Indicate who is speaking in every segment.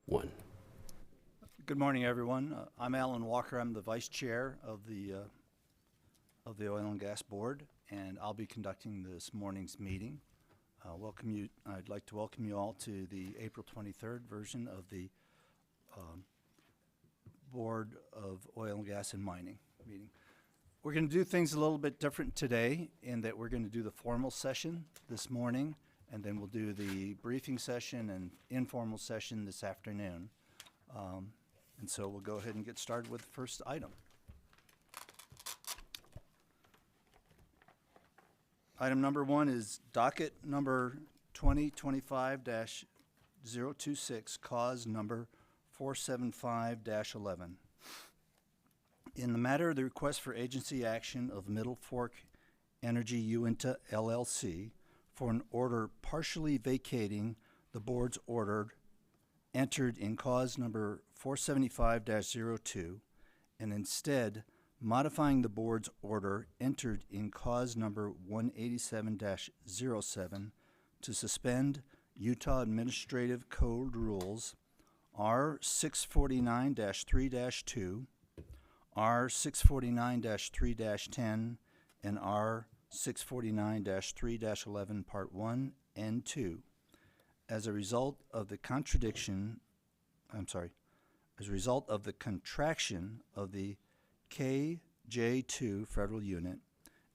Speaker 1: 1.
Speaker 2: Good morning, everyone. I'm Alan Walker. I'm the Vice Chair of the Oil and Gas Board, and I'll be conducting this morning's meeting. I'd like to welcome you all to the April 23rd version of the Board of Oil and Gas and Mining meeting. We're going to do things a little bit different today in that we're going to do the formal session this morning, and then we'll do the briefing session and informal session this afternoon. And so we'll go ahead and get started with the first item. Item number 1 is docket number 2025-026, cause number 475-11. In the matter of the request for agency action of Middle Fork Energy Uinta, LLC, for an order partially vacating the board's order entered in cause number 475-02 and instead modifying the board's order entered in cause number 187-07 to suspend Utah Administrative Code Rules R649-3-2, R649-3-10, and R649-3-11 Part 1 and 2 as a result of the contraction of the KJ2 Federal Unit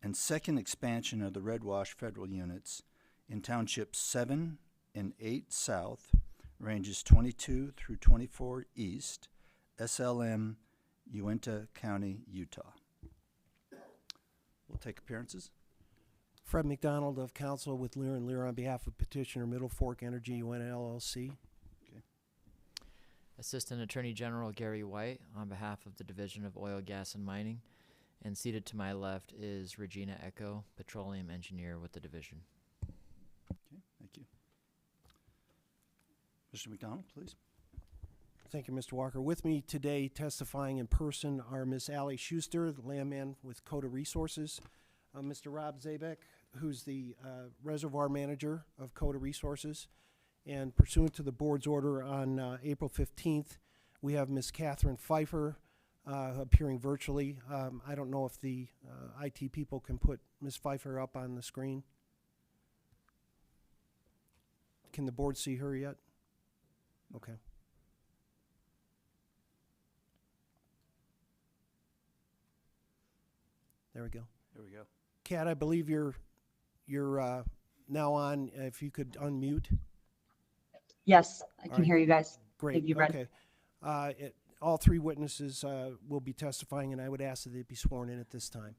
Speaker 2: and second expansion of the Red Wash Federal Units in Townships 7 and 8 South, ranges 22 through 24 East, S.L.M, Uintah County, Utah. We'll take appearances.
Speaker 3: Fred McDonald of Counsel with Lear & Lear on behalf of petitioner Middle Fork Energy Uintah, LLC.
Speaker 2: Okay.
Speaker 4: Assistant Attorney General Gary White on behalf of the Division of Oil, Gas, and Mining. And seated to my left is Regina Echo, Petroleum Engineer with the division.
Speaker 2: Okay, thank you. Mr. McDonald, please.
Speaker 3: Thank you, Mr. Walker. With me today testifying in person are Ms. Allie Schuster, the landman with KJ2 Resources, Mr. Rob Zabek, who's the reservoir manager of KJ2 Resources, and pursuant to the board's order on April 15th, we have Ms. Catherine Pfeiffer appearing virtually. I don't know if the IT people can put Ms. Pfeiffer up on the screen. Can the board see her yet? Okay. There we go.
Speaker 2: There we go.
Speaker 3: Kat, I believe you're now on. If you could unmute.
Speaker 5: Yes, I can
Speaker 3: right.
Speaker 5: hear you guys.
Speaker 3: Great.
Speaker 5: Have you read?
Speaker 3: Okay. All three witnesses will be testifying, and I would ask that they be sworn in at this time.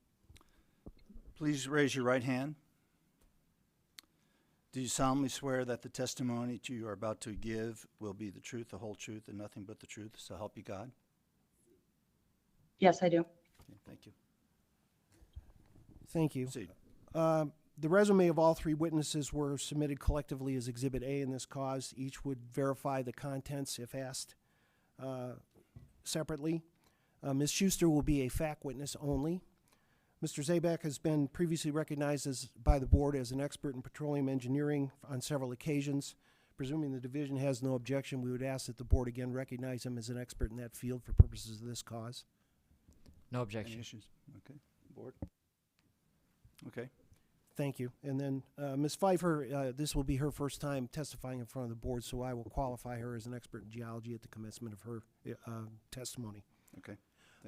Speaker 2: Please raise your right hand. Do you solemnly swear that the testimony you are about to give will be the truth, the whole truth, and nothing but the truth, so help you God?
Speaker 5: Yes, I do.
Speaker 2: Okay, thank you.
Speaker 3: Thank you.
Speaker 2: Proceed.
Speaker 3: The resume of all three witnesses were submitted collectively as Exhibit A in this cause. Each would verify the contents if asked separately. Ms. Schuster will be a fact witness only. Mr. Zabek has been previously recognized by the board as an expert in petroleum engineering on several occasions. Presuming the division has no objection, we would ask that the board again recognize him as an expert in that field for purposes of this cause.
Speaker 4: No
Speaker 2: Any
Speaker 4: objection.
Speaker 2: issues? Okay, board. Okay,
Speaker 3: Thank you. And then Ms. Pfeiffer, this will be her first time testifying in front of the board, so I will qualify her as an expert in geology at the commencement of her testimony.
Speaker 2: okay.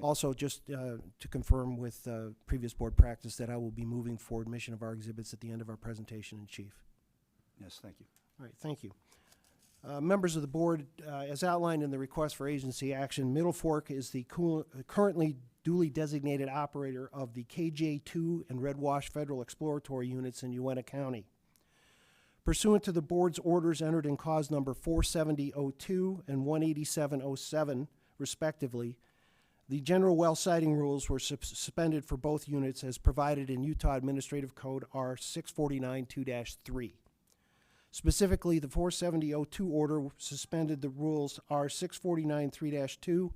Speaker 3: Also, just to confirm with previous board practice that I will be moving for admission of our exhibits at the end of our presentation in chief.
Speaker 2: Yes, thank you.
Speaker 3: All right, thank you. Members of the board, as outlined in the request for agency action, Middle Fork is the currently duly designated operator of the KJ2 and Red Wash Federal Exploratory Units in Uintah County. Pursuant to the board's orders entered in cause number 470-02 and 187-07, respectively, the general well siting rules were suspended for both units as provided in Utah Administrative Code R649-2-3. Specifically, the 470-02 order suspended the rules R649-3-2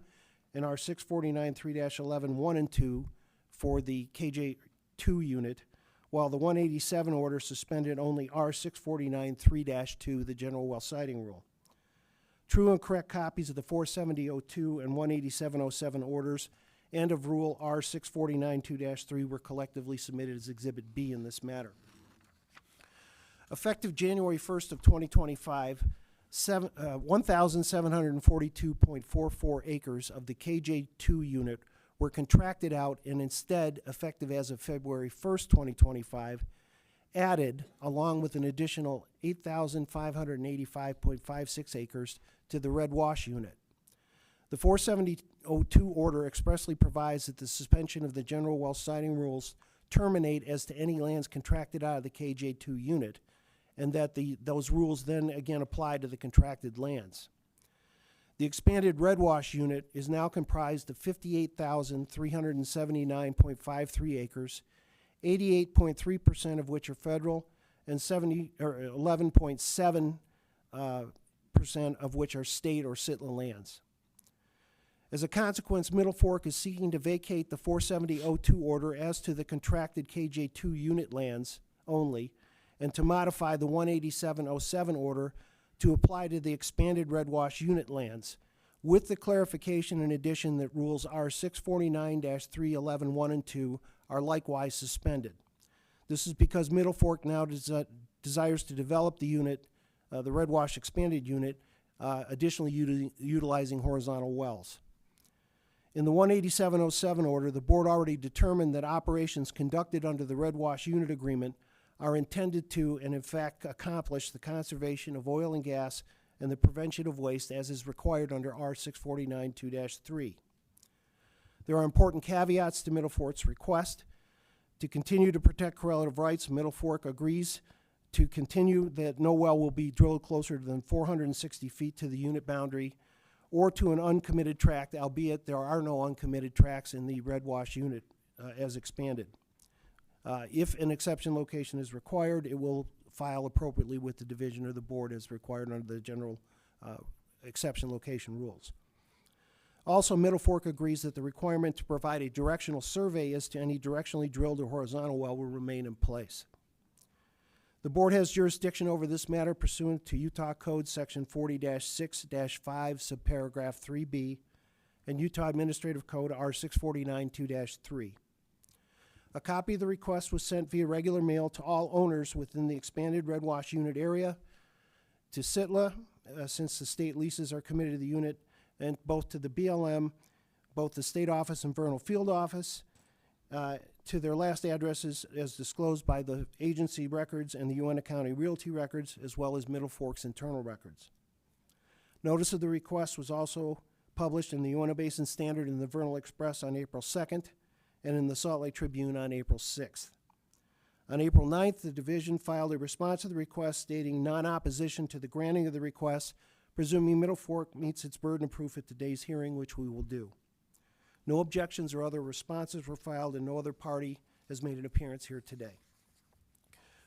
Speaker 3: and R649-3-11 1 and 2 for the KJ2 unit, while the 187 order suspended only R649-3-2, the general well siting rule. True and correct copies of the 47002 and 18707 orders and of Rule R 649-2-3 were collectively submitted as Exhibit B in this matter. Effective January 1st of 2025, 1,742.44 acres of the KJ2 unit were contracted out and instead, effective as of February 1st, 2025, added, along with an additional 8,585.56 acres to the Red Wash unit. The 47002 order expressly provides that the suspension of the general well siting rules terminate as to any lands contracted out of the KJ2 unit, and that those rules then again apply to the contracted lands. The expanded Red Wash unit is now comprised of 58,379.53 acres, 88.3% of which are federal, and 11.7% of which are state or Sitla lands. As a consequence, Middle Fork is seeking to vacate the 47002 order as to the contracted KJ2 unit lands only, and to modify the 18707 order to apply to the expanded Red Wash unit lands, with the clarification and addition that rules R 649-311 1 and 2 are likewise suspended. This is because Middle Fork now desires to develop the unit, the Red Wash expanded unit, additionally utilizing horizontal wells. In the 18707 order, the board already determined that operations conducted under the Red Wash unit agreement are intended to, and in fact accomplish, the conservation of oil and gas and the prevention of waste as is required under R 649-2-3. There are important caveats to Middle Fork's request. To continue to protect correlative rights, Middle Fork agrees to continue that no well will be drilled closer than 460 feet to the unit boundary or to an uncommitted tract, albeit there are no uncommitted tracts in the Red Wash unit as expanded. If an exception location is required, it will file appropriately with the division or the board as required under the general exception location rules. Also, Middle Fork agrees that the requirement to provide a directional survey as to any directionally drilled or horizontal well will remain in place. The board has jurisdiction over this matter pursuant to Utah Code Section 40-6-5, subparagraph 3B, and Utah Administrative Code R 649-2-3. A copy of the request was sent via regular mail to all owners within the expanded Red Wash unit area, to Sitla, since the state leases are committed to the unit, and both to the BLM, both the state office and Vernal Field office, to their last addresses as disclosed by the agency records and the Uintah County Realty records, as well as Middle Fork's internal records. Notice of the request was also published in the Uintah Basin Standard and the Vernal Express on April 2nd, and in the Salt Lake Tribune on April 6th. On April 9th, the division filed a response to the request stating non-opposition to the granting of the request, presuming Middle Fork meets its burden of proof at today's hearing, which we will do. No objections or other responses were filed, and no other party has made an appearance here today.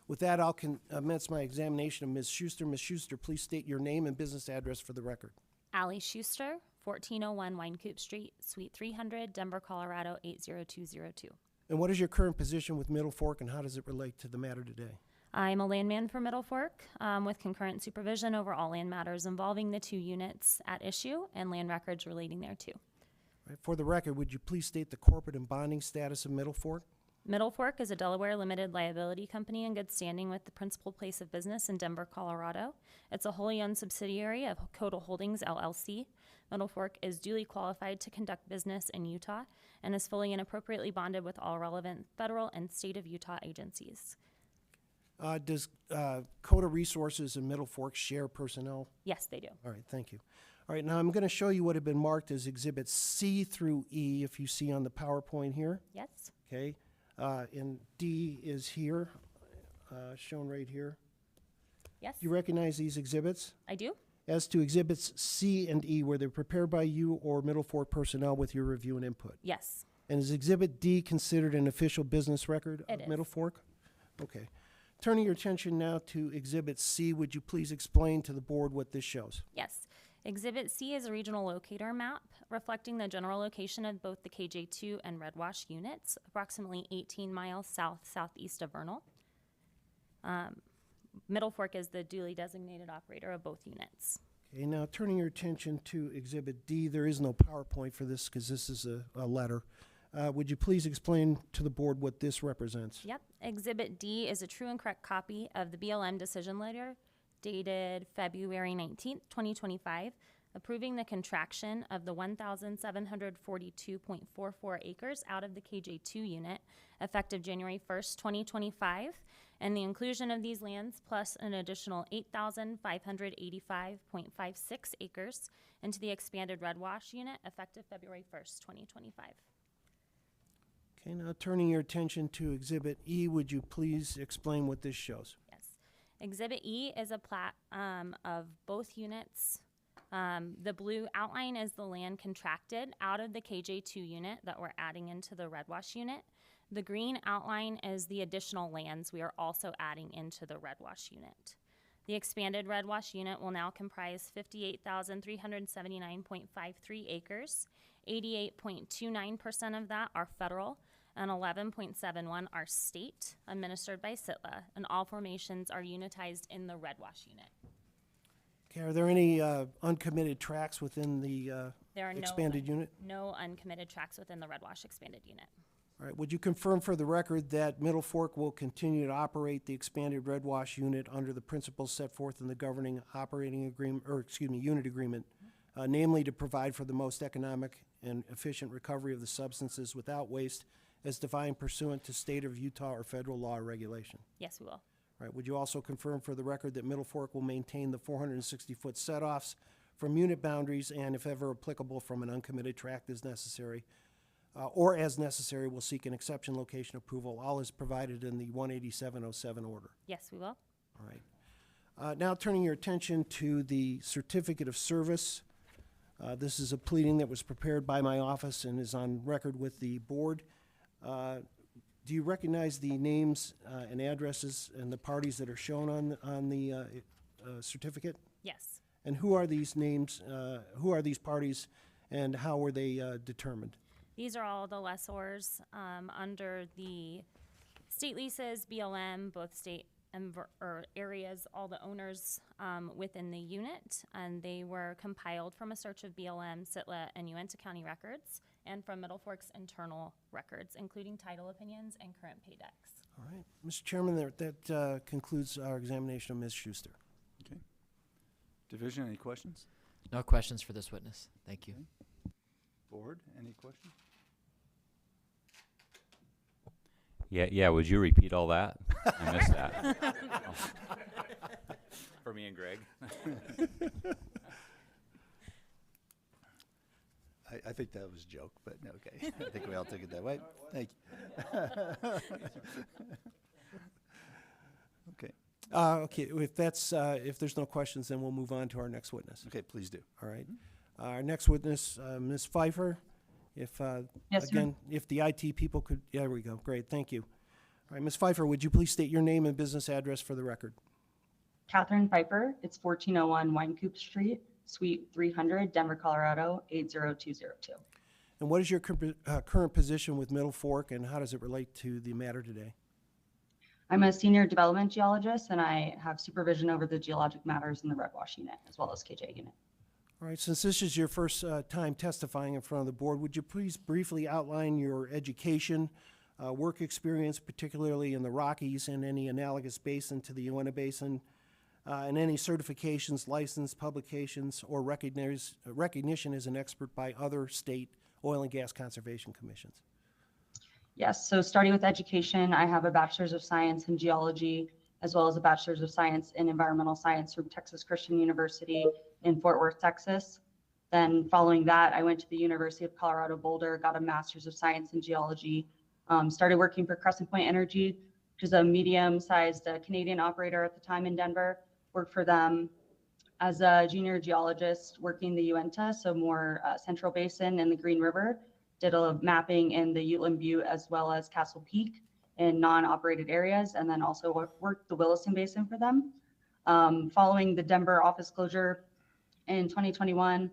Speaker 3: With that, I'll commence my examination of Ms. Schuster. Ms. Schuster, please state your name and business address for the record.
Speaker 1: Allie Schuster, 1401 Winecoop Street, Suite 300, Denver, Colorado 80202.
Speaker 3: And what is your current position with Middle Fork, and how does it relate to the matter today?
Speaker 1: I'm a landman for Middle Fork with concurrent supervision over all land matters involving the two units at issue and land records relating thereto.
Speaker 3: Right, for the record, would you please state the corporate and bonding status of Middle Fork?
Speaker 1: Middle Fork is a Delaware limited liability company in good standing with the principal place of business in Denver, Colorado. It's a wholly owned subsidiary of KJ2 Holdings, LLC. Middle Fork is duly qualified to conduct business in Utah and is fully and appropriately bonded with all relevant federal and state of Utah agencies.
Speaker 3: Does KJ2 Resources and Middle Fork share personnel?
Speaker 1: Yes, they do.
Speaker 3: All right, thank you. All right, now I'm going to show you what have been marked as Exhibits C through E, if you see on the PowerPoint here.
Speaker 1: Yes.
Speaker 3: Okay, and D is here, shown right here.
Speaker 1: Yes.
Speaker 3: Do you recognize these exhibits?
Speaker 1: I do.
Speaker 3: As to Exhibits C and E, were they prepared by you or Middle Fork personnel with your review and input?
Speaker 1: Yes.
Speaker 3: And is Exhibit D considered an official business record of
Speaker 1: It is.
Speaker 3: Middle Fork? Okay. Turning your attention now to Exhibit C, would you please explain to the board what this shows?
Speaker 1: Yes. Exhibit C is a regional locator map reflecting the general location of both the KJ2 and Red Wash units, approximately 18 miles southeast of Vernal. Middle Fork is the duly designated operator of both units.
Speaker 3: Okay, now turning your attention to Exhibit D, there is no PowerPoint for this because this is a letter. Would you please explain to the board what this represents?
Speaker 1: Yep. Exhibit D is a true and correct copy of the BLM decision letter dated February 19th, 2025, approving the contraction of the 1,742.44 acres out of the KJ2 unit effective January 1st, 2025, and the inclusion of these lands plus an additional 8,585.56 acres into the expanded Red Wash unit effective February 1st, 2025.
Speaker 3: Okay, now turning your attention to Exhibit E, would you please explain what this shows?
Speaker 1: Yes. Exhibit E is a plat of both units. The blue outline is the land contracted out of the KJ2 unit that we're adding into the Red Wash unit. The green outline is the additional lands we are also adding into the Red Wash unit. The expanded Red Wash unit will now comprise 58,379.53 acres. 88.29% of that are federal, and 11.71 are state, administered by S.L.M, and all formations are unitized in the Red Wash unit.
Speaker 3: Okay, are there any uncommitted tracts within the
Speaker 1: There are
Speaker 3: expanded unit?
Speaker 1: no uncommitted tracts within the Red Wash expanded unit.
Speaker 3: All right, would you confirm for the record that Middle Fork will continue to operate the expanded Red Wash unit under the principles set forth in the governing operating agreement, unit agreement, namely to provide for the most economic and efficient recovery of the substances without waste as defined pursuant to state of Utah or federal law or regulation?
Speaker 1: Yes, we will.
Speaker 3: All right, would you also confirm for the record that Middle Fork will maintain the 460-foot set-offs from unit boundaries and, if ever applicable, from an uncommitted tract as necessary, or as necessary, will seek an exception location approval, all as provided in the 18707 order?
Speaker 1: Yes, we will.
Speaker 3: All right. Now turning your attention to the certificate of service. This is a pleading that was prepared by my office and is on record with the board. Do you recognize the names and addresses and the parties that are shown on the certificate?
Speaker 1: Yes.
Speaker 3: And who are these names, who are these parties, and how were they determined?
Speaker 1: These are all the lessors under the state leases, BLM, both state and areas, all the owners within the unit, and they were compiled from a search of BLM, SITLA, and Uintah County records, and from Middle Fork's internal records, including title opinions and current pay decks.
Speaker 3: All right. Mr. Chairman, that concludes our examination of Ms. Schuster.
Speaker 2: Okay. Division, any questions?
Speaker 4: No questions for this witness. Thank you.
Speaker 2: Okay. Board, any questions?
Speaker 6: Yeah, would you repeat all that? I missed that. For me and Greg.
Speaker 2: I think that was a joke, but okay. I think we all took it that way. Thank you. Okay.
Speaker 3: Okay, if there's no questions, then we'll move on to our next witness.
Speaker 2: Okay, please do.
Speaker 3: All right. Our next witness, Ms. Pfeiffer. If
Speaker 5: Yes, sir.
Speaker 3: again, if the IT people could, yeah, there we go. Great, thank you. All right, Ms. Pfeiffer, would you please state your name and business address for the record?
Speaker 5: Catherine Pfeiffer. It's 1401 Winecoop Street, Suite 300, Denver, Colorado, 80202.
Speaker 3: And what is your current position with Middle Fork, and how does it relate to the matter today?
Speaker 5: I'm a senior development geologist, and I have supervision over the geologic matters in the Red Wash unit as well as KJ unit.
Speaker 3: All right, since this is your first time testifying in front of the board, would you please briefly outline your education, work experience, particularly in the Rockies and any analogous basin to the Uintah Basin, and any certifications, license, publications, or recognition as an expert by other state oil and gas conservation commissions?
Speaker 5: Yes, so starting with education, I have a bachelor's of science in geology, as well as a bachelor's of science in environmental science from Texas Christian University in Fort Worth, Texas. Then following that, I went to the University of Colorado Boulder, got a master's of science in geology, started working for Crescent Point Energy, which is a medium-sized Canadian operator at the time in Denver. Worked for them as a junior geologist working the Uintah, so more Central Basin and the Green River. Did a mapping in the Uteland Butte as well as Castle Peak in non-operated areas, and then also worked the Williston Basin for them. Following the Denver office closure in 2021,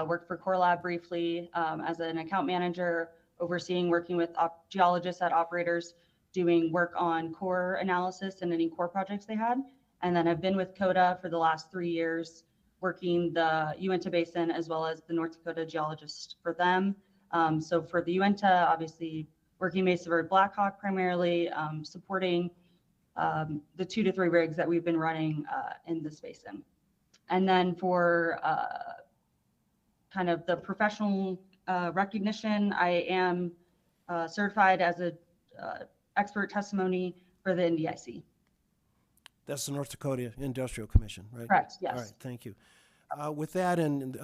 Speaker 5: worked for Core Lab briefly as an account manager, overseeing working with geologists at operators, doing work on core analysis and any core projects they had. And then I've been with CODA for the last 3 years, working the Uintah Basin as well as the North Dakota geologist for them. So for the Uintah, obviously working Mesa Verde Blackhawk primarily, supporting the 2 to 3 rigs that we've been running in this basin. And then for kind of the professional recognition, I am certified as a expert testimony for the NDIC.
Speaker 3: That's the North Dakota Industrial Commission, right?
Speaker 5: Correct, yes.
Speaker 3: All right, thank you. With that and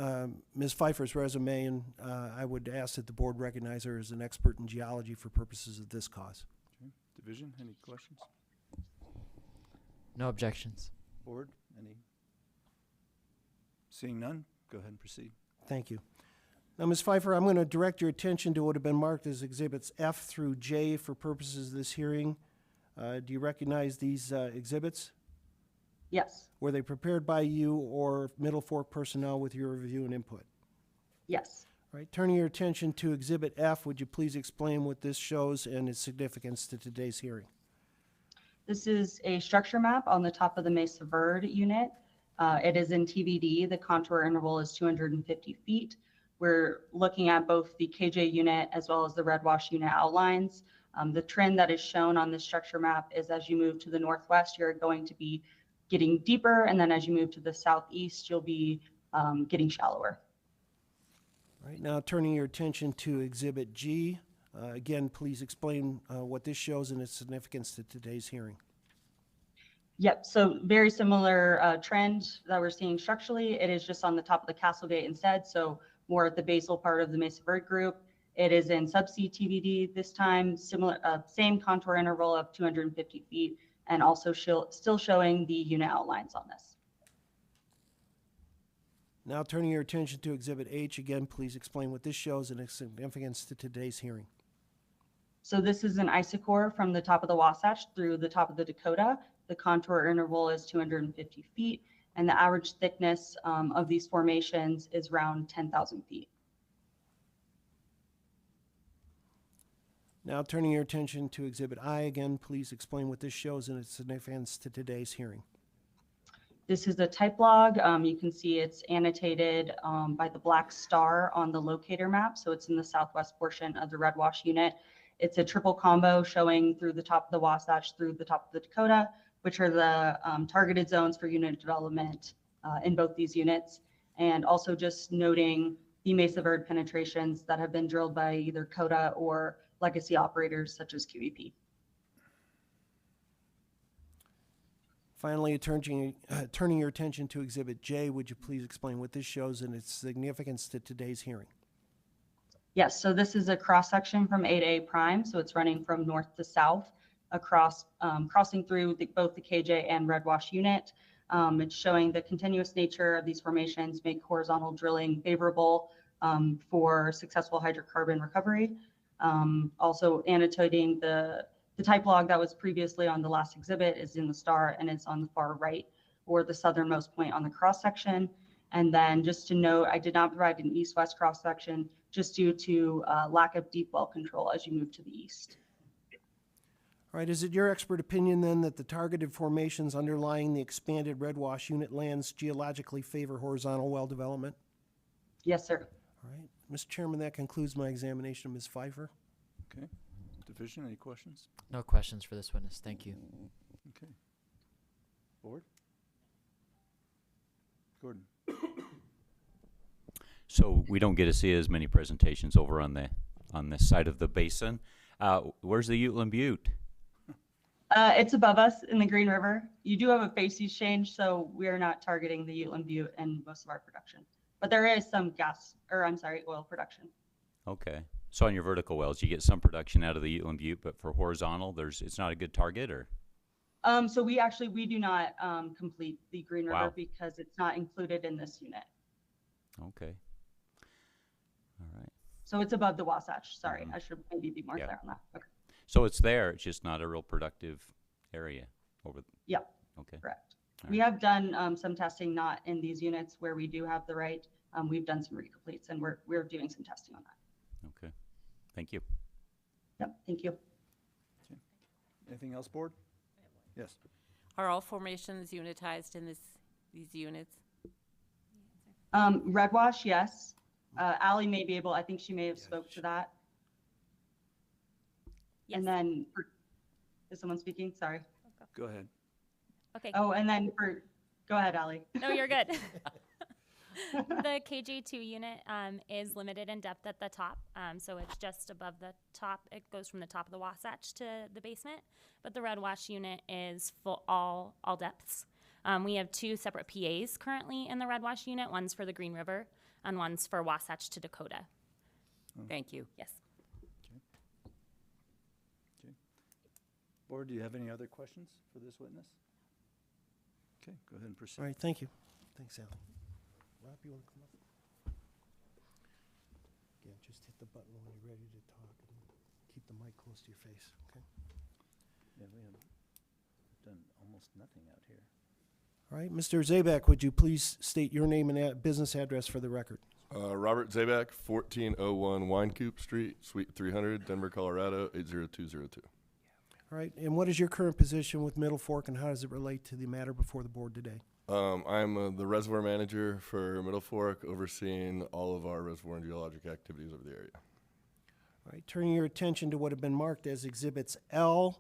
Speaker 3: Ms. Pfeiffer's resume, and I would ask that the board recognize her as an expert in geology for purposes of this cause.
Speaker 2: Okay. Division, any questions?
Speaker 4: No objections.
Speaker 2: Board, any? Seeing none, go ahead and proceed.
Speaker 3: Thank you. Now, Ms. Pfeiffer, I'm going to direct your attention to what have been marked as Exhibits F through J for purposes of this hearing. Do you recognize these exhibits?
Speaker 5: Yes,
Speaker 3: Were they prepared by you or Middle Fork personnel with your review and input?
Speaker 5: yes.
Speaker 3: All right, turning your attention to Exhibit F, would you please explain what this shows and its significance to today's hearing?
Speaker 5: This is a structure map on the top of the Mesa Verde unit. It is in TVD. The contour interval is 250 feet. We're looking at both the KJ unit as well as the red wash unit outlines. The trend that is shown on this structure map is as you move to the northwest, you're going to be getting deeper, and then as you move to the southeast, you'll be getting shallower.
Speaker 3: All right, now turning your attention to Exhibit G. Again, please explain what this shows and its significance to today's hearing.
Speaker 5: Yep, so very similar trend that we're seeing structurally. It is just on the top of the Castle Gate instead, so more at the basal part of the Mesa Verde group. It is in subsea TVD this time, similar, same contour interval of 250 feet, and also still showing the unit outlines on this.
Speaker 3: Now turning your attention to Exhibit H, again, please explain what this shows and its significance to today's hearing.
Speaker 5: So this is an isochore from the top of the Wasatch through the top of the Dakota. The contour interval is 250 feet, and the average thickness of these formations is around 10,000 feet.
Speaker 3: Now turning your attention to Exhibit I, again, please explain what this shows and its significance to today's hearing.
Speaker 5: This is a type log. You can see it's annotated by the black star on the locator map. So it's in the southwest portion of the red wash unit. It's a triple combo showing through the top of the Wasatch, through the top of the Dakota, which are the targeted zones for unit development in both these units. And also just noting the Mesa Verde penetrations that have been drilled by either CODA or legacy operators such as QEP.
Speaker 3: Finally, turning your attention to Exhibit J, would you please explain what this shows and its significance to today's hearing?
Speaker 5: Yes, so this is a cross-section from 8A prime, so it's running from north to south across, crossing through both the KJ and red wash unit. It's showing the continuous nature of these formations make horizontal drilling favorable for successful hydrocarbon recovery. Also annotating the type log that was previously on the last exhibit is in the star, and it's on the far right or the southernmost point on the cross section. And then just to note, I did not provide an east-west cross section just due to lack of deep well control as you move to the east.
Speaker 3: All right, is it your expert opinion then that the targeted formations underlying the expanded red wash unit lands geologically favor horizontal well development?
Speaker 5: Yes, sir.
Speaker 3: All right, Mr. Chairman, that concludes my examination of Ms. Pfeiffer.
Speaker 2: Okay. Division, any questions?
Speaker 4: No questions for this witness. Thank you.
Speaker 2: Okay. Board? Gordon?
Speaker 6: So we don't get to see as many presentations over on this side of the basin. Where's the Uintah Butte?
Speaker 5: It's above us in the Green River. You do have a facies change, so we are not targeting the Uintah Butte in most of our production. But there is some oil production.
Speaker 6: Okay. So on your vertical wells, you get some production out of the Uintah Butte, but for horizontal, it's not a good target, or?
Speaker 5: So we do not complete the Green River
Speaker 6: Wow.
Speaker 5: because it's not included in this unit.
Speaker 6: Okay. All right.
Speaker 5: So it's above the Wasatch. Sorry,
Speaker 6: Mhm.
Speaker 5: I should maybe be more
Speaker 6: Yeah.
Speaker 5: clear on that. Okay.
Speaker 6: So it's there. It's just not a real productive area over.
Speaker 5: Yep.
Speaker 6: Okay.
Speaker 5: Correct.
Speaker 6: All
Speaker 5: We
Speaker 6: right.
Speaker 5: have done some testing, not in these units where we do have the right. We've done some recompletes, and we're doing some testing on that.
Speaker 6: Okay. Thank you.
Speaker 5: Yep. Thank you.
Speaker 2: Anything else, board? Yes.
Speaker 7: Are all formations unitized in these units?
Speaker 5: Red wash, yes. Ally may be able, I think she may have spoke to that.
Speaker 1: Yes.
Speaker 5: And then, is someone speaking? Sorry.
Speaker 2: Go ahead.
Speaker 1: Okay.
Speaker 5: Oh, and then go ahead, Ally.
Speaker 1: No, you're good. The KJ2 unit is limited in depth at the top, so it's just above the top. It goes from the top of the Wasatch to the basement, but the red wash unit is full all depths. We have 2 separate PAs currently in the red wash unit. One's for the Green River and one's for Wasatch to Dakota.
Speaker 7: Thank you.
Speaker 1: Yes.
Speaker 2: Okay. Board, do you have any other questions for this witness? Okay, go ahead and proceed.
Speaker 3: All right, thank you. Thanks, Al. Rob, you want to come up? Again, just hit the button when you're ready to talk and keep the mic close to your face, okay?
Speaker 2: Yeah, we have done almost nothing out here.
Speaker 3: All right, Mr. Zabak, would you please state your name and business address for the record?
Speaker 8: Robert Zabak, 1401 Winecoop Street, Suite 300, Denver, Colorado, 80202.
Speaker 3: All right, and what is your current position with Middle Fork, and how does it relate to the matter before the board today?
Speaker 8: I'm the reservoir manager for Middle Fork, overseeing all of our reservoir and geologic activities over the area.
Speaker 3: All right, turning your attention to what have been marked as Exhibits L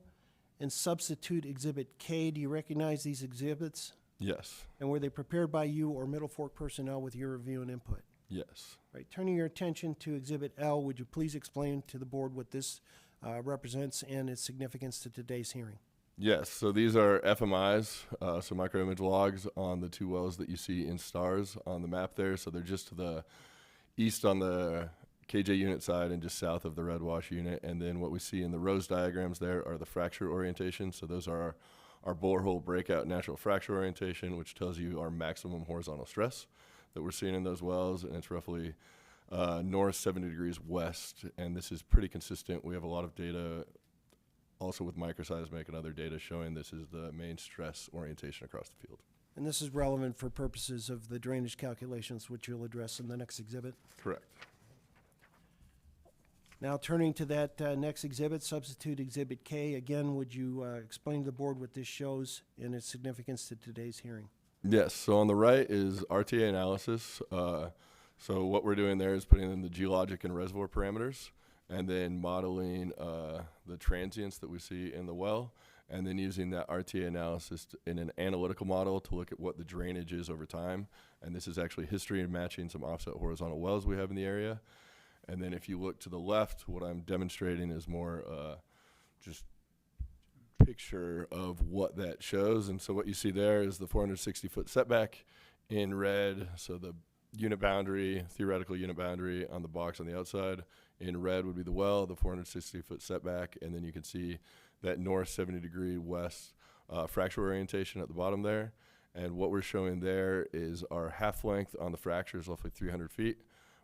Speaker 3: and substitute Exhibit K. Do you recognize these exhibits?
Speaker 8: Yes.
Speaker 3: And were they prepared by you or Middle Fork personnel with your review and input?
Speaker 8: Yes.
Speaker 3: All right, turning your attention to Exhibit L, would you please explain to the board what this represents and its significance to today's hearing?
Speaker 8: Yes, so these are FMIs, so micro image logs on the 2 wells that you see in stars on the map there. So they're just to the east on the KJ unit side and just south of the red wash unit. And then what we see in the rose diagrams there are the fracture orientation. So those are our borehole breakout natural fracture orientation, which tells you our maximum horizontal stress that we're seeing in those wells. And it's roughly north 70 degrees west. And this is pretty consistent. We have a lot of data also with microseismic and other data showing this is the main stress orientation across the field.
Speaker 3: And this is relevant for purposes of the drainage calculations, which you'll address in the next exhibit.
Speaker 8: Correct.
Speaker 3: Now, turning to that next exhibit, substitute Exhibit K, again, would you explain to the board what this shows and its significance to today's hearing?
Speaker 8: Yes, so on the right is RTA analysis. So what we're doing there is putting in the geologic and reservoir parameters and then modeling the transients that we see in the well, and then using that RTA analysis in an analytical model to look at what the drainage is over time. And this is actually history and matching some offset horizontal wells we have in the area. And then if you look to the left, what I'm demonstrating is more just picture of what that shows. And so what you see there is the 460-foot setback in red, so the unit boundary, theoretical unit boundary on the box on the outside. In red would be the well, the 460-foot setback, and then you can see that north 70-degree west fracture orientation at the bottom there. And what we're showing there is our half length on the fracture is roughly 300 feet.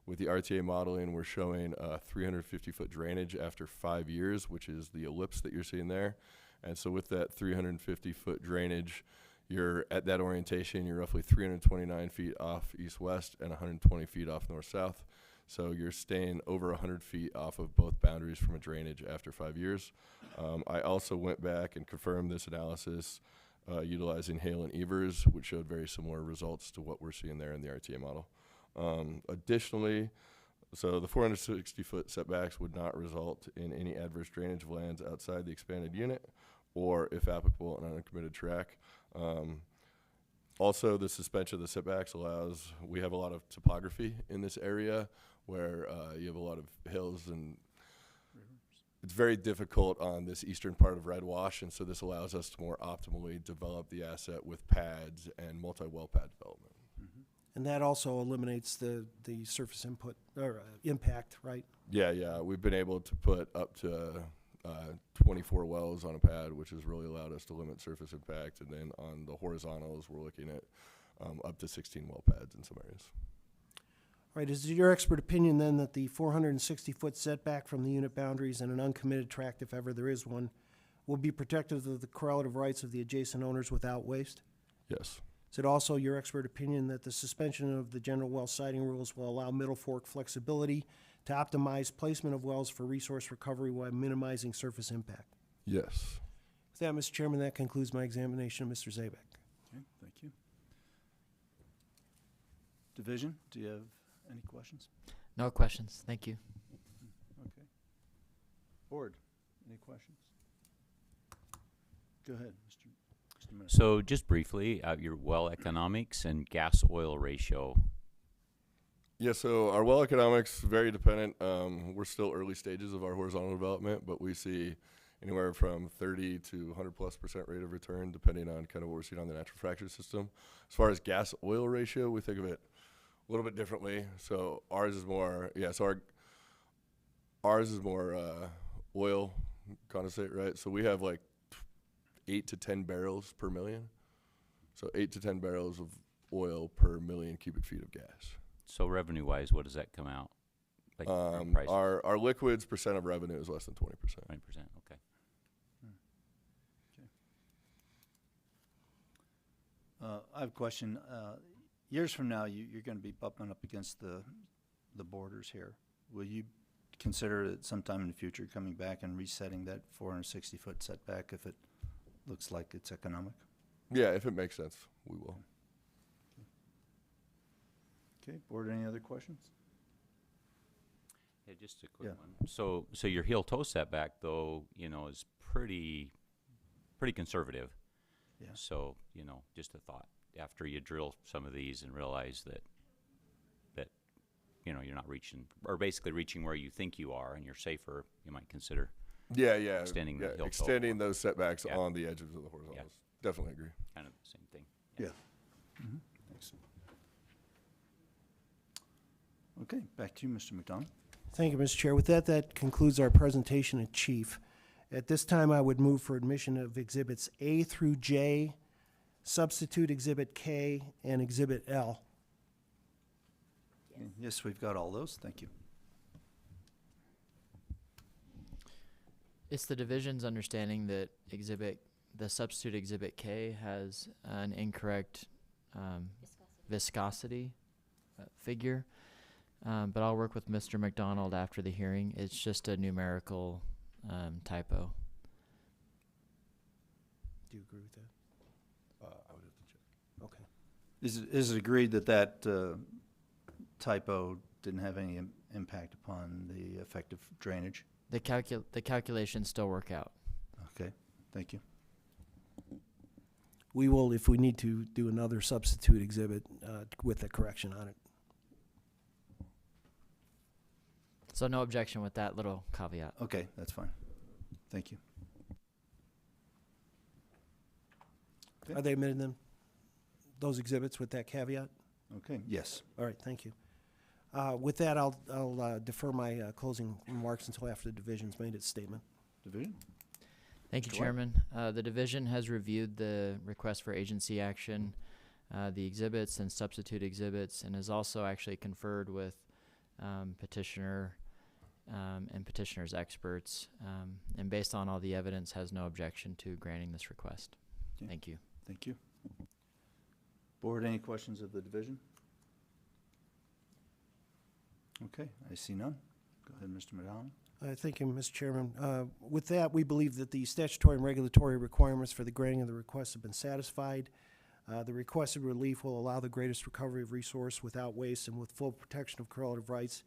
Speaker 8: With the RTA modeling, we're showing 350-foot drainage after 5 years, which is the ellipse that you're seeing there. And so with that 350-foot drainage, you're at that orientation, you're roughly 329 feet off east-west and 120 feet off north-south. So you're staying over 100 feet off of both boundaries from a drainage after 5 years. I also went back and confirmed this analysis utilizing Hale and Evers, which showed very similar results to what we're seeing there in the RTA model. Additionally, so the 460-foot setbacks would not result in any adverse drainage of lands outside the expanded unit or, if applicable, an uncommitted track. Also, the suspension of the setbacks allows, we have a lot of topography in this area where you have a lot of hills and it's very difficult on this eastern part of Red Wash, and so this allows us to more optimally develop the asset with pads and multi-well pad development.
Speaker 3: And that also eliminates the surface input or impact, right?
Speaker 8: Yeah, we've been able to put up to 24 wells on a pad, which has really allowed us to limit surface impact. And then on the horizontals, we're looking at up to 16 well pads in some areas.
Speaker 3: All right, is it your expert opinion then that the 460-foot setback from the unit boundaries and an uncommitted tract, if ever there is one, will be protective of the correlative rights of the adjacent owners without waste?
Speaker 8: Yes.
Speaker 3: Is it also your expert opinion that the suspension of the general well siting rules will allow Middle Fork flexibility to optimize placement of wells for resource recovery while minimizing surface impact?
Speaker 8: Yes.
Speaker 3: With that, Mr. Chairman, that concludes my examination of Mr. Zabak.
Speaker 2: Okay, thank you. Division, do you have any questions?
Speaker 4: No questions. Thank you.
Speaker 2: Okay. Board, any questions? Go ahead, Mr. Minister.
Speaker 6: So just briefly, your well economics and gas oil ratio.
Speaker 8: Yeah, so our well economics, very dependent. We're still early stages of our horizontal development, but we see anywhere from 30 to 100+% rate of return, depending on kind of what we're seeing on the natural fracture system. As far as gas oil ratio, we think of it a little bit differently. So ours is more, ours is more oil condensate, right? So we have like 8 to 10 barrels per million. So 8 to 10 barrels of oil per million cubic feet of gas.
Speaker 6: So revenue-wise, what does that come out? Like price?
Speaker 8: Our liquids percent of revenue is less than 20%.
Speaker 6: 20%, okay.
Speaker 2: I have a question. Years from now, you're going to be bumping up against the borders here. Will you consider it sometime in the future coming back and resetting that 460-foot setback if it looks like it's economic?
Speaker 8: Yeah, if it makes sense, we will.
Speaker 2: Okay, board, any other questions?
Speaker 6: Yeah, just a quick
Speaker 2: Yeah.
Speaker 6: one. So your heel toe setback, though, is pretty conservative.
Speaker 2: Yeah.
Speaker 6: So, just a thought after you drill some of these and realize that you're not reaching, or basically reaching where you think you are and you're safer, you might consider
Speaker 8: Yeah,
Speaker 6: extending the heel toe.
Speaker 8: extending those setbacks
Speaker 6: Yeah.
Speaker 8: on the edges of the horizontals. Definitely agree.
Speaker 6: kind of the same thing.
Speaker 2: Yeah. Thanks. Okay, back to you, Mr. McDonald.
Speaker 3: Thank you, Mr. Chair. With that, that concludes our presentation in chief. At this time, I would move for admission of Exhibits A through J, substitute Exhibit K, and Exhibit L.
Speaker 2: Yes, we've got all those. Thank you.
Speaker 4: It's the division's understanding that the substitute Exhibit K has an incorrect viscosity figure, but I'll work with Mr. McDonald after the hearing. It's just a numerical typo.
Speaker 3: Do you agree with that?
Speaker 8: I would have to check.
Speaker 3: Okay.
Speaker 2: Is it agreed that typo didn't have any impact upon the effective drainage?
Speaker 4: The calculations still work out.
Speaker 2: Okay, thank you.
Speaker 3: We will, if we need to, do another substitute exhibit with a correction on it.
Speaker 4: So no objection with that little caveat.
Speaker 2: Okay, that's fine. Thank you. Okay.
Speaker 3: Are they admitting them, those exhibits with that caveat?
Speaker 2: Okay, yes.
Speaker 3: All right, thank you. With that, I'll defer my closing remarks until after the division's made its statement.
Speaker 2: Division?
Speaker 4: Thank you,
Speaker 2: Mr. White?
Speaker 4: Chairman. The division has reviewed the request for agency action, the exhibits and substitute exhibits, and has also actually conferred with petitioner and petitioner's experts, and based on all the evidence, has no objection to granting this request.
Speaker 2: Okay.
Speaker 4: Thank you.
Speaker 2: Thank you. Board, any questions of the division? Okay, I see none. Go ahead, Mr. McDonald.
Speaker 3: Thank you, Mr. Chairman. With that, we believe that the statutory and regulatory requirements for the granting of the request have been satisfied. The requested relief will allow the greatest recovery of resource without waste and with full protection of correlative rights,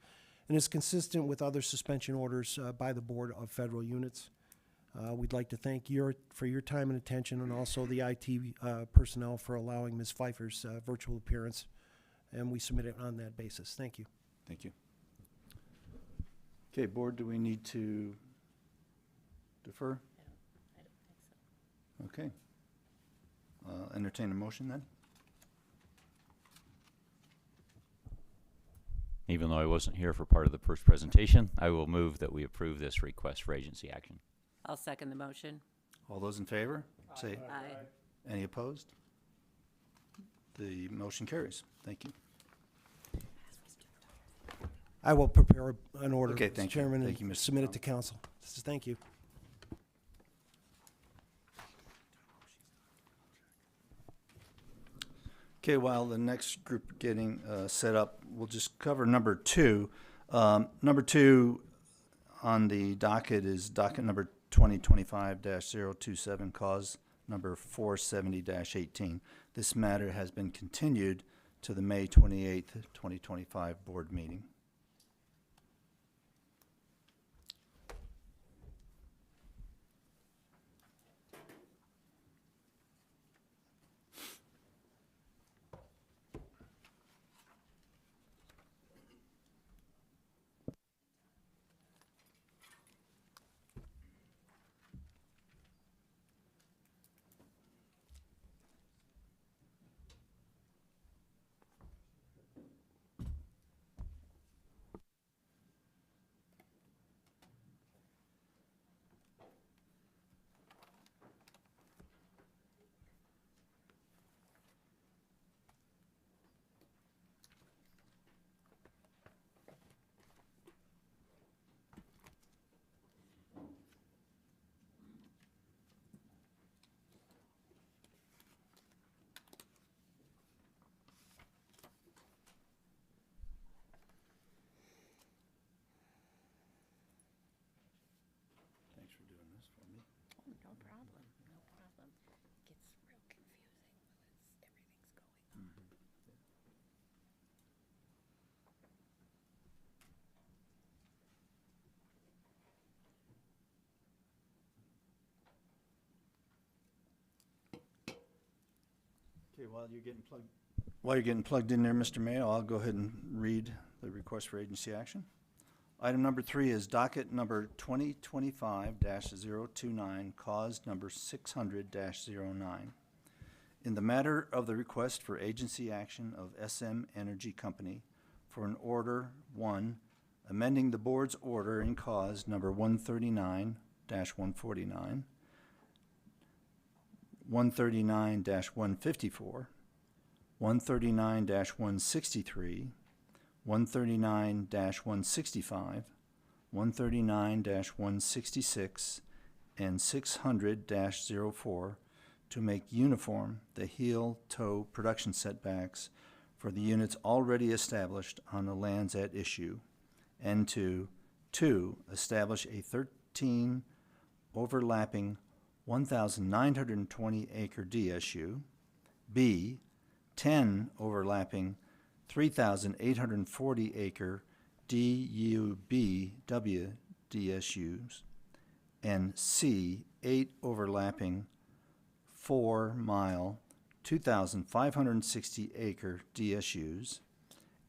Speaker 3: and is consistent with other suspension orders by the Board of Federal Units. We'd like to thank for your time and attention, and also the IT personnel for allowing Ms. Pfeiffer's virtual appearance, and we submit it on that basis. Thank you.
Speaker 2: Thank you. Okay, board, do we need to defer?
Speaker 1: I don't think so.
Speaker 2: Okay. Entertain a motion then?
Speaker 6: Even though I wasn't here for part of the first presentation, I will move that we approve this request for agency action.
Speaker 7: I'll second the motion.
Speaker 2: All those in favor? Say
Speaker 7: Aye.
Speaker 2: any opposed? The motion carries. Thank you.
Speaker 3: I will prepare an order,
Speaker 2: Okay,
Speaker 3: Mr.
Speaker 2: thank you.
Speaker 3: Chairman,
Speaker 2: Thank you,
Speaker 3: and
Speaker 2: Mr.
Speaker 3: submit it
Speaker 2: McDonald.
Speaker 3: to council. Thank you.
Speaker 2: Okay, while the next group getting set up, we'll just cover number 2. Number 2 on the docket is docket number 2025-027, cause number 470-18. This matter has been continued to the May 28th, 2025 board meeting. Thanks for doing this for me.
Speaker 7: Oh, no problem, no problem. Gets real confusing when everything's going on.
Speaker 2: Okay, while you're getting plugged in there, Mr. Mayo, I'll go ahead and read the request for agency action. Item number 3 is docket number 2025-029, cause number 600-09. In the matter of the request for agency action of S.L.M. Energy Company for an order 1, amending the board's order in cause number 139-149, 139-154, 139-163, 139-165, 139-166, and 600-04 to make uniform the heel toe production setbacks for the units already established on the lands at issue, and to 2, establish a 13 overlapping 1,920 acre DSU, B, 10 overlapping 3,840 acre DUBW DSUs, and C, 8 overlapping 4 mile 2,560 acre DSUs,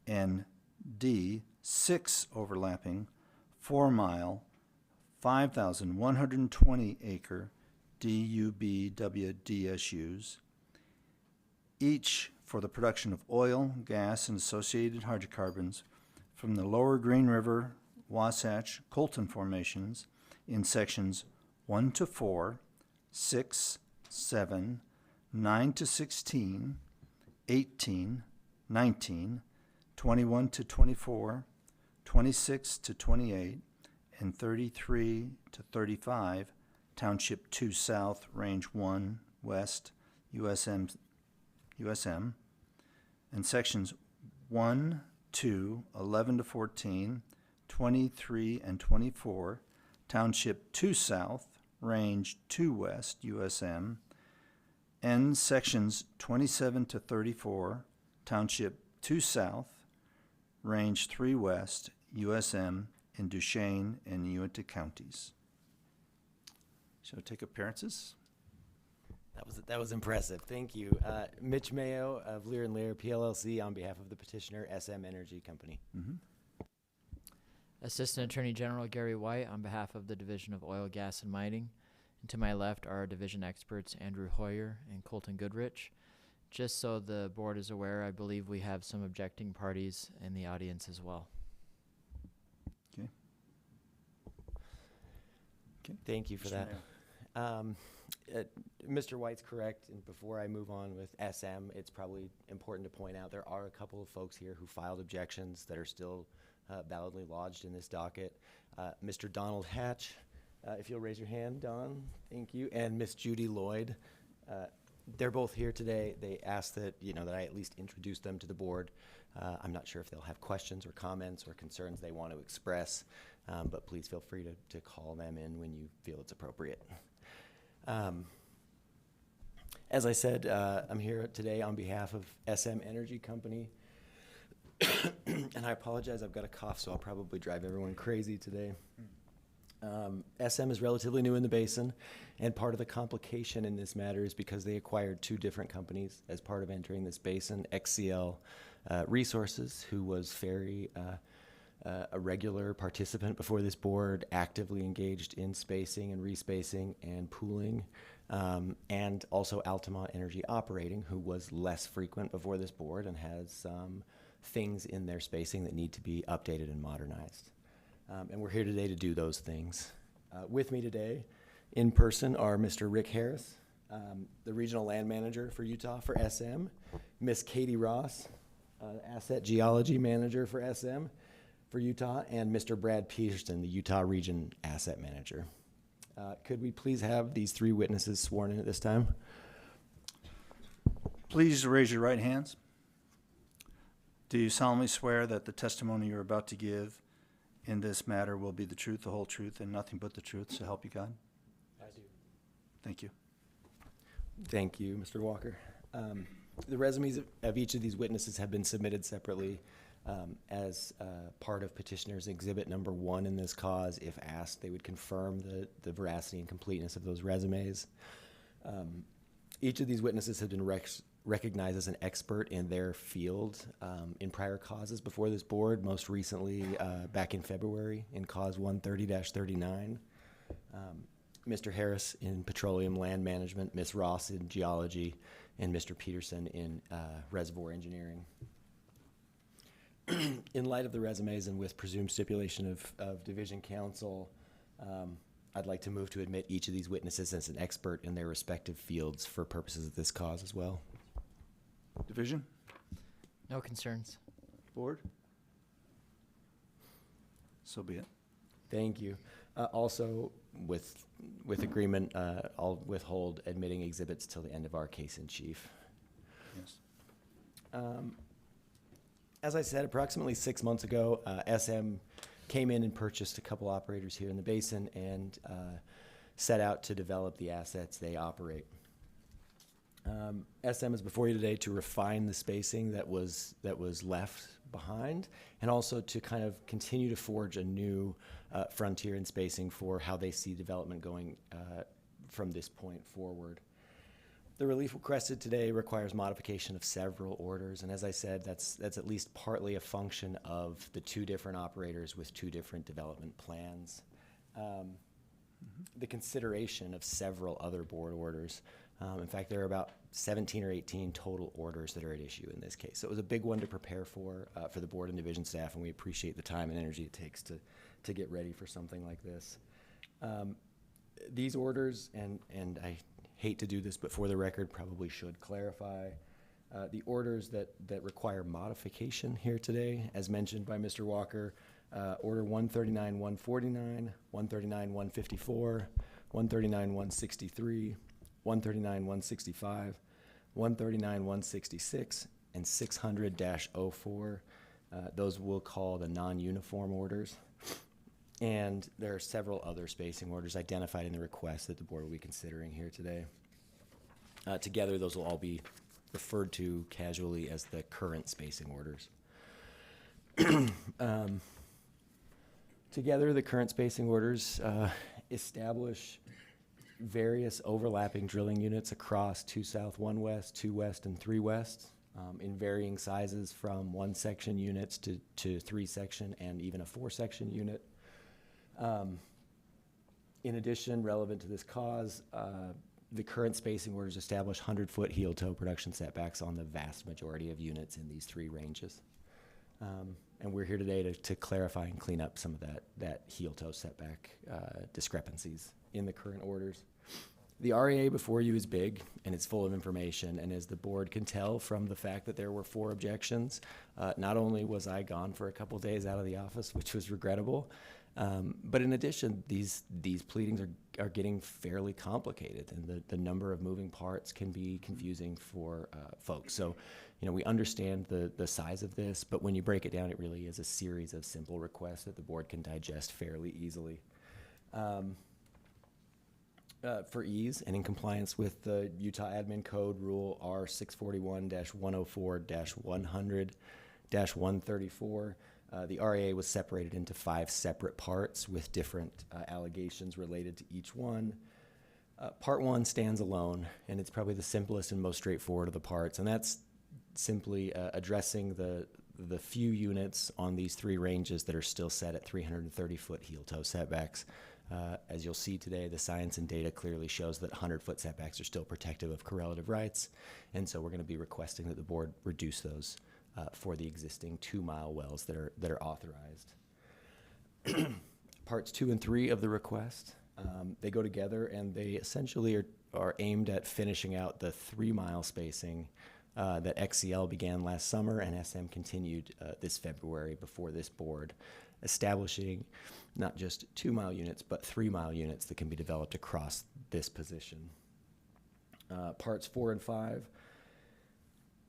Speaker 2: and D, 6 overlapping 4 mile 5,120 acre DUBW DSUs, each for the production of oil, gas, and associated hydrocarbons from the lower Green River, Wasatch, Colton formations in sections 1 to 4, 6, 7, 9 to 16, 18, 19, 21 to 24, 26 to 28, and 33 to 35, Township 2 South, Range 1 West, USM, and sections 1, 2, 11 to 14, 23, and 24, Township 2 South, Range 2 West, USM, and sections 27 to 34, Township 2 South, Range 3 West, USM, in Duchesne and Uintah counties. Shall I take appearances?
Speaker 9: That was impressive. Thank you. Mitch Mayo of Lear & Lear, PLLC, on behalf of the petitioner, S.L.M. Energy Company.
Speaker 2: Mm-hmm.
Speaker 4: Assistant Attorney General Gary White on behalf of the Division of Oil, Gas, and Mining. And to my left are our division experts Andrew Hoyer and Colton Goodrich. Just so the board is aware, I believe we have some objecting parties in the audience as well.
Speaker 2: Okay.
Speaker 9: Thank you for that. Mr. White's correct, and before I move on with SM, it's probably important to point out there are a couple of folks here who filed objections that are still validly lodged in this docket. Mr. Donald Hatch, if you'll raise your hand, Don, thank you, and Miss Judy Lloyd. They're both here today. They asked that, that I at least introduce them to the board. I'm not sure if they'll have questions or comments or concerns they want to express, but please feel free to call them in when you feel it's appropriate. As I said, I'm here today on behalf of S.L.M Energy Company. And I apologize, I've got a cough, so I'll probably drive everyone crazy today. S.L.M is relatively new in the basin, and part of the complication in this matter is because they acquired two different companies as part of entering this basin. XCL Resources, who was very a regular participant before this board, actively engaged in spacing and respacing and pooling, and also Altamont Energy Operating, who was less frequent before this board and has some things in their spacing that need to be updated and modernized. And we're here today to do those things. With me today in person are Mr. Rick Harris, the Regional Land Manager for Utah for S.L.M, Miss Katie Ross, Asset Geology Manager for S.L.M for Utah, and Mr. Brad Peterson, the Utah Region Asset Manager. Could we please have these three witnesses sworn in at this time?
Speaker 2: Please raise your right hands. Do you solemnly swear that the testimony you're about to give in this matter will be the truth, the whole truth, and nothing but the truth, so help you God?
Speaker 9: I do.
Speaker 2: Thank you.
Speaker 9: Thank you, Mr. Walker. The resumes of each of these witnesses have been submitted separately as part of petitioner's exhibit number 1 in this cause. If asked, they would confirm the veracity and completeness of those resumes. Each of these witnesses have been recognized as an expert in their field in prior causes before this board, most recently back in February in cause 130-39. Mr. Harris in petroleum land management, Ms. Ross in geology, and Mr. Peterson in reservoir engineering. In light of the resumes and with presumed stipulation of division counsel, I'd like to move to admit each of these witnesses as an expert in their respective fields for purposes of this cause as well.
Speaker 2: Division?
Speaker 4: No concerns.
Speaker 2: Board? So be it.
Speaker 9: Thank you. Also, with agreement, I'll withhold admitting exhibits till the end of our case in chief.
Speaker 2: Yes.
Speaker 9: As I said, approximately 6 months ago, S.L.M came in and purchased a couple operators here in the basin and set out to develop the assets they operate. S.L.M is before you today to refine the spacing that was left behind, and also to kind of continue to forge a new frontier in spacing for how they see development going from this point forward. The relief requested today requires modification of several orders, and as I said, that's at least partly a function of the two different operators with two different development plans. The consideration of several other board orders. In fact, there are about 17 or 18 total orders that are at issue in this case. So it was a big one to prepare for the board and division staff, and we appreciate the time and energy it takes to get ready for something like this. These orders, and I hate to do this, but for the record, probably should clarify. The orders that require modification here today, as mentioned by Mr. Walker, Order 139-149, 139-154, 139-163, 139-165, 139-166, and 600-04. Those we'll call the non-uniform orders. And there are several other spacing orders identified in the request that the board will be considering here today. Together, those will all be referred to casually as the current spacing orders. Together, the current spacing orders establish various overlapping drilling units across 2 south, 1 west, 2 west, and 3 west, in varying sizes from 1-section units to 3-section and even a 4-section unit. In addition, relevant to this cause, the current spacing orders establish 100-foot heel-toe production setbacks on the vast majority of units in these 3 ranges. And we're here today to clarify and clean up some of that heel-toe setback discrepancies in the current orders. The REA before you is big, and it's full of information, and as the board can tell from the fact that there were 4 objections, not only was I gone for a couple days out of the office, which was regrettable, but in addition, these pleadings are getting fairly complicated, and the number of moving parts can be confusing for folks. So, we understand the size of this, but when you break it down, it really is a series of simple requests that the board can digest fairly easily. For ease and in compliance with the Utah Admin Code Rule R 641-104-100-134, the RAA was separated into 5 separate parts with different allegations related to each one. Part 1 stands alone, and it's probably the simplest and most straightforward of the parts, and that's simply addressing the few units on these 3 ranges that are still set at 330-foot heel-toe setbacks. As you'll see today, the science and data clearly shows that 100-foot setbacks are still protective of correlative rights, and so we're going to be requesting that the board reduce those for the existing 2-mile wells that are authorized. Parts 2 and 3 of the request, they go together, and they essentially are aimed at finishing out the 3-mile spacing that XCL began last summer and S.L.M continued this February before this board, establishing not just 2-mile units, but 3-mile units that can be developed across this position. Parts 4 and 5,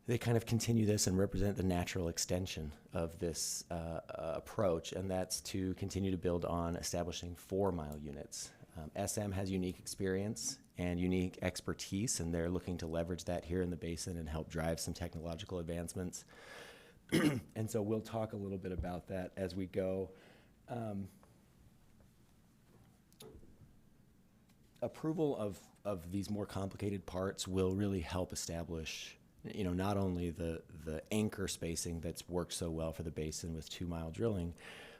Speaker 9: they kind of continue this and represent the natural extension of this approach, and that's to continue to build on establishing 4-mile units. S.L.M has unique experience and unique expertise, and they're looking to leverage that here in the basin and help drive some technological advancements. And so we'll talk a little bit about that as we go. Approval of these more complicated parts will really help establish, not only the anchor spacing that's worked so well for the basin with 2-mile drilling,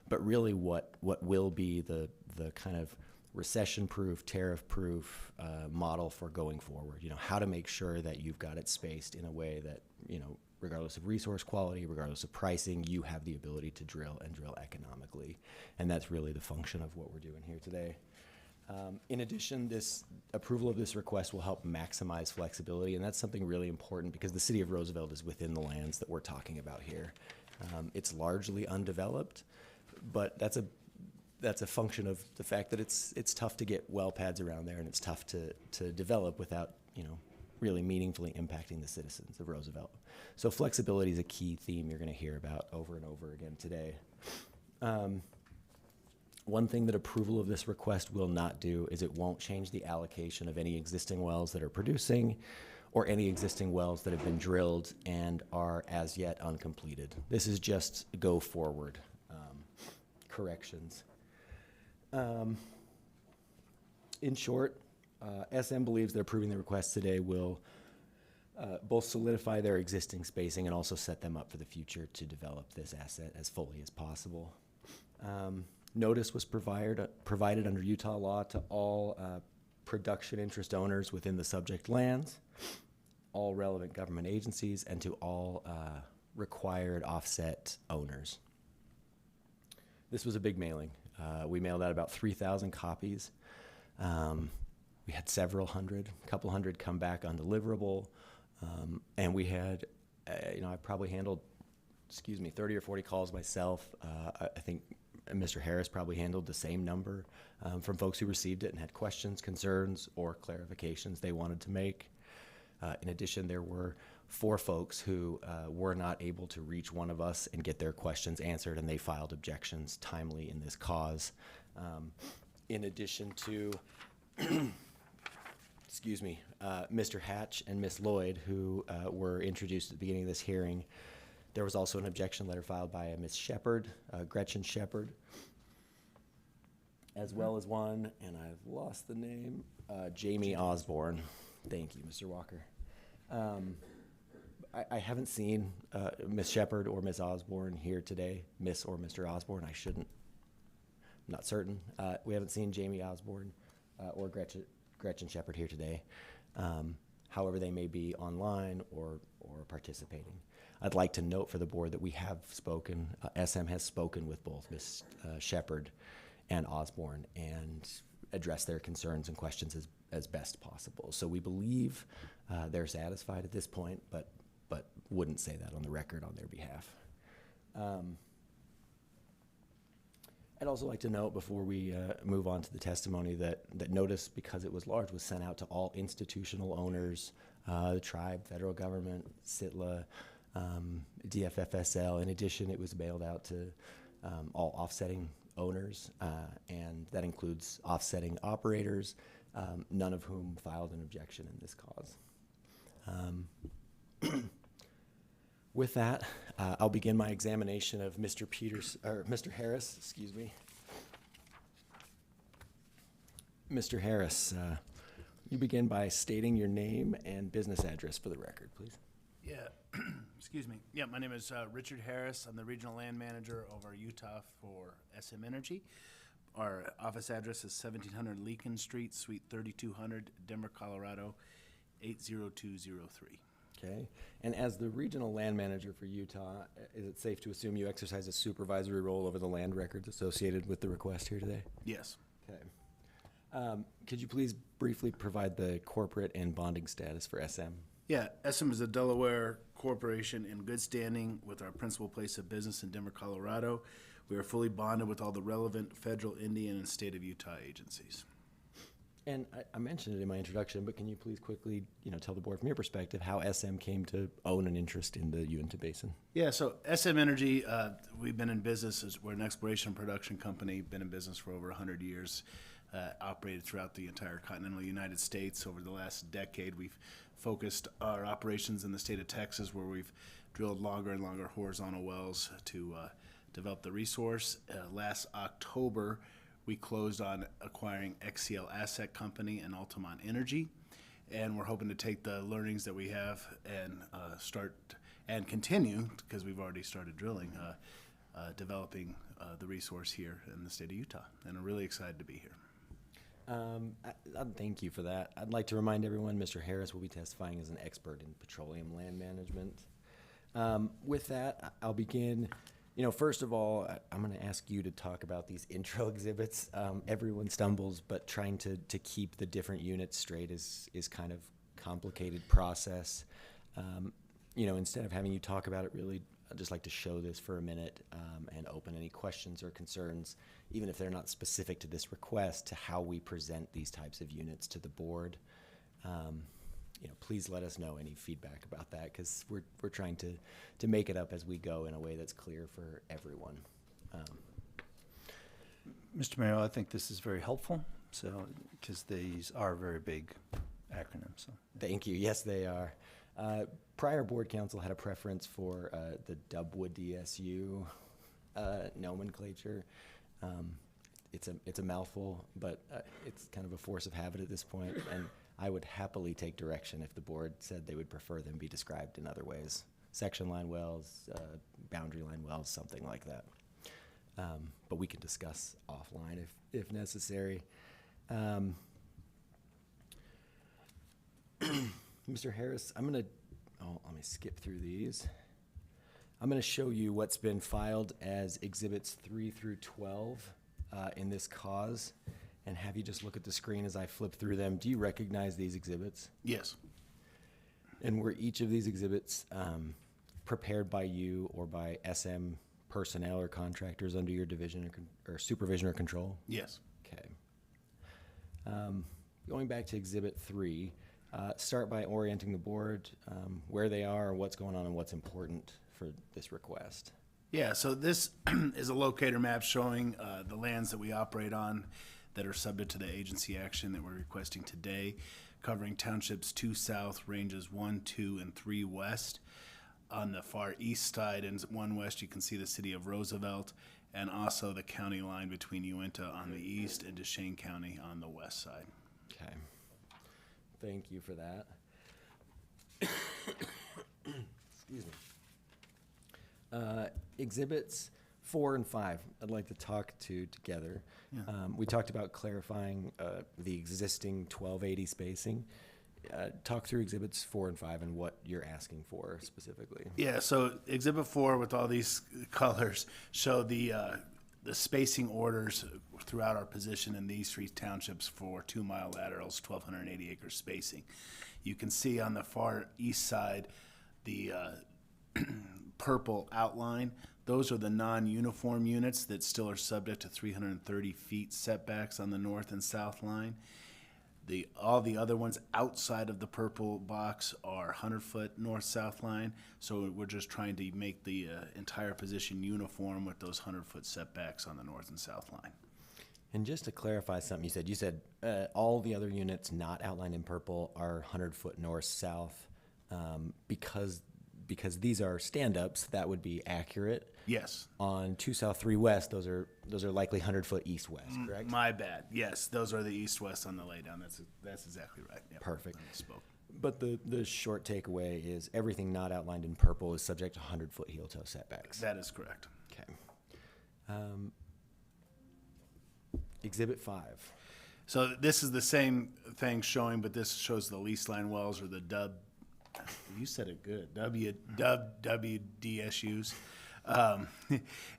Speaker 9: but really what will be the kind of recession-proof, tariff-proof model for going forward. How to make sure that you've got it spaced in a way that, regardless of resource quality, regardless of pricing, you have the ability to drill and drill economically. And that's really the function of what we're doing here today. In addition, this approval of this request will help maximize flexibility, and that's something really important because the city of Roosevelt is within the lands that we're talking about here. It's largely undeveloped, but that's a function of the fact that it's tough to get well pads around there, and it's tough to develop without really meaningfully impacting the citizens of Roosevelt. So flexibility is a key theme you're going to hear about over and over again today. One thing that approval of this request will not do is it won't change the allocation of any existing wells that are producing or any existing wells that have been drilled and are as yet uncompleted. This is just go forward corrections. In short, S.L.M believes that approving the request today will both solidify their existing spacing and also set them up for the future to develop this asset as fully as possible. Notice was provided under Utah law to all production interest owners within the subject lands, all relevant government agencies, and to all required offset owners. This was a big mailing. We mailed out about 3,000 copies. We had several hundred, a couple hundred come back undeliverable, and we had, I probably handled, 30 or 40 calls myself. I think Mr. Harris probably handled the same number from folks who received it and had questions, concerns, or clarifications they wanted to make. In addition, there were 4 folks who were not able to reach one of us and get their questions answered, and they filed objections timely in this cause. In addition to, Mr. Hatch and Ms. Lloyd, who were introduced at the beginning of this hearing, there was also an objection letter filed by a Ms. Shepard, Gretchen Shepard, as well as one, and I've lost the name, Jamie Osborne. Thank you, Mr. Walker. I haven't seen Ms. Shepard or Ms. Osborne here today, Miss or Mr. Osborne. I'm not certain. We haven't seen Jamie Osborne or Gretchen Shepard here today. However, they may be online or participating. I'd like to note for the board that we have spoken, S.L.M has spoken with both Ms. Shepard and Osborne and addressed their concerns and questions as best possible. So we believe they're satisfied at this point, but wouldn't say that on the record on their behalf. I'd also like to note before we move on to the testimony that notice, because it was large, was sent out to all institutional owners, the tribe, federal government, SITLA, DFFSL. In addition, it was mailed out to all offsetting owners, and that includes offsetting operators, none of whom filed an objection in this cause. With that, I'll begin my examination of Mr. Harris, excuse me. Mr. Harris, you begin by stating your name and business address for the record, please.
Speaker 10: Yeah, excuse me. Yeah, my name is Richard Harris. I'm the regional land manager over Utah for S.M. Energy. Our office address is 1700 Leakin Street, Suite 3200, Denver, Colorado, 80203.
Speaker 9: Okay. And as the regional land manager for Utah, is it safe to assume you exercise a supervisory role over the land records associated with the request here today?
Speaker 10: Yes.
Speaker 9: Okay. Could you please briefly provide the corporate and bonding status for SM?
Speaker 10: Yeah, SM is a Delaware corporation in good standing with our principal place of business in Denver, Colorado. We are fully bonded with all the relevant federal, Indian, and state of Utah agencies.
Speaker 9: And I mentioned it in my introduction, but can you please quickly, tell the board from your perspective how SM came to own an interest in the Uintah Basin?
Speaker 10: Yeah, so SM Energy, we've been in business, we're an exploration and production company, been in business for over 100 years, operated throughout the entire continental United States. Over the last decade, we've focused our operations in the state of Texas, where we've drilled longer and longer horizontal wells to develop the resource. Last October, we closed on acquiring XCL Asset Company and Altamont Energy, and we're hoping to take the learnings that we have and start and continue, because we've already started drilling, developing the resource here in the state of Utah, and I'm really excited to be here.
Speaker 9: Thank you for that. I'd like to remind everyone Mr. Harris will be testifying as an expert in petroleum land management. With that, I'll begin. First of all, I'm going to ask you to talk about these intro exhibits. Everyone stumbles, but trying to keep the different units straight is kind of complicated process. Instead of having you talk about it, really, I'd just like to show this for a minute and open any questions or concerns, even if they're not specific to this request, to how we present these types of units to the board. Please let us know any feedback about that, because we're trying to make it up as we go in a way that's clear for everyone.
Speaker 2: Mr. Mayor, I think this is very helpful, so, because these are very big acronyms. So.
Speaker 9: Thank you. Yes, they are. Prior board council had a preference for the Dubwood DSU nomenclature. It's a mouthful, but it's kind of a force of habit at this point, and I would happily take direction if the board said they would prefer them be described in other ways. Section line wells, boundary line wells, something like that. But we can discuss offline if necessary. Mr. Harris, let me skip through these. I'm going to show you what's been filed as exhibits 3 through 12 in this cause, and have you just look at the screen as I flip through them. Do you recognize these exhibits?
Speaker 10: Yes.
Speaker 9: And were each of these exhibits prepared by you or by SM personnel or contractors under your division or supervision or control?
Speaker 10: Yes.
Speaker 9: Okay. Going back to exhibit 3, start by orienting the board where they are, what's going on, and what's important for this request.
Speaker 10: Yeah, so this is a locator map showing the lands that we operate on that are subject to the agency action that we're requesting today, covering townships 2 south, ranges 1, 2, and 3 west. On the far east side and 1 west, you can see the city of Roosevelt, and also the county line between Uintah on the east and Duchesne County on the west side.
Speaker 9: Okay. Thank you for that. Excuse me. Exhibits 4 and 5, I'd like to talk to together.
Speaker 10: Yeah.
Speaker 9: We talked about clarifying the existing 1280 spacing. Talk through exhibits 4 and 5 and what you're asking for specifically.
Speaker 10: Yeah, so exhibit 4 with all these colors show the spacing orders throughout our position in these 3 townships for 2-mile laterals, 1,280 acre spacing. You can see on the far east side the purple outline. Those are the non-uniform units that still are subject to 330 feet setbacks on the north and south line. All the other ones outside of the purple box are 100-foot north-south line, so we're just trying to make the entire position uniform with those 100-foot setbacks on the north and south line.
Speaker 9: And just to clarify something you said all the other units not outlined in purple are 100-foot north-south. Because these are stand-ups, that would be accurate.
Speaker 10: Yes.
Speaker 9: On 2 south, 3 west, those are likely 100-foot east-west, correct?
Speaker 10: My bad. Yes, those are the east-west on the laydown. That's exactly right. Yep.
Speaker 9: Perfect.
Speaker 10: I misspoke.
Speaker 9: But the short takeaway is everything not outlined in purple is subject to 100-foot heel-toe setbacks.
Speaker 10: That is correct.
Speaker 9: Okay. Exhibit 5.
Speaker 10: So this is the same thing showing, but this shows the lease line wells, or the dub. You said it good. WDSUs.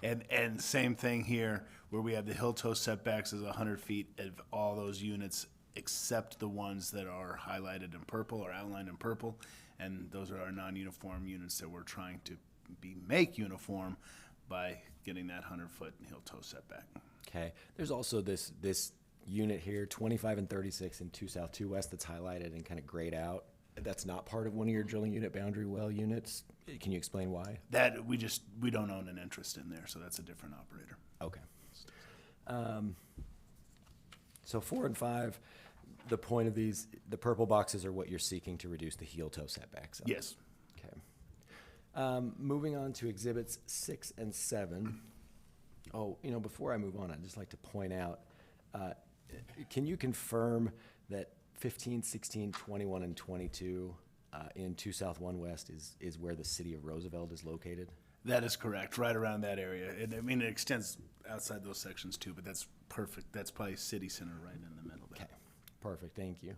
Speaker 10: And same thing here, where we have the hill toe setbacks is 100 feet of all those units, except the ones that are highlighted in purple or outlined in purple. And those are our non-uniform units that we're trying to make uniform by getting that 100-foot hill toe setback.
Speaker 9: Okay. There's also this unit here, 25 and 36 in 2 south, 2 west, that's highlighted and kind of grayed out. That's not part of one of your drilling unit boundary well units. Can you explain why?
Speaker 10: That we don't own an interest in there, so that's a different operator.
Speaker 9: Okay. So 4 and 5, the point of these, the purple boxes are what you're seeking to reduce the heel toe setbacks of.
Speaker 10: Yes.
Speaker 9: Okay. Moving on to exhibits 6 and 7. Oh, before I move on, I'd just like to point out, can you confirm that 15, 16, 21, and 22 in 2 south, 1 west is where the city of Roosevelt is located?
Speaker 10: That is correct, right around that area. It extends outside those sections too, but that's perfect. That's probably city center right in the middle there.
Speaker 9: Okay, perfect, thank you.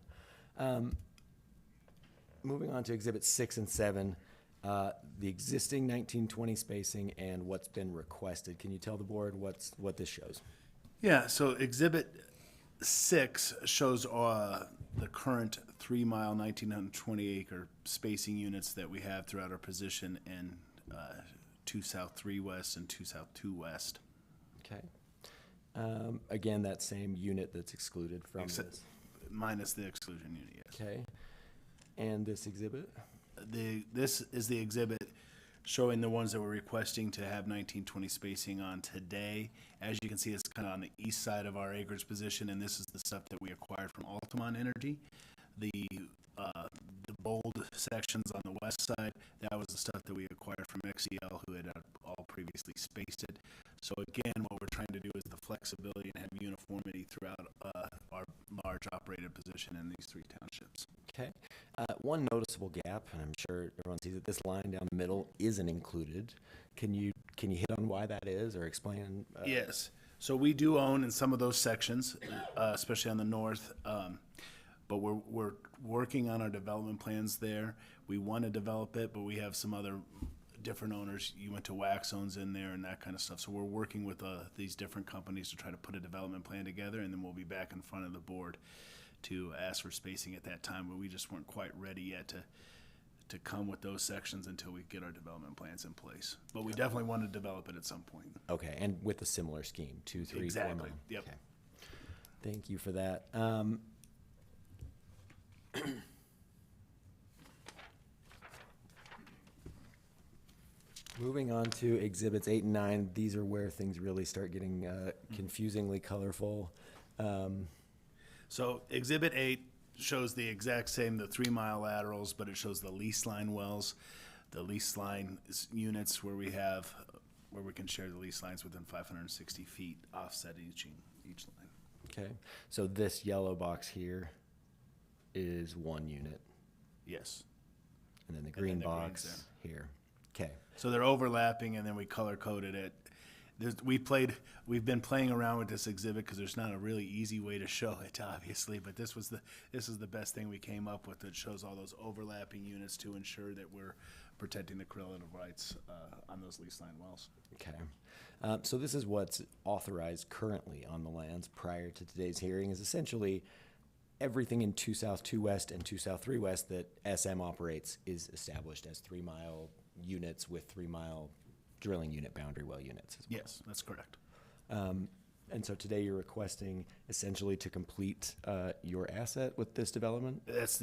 Speaker 9: Moving on to exhibits 6 and 7, the existing 1920 spacing and what's been requested. Can you tell the board what this shows?
Speaker 10: Yeah, so exhibit 6 shows the current 3-mile, 1,920 acre spacing units that we have throughout our position in 2 south, 3 west and 2 south, 2 west.
Speaker 9: Okay. Again, that same unit that's excluded from this.
Speaker 10: Minus the exclusion unit, yes.
Speaker 9: Okay. And this exhibit?
Speaker 10: This is the exhibit showing the ones that we're requesting to have 1920 spacing on today. As you can see, it's kind of on the east side of our acreage position, and this is the stuff that we acquired from Altamont Energy. The bold sections on the west side, that was the stuff that we acquired from XEL, who had all previously spaced it. So again, what we're trying to do is the flexibility and have uniformity throughout our large operated position in these 3 townships.
Speaker 9: Okay. One noticeable gap, and I'm sure everyone sees it, this line down the middle isn't included. Can you hit on why that is, or explain?
Speaker 10: Yes. So we do own in some of those sections, especially on the north, but we're working on our development plans there. We want to develop it, but we have some other different owners. Uintah Wax owns in there and that kind of stuff. So we're working with these different companies to try to put a development plan together, and then we'll be back in front of the board to ask for spacing at that time, but we just weren't quite ready yet to come with those sections until we get our development plans in place. But we definitely want to develop it at some point.
Speaker 9: Okay, and with a similar scheme, 2, 3, 4
Speaker 10: Exactly.
Speaker 9: mile.
Speaker 10: Yep.
Speaker 9: Okay. Thank you for that. Moving on to exhibits 8 and 9, these are where things really start getting confusingly colorful.
Speaker 10: So exhibit 8 shows the exact same, the 3-mile laterals, but it shows the lease line wells, the lease line units where we can share the lease lines within 560 feet offset each line.
Speaker 9: Okay, so this yellow box here is 1 unit,
Speaker 10: Yes.
Speaker 9: and then the
Speaker 10: then
Speaker 9: green
Speaker 10: the green's
Speaker 9: box here. Okay,
Speaker 10: So they're overlapping, and then we color coded it. We've been playing around with this exhibit because there's not a really easy way to show it, obviously. But this is the best thing we came up with that shows all those overlapping units to ensure that we're protecting the correlative rights on those lease line wells.
Speaker 9: okay. So this is what's authorized currently on the lands prior to today's hearing is essentially everything in 2 south, 2 west, and 2 south, 3 west that SM operates is established as 3-mile units with 3-mile drilling unit boundary well units.
Speaker 10: Yes, that's correct.
Speaker 9: And so today you're requesting essentially to complete your asset with this development?
Speaker 10: That's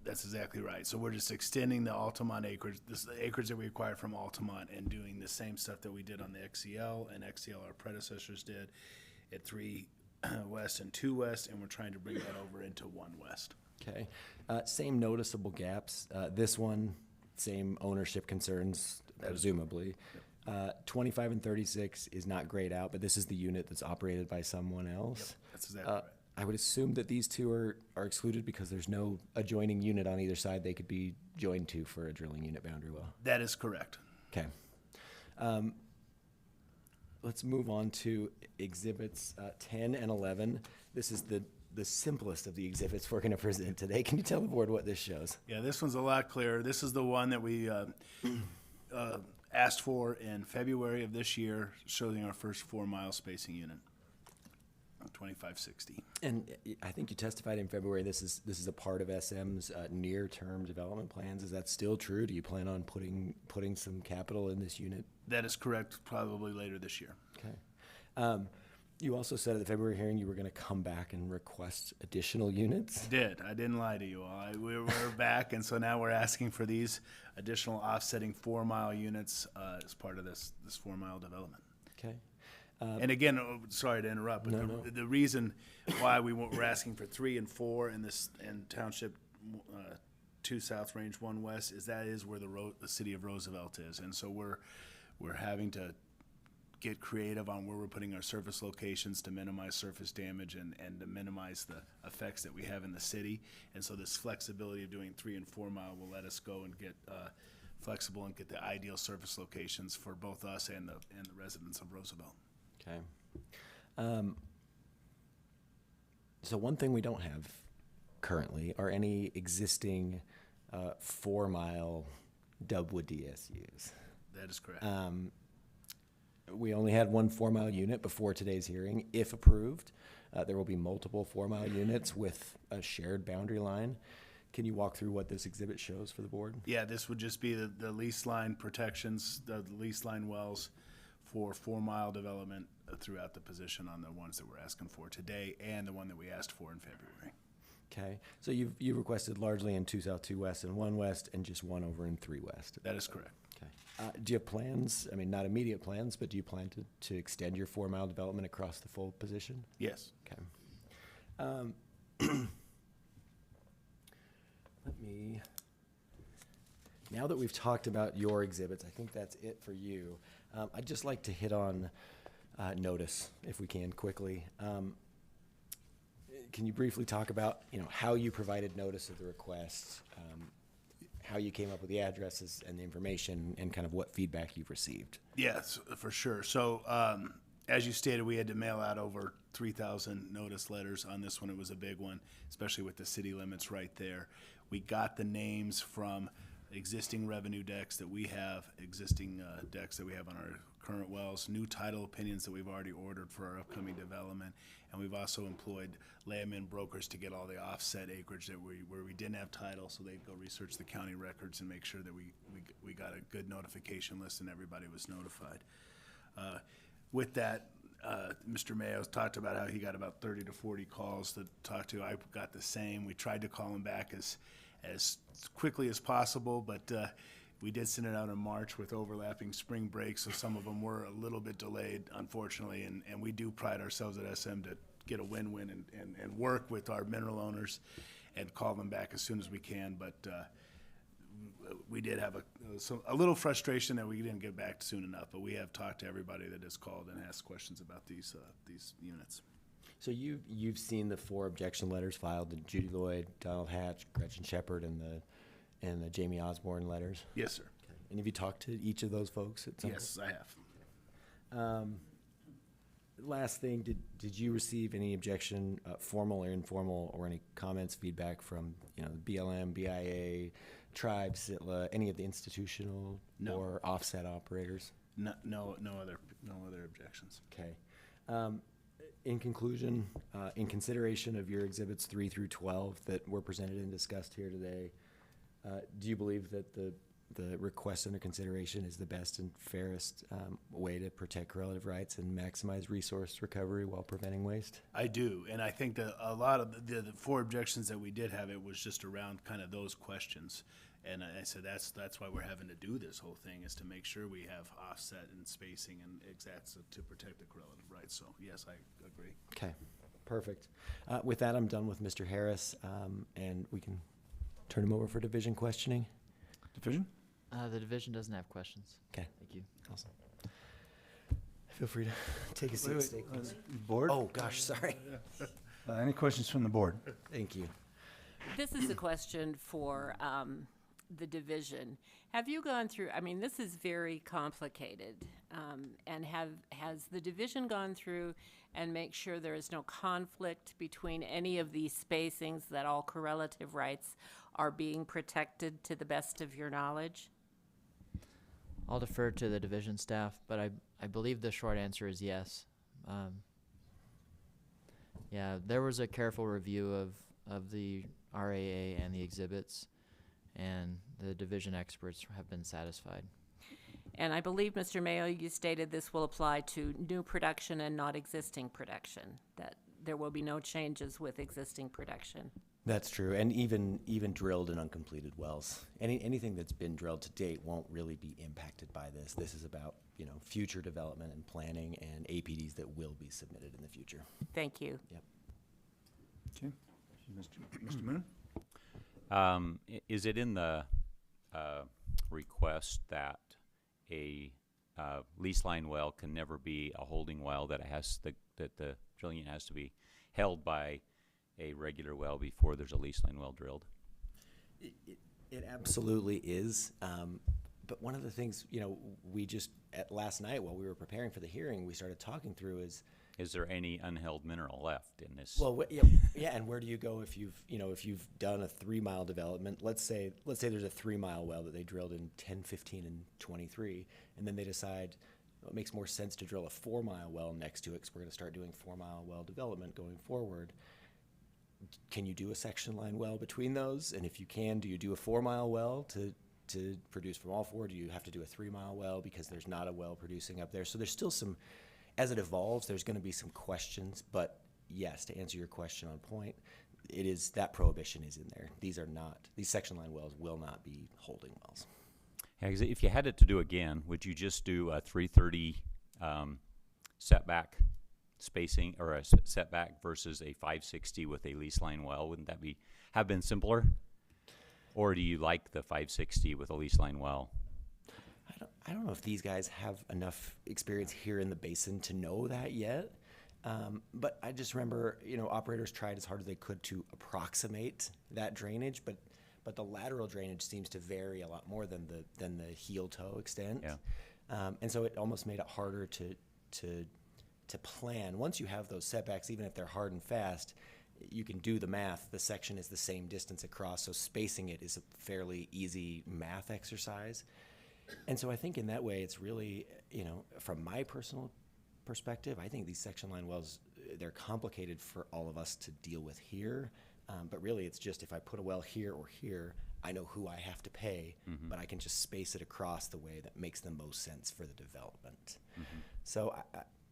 Speaker 10: exactly right. So we're just extending the Altamont acreage, the acreage that we acquired from Altamont, and doing the same stuff that we did on the XCL and XCL our predecessors did, at 3 West and 2 West, and we're trying to bring that over into 1 West.
Speaker 9: Okay. Same noticeable gaps. This one, same ownership concerns, presumably. 25 and 36 is not grayed out, but this is the unit that's operated by someone else.
Speaker 10: That's exactly right.
Speaker 9: I would assume that these two are excluded because there's no adjoining unit on either side they could be joined to for a drilling unit boundary well.
Speaker 10: That is correct.
Speaker 9: Okay. Let's move on to exhibits 10 and 11. This is the simplest of the exhibits we're going to present today. Can you tell the board what this shows?
Speaker 10: Yeah, this one's a lot clearer. This is the one that we asked for in February of this year, showing our first 4-mile spacing unit, 2560.
Speaker 9: And I think you testified in February this is a part of S.L.M's near-term development plans. Is that still true? Do you plan on putting some capital in this unit?
Speaker 10: That is correct, probably later this year.
Speaker 9: Okay. You also said at the February hearing you were going to come back and request additional units.
Speaker 10: I didn't lie to you all. We're back, and so now we're asking for these additional offsetting 4-mile units as part of this 4-mile development.
Speaker 9: Okay.
Speaker 10: And again, sorry to interrupt, but the reason why we're asking for 3 and 4 in Township 2 South, Range 1 West, is that is where the city of Roosevelt is, and so we're having to get creative on where we're putting our surface locations to minimize surface damage and to minimize the effects that we have in the city. And so this flexibility of doing 3 and 4 mile will let us go and get flexible and get the ideal surface locations for both us and the residents of Roosevelt.
Speaker 9: Okay. So one thing we don't have currently are any existing 4-mile Dubwood DSUs.
Speaker 10: That is correct.
Speaker 9: We only had one 4-mile unit before today's hearing. If approved, there will be multiple 4-mile units with a shared boundary line. Can you walk through what this exhibit shows for the board?
Speaker 10: Yeah, this would just be the lease line protections, the lease line wells for 4-mile development throughout the position on the ones that we're asking for today and the one that we asked for in February.
Speaker 9: Okay, so you've requested largely in 2 South, 2 West, and 1 West, and just one over in 3 West.
Speaker 10: That is correct.
Speaker 9: Okay. Do you have plans, I mean, not immediate plans, but do you plan to extend your 4-mile development across the full position?
Speaker 10: Yes.
Speaker 9: Okay. Now that we've talked about your exhibits, I think that's it for you. I'd just like to hit on notice, if we can, quickly. Can you briefly talk about, how you provided notice of the request, how you came up with the addresses and the information, and kind of what feedback you've received?
Speaker 10: Yes, for sure. So, as you stated, we had to mail out over 3,000 notice letters. On this one, it was a big one, especially with the city limits right there. We got the names from existing revenue decks that we have, existing decks that we have on our current wells, new title opinions that we've already ordered for our upcoming development, and we've also employed layman brokers to get all the offset acreage where we didn't have title, so they'd go research the county records and make sure that we got a good notification list and everybody was notified. With that, Mr. Mayo talked about how he got about 30 to 40 calls to talk to. I got the same. We tried to call him back as quickly as possible, but we did send it out in March with overlapping spring breaks, so some of them were a little bit delayed, unfortunately, and we do pride ourselves at SM to get a win-win and work with our mineral owners and call them back as soon as we can, but we did have a little frustration that we didn't get back soon enough, but we have talked to everybody that has called and asked questions about these units.
Speaker 9: So you've seen the 4 objection letters filed, the Judy Lloyd, Donald Hatch, Gretchen Shepard, and the Jamie Osborne letters?
Speaker 10: Yes, sir.
Speaker 9: Okay. And have you talked to each of those folks at some
Speaker 10: Yes, I have.
Speaker 9: Last thing, did you receive any objection, formal or informal, or any comments, feedback from the BLM, BIA, Tribe, SITLA, any of the institutional or offset operators?
Speaker 10: No other objections.
Speaker 9: Okay. In conclusion, in consideration of your exhibits 3 through 12 that were presented and discussed here today, do you believe that the the request under consideration is the best and fairest way to protect correlative rights and maximize resource recovery while preventing waste?
Speaker 10: I do, and I think that a lot of the 4 objections that we did have, it was just around kind of those questions. And I said that's why we're having to do this whole thing, is to make sure we have offset and spacing and exacts to protect the correlative rights. So yes, I agree.
Speaker 9: Okay, perfect. With that, I'm done with Mr. Harris, and we can turn him over for division questioning.
Speaker 2: Division?
Speaker 4: The division doesn't have questions.
Speaker 9: Okay,
Speaker 4: Thank you.
Speaker 9: awesome. Feel free to take a seat.
Speaker 2: Wait,
Speaker 9: Stay close.
Speaker 2: Board?
Speaker 9: Oh, gosh, sorry.
Speaker 2: Any questions from the board?
Speaker 9: Thank you.
Speaker 7: This is a question for the division. Have you gone through, I mean, this is very complicated, and has the division gone through and make sure there is no conflict between any of these spacings, that all correlative rights are being protected to the best of your knowledge?
Speaker 4: I'll defer to the division staff, but I believe the short answer is yes. Yeah, there was a careful review of the RAA and the exhibits, and the division experts have been satisfied.
Speaker 7: And I believe, Mr. Mayo, you stated this will apply to new production and not existing production, that there will be no changes with existing production.
Speaker 9: That's true, and even drilled and uncompleted wells. Anything that's been drilled to date won't really be impacted by this. This is about, future development and planning and APDs that will be submitted in the future.
Speaker 7: Thank you.
Speaker 9: Yep.
Speaker 2: Okay. Mr. Moon?
Speaker 6: Is it in the request that a lease line well can never be a holding well, that the drilling unit has to be held by a regular well before there's a lease line well drilled?
Speaker 9: It absolutely is. But one of the things, we just, last night while we were preparing for the hearing, we started talking through
Speaker 6: Is there any unheld mineral left in this?
Speaker 9: Well, yeah, and where do you go if you've done a 3-mile development? Let's say there's a 3-mile well that they drilled in 10, 15, and 23, and then they decide it makes more sense to drill a 4-mile well next to it because we're going to start doing 4-mile well development going forward. Can you do a section line well between those? And if you can, do you do a 4-mile well to produce from all 4? Do you have to do a 3-mile well because there's not a well producing up there? So there's still some. As it evolves, there's going to be some questions, but yes, to answer your question on point, that prohibition is in there. These section line wells will not be holding wells.
Speaker 6: Yeah, 'cause if you had it to do again, would you just do a 330 setback spacing, or a setback versus a 560 with a lease line well? Wouldn't that have been simpler? Or do you like the 560 with a lease line well?
Speaker 9: I don't know if these guys have enough experience here in the basin to know that yet. But I just remember, operators tried as hard as they could to approximate that drainage, but the lateral drainage seems to vary a lot more than the heel toe extent.
Speaker 6: Yeah.
Speaker 9: And so it almost made it harder to plan. Once you have those setbacks, even if they're hard and fast, you can do the math. The section is the same distance across, so spacing it is a fairly easy math exercise. And so I think in that way, it's really, from my personal perspective, I think these section line wells, they're complicated for all of us to deal with here. But really, it's just if I put a well here or here, I know who I have to pay, but I can just space it across the way that makes the most sense for the development. So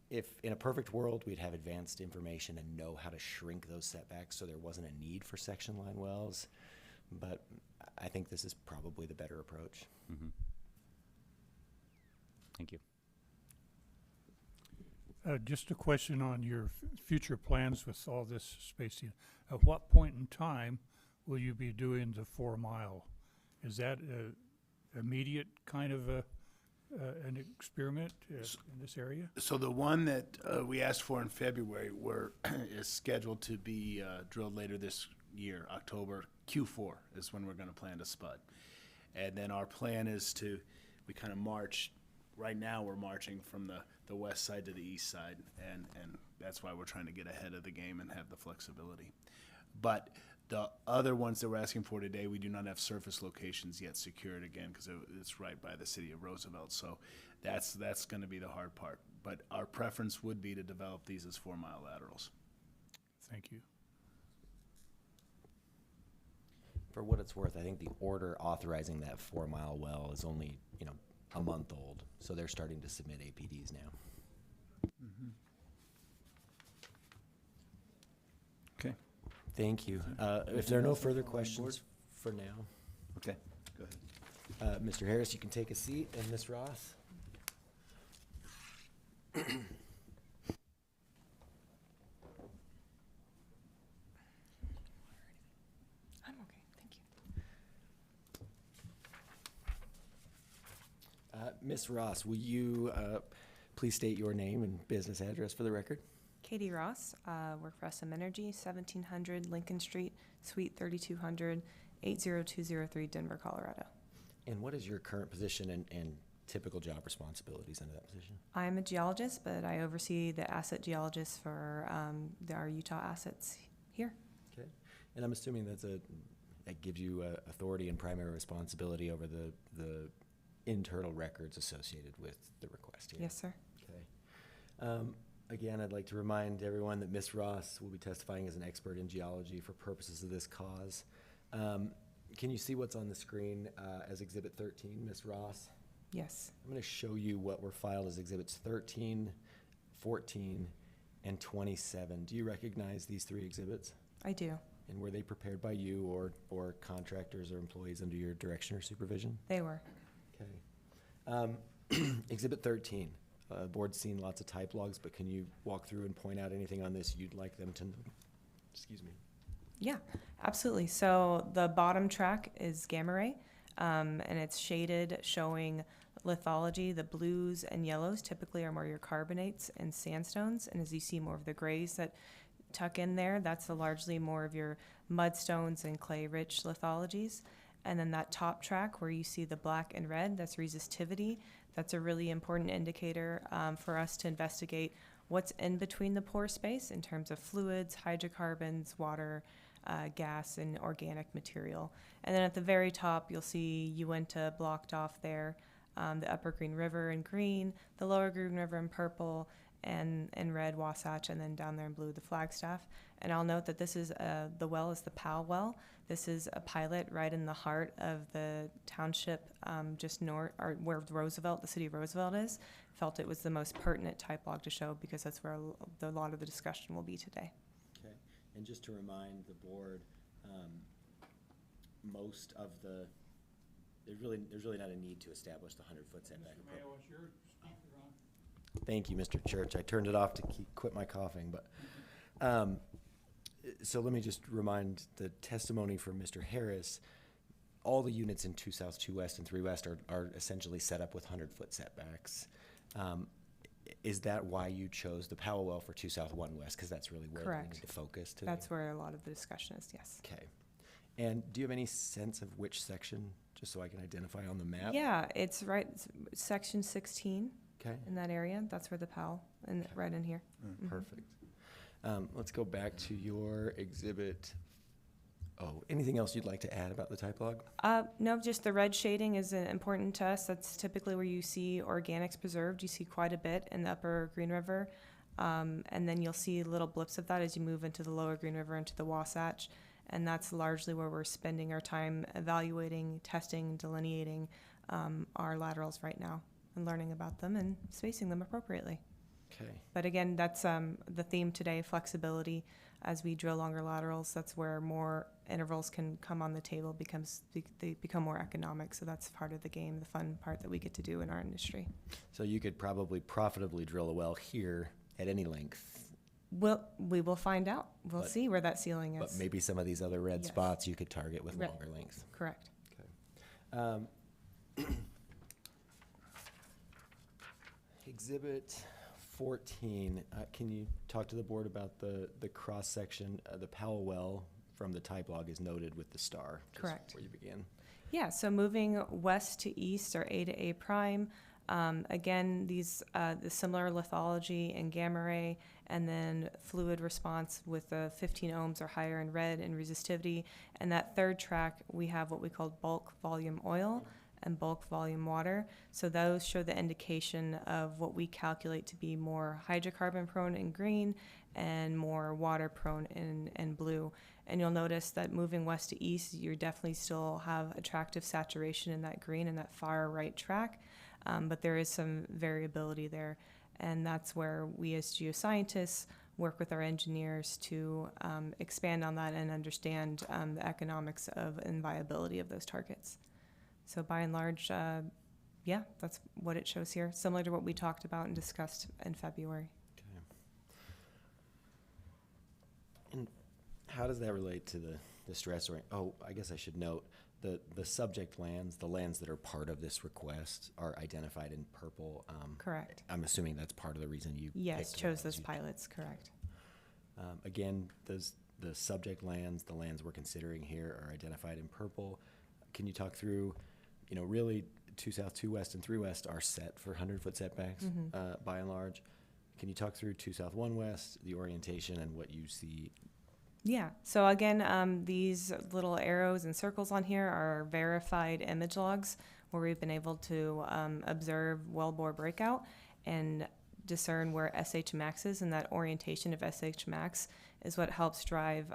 Speaker 9: if in a perfect world, we'd have advanced information and know how to shrink those setbacks so there wasn't a need for section line wells. But I think this is probably the better approach.
Speaker 6: Thank you.
Speaker 11: Just a question on your future plans with all this spacing. At what point in time will you be doing the 4-mile? Is that immediate kind of an experiment in this area?
Speaker 10: So the one that we asked for in February is scheduled to be drilled later this year, October. Q4 is when we're going to plan to spud. And then our plan is we kind of march. Right now we're marching from the west side to the east side, and that's why we're trying to get ahead of the game and have the flexibility. But the other ones that we're asking for today, we do not have surface locations yet secured, again, because it's right by the city of Roosevelt. So that's going to be the hard part. But our preference would be to develop these as 4-mile laterals.
Speaker 11: Thank you.
Speaker 9: For what it's worth, I think the order authorizing that 4-mile well is only, a month old. So they're starting to submit APDs now.
Speaker 2: Okay.
Speaker 9: Thank you. If there are no further questions for now,
Speaker 2: Okay, go ahead.
Speaker 9: Mr. Harris, you can take a seat, and Ms. Ross.
Speaker 12: I'm okay, thank you.
Speaker 9: Ms. Ross, will you please state your name and business address for the record?
Speaker 12: Katie Ross, work for S.L.M Energy, 1700 Lincoln Street, Suite 3200, 80203, Denver, Colorado.
Speaker 9: And what is your current position and typical job responsibilities under that position?
Speaker 12: I'm a geologist, but I oversee the asset geologists for our Utah assets here.
Speaker 9: Okay. And I'm assuming that gives you authority and primary responsibility over the internal records associated with the request here.
Speaker 12: Yes, sir.
Speaker 9: Okay. Again, I'd like to remind everyone that Ms. Ross will be testifying as an expert in geology for purposes of this cause. Can you see what's on the screen as Exhibit 13, Ms. Ross?
Speaker 12: Yes.
Speaker 9: I'm going to show you what were filed as Exhibits 13, 14, and 27. Do you recognize these 3 exhibits?
Speaker 12: I do.
Speaker 9: And were they prepared by you or contractors or employees under your direction or supervision?
Speaker 12: They were.
Speaker 9: Okay. Exhibit 13. Board's seen lots of type logs, but can you walk through and point out anything on this you'd like them to know? Excuse me.
Speaker 12: Yeah, absolutely. So the bottom track is gamma ray, and it's shaded, showing lithology. The blues and yellows typically are more your carbonates and sandstones, and as you see more of the grays that tuck in there, that's largely more of your mudstones and clay-rich lithologies. And then that top track where you see the black and red, that's resistivity. That's a really important indicator for us to investigate what's in between the pore space in terms of fluids, hydrocarbons, water, gas, and organic material. And then at the very top, you'll see Uintah blocked off there, the Upper Green River in green, the Lower Green River in purple, and red Wasatch, and then down there in blue, the Flagstaff. And I'll note that this is the well is the Powell well. This is a pilot right in the heart of the township, just north, or where Roosevelt, the city of Roosevelt is. Felt it was the most pertinent type log to show because that's where a lot of the discussion will be today.
Speaker 9: Okay. And just to remind the board, most of there's really not a need to establish the 100-foot setback. Thank you, Mr. Church. I turned it off to quit my coughing, but so let me just remind the testimony from Mr. Harris. All the units in 2 South, 2 West, and 3 West are essentially set up with 100-foot setbacks. Is that why you chose the Powell well for 2 South, 1 West? Because that's really where
Speaker 12: Correct.
Speaker 9: we need to focus today.
Speaker 12: That's where a lot of the discussion is, yes.
Speaker 9: Okay. And do you have any sense of which section, just so I can identify on the map?
Speaker 12: Yeah, it's section 16
Speaker 9: Okay.
Speaker 12: in that area. That's where the Powell, and right in here.
Speaker 9: Perfect. Let's go back to your exhibit. Oh, anything else you'd like to add about the type log?
Speaker 12: No, just the red shading is important to us. That's typically where you see organics preserved. You see quite a bit in the Upper Green River. And then you'll see little blips of that as you move into the Lower Green River, into the Wasatch. And that's largely where we're spending our time evaluating, testing, delineating our laterals right now and learning about them and spacing them appropriately.
Speaker 9: Okay.
Speaker 12: But again, that's the theme today, flexibility. As we drill longer laterals, that's where more intervals can come on the table, they become more economic. So that's part of the game, the fun part that we get to do in our industry.
Speaker 9: So you could probably profitably drill a well here at any length.
Speaker 12: We will find out. We'll see where that ceiling is.
Speaker 9: But maybe some of these other red
Speaker 12: Yes.
Speaker 9: spots you could target with
Speaker 12: Red.
Speaker 9: longer lengths.
Speaker 12: Correct.
Speaker 9: Okay. Exhibit 14, can you talk to the board about the cross section? The Powell well from the type log is noted with the star.
Speaker 12: Correct.
Speaker 9: Where you begin.
Speaker 12: Yeah, so moving west to east are A to A prime. Again, these the similar lithology and gamma ray, and then fluid response with the 15 ohms or higher in red and resistivity. And that third track, we have what we call bulk volume oil. and bulk volume water. So those show the indication of what we calculate to be more hydrocarbon prone in green and more water prone in blue. And you'll notice that moving west to east, you definitely still have attractive saturation in that green and that far right track, but there is some variability there. And that's where we as geoscientists work with our engineers to expand on that and understand the economics of and viability of those targets. So by and large, yeah, that's what it shows here, similar to what we talked about and discussed in February.
Speaker 9: Okay. And how does that relate to the stress or, oh, I guess I should note, the subject lands, the lands that are part of this request are identified in purple.
Speaker 12: Correct.
Speaker 9: I'm assuming that's part of the reason you
Speaker 12: Yes,
Speaker 9: picked
Speaker 12: chose
Speaker 9: those.
Speaker 12: those pilots, correct.
Speaker 9: Again, the subject lands, the lands we're considering here are identified in purple. Can you talk through, you know, really 2 south, 2 west, and 3 west are set for 100-foot setbacks by and large. Can you talk through 2 south, 1 west, the orientation and what you see?
Speaker 12: Yeah, so again, these little arrows and circles on here are verified image logs where we've been able to observe wellbore breakout and discern where SH max is, and that orientation of SH max is what helps drive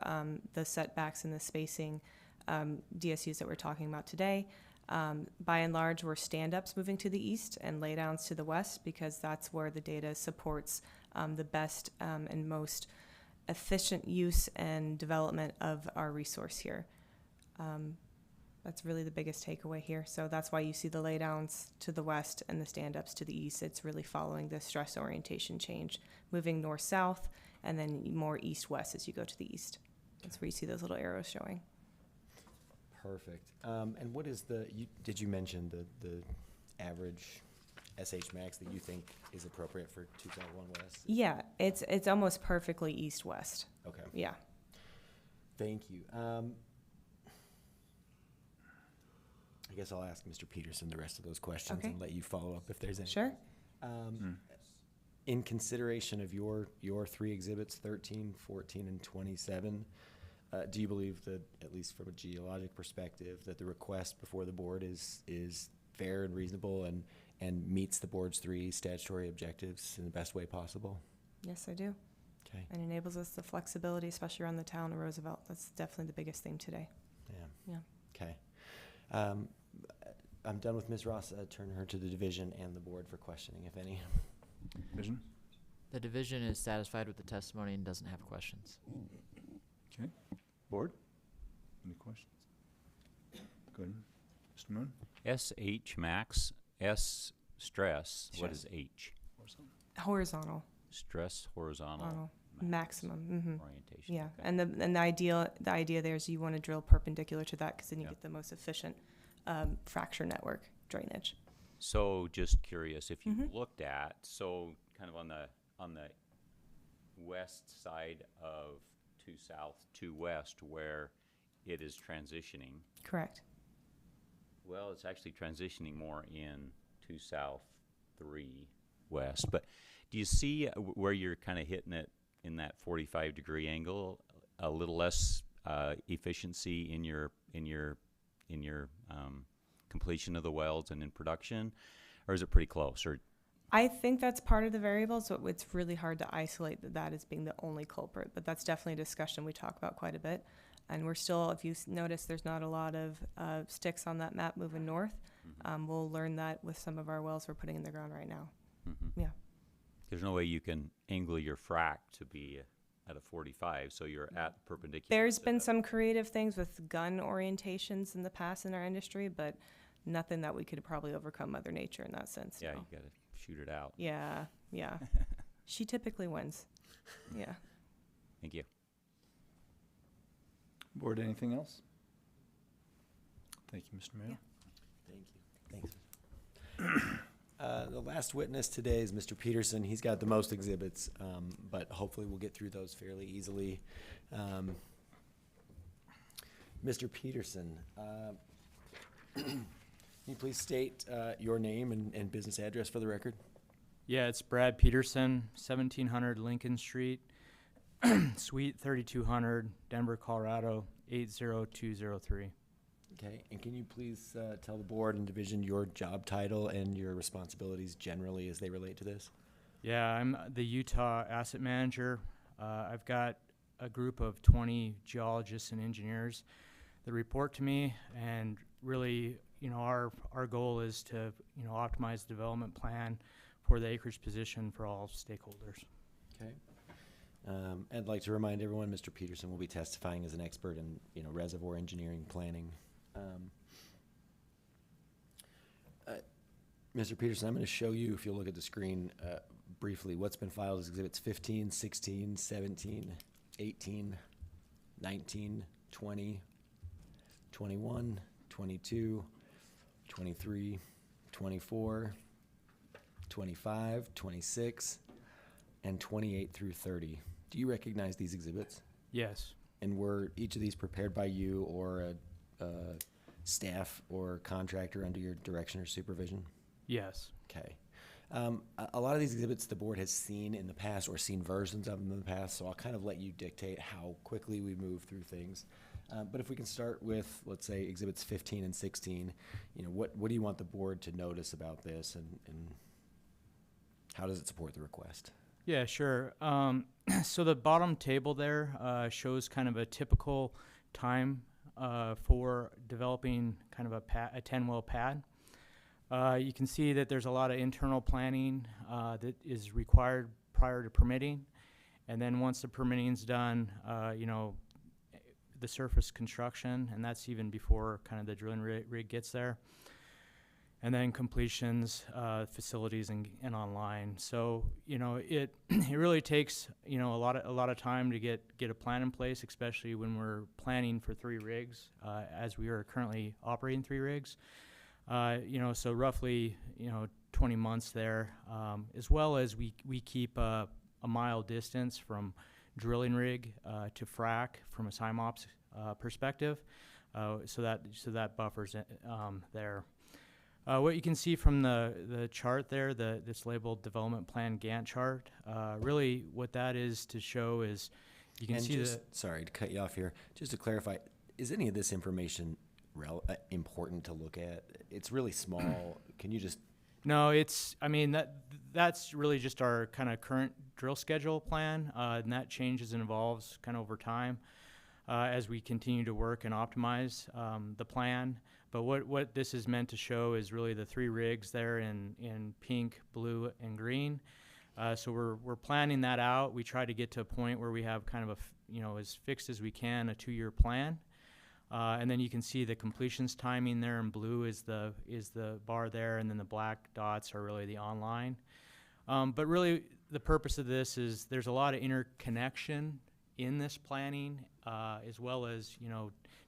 Speaker 12: the setbacks and the spacing DSUs that we're talking about today. By and large, we're stand-ups moving to the east and laydowns to the west because that's where the data supports the best and most efficient use and development of our resource here. That's really the biggest takeaway here. So that's why you see the laydowns to the west and the stand-ups to the east. It's really following the stress orientation change, moving north-south and then more east-west as you go to the east. That's where you see those little arrows showing.
Speaker 9: Perfect. And what is did you mention the average SH max that you think is appropriate for 2 south, 1 west?
Speaker 12: Yeah, it's almost perfectly east-west.
Speaker 9: Okay.
Speaker 12: Yeah.
Speaker 9: Thank you. I guess I'll ask Mr. Peterson the rest of those questions
Speaker 12: Okay.
Speaker 9: and let you follow up if there's any.
Speaker 12: Sure.
Speaker 9: In consideration of your 3 exhibits, 13, 14, and 27, do you believe that, at least from a geologic perspective, that the request before the board is fair and reasonable and meets the board's 3 statutory objectives in the best way possible?
Speaker 12: Yes, I do.
Speaker 9: Okay.
Speaker 12: And enables us the flexibility, especially around the town of Roosevelt. That's definitely the biggest thing today.
Speaker 9: Yeah.
Speaker 12: Yeah.
Speaker 9: Okay. I'm done with Ms. Ross. Turn her to the division and the board for questioning, if any.
Speaker 2: Division?
Speaker 4: The division is satisfied with the testimony and doesn't have questions.
Speaker 2: Okay. Board? Any questions? Good. Mr. Moon?
Speaker 6: SH max, S stress, what is H?
Speaker 12: Horizontal.
Speaker 6: Stress horizontal
Speaker 12: Maximum.
Speaker 6: orientation.
Speaker 12: Yeah,
Speaker 6: Okay.
Speaker 12: and the idea there is you want to drill perpendicular to that because then you get the most efficient fracture network drainage.
Speaker 6: So just curious, if you
Speaker 12: Mhm.
Speaker 6: looked at, so kind of on the west side of 2 south, 2 west, where it is transitioning,
Speaker 12: Correct.
Speaker 6: well, it's actually transitioning more in 2 south, 3 west. But do you see where you're kind of hitting it in that 45-degree angle, a little less efficiency in your completion of the wells and in production, or is it pretty close? Or
Speaker 12: I think that's part of the variable, so it's really hard to isolate that as being the only culprit, but that's definitely a discussion we talk about quite a bit. And we're still, if you notice, there's not a lot of sticks on that map moving north. We'll learn that with some of our wells we're putting in the ground right now. Yeah.
Speaker 6: there's no way you can angle your frac to be at a 45, so you're at perpendicular.
Speaker 12: There's
Speaker 6: to
Speaker 12: been
Speaker 6: the-
Speaker 12: some creative things with gun orientations in the past in our industry, but nothing that we could probably overcome Mother Nature in that sense.
Speaker 6: Yeah,
Speaker 12: no.
Speaker 6: you gotta shoot it out.
Speaker 12: Yeah, yeah. She typically wins. Yeah.
Speaker 6: Thank you.
Speaker 2: Board, anything else? Thank you, Mr. Mayor.
Speaker 9: Thank you. Thanks. The last witness today is Mr. Peterson. He's got the most exhibits, but hopefully we'll get through those fairly easily. Mr. Peterson, can you please state your name and business address for the record?
Speaker 13: Yeah, it's Brad Peterson, 1700 Lincoln Street, Suite 3200, Denver, Colorado, 80203.
Speaker 9: Okay, and can you please tell the board and division your job title and your responsibilities generally as they relate to this?
Speaker 13: Yeah, I'm the Utah asset manager. I've got a group of 20 geologists and engineers that report to me, and really, our goal is to, optimize the development plan for the acreage position for all stakeholders.
Speaker 9: Okay. I'd like to remind everyone, Mr. Peterson will be testifying as an expert in, reservoir engineering planning. Mr. Peterson, I'm going to show you, if you'll look at the screen briefly, what's been filed as Exhibits 15, 16, 17, 18, 19, 20, 21, 22, 23, 24, 25, 26, and 28 through 30. Do you recognize these exhibits?
Speaker 13: Yes.
Speaker 9: And were each of these prepared by you or a staff or contractor under your direction or supervision?
Speaker 13: Yes.
Speaker 9: Okay. A lot of these exhibits the board has seen in the past or seen versions of them in the past, so I'll kind of let you dictate how quickly we move through things. But if we can start with, let's say, exhibits 15 and 16, what do you want the board to notice about this, and how does it support the request?
Speaker 13: Yeah, sure. So the bottom table there shows kind of a typical time for developing kind of a 10-well pad. You can see that there's a lot of internal planning that is required prior to permitting. And then once the permitting is done, the surface construction, and that's even before kind of the drilling rig gets there. And then completions, facilities, and online. So it really takes a lot of time to get a plan in place, especially when we're planning for 3 rigs, as we are currently operating 3 rigs. So roughly 20 months there, as well as we keep a mile distance from drilling rig to frac from a SIMOPS perspective, so that buffers there. What you can see from the chart there, this labeled development plan Gantt chart, really what that is to show is you can see
Speaker 9: sorry to cut you off here. Just to clarify, is any of this information important to look at? It's really small. Can you just?
Speaker 13: No, that's really just our kind of current drill schedule plan, and that changes and evolves kind of over time as we continue to work and optimize the plan. But what this is meant to show is really the 3 rigs there in pink, blue, and green. So we're planning that out. We try to get to a point where we have kind of as fixed as we can, a 2-year plan. And then you can see the completions timing there in blue is the bar there, and then the black dots are really the online. But really the purpose of this is there's a lot of interconnection in this planning, as well as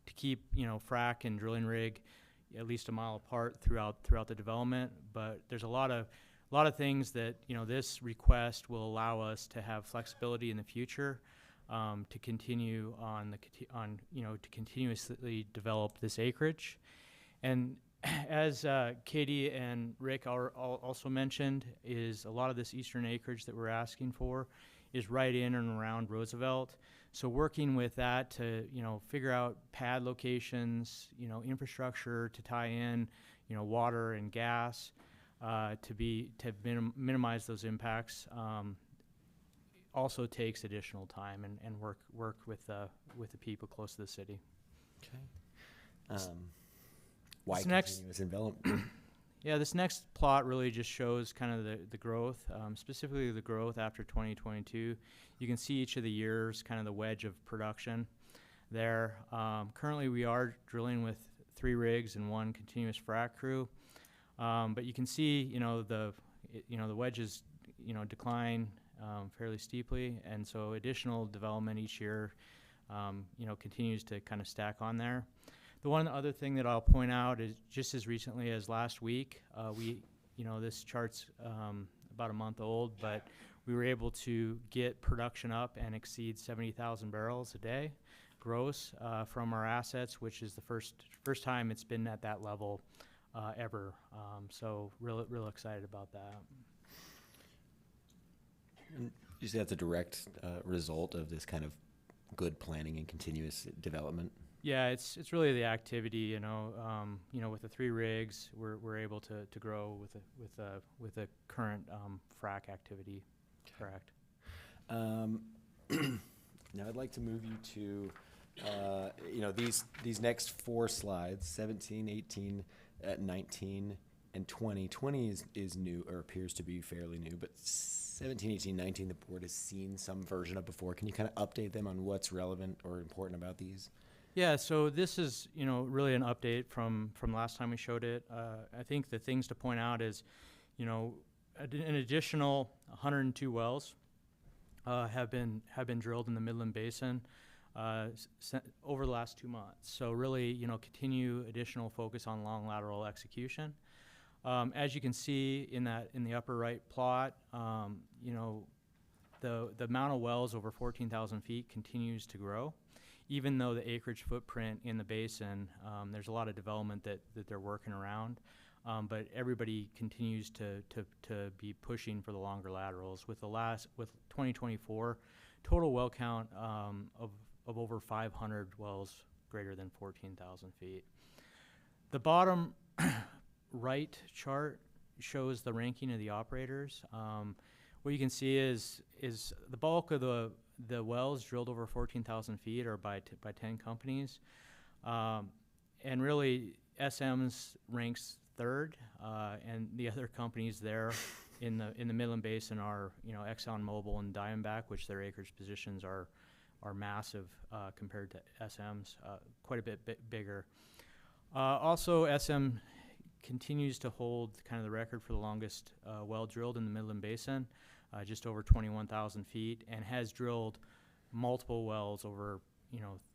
Speaker 13: to keep frac and drilling rig at least a mile apart throughout the development. But there's a lot of things that this request will allow us to have flexibility in the future. To continue to continuously develop this acreage. And as Katie and Rick also mentioned, is a lot of this eastern acreage that we're asking for is right in and around Roosevelt. So working with that to figure out pad locations, infrastructure to tie in, water and gas to minimize those impacts. Also takes additional time and work with the people close to the city.
Speaker 9: Okay. Why continuous development?
Speaker 13: Yeah, this next plot really just shows kind of the growth, specifically the growth after 2022. You can see each of the years, kind of the wedge of production there. Currently, we are drilling with 3 rigs and 1 continuous frac crew, but you can see the wedges decline fairly steeply, and so additional development each year continues to kind of stack on there. The one other thing that I'll point out is just as recently as last week, this chart's about a month old, but we were able to get production up and exceed 70,000 barrels a day gross from our assets, which is the first time it's been at that level ever. So real excited about that.
Speaker 9: And you say that's a direct result of this kind of good planning and continuous development?
Speaker 13: Yeah, it's really the activity, you know. With the 3 rigs, we're able to grow with the current frac activity. Correct.
Speaker 9: Now I'd like to move you to, these next 4 slides, 17, 18, 19, and 20. 20 is new, or appears to be fairly new, but 17, 18, 19, the board has seen some version of before. Can you kind of update them on what's relevant or important about these?
Speaker 13: Yeah, so this is, really an update from last time we showed it. I think the things to point out is, an additional 102 wells have been drilled in the Midland Basin over the last 2 months. So really, continue additional focus on long lateral execution. As you can see in the upper right plot, the amount of wells over 14,000 feet continues to grow. Even though the acreage footprint in the basin, there's a lot of development that they're working around, but everybody continues to be pushing for the longer laterals. With 2024 total well count of over 500 wells greater than 14,000 feet. The bottom right chart shows the ranking of the operators. What you can see is the bulk of the wells drilled over 14,000 feet are by 10 companies, and really S.L.M's ranks 3rd, and the other companies there in the Midland Basin are ExxonMobil and Diamondback, which their acreage positions are massive compared to S.L.M's, quite a bit bigger. Also, S.L.M continues to hold kind of the record for the longest well drilled in the Midland Basin, just over 21,000 feet, and has drilled multiple wells over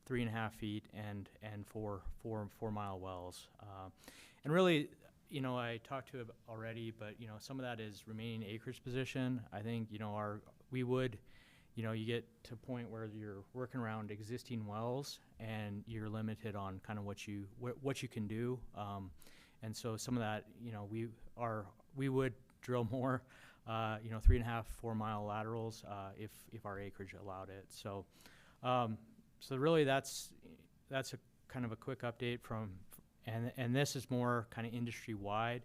Speaker 13: 3.5 feet and 4 mile wells. And really, I talked to it already, but some of that is remaining acreage position. I think you get to a point where you're working around existing wells and you're limited on kind of what you can do. And so some of that, we would drill more, 3.5, 4 mile laterals if our acreage allowed it. So really that's a kind of a quick update and this is more kind of industry wide.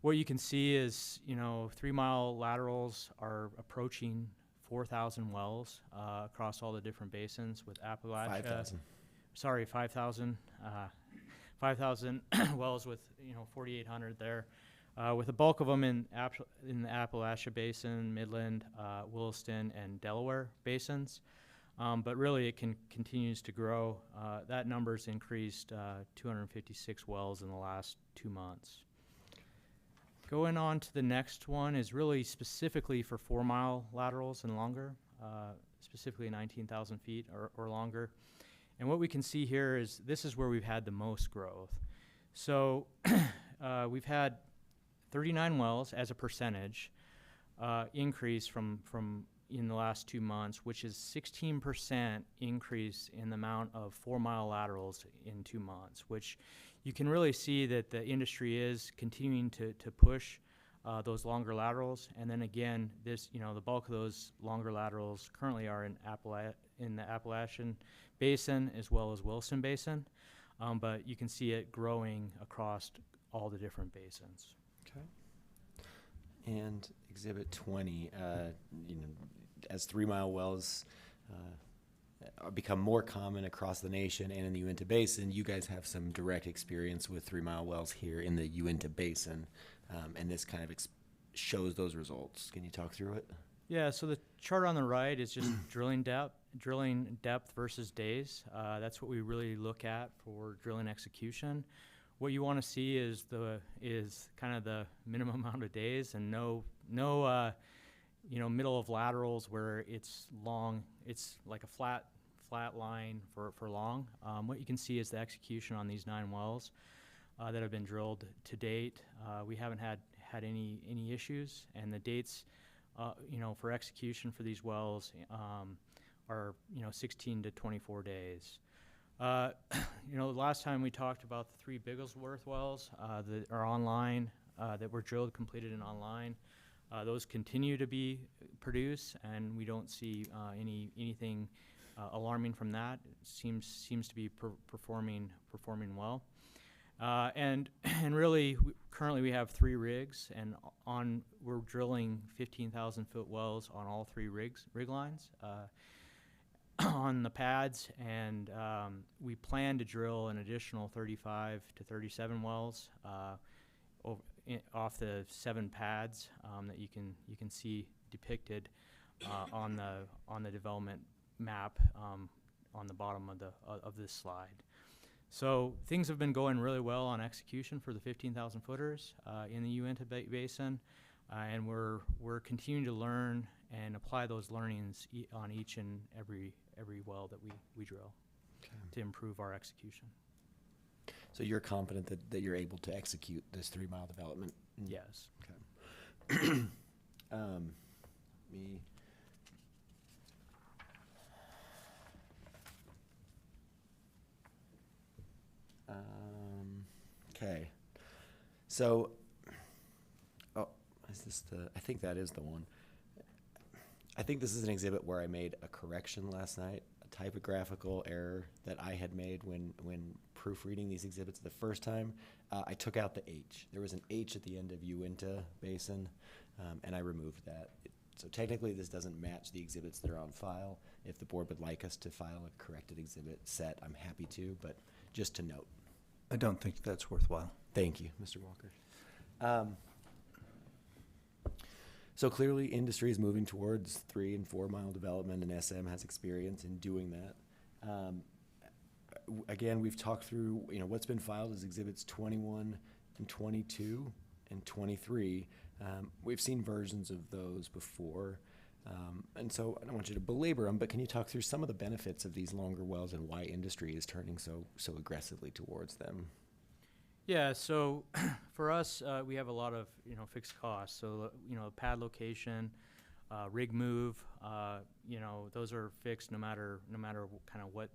Speaker 13: What you can see is, 3 mile laterals are approaching 4,000 wells across all the different basins with Appalachia.
Speaker 9: 5,000.
Speaker 13: Sorry, 5,000. 5,000 wells with 4,800 there, with the bulk of them in the Appalachia Basin, Midland, Williston, and Delaware basins. But really, it continues to grow. That number's increased 256 wells in the last 2 months. Going on to the next one is really specifically for 4 mile laterals and longer, specifically 19,000 feet or longer. And what we can see here is this is where we've had the most growth. So we've had 39 wells as a percentage increase from in the last 2 months, which is 16% increase in the amount of 4 mile laterals in 2 months, which you can really see that the industry is continuing to push those longer laterals. And then again, the bulk of those longer laterals currently are in the Appalachian Basin as well as Williston Basin, but you can see it growing across all the different basins.
Speaker 9: Okay. And Exhibit 20, as 3 mile wells become more common across the nation and in the Uintah Basin, you guys have some direct experience with 3 mile wells here in the Uintah Basin, and this kind of shows those results. Can you talk through it?
Speaker 13: Yeah, so the chart on the right is just drilling depth versus days. That's what we really look at for drilling execution. What you want to see is kind of the minimum amount of days and no middle of laterals where it's long. It's like a flat line for long. What you can see is the execution on these 9 wells that have been drilled to date. We haven't had any issues, and the dates for execution for these wells are 16 to 24 days. The last time we talked about the 3 Bigglesworth wells that are online, that were drilled, completed, and online. Those continue to be produced, and we don't see anything alarming from that. It seems to be performing well. And really, currently we have 3 rigs, and we're drilling 15,000-foot wells on all 3 rig lines on the pads, and we plan to drill an additional 35 to 37 wells off the 7 pads that you can see depicted on the development map on the bottom of this slide. So things have been going really well on execution for the 15,000 footers in the Uintah Basin, and we're continuing to learn and apply those learnings on each and every well that we drill to improve our execution.
Speaker 9: So you're confident that you're able to execute this 3-mile development?
Speaker 13: Yes.
Speaker 9: Okay. Okay. So, is this I think that is the one. I think this is an exhibit where I made a correction last night, a typographical error that I had made when proofreading these exhibits the first time. I took out the H. There was an H at the end of Uintah Basin, and I removed that. So technically this doesn't match the exhibits that are on file. If the board would like us to file a corrected exhibit set, I'm happy to, but just to note.
Speaker 2: I don't think that's worthwhile.
Speaker 9: Thank you, Mr. Walker. So clearly industry is moving towards 3 and 4 mile development, and S.L.M has experience in doing that. Again, we've talked through, what's been filed as exhibits 21 and 22 and 23. We've seen versions of those before. And so I don't want you to belabor them, but can you talk through some of the benefits of these longer wells and why industry is turning so aggressively towards them?
Speaker 13: Yeah, so for us, we have a lot of fixed costs. So pad location, rig move, those are fixed no matter kind of what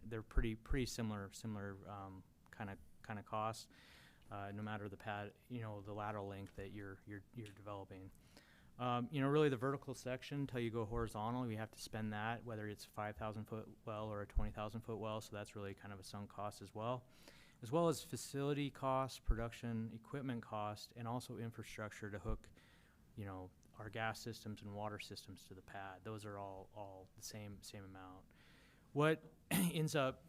Speaker 13: they're pretty similar kind of costs, no matter the pad the lateral length that you're developing. Really the vertical section until you go horizontal, we have to spend that, whether it's a 5,000 foot well or a 20,000 foot well. So that's really kind of a sunk cost as well as facility costs, production equipment cost, and also infrastructure to hook, our gas systems and water systems to the pad. Those are all the same amount. What ends up,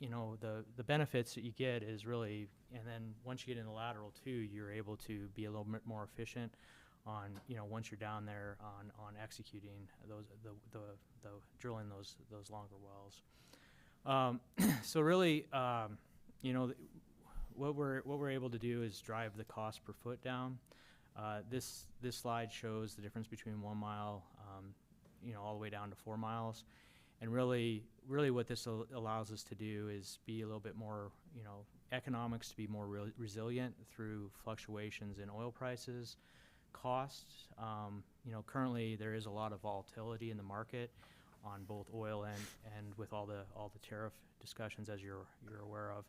Speaker 13: the benefits that you get is really, and then once you get in the lateral too, you're able to be a little bit more efficient on, once you're down there on executing the drilling those longer wells. So really, what we're able to do is drive the cost per foot down. This slide shows the difference between 1 mile, all the way down to 4 miles. And really what this allows us to do is be a little bit more, economics, to be more resilient through fluctuations in oil prices, costs. Currently there is a lot of volatility in the market on both oil and with all the tariff discussions, as you're aware of.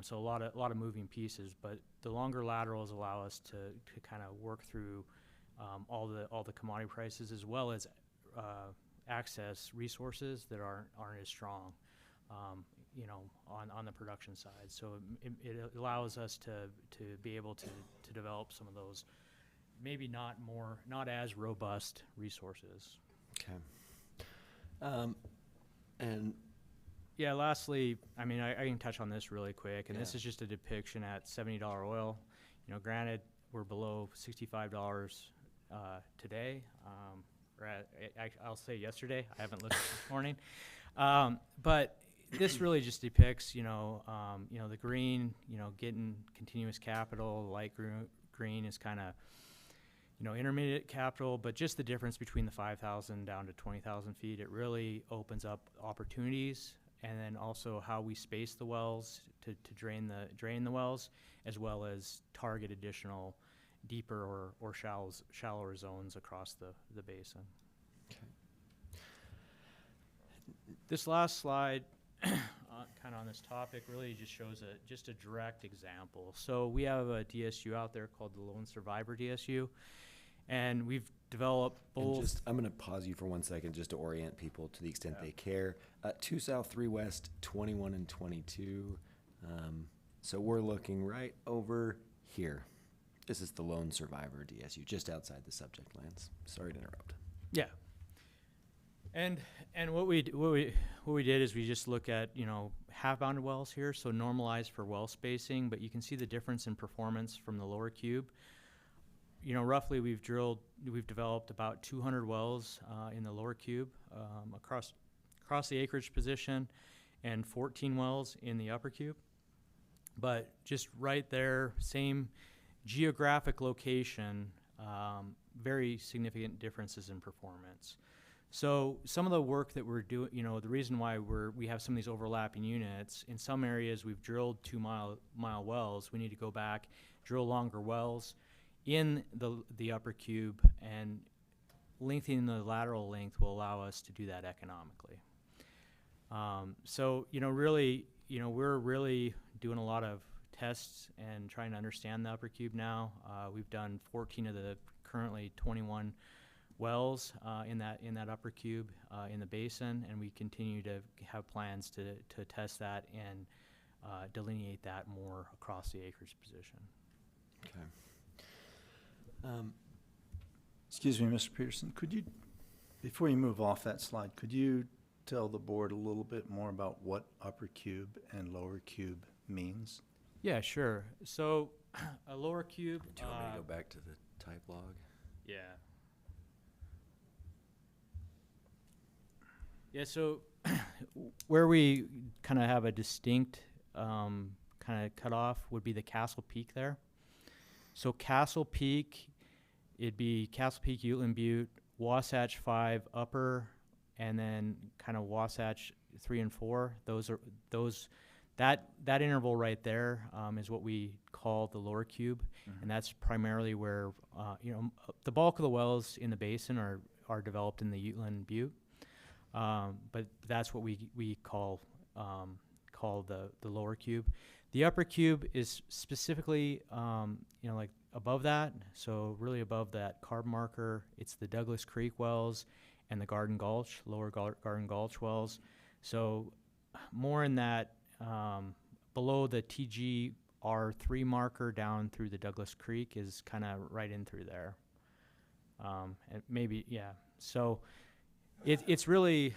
Speaker 13: So a lot of moving pieces, but the longer laterals allow us to kind of work through all the commodity prices, as well as access resources that aren't as strong, on the production side. So it allows us to be able to develop some of those maybe not as robust resources.
Speaker 9: Okay. And
Speaker 13: yeah, lastly, I mean, I can touch on this really quick, and this is just a depiction at $70 oil. Granted, we're below $65 today, or I'll say yesterday. I haven't looked this morning, but this really just depicts, the green, getting continuous capital. Light green is kind of, intermediate capital, but just the difference between the 5,000 down to 20,000 feet, it really opens up opportunities. And then also how we space the wells to drain the wells, as well as target additional deeper or shallower zones across the basin.
Speaker 9: Okay.
Speaker 13: This last slide, kind of on this topic, really just shows just a direct example. So we have a DSU out there called the Lone Survivor DSU, And we've developed
Speaker 9: And
Speaker 13: both.
Speaker 9: just, I'm going to pause you for 1 second just to orient people to the extent they care. 2 south, 3 west, 21 and 22. So we're looking right over here. This is the lone survivor DSU, just outside the subject lands. Sorry to interrupt.
Speaker 13: Yeah. And what we did is we just look at, you know, half-bounded wells here, so normalized for well spacing, but you can see the difference in performance from the lower cube. You know, roughly we've developed about 200 wells in the lower cube across the acreage position, and 14 wells in the upper cube. But just right there, same geographic location, very significant differences in performance. So some of the work that we're doing, you know, the reason why we have some of these overlapping units, in some areas we've drilled 2-mile wells. We need to go back, drill longer wells in the upper cube, and lengthening the lateral length will allow us to do that economically. So, you know, really, you know, we're really doing a lot of tests and trying to understand the upper cube now. We've done 14 of the currently 21 wells in that upper cube in the basin, and we continue to have plans to test that and delineate that more across the acreage position.
Speaker 9: Okay.
Speaker 2: Excuse me, Mr. Peterson, could you, before you move off that slide, could you tell the board a little bit more about what upper cube and lower cube means?
Speaker 13: Yeah, sure. So a lower cube.
Speaker 9: Do you want me to go back to the type log?
Speaker 13: Yeah. Yeah, so where we kind of have a distinct kind of cutoff would be the Castle Peak there. So Castle Peak, it'd be Castle Peak, Uintah Butte, Wasatch 5 upper, and then kind of Wasatch 3 and 4. That interval right there is what we call the lower cube, and that's primarily where you know, the bulk of the wells in the basin are developed in the Uintah Butte. But that's what we call the lower cube. The upper cube is specifically, you know, like above that, so really above that carb marker. It's the Douglas Creek wells and the Garden Gulch, lower Garden Gulch wells. So more in that below the TGR3 marker down through the Douglas Creek is kind of right in through there. And maybe, yeah. So it's really,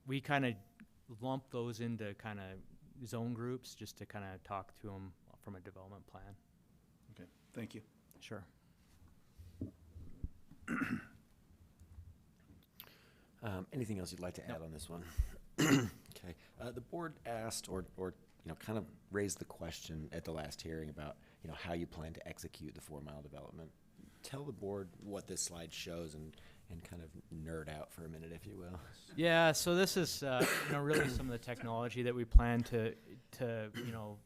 Speaker 13: we kind of lump those into kind of zone groups just to kind of talk to them from a development plan.
Speaker 2: Okay, thank you.
Speaker 13: Sure.
Speaker 9: Anything else you'd like to add on this one? Okay. The board asked or you know, kind of raised the question at the last hearing about, you know, how you plan to execute the 4-mile development. Tell the board what this slide shows and kind of nerd out for a minute, if you will.
Speaker 13: Yeah, so this is you know, really some of the technology that we plan to you know,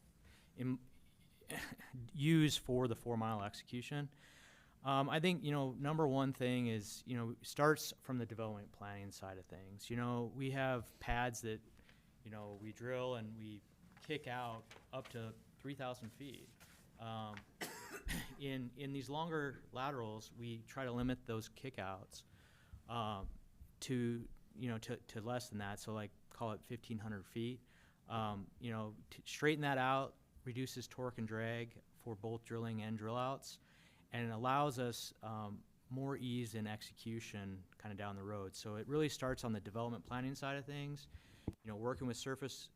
Speaker 13: use for the 4-mile execution. I think, you know, number one thing is, you know, starts from the development planning side of things. You know, we have pads that, you know, we drill and we kick out up to 3,000 feet. In these longer laterals, we try to limit those kickouts to, you know, to less than that. So like call it 1,500 feet. You know, to straighten that out reduces torque and drag for both drilling and drill outs, and it allows us more ease in execution kind of down the road. So it really starts on the development planning side of things, you know, working with surface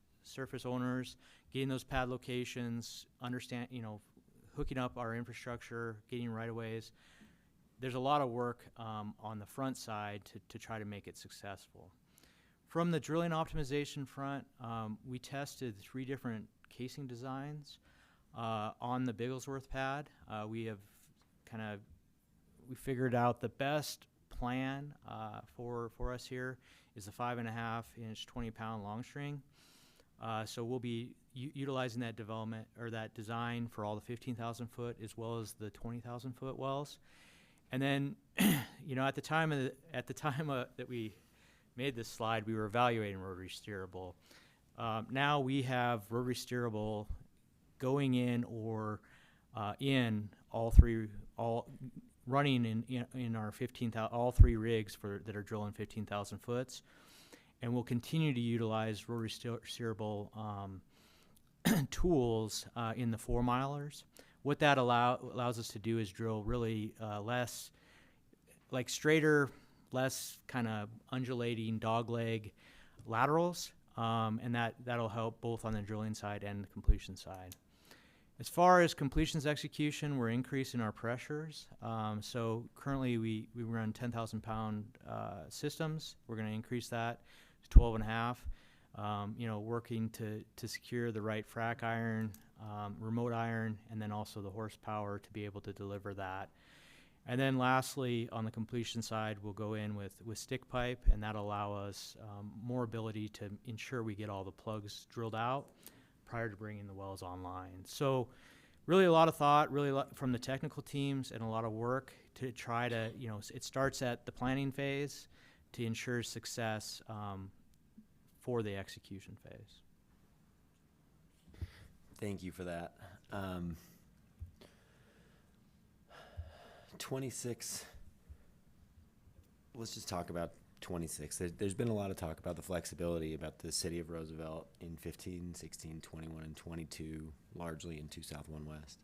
Speaker 13: owners, getting those pad locations, you know, hooking up our infrastructure, getting right-of-ways. There's a lot of work on the front side to try to make it successful. From the drilling optimization front, we tested 3 different casing designs on the Bigglesworth pad. We figured out the best plan for us here is a 5.5-inch 20-pound long string. So we'll be utilizing that development or that design for all the 15,000 foot as well as the 20,000 foot wells. And then, you know, at the time that we made this slide, we were evaluating rotary steerable. Now we have rotary steerable going in or in all running in our 15,000, all 3 rigs that are drilling 15,000 foots. And we'll continue to utilize rotary steerable tools in the 4-milers. What that allows us to do is drill really less, like straighter, less kind of undulating dogleg laterals, and that'll help both on the drilling side and the completion side. As far as completions execution, we're increasing our pressures. So currently we run 10,000 pound systems. We're going to increase that to 12.5. Working to secure the right frac iron, remote iron, and then also the horsepower to be able to deliver that. And then lastly, on the completion side, we'll go in with stick pipe, and that'll allow us more ability to ensure we get all the plugs drilled out prior to bringing the wells online. So really a lot of thought, from the technical teams, and a lot of work to try to, it starts at the planning phase to ensure success for the execution phase.
Speaker 9: Thank you for that. 26, let's just talk about 26. There's been a lot of talk about the flexibility about the city of Roosevelt in 15, 16, 21, and 22, largely in 2 South, 1 West.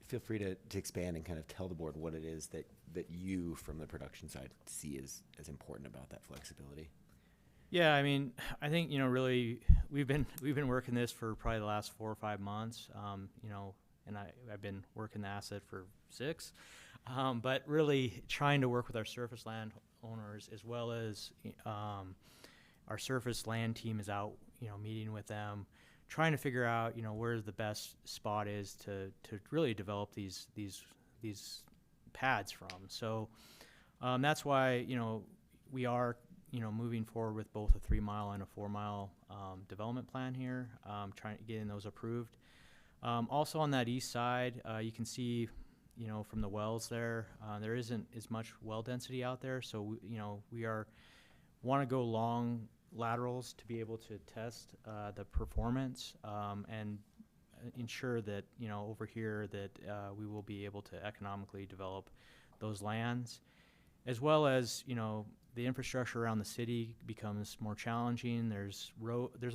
Speaker 9: Feel free to expand and kind of tell the board what it is that you, from the production side, see as important about that flexibility.
Speaker 13: Yeah, I mean, I think, really we've been working this for probably the last 4 or 5 months, and I've been working the asset for 6, but really trying to work with our surface land owners, as well as our surface land team is out, meeting with them, trying to figure out, where the best spot is to really develop these pads from. So that's why, we are, moving forward with both a 3-mile and a 4-mile development plan here, trying to get those approved. Also on that east side, you can see, from the wells there, there isn't as much well density out there. So, we want to go long laterals to be able to test the performance and ensure that, over here that we will be able to economically develop those lands, as well as, the infrastructure around the city becomes more challenging. There's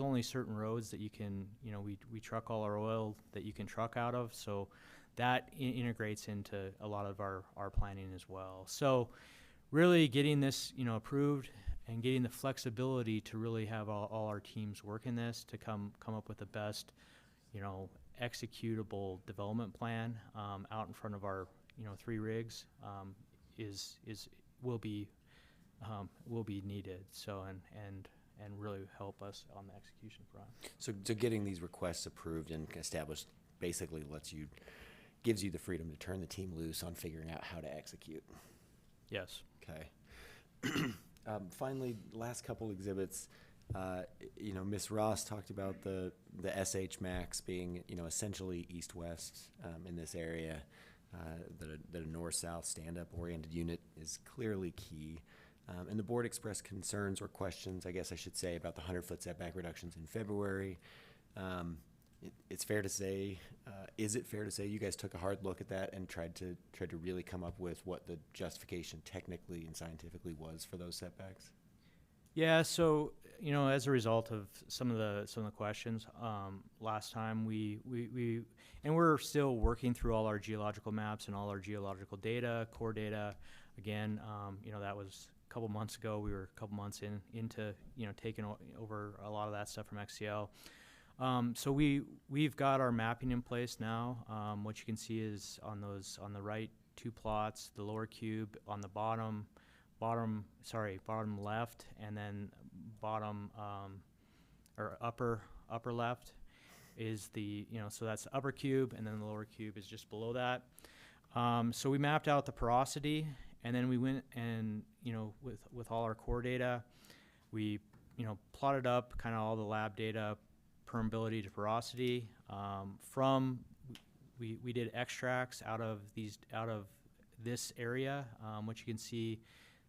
Speaker 13: only certain roads that you can, we truck all our oil that you can truck out of. So that integrates into a lot of our planning as well. So really getting this, approved and getting the flexibility to really have all our teams work in this to come up with the best, executable development plan out in front of our, 3 rigs will be needed. So and really help us on the execution front.
Speaker 9: So getting these requests approved and established basically gives you the freedom to turn the team loose on figuring out how to execute.
Speaker 13: Yes.
Speaker 9: Okay. Finally, last couple exhibits. Ms. Ross talked about the SH Max being, essentially east-west in this area. That a north-south stand-up oriented unit is clearly key. And the board expressed concerns or questions, I guess I should say, about the 100-foot setback reductions in February. It's fair to say, is it fair to say you guys took a hard look at that and tried to really come up with what the justification technically and scientifically was for those setbacks?
Speaker 13: Yeah, so as a result of some of the questions last time, we and we're still working through all our geological maps and all our geological data, core data. Again, that was a couple months ago. We were a couple months into taking over a lot of that stuff from XCL. So we've got our mapping in place now. What you can see is on the right 2 plots, the lower cube on the bottom left, and then bottom or upper left is the so that's the upper cube, and then the lower cube is just below that. So we mapped out the porosity, and then we went and with all our core data, we plotted up kind of all the lab data, permeability to porosity. We did extracts out of this area, which you can see.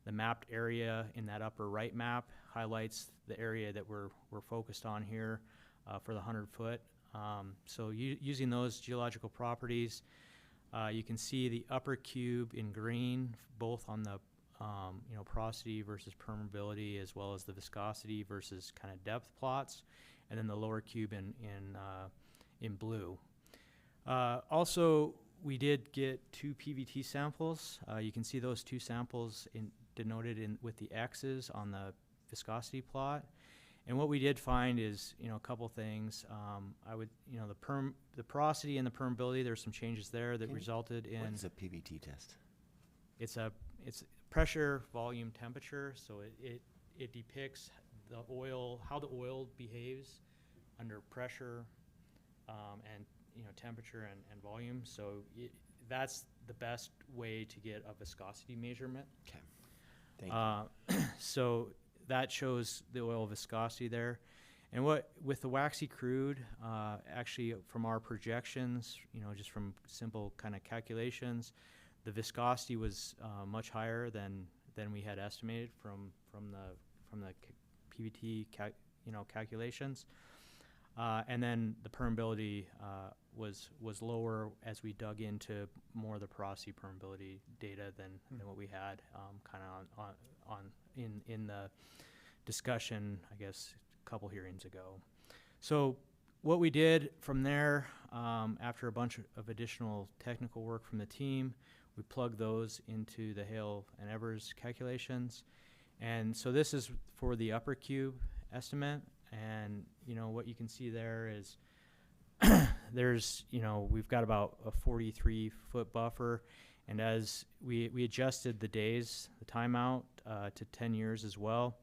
Speaker 13: The mapped area in that upper right map highlights the area that we're focused on here for the 100-foot. So using those geological properties, you can see the upper cube in green, both on the porosity versus permeability, as well as the viscosity versus kind of depth plots, and then the lower cube in blue. Also, we did get 2 PVT samples. You can see those 2 samples denoted with the X's on the viscosity plot. And what we did find is, a couple things. The porosity and the permeability, there's some changes there that resulted in.
Speaker 9: What is a PVT test?
Speaker 13: It's pressure, volume, temperature. So it depicts the oil, how the oil behaves under pressure, and temperature and volume. So that's the best way to get a viscosity measurement.
Speaker 9: Okay. Thank you.
Speaker 13: So that shows the oil viscosity there. And with the waxy crude, actually from our projections, just from simple kind of calculations, the viscosity was much higher than we had estimated from the PVT calculations. And then the permeability was lower as we dug into more of the porosity permeability data than what we had kind of in the discussion, I guess, a couple hearings ago. So what we did from there, after a bunch of additional technical work from the team, we plugged those into the Hale and Evers calculations. And so this is for the upper cube estimate. And, what you can see there is we've got about a 43-foot buffer. And as we adjusted the days, the timeout to 10 years as well.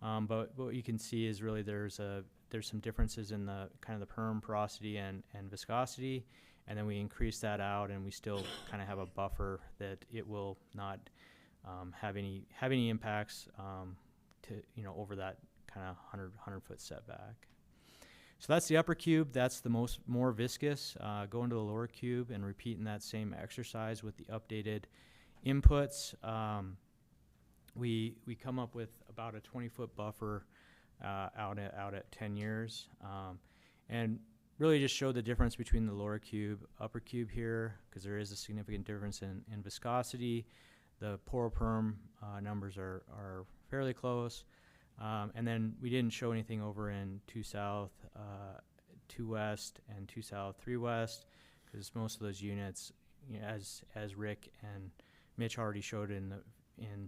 Speaker 13: But what you can see is really there's some differences in the kind of the perm porosity and viscosity. And then we increase that out, and we still kind of have a buffer that it will not have any impacts to over that kind of 100-foot setback. So that's the upper cube. That's the more viscous. Go into the lower cube and repeating that same exercise with the updated inputs. We come up with about a 20-foot buffer out at 10 years, and really just show the difference between the lower cube, upper cube here, because there is a significant difference in viscosity. The pore perm numbers are fairly close. And then we didn't show anything over in 2 south, 2 west, and 2 south, 3 west, because most of those units, as Rick and Mitch already showed in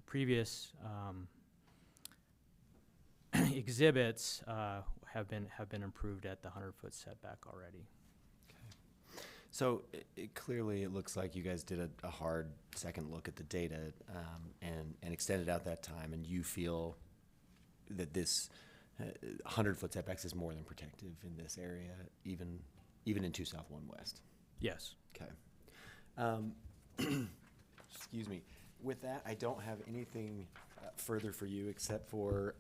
Speaker 13: previous exhibits, have been improved at the 100-foot setback already.
Speaker 9: Okay. So clearly it looks like you guys did a hard second look at the data and extended out that time, and you feel that this 100-foot setbacks is more than protective in this area, even in 2 south, 1 west.
Speaker 13: Yes.
Speaker 9: Okay. Excuse me. With that, I don't have anything further for you except for,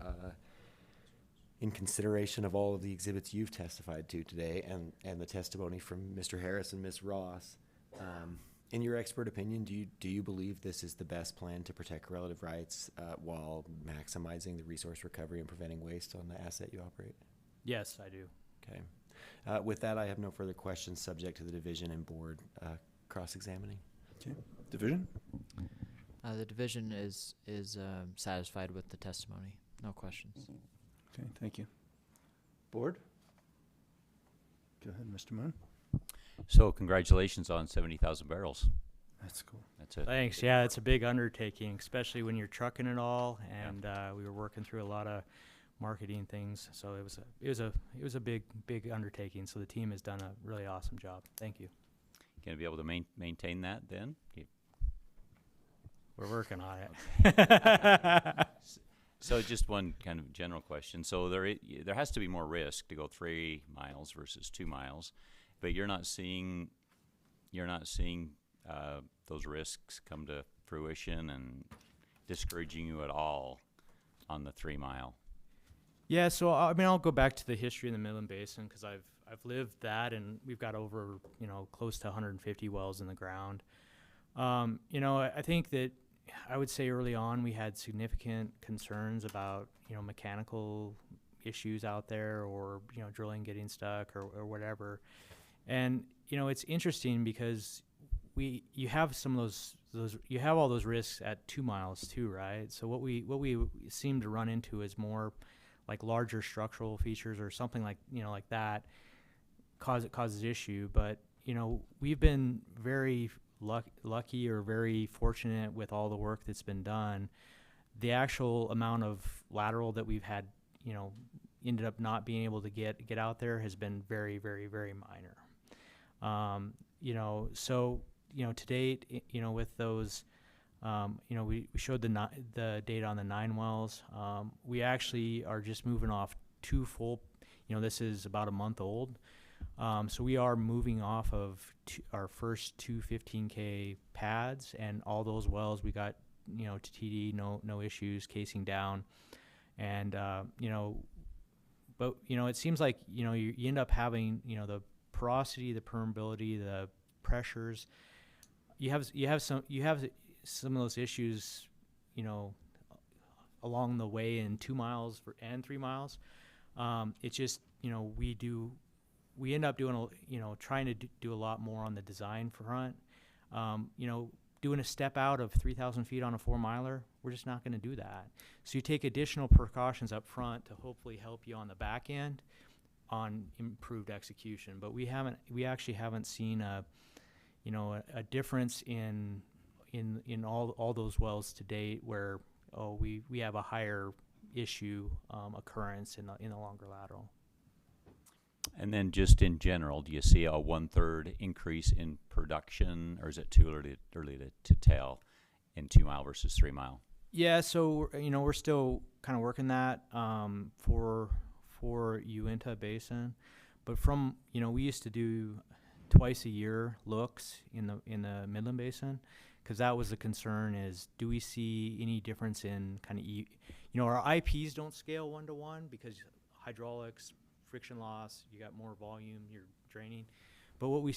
Speaker 9: in consideration of all of the exhibits you've testified to today and the testimony from Mr. Harris and Ms. Ross, in your expert opinion, do you believe this is the best plan to protect relative rights while maximizing the resource recovery and preventing waste on the asset you operate?
Speaker 13: Yes, I do.
Speaker 9: Okay. With that, I have no further questions subject to the division and board cross-examining.
Speaker 2: Okay. Division?
Speaker 4: The division is satisfied with the testimony. No questions.
Speaker 2: Okay, thank you. Board? Go ahead, Mr. Moon.
Speaker 6: So congratulations on 70,000 barrels.
Speaker 2: That's cool.
Speaker 6: That's it.
Speaker 13: Thanks. Yeah, it's a big undertaking, especially when you're trucking it all, and we were working through a lot of marketing things. So it was a big undertaking. So the team has done a really awesome job. Thank you.
Speaker 6: Going to be able to maintain that then?
Speaker 13: We're working on it.
Speaker 6: So just one kind of general question. So there has to be more risk to go 3 miles versus 2 miles, but you're not seeing those risks come to fruition and discouraging you at all on the 3 mile.
Speaker 13: Yeah, so I'll go back to the history in the Midland Basin because I've lived that, and we've got over close to 150 wells in the ground. I think that I would say early on we had significant concerns about mechanical issues out there, or drilling getting stuck or whatever. And it's interesting because you have some of those you have all those risks at 2 miles too, right? So what we seem to run into is more like larger structural features or something like like that causes issue. But we've been very lucky or very fortunate with all the work that's been done. The actual amount of lateral that we've had ended up not being able to get out there has been very, very, very minor. So to date, with those, we showed the data on the 9 wells. We actually are just moving off 2 full, this is about a month old. So we are moving off of our first 2 15K pads, and all those wells we got, to TD, no issues, casing down. And, but, it seems like, you end up having, the porosity, the permeability, the pressures. You have some of those issues, along the way in 2 miles and 3 miles. It's just, we end up doing trying to do a lot more on the design front. Doing a step out of 3,000 feet on a 4-miler, we're just not going to do that. So you take additional precautions up front to hopefully help you on the back end on improved execution. But we actually haven't seen a difference in all those wells to date where we have a higher issue occurrence in the longer lateral.
Speaker 6: And then just in general, do you see a 1/3 increase in production, or is it too early to tell in 2 mile versus 3 mile?
Speaker 13: Yeah, so we're still kind of working that for Uintah Basin, but from we used to do twice a year looks in the Midland Basin, because that was the concern: is do we see any difference in kind of our IPs don't scale 1-to-1 because hydraulics, friction loss, you got more volume, you're draining. But what we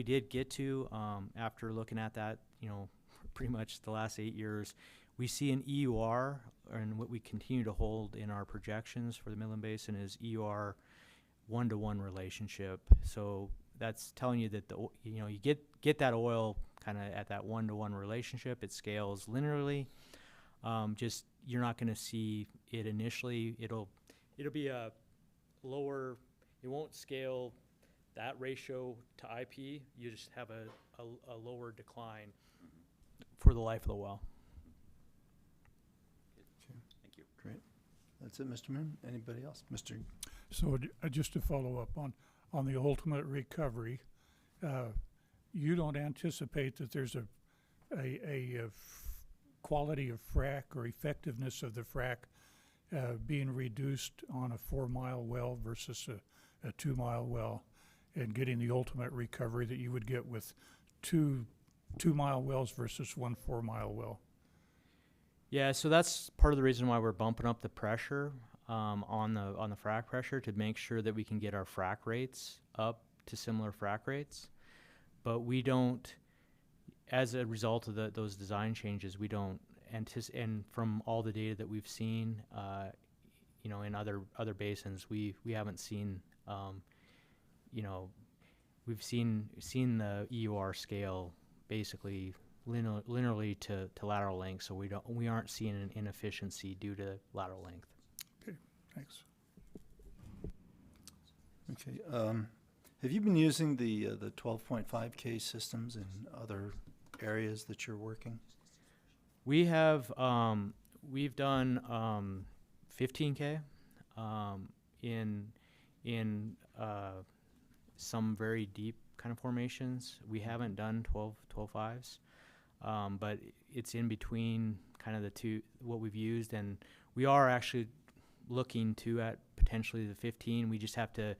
Speaker 13: did get to after looking at that, pretty much the last 8 years, we see an EUR, and what we continue to hold in our projections for the Midland Basin is EUR 1-to-1 relationship. So that's telling you that you get that oil kind of at that 1-to-1 relationship. It scales linearly. Just you're not going to see it initially. It'll be a lower, it won't scale that ratio to IP. You just have a lower decline for the life of the well.
Speaker 2: Okay. Thank you. Great. That's it, Mr. Moon. Anybody else? Mr.
Speaker 11: So just to follow up on the ultimate recovery, you don't anticipate that there's a quality of frac or effectiveness of the frac being reduced on a 4-mile well versus a 2-mile well, and getting the ultimate recovery that you would get with two 2-mile wells versus 1 4-mile well?
Speaker 13: Yeah, so that's part of the reason why we're bumping up the pressure on the frac pressure, to make sure that we can get our frac rates up to similar frac rates. But we don't, as a result of those design changes, we don't anticipate, and from all the data that we've seen, in other basins, we haven't seen, we've seen the EUR scale basically linearly to lateral length, so we aren't seeing an inefficiency due to lateral length.
Speaker 11: Okay, thanks.
Speaker 2: Okay. Have you been using the 12.5K systems in other areas that you're working?
Speaker 13: We have we've done 15K in some very deep kind of formations. We haven't done 12.5s, but it's in between kind of the two what we've used, and we are actually looking at potentially the 15. We just have to,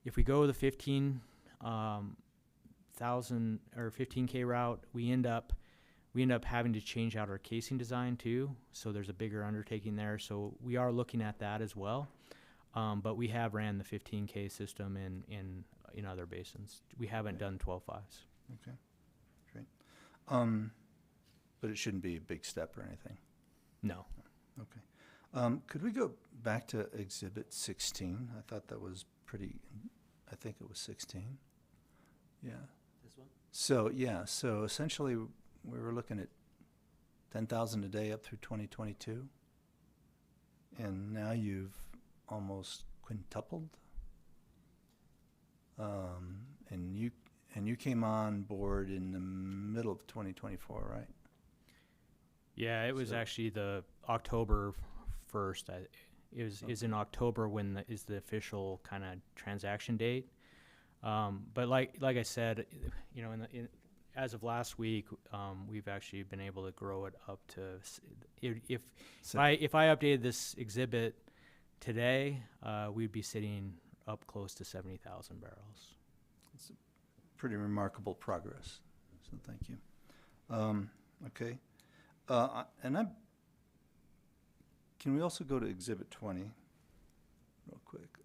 Speaker 13: if we go the 15,000 or 15K route, we end up having to change out our casing design too. So there's a bigger undertaking there. So we are looking at that as well. But we have ran the 15K system in other basins. We haven't done 12.5s.
Speaker 2: Okay, great. But it shouldn't be a big step or anything.
Speaker 13: No.
Speaker 2: Okay. Could we go back to Exhibit 16? I thought that was pretty, I think it was 16. Yeah.
Speaker 9: This one?
Speaker 2: So, yeah, so essentially we were looking at 10,000 a day up through 2022. And now you've almost quintupled. And you came on board in the middle of 2024, right?
Speaker 13: Yeah, it was
Speaker 2: So-
Speaker 13: actually the October 1st. Is in October when is the official kind of transaction date. But like I said, you know, as of last week, we've actually been able to grow it up to if I updated this exhibit today, we'd be sitting up close to 70,000 barrels.
Speaker 2: Pretty remarkable progress, so thank you. Okay. Can we also go to Exhibit 20 real quick?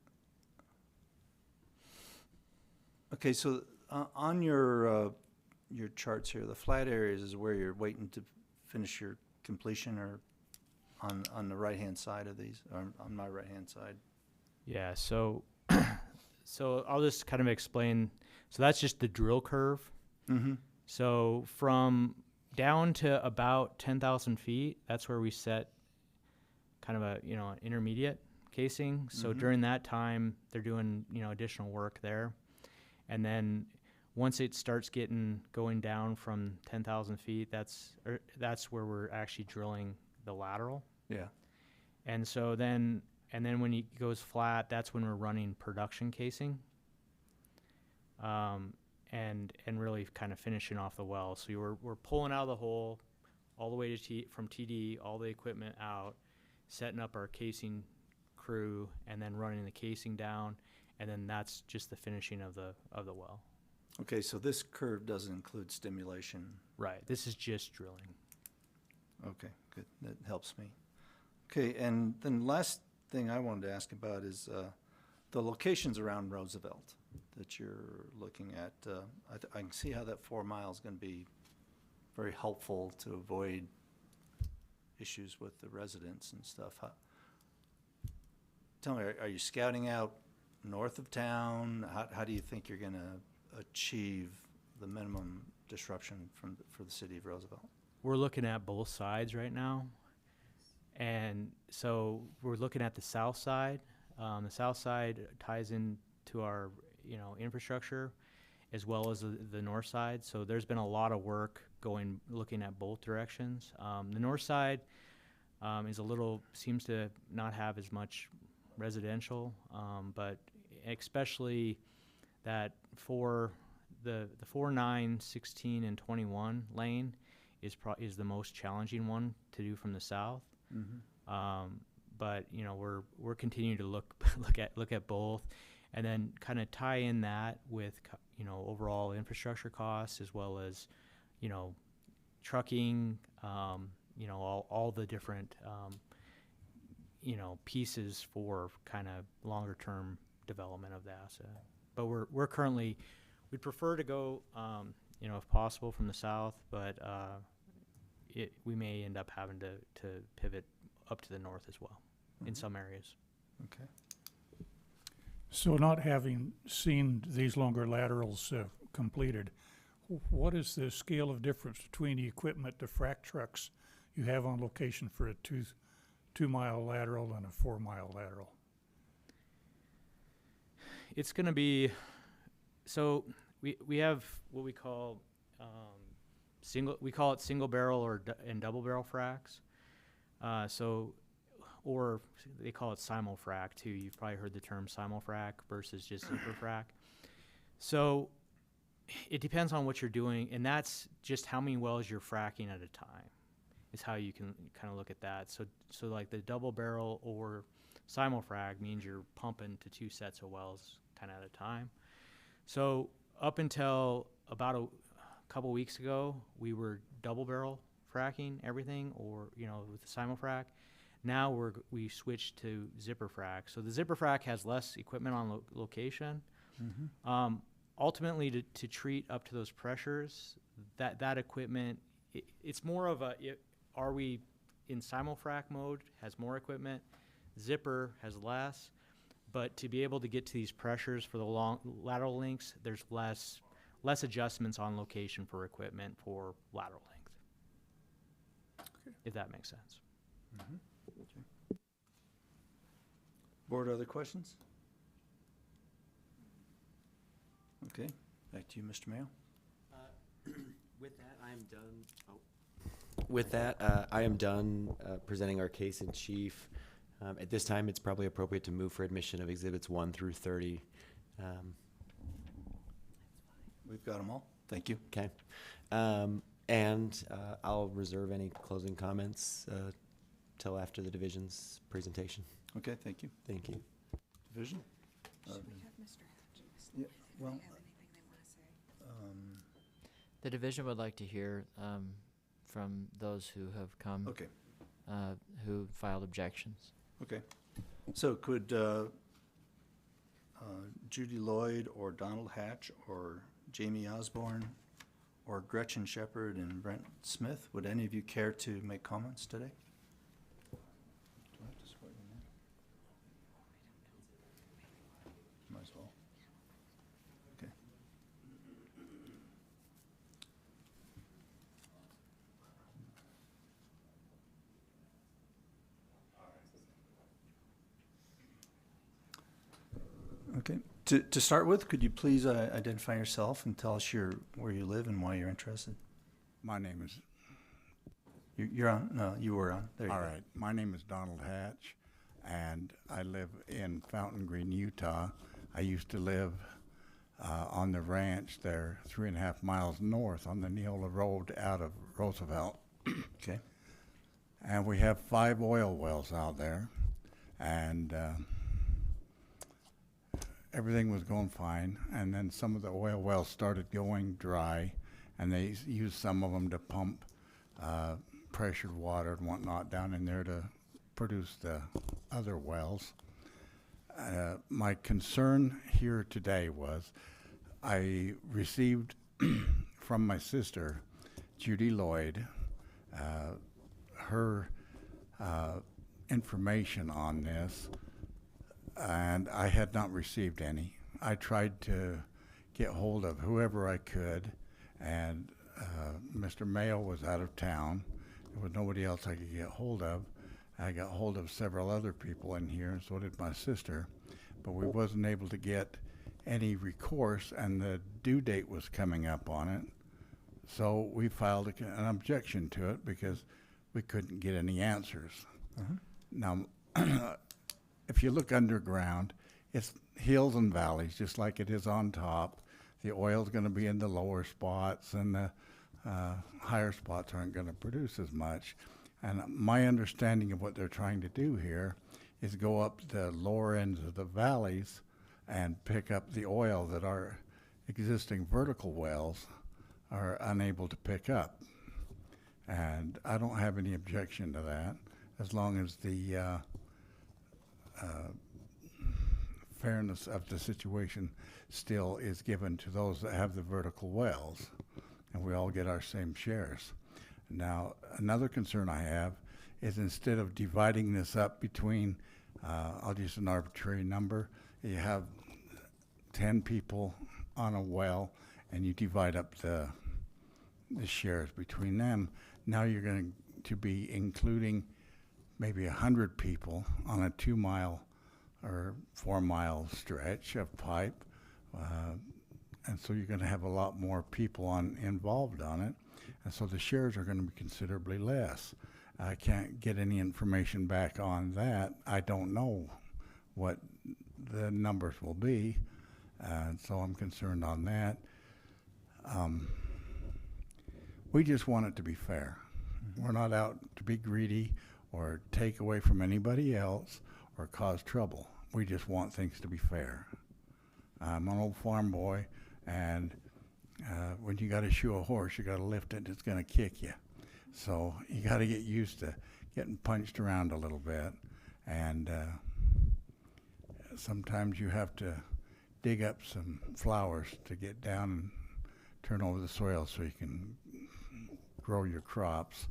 Speaker 2: Okay, so on your charts here, the flat areas is where you're waiting to finish your completion, or on the right-hand side of these, or on my right-hand side?
Speaker 13: Yeah, so so I'll just kind of explain. So that's just the drill curve.
Speaker 2: Mm-hmm.
Speaker 13: So from down to about 10,000 feet, that's where we set kind of a, an intermediate casing. So during that time, they're doing, additional work there. And then once it starts going down from 10,000 feet, that's where we're actually drilling the lateral.
Speaker 2: Yeah.
Speaker 13: And so then when it goes flat, that's when we're running production casing. And really kind of finishing off the well. So we're pulling out of the hole all the way to from TD, all the equipment out, setting up our casing crew, and then running the casing down, and then that's just the finishing of the well.
Speaker 2: Okay, so this curve doesn't include stimulation.
Speaker 13: Right. This is just drilling.
Speaker 2: Okay, good. That helps me. Okay, and then last thing I wanted to ask about is the locations around Roosevelt that you're looking at. I can see how that 4 mile is going to be very helpful to avoid issues with the residents and stuff. Tell me, are you scouting out north of town? How do you think you're going to achieve the minimum disruption for the city of Roosevelt?
Speaker 13: We're looking at both sides right now. And so we're looking at the south side. The south side ties into our, infrastructure, as well as the north side. So there's been a lot of work looking at both directions. The north side seems to not have as much residential, but especially that the 4, 9, 16, and 21 lane is the most challenging one to do from the south.
Speaker 2: Mm-hmm.
Speaker 13: But we're continuing to look at both, and then kind of tie in that with overall infrastructure costs, as well as trucking, all the different pieces for kind of longer term development of the asset. But we'd prefer to go if possible from the south, but we may end up having to pivot up to the north as well in some areas.
Speaker 2: Okay.
Speaker 11: So not having seen these longer laterals completed, what is the scale of difference between the equipment, the frac trucks you have on location for a 2 mile lateral and a 4 mile lateral?
Speaker 13: It's going to be, so we have what we call single barrel and double barrel fracs. Or they call it simul-frac too. You've probably heard the term simul-frac versus just zipper frac. So it depends on what you're doing, and that's just how many wells you're fracking at a time is how you can kind of look at that. So like the double barrel or simul-frac means you're pumping to 2 sets of wells kind of at a time. So up until about a couple weeks ago, we were double barrel fracking everything, or with the simul-frac. Now we switched to zipper frac. So the zipper frac has less equipment on location.
Speaker 2: Mm-hmm.
Speaker 13: Ultimately, to treat up to those pressures, that equipment, it's more of are we in simul-frac mode has more equipment, zipper has less, but to be able to get to these pressures for the long lateral lengths, there's less adjustments on location for equipment for lateral length. If that makes sense.
Speaker 2: Board, other questions? Okay, back to you, Mr. Mayo.
Speaker 9: With that, I am done. With that, I am done presenting our case in chief. At this time, it's probably appropriate to move for admission of exhibits 1 through 30.
Speaker 2: We've got them all. Thank you.
Speaker 9: Okay. I'll reserve any closing comments till after the division's presentation.
Speaker 2: Okay, thank you.
Speaker 9: Thank you.
Speaker 2: Division? Yeah, well,
Speaker 4: The division would like to hear from those who have come,
Speaker 2: okay,
Speaker 4: who filed objections.
Speaker 2: okay. So could Judy Lloyd or Donald Hatch or Jamie Osborne or Gretchen Shepard and Brent Smith, would any of you care to make comments today? Do I have to swear you in? Might as well. Okay. Okay. To start with, could you please identify yourself and tell us where you live and why you're interested?
Speaker 14: My name is,
Speaker 2: You're on? No, you were on. There you
Speaker 14: all
Speaker 2: go.
Speaker 14: right, my name is Donald Hatch, and I live in Fountain Green, Utah. I used to live on the ranch there 3.5 miles north on the Neola Road out of Roosevelt.
Speaker 2: Okay.
Speaker 14: And we have 5 oil wells out there, and everything was going fine, and then some of the oil wells started going dry, and they used some of them to pump pressured water and whatnot down in there to produce the other wells. My concern here today was I received from my sister, Judy Lloyd, her information on this, and I had not received any. I tried to get hold of whoever I could, and Mr. Mayo was out of town. There was nobody else I could get hold of. I got hold of several other people in here, and so did my sister, but we wasn't able to get any recourse, and the due date was coming up on it. So we filed an objection to it because we couldn't get any answers. Now, if you look underground, it's hills and valleys, just like it is on top. The oil's going to be in the lower spots, and the higher spots aren't going to produce as much. And my understanding of what they're trying to do here is go up the lower ends of the valleys and pick up the oil that our existing vertical wells are unable to pick up. And I don't have any objection to that, as long as the fairness of the situation still is given to those that have the vertical wells, and we all get our same shares. Now, another concern I have is instead of dividing this up between, I'll use an arbitrary number, you have 10 people on a well, and you divide up the shares between them. Now you're going to be including maybe 100 people on a 2-mile or 4-mile stretch of pipe, and so you're going to have a lot more people involved on it, and so the shares are going to be considerably less. I can't get any information back on that. I don't know what the numbers will be, and so I'm concerned on that. We just want it to be fair. We're not out to be greedy or take away from anybody else or cause trouble. We just want things to be fair. I'm an old farm boy, and when you got to shoe a horse, you got to lift it, it's going to kick you. So you got to get used to getting punched around a little bit, and sometimes you have to dig up some flowers to get down and turn over the soil so you can grow your crops.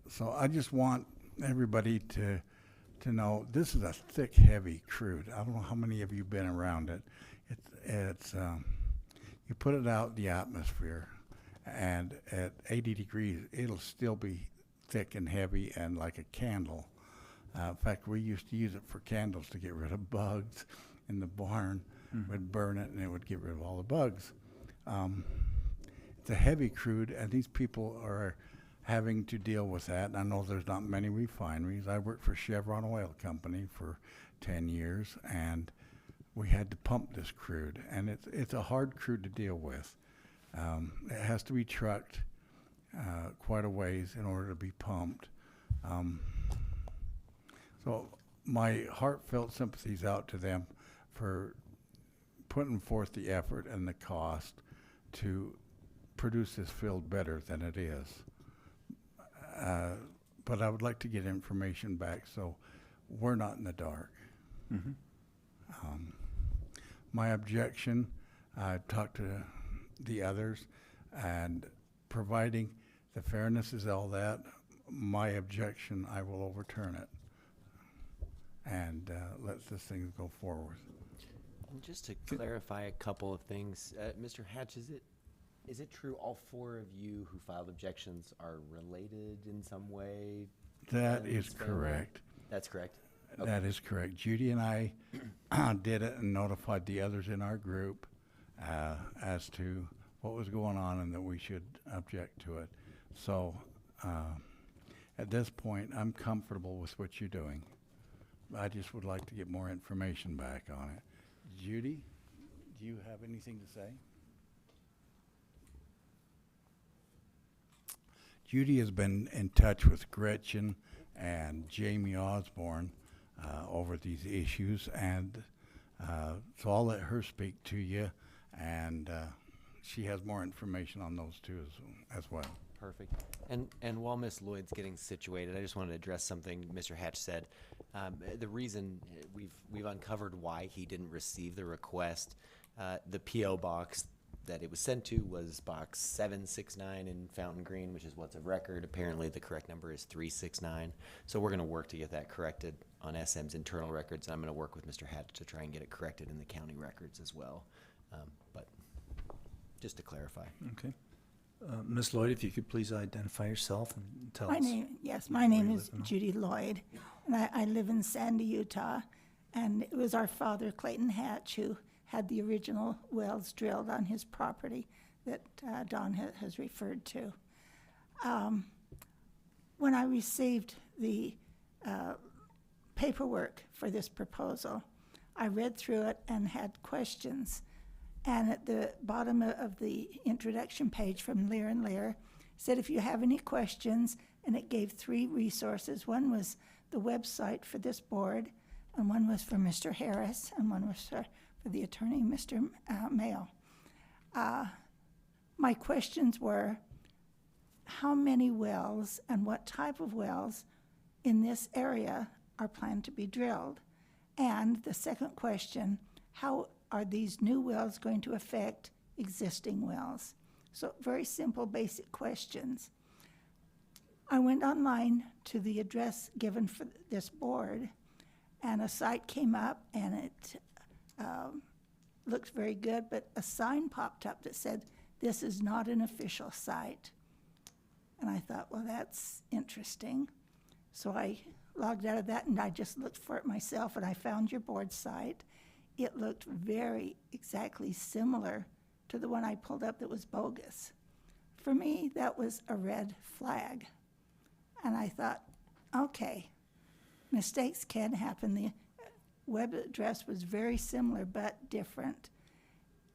Speaker 14: So I just want everybody to know this is a thick, heavy crude. I don't know how many of you been around it. It's you put it out in the atmosphere, and at 80 degrees, it'll still be thick and heavy and like a candle. In fact, we used to use it for candles to get rid of bugs in the barn. We'd burn it, and it would get rid of all the bugs. It's a heavy crude, and these people are having to deal with that. I know there's not many refineries. I worked for Chevron Oil Company for 10 years, and we had to pump this crude, and it's a hard crude to deal with. It has to be trucked quite a ways in order to be pumped. So my heartfelt sympathies out to them for putting forth the effort and the cost to produce this field better than it is. But I would like to get information back so we're not in the dark. My objection, I talked to the others, and providing the fairness is all that, my objection, I will overturn it and let this thing go forward.
Speaker 9: And just to clarify a couple of things, Mr. Hatch, is it true all four of you who filed objections are related in some way?
Speaker 14: That is correct.
Speaker 9: That's correct? Okay.
Speaker 14: That is correct. Judy and I did it and notified the others in our group as to what was going on and that we should object to it. So at this point, I'm comfortable with what you're doing. I just would like to get more information back on it. Judy, do you have anything to say? Judy has been in touch with Gretchen and Jamie Osborne over these issues, and so I'll let her speak to you, and she has more information on those two as well.
Speaker 9: Perfect. And while Ms. Lloyd's getting situated, I just wanted to address something Mr. Hatch said. The reason we've uncovered why he didn't receive the request, the P.O. box that it was sent to was box 769 in Fountain Green, which is what's of record. Apparently the correct number is 369. So we're going to work to get that corrected on SM's internal records. I'm going to work with Mr. Hatch to try and get it corrected in the county records as well. But just to clarify.
Speaker 2: Okay. Ms. Lloyd, if you could please identify yourself and tell us.
Speaker 15: My name is Judy Lloyd, and I live in Sandy, Utah. And it was our father, Clayton Hatch, who had the original wells drilled on his property that Don has referred to. When I received the paperwork for this proposal, I read through it and had questions. And at the bottom of the introduction page from Lear & Lear said, if you have any questions, and it gave 3 resources. One was the website for this board, and one was for Mr. Harris, and one was for the attorney, Mr. Mayo. My questions were, how many wells and what type of wells in this area are planned to be drilled? And the second question, how are these new wells going to affect existing wells? So very simple, basic questions. I went online to the address given for this board, and a site came up, and it looks very good, but a sign popped up that said, this is not an official site. And I thought, well, that's interesting. So I logged out of that, and I just looked for it myself, and I found your board site. It looked very exactly similar to the one I pulled up that was bogus. For me, that was a red flag. And I thought, okay, mistakes can happen. The web address was very similar but different.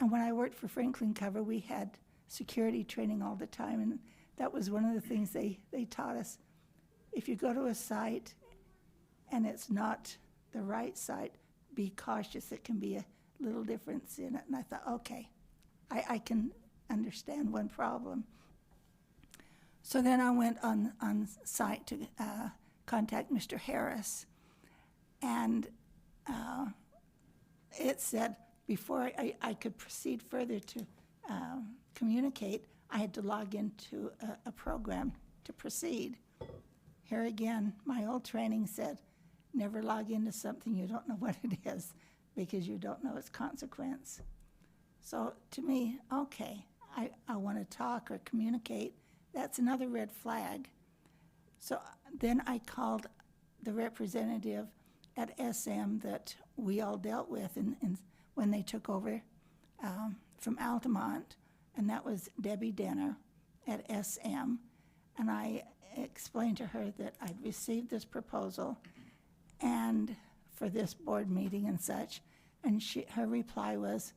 Speaker 15: And when I worked for Franklin Cover, we had security training all the time, and that was one of the things they taught us. If you go to a site and it's not the right site, be cautious. It can be a little difference in it. And I thought, okay, I can understand one problem. So then I went on site to contact Mr. Harris, and it said before I could proceed further to communicate, I had to log into a program to proceed. here again, my old training said, never log into something you don't know what it is because you don't know its consequence. So to me, okay, I want to talk or communicate. That's another red flag. So then I called the representative at S.L.M that we all dealt with when they took over from Altamont, and that was Debbie Denner at S.L.M. And I explained to her that I'd received this proposal and for this board meeting and such, and her reply was,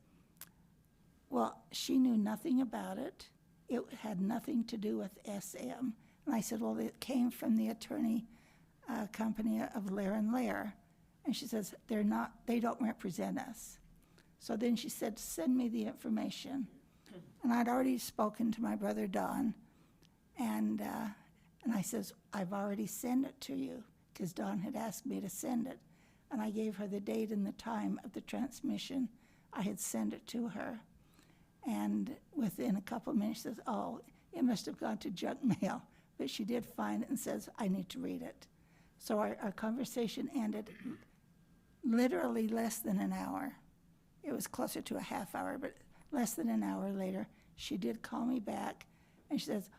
Speaker 15: well, she knew nothing about it. It had nothing to do with S.L.M. And I said, well, it came from the attorney company of Lair and Lair. And she says, they don't represent us. So then she said, send me the information. And I'd already spoken to my brother Don, and I says, I've already sent it to you, because Don had asked me to send it. And I gave her the date and the time of the transmission. I had sent it to her. And within a couple of minutes, she says, oh, it must have gone to junk mail. But she did find it and says, I need to read it. So our conversation ended literally less than an hour. It was closer to a half hour, but less than an hour later, she did call me back, and she says,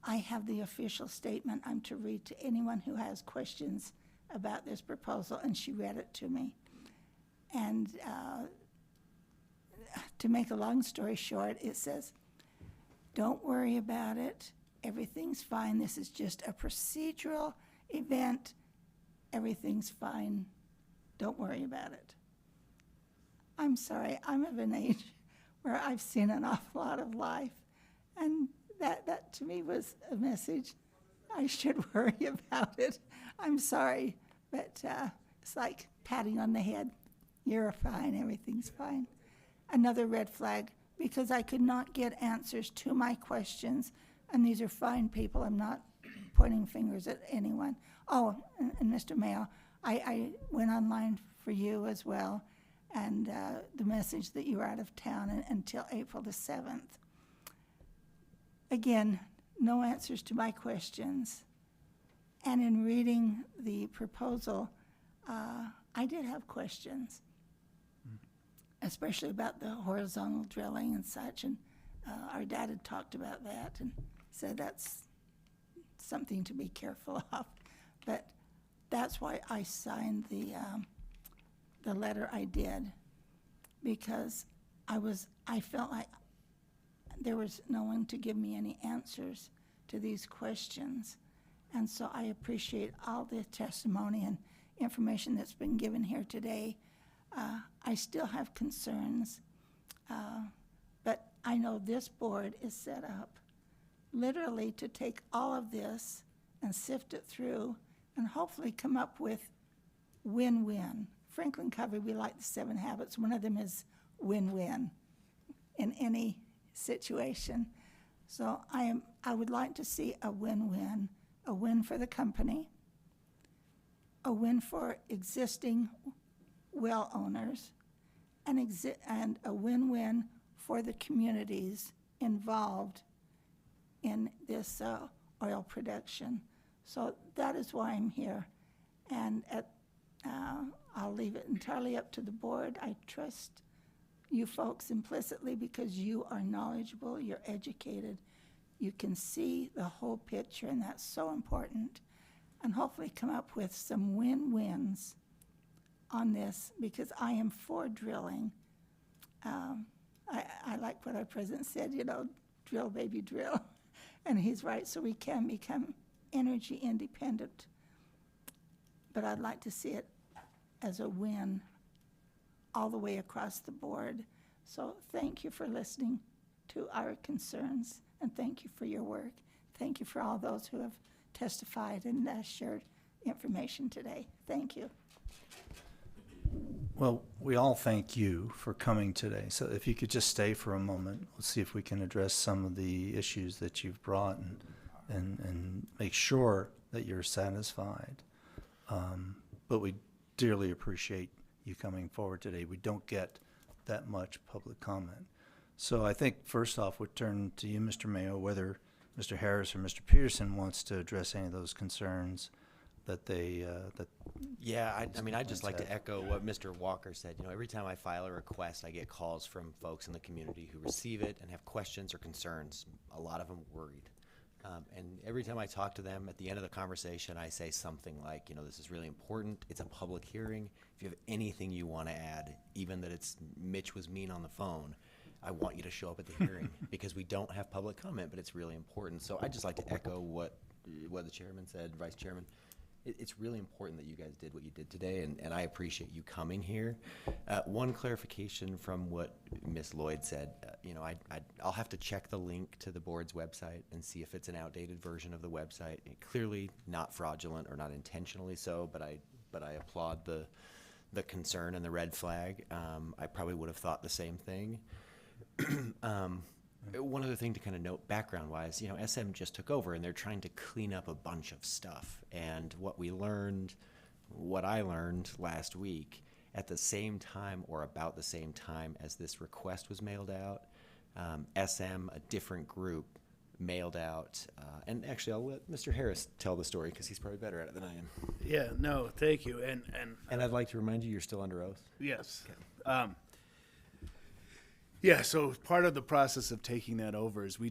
Speaker 15: I have the official statement I'm to read to anyone who has questions about this proposal, and she read it to me. And to make a long story short, it says, don't worry about it. Everything's fine. This is just a procedural event. Everything's fine. Don't worry about it. I'm sorry, I'm of an age where I've seen an awful lot of life, and that to me was a message. I should worry about it. I'm sorry, but it's like patting on the head. You're fine, everything's fine. Another red flag, because I could not get answers to my questions, and these are fine people. I'm not pointing fingers at anyone. Oh, and Mr. Mayo, I went online for you as well, and the message that you were out of town until April the 7th. Again, no answers to my questions. And in reading the proposal, I did have questions, especially about the horizontal drilling and such. And our dad had talked about that and said that's something to be careful of. But that's why I signed the letter I did, because I felt like there was no one to give me any answers to these questions. And so I appreciate all the testimony and information that's been given here today. I still have concerns, but I know this board is set up literally to take all of this and sift it through and hopefully come up with win-win. Franklin Covey, we like the 7 habits. One of them is win-win in any situation. So I would like to see a win-win, a win for the company, a win for existing well owners, and a win-win for the communities involved in this oil production. So that is why I'm here. And I'll leave it entirely up to the board. I trust you folks implicitly because you are knowledgeable, you're educated, you can see the whole picture, and that's so important. And hopefully come up with some win-wins on this, because I am for drilling. I like what our president said, drill, baby, drill. And he's right, so we can become energy independent. But I'd like to see it as a win all the way across the board. So thank you for listening to our concerns, and thank you for your work. Thank you for all those who have testified and shared information today. Thank you.
Speaker 2: Well, we all thank you for coming today. So if you could just stay for a moment, we'll see if we can address some of the issues that you've brought and make sure that you're satisfied. But we dearly appreciate you coming forward today. We don't get that much public comment. So I think first off, we'll turn to you, Mr. Mayo, whether Mr. Harris or Mr. Peterson wants to address any of those concerns that they, that.
Speaker 9: Yeah, I mean, I'd just like
Speaker 2: Said.
Speaker 9: to echo what Mr. Walker said. You know, every time I file a request, I get calls from folks in the community who receive it and have questions or concerns, a lot of them worried. And every time I talk to them, at the end of the conversation, I say something like, you know, this is really important. It's a public hearing. If you have anything you want to add, even that it's Mitch was mean on the phone, I want you to show up at the hearing because we don't have public comment, but it's really important. So I'd just like to echo what the chairman said, vice chairman. It's really important that you guys did what you did today, and I appreciate you coming here. One clarification from what Ms. Lloyd said, you know, I'll have to check the link to the board's website and see if it's an outdated version of the website. Clearly not fraudulent or not intentionally so, but I applaud the concern and the red flag. I probably would have thought the same thing. One other thing to kind of note background-wise, you know, S.M. just took over, and they're trying to clean up a bunch of stuff. And what I learned last week, at the same time or about the same time as this request was mailed out, S.M., a different group, mailed out, and actually I'll let Mr. Harris tell the story because he's probably better at it than I am.
Speaker 10: Yeah, no, thank you.
Speaker 9: And I'd like to remind you, you're still under oath.
Speaker 10: Yes. Okay. Yeah, so part of the process of taking that over is we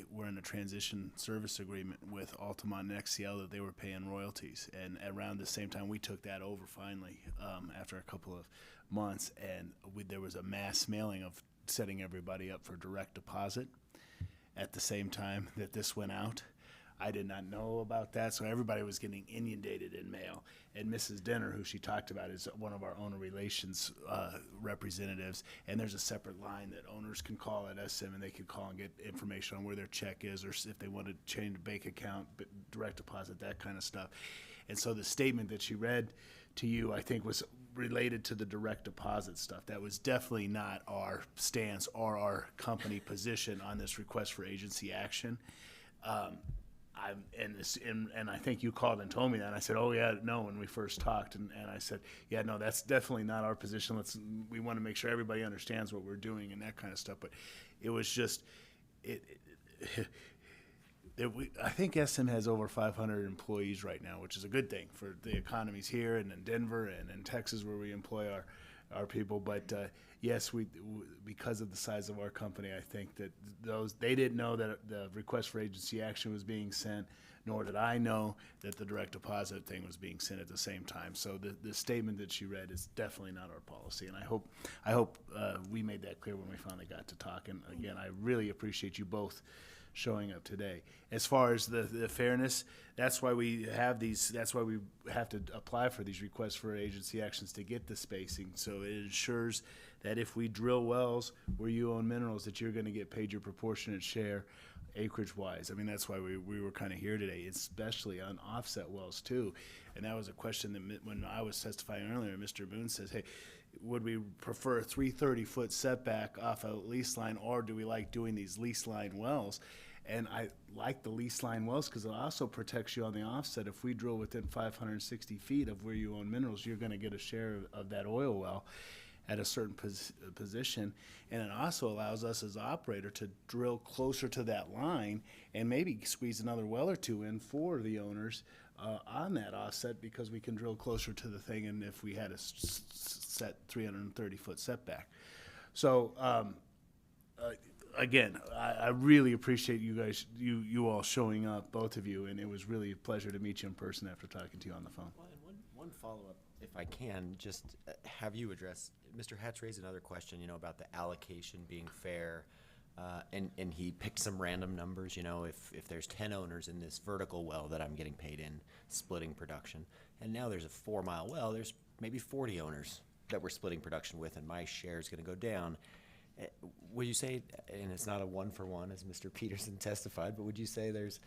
Speaker 10: were in a transition service agreement with Altamont and XCL that they were paying royalties. And around the same time, we took that over finally after a couple of months. And there was a mass mailing of setting everybody up for direct deposit at the same time that this went out. I did not know about that, so everybody was getting inundated in mail. And Mrs. Denner, who she talked about, is one of our owner relations representatives, and there's a separate line that owners can call at SM, and they can call and get information on where their check is, or if they want to change a bank account, direct deposit, that kind of stuff. And so the statement that she read to you, I think, was related to the direct deposit stuff. That was definitely not our stance or our company position on this request for agency action. And I think you called and told me that. And I said, oh, yeah, no, when we first talked. And I said, yeah, no, that's definitely not our position. We want to make sure everybody understands what we're doing and that kind of stuff. But it was just, I think SM has over 500 employees right now, which is a good thing for the economies here and in Denver and in Texas where we employ our people. But yes, because of the size of our company, I think that they didn't know that the request for agency action was being sent, nor did I know that the direct deposit thing was being sent at the same time. So the statement that she read is definitely not our policy, and I hope we made that clear when we finally got to talk. And again, I really appreciate you both showing up today. As far as the fairness, that's why we have these. That's why we have to apply for these requests for agency actions to get the spacing. So it ensures that if we drill wells where you own minerals, that you're going to get paid your proportionate share, acreage-wise. I mean, that's why we were kind of here today, especially on offset wells too. And that was a question that when I was testifying earlier, Mr. Boone says, "Hey, would we prefer a 330-foot setback off a lease line, or do we like doing these lease line wells?" And I like the lease line wells because it also protects you on the offset. If we drill within 560 feet of where you own minerals, you're going to get a share of that oil well at a certain position. And it also allows us as operator to drill closer to that line and maybe squeeze another well or two in for the owners on that offset, because we can drill closer to the thing, and if we had a set 330-foot setback. So again, I really appreciate you guys, you all showing up, both of you, and it was really a pleasure to meet you in person after talking to you on the phone.
Speaker 9: Well, and one follow-up, if I can, just have you address, Mr. Hatch raised another question, about the allocation being fair, and he picked some random numbers, if there's 10 owners in this vertical well that I'm getting paid in, splitting production, and now there's a 4-mile well, there's maybe 40 owners that we're splitting production with, and my share is going to go down. Would you say, and it's not a one-for-one as Mr. Peterson testified, but would you say there's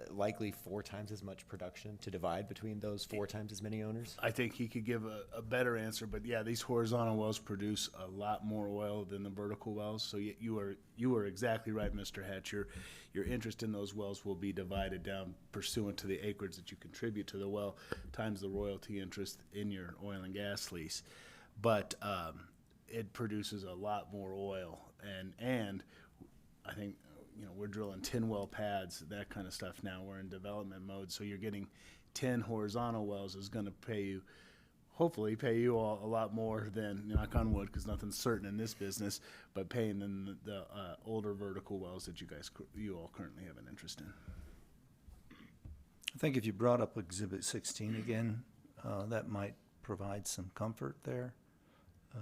Speaker 9: likely 4 times as much production to divide between those 4 times as many owners?
Speaker 10: I think he could give a better answer, but yeah, these horizontal wells produce a lot more oil than the vertical wells. So you are exactly right, Mr. Hatch. Your interest in those wells will be divided down pursuant to the acreage that you contribute to the well times the royalty interest in your oil and gas lease. But it produces a lot more oil, and I think we're we're drilling 10 well pads, that kind of stuff now. We're in development mode, so you're getting 10 horizontal wells is going to hopefully pay you all a lot more than, knock on wood, because nothing's certain in this business, but paying than the older vertical wells that you all currently have an interest in.
Speaker 2: I think if you brought up Exhibit 16 again, that might provide some comfort there. If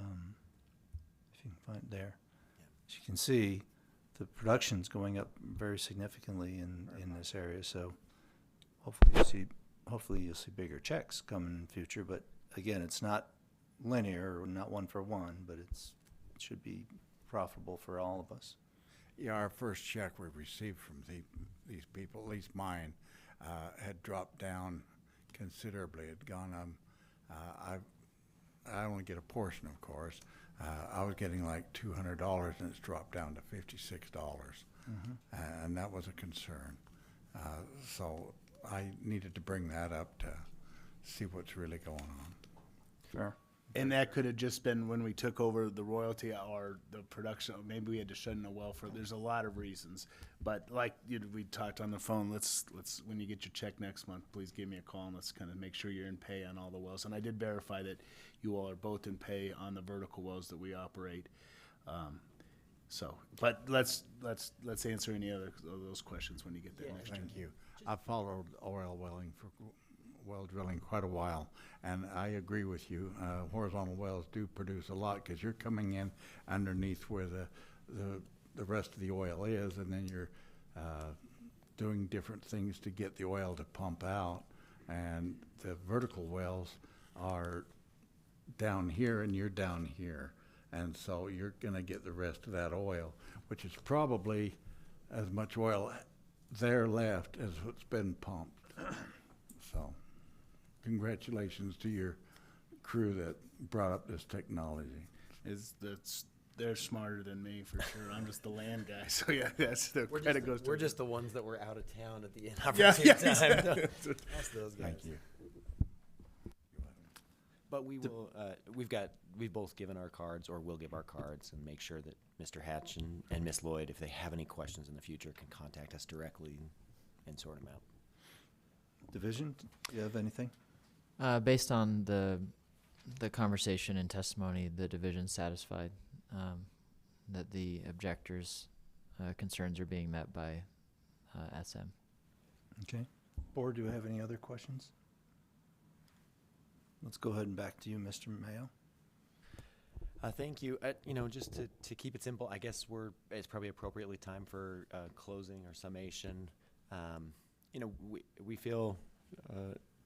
Speaker 2: you can find it there. As you can see, the production's going up very significantly in this area, so hopefully you'll see bigger checks coming in the future. But again, it's not linear or not one for one, but it should be profitable for all of us.
Speaker 14: Yeah, our first check we received from these people, at least mine, had dropped down considerably. It had gone I only get a portion, of course. I was getting like $200, and it's dropped down to $56, and that was a concern. So I needed to bring that up to see what's really going on.
Speaker 2: Fair.
Speaker 10: And that could have just been when we took over the royalty or the production. Maybe we had to shut in a well for. There's a lot of reasons, but like we talked on the phone. Let's when you get your check next month, please give me a call and let's kind of make sure you're in pay on all the wells. And I did verify that you all are both in pay on the vertical wells that we operate. But let's answer any other of those questions when you get there next year.
Speaker 14: Thank you. I've followed oil well drilling quite a while, and I agree with you. Horizontal wells do produce a lot because you're coming in underneath where the rest of the oil is, and then you're doing different things to get the oil to pump out. And the vertical wells are down here, and you're down here, and so you're going to get the rest of that oil, which is probably as much oil there left as what's been pumped. So congratulations to your crew that brought up this technology.
Speaker 10: They're smarter than me for sure. I'm just the land guy, so yeah, that's the credit goes to.
Speaker 9: We're just the ones that were out of town at the
Speaker 10: inopportune
Speaker 9: time. That's those guys.
Speaker 14: Thank you.
Speaker 9: But we will. We've both given our cards, or will give our cards, and make sure that Mr. Hatch and Miss Lloyd, if they have any questions in the future, can contact us directly and sort them out.
Speaker 2: Division, do you have anything?
Speaker 4: Based on the conversation and testimony, the division's satisfied that the objectors' concerns are being met by SM.
Speaker 2: Okay. Board, do you have any other questions? Let's go ahead and back to you, Mr. Mayo.
Speaker 9: Thank you. Just to keep it simple, I guess it's probably appropriately time for closing or summation. We feel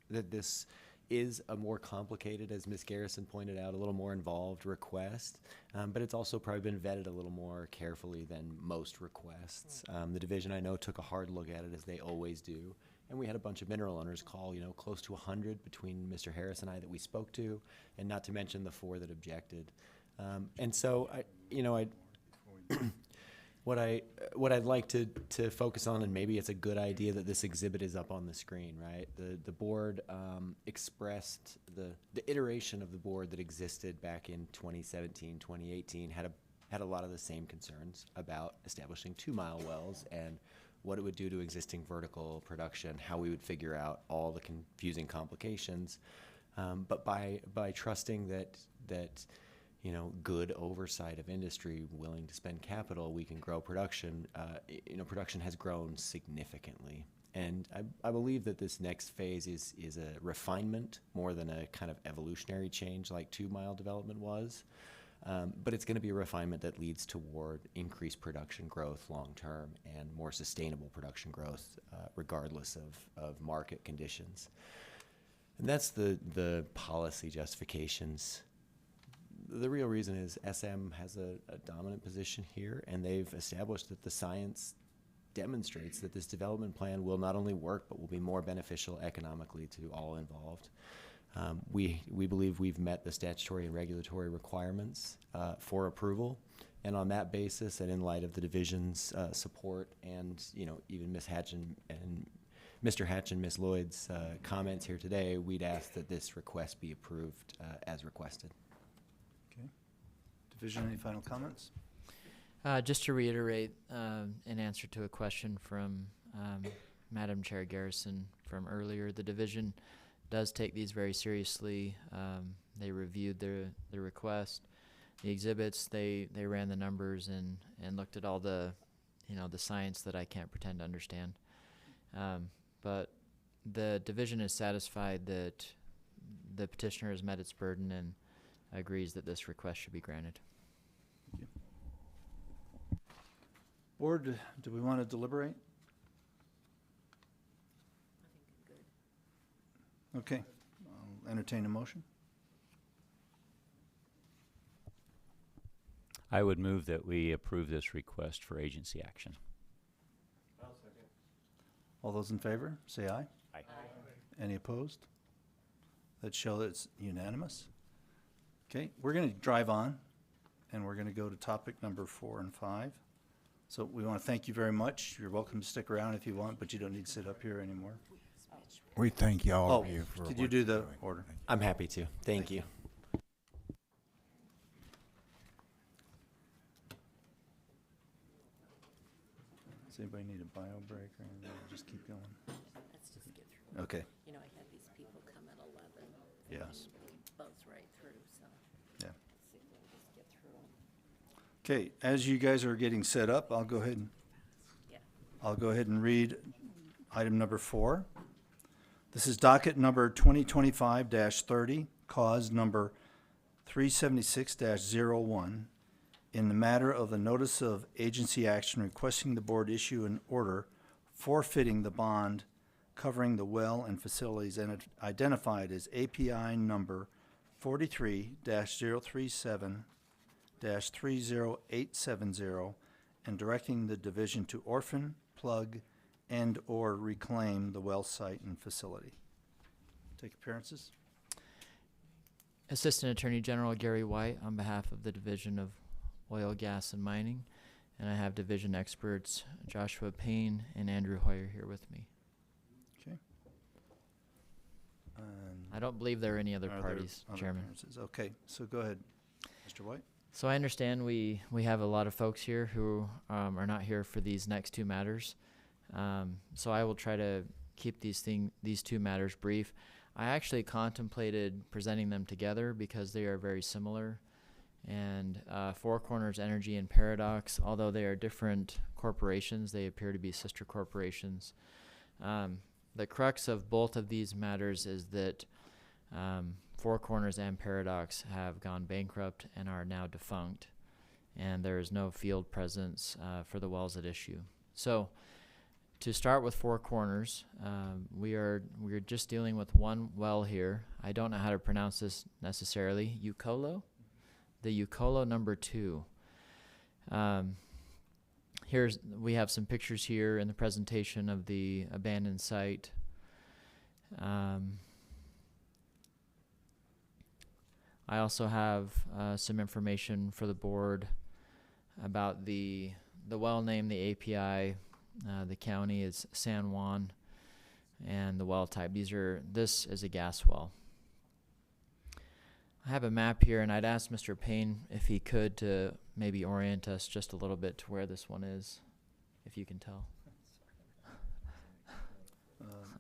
Speaker 9: that this is a more complicated, as Ms. Garrison pointed out, a little more involved request, but it's also probably been vetted a little more carefully than most requests. The division, I know, took a hard look at it, as they always do, and we had a bunch of mineral owners call, close to 100 between Mr. Harris and I that we spoke to, and not to mention the 4 that objected. And so, what I'd like to focus on, and maybe it's a good idea that this exhibit is up on the screen, right? The board expressed the iteration of the board that existed back in 2017, 2018 had a lot of the same concerns about establishing 2-mile wells and what it would do to existing vertical production, how we would figure out all the confusing complications. But by trusting that good oversight of industry willing to spend capital, we can grow production. Production has grown significantly. And I believe that this next phase is a refinement more than a kind of evolutionary change like 2-mile development was. But it's going to be a refinement that leads toward increased production growth long term and more sustainable production growth regardless of market conditions. And that's the policy justifications. The real reason is SM has a dominant position here, and they've established that the science demonstrates that this development plan will not only work, but will be more beneficial economically to all involved. We believe we've met the statutory and regulatory requirements for approval, and on that basis, and in light of the division's support, and even Ms. Hatch and Mr. Hatch and Ms. Lloyd's comments here today, we'd ask that this request be approved as requested.
Speaker 2: Division, any final comments?
Speaker 4: Just to reiterate, in answer to a question from Madam Chair Garrison from earlier, the division does take these very seriously. They reviewed the request, the exhibits. They ran the numbers and looked at all the, the science that I can't pretend to understand. But the division is satisfied that the petitioner has met its burden and agrees that this request should be granted.
Speaker 2: Board, do we want to deliberate? Okay, I'll entertain a motion.
Speaker 6: I would move that we approve this request for agency action.
Speaker 2: All those in favor, say aye.
Speaker 6: Aye.
Speaker 2: Any opposed? Let's show that it's unanimous. Okay, we're going to drive on, and we're going to go to topic number 4 and 5. So we want to thank you very much. You're welcome to stick around if you want, but you don't need to sit up here anymore.
Speaker 14: We thank you all of you for
Speaker 2: Could
Speaker 14: what
Speaker 2: you do
Speaker 14: you're
Speaker 2: the
Speaker 14: doing.
Speaker 2: order?
Speaker 9: I'm happy to. Thank you.
Speaker 2: Does anybody need a bio break or anything? Or just keep going?
Speaker 7: Let's just get through.
Speaker 2: Okay.
Speaker 7: You know, I had these people come at 11.
Speaker 2: Yes.
Speaker 7: Buzz right through, so
Speaker 2: Yeah.
Speaker 7: let's see if we can just get through them.
Speaker 2: Okay, as you guys are getting set up, I'll go ahead and read item number 4. This is docket number 2025-30, cause number 376-01, in the matter of the notice of agency action requesting the board issue an order forfeiting the bond covering the well and facilities identified as API number 43-037-30870 and directing the division to orphan, plug, and/or reclaim the well site and facility. Take appearances.
Speaker 4: Assistant Attorney General Gary White on behalf of the Division of Oil, Gas, and Mining, and I have division experts Joshua Payne and Andrew Hoyer here with me.
Speaker 2: Okay.
Speaker 4: I don't believe there are any other
Speaker 2: Are there
Speaker 4: parties,
Speaker 2: other
Speaker 4: Chairman.
Speaker 2: appearances? Okay, so go ahead, Mr. White.
Speaker 4: So I understand we have a lot of folks here who are not here for these next two matters. So I will try to keep these two matters brief. I actually contemplated presenting them together because they are very similar. And Four Corners Energy and Paradox, although they are different corporations, they appear to be sister corporations. The crux of both of these matters is that Four Corners and Paradox have gone bankrupt and are now defunct, and there is no field presence for the wells at issue. So to start with Four Corners, we're just dealing with one well here. I don't know how to pronounce this necessarily. Ucolo? The Ucolo number 2. We have some pictures here in the presentation of the abandoned site. I also have some information for the board about the well name, the API. The county is San Juan, and the well type. This is a gas well. I have a map here, and I'd ask Mr. Payne if he could to maybe orient us just a little bit to where this one is, if you can tell.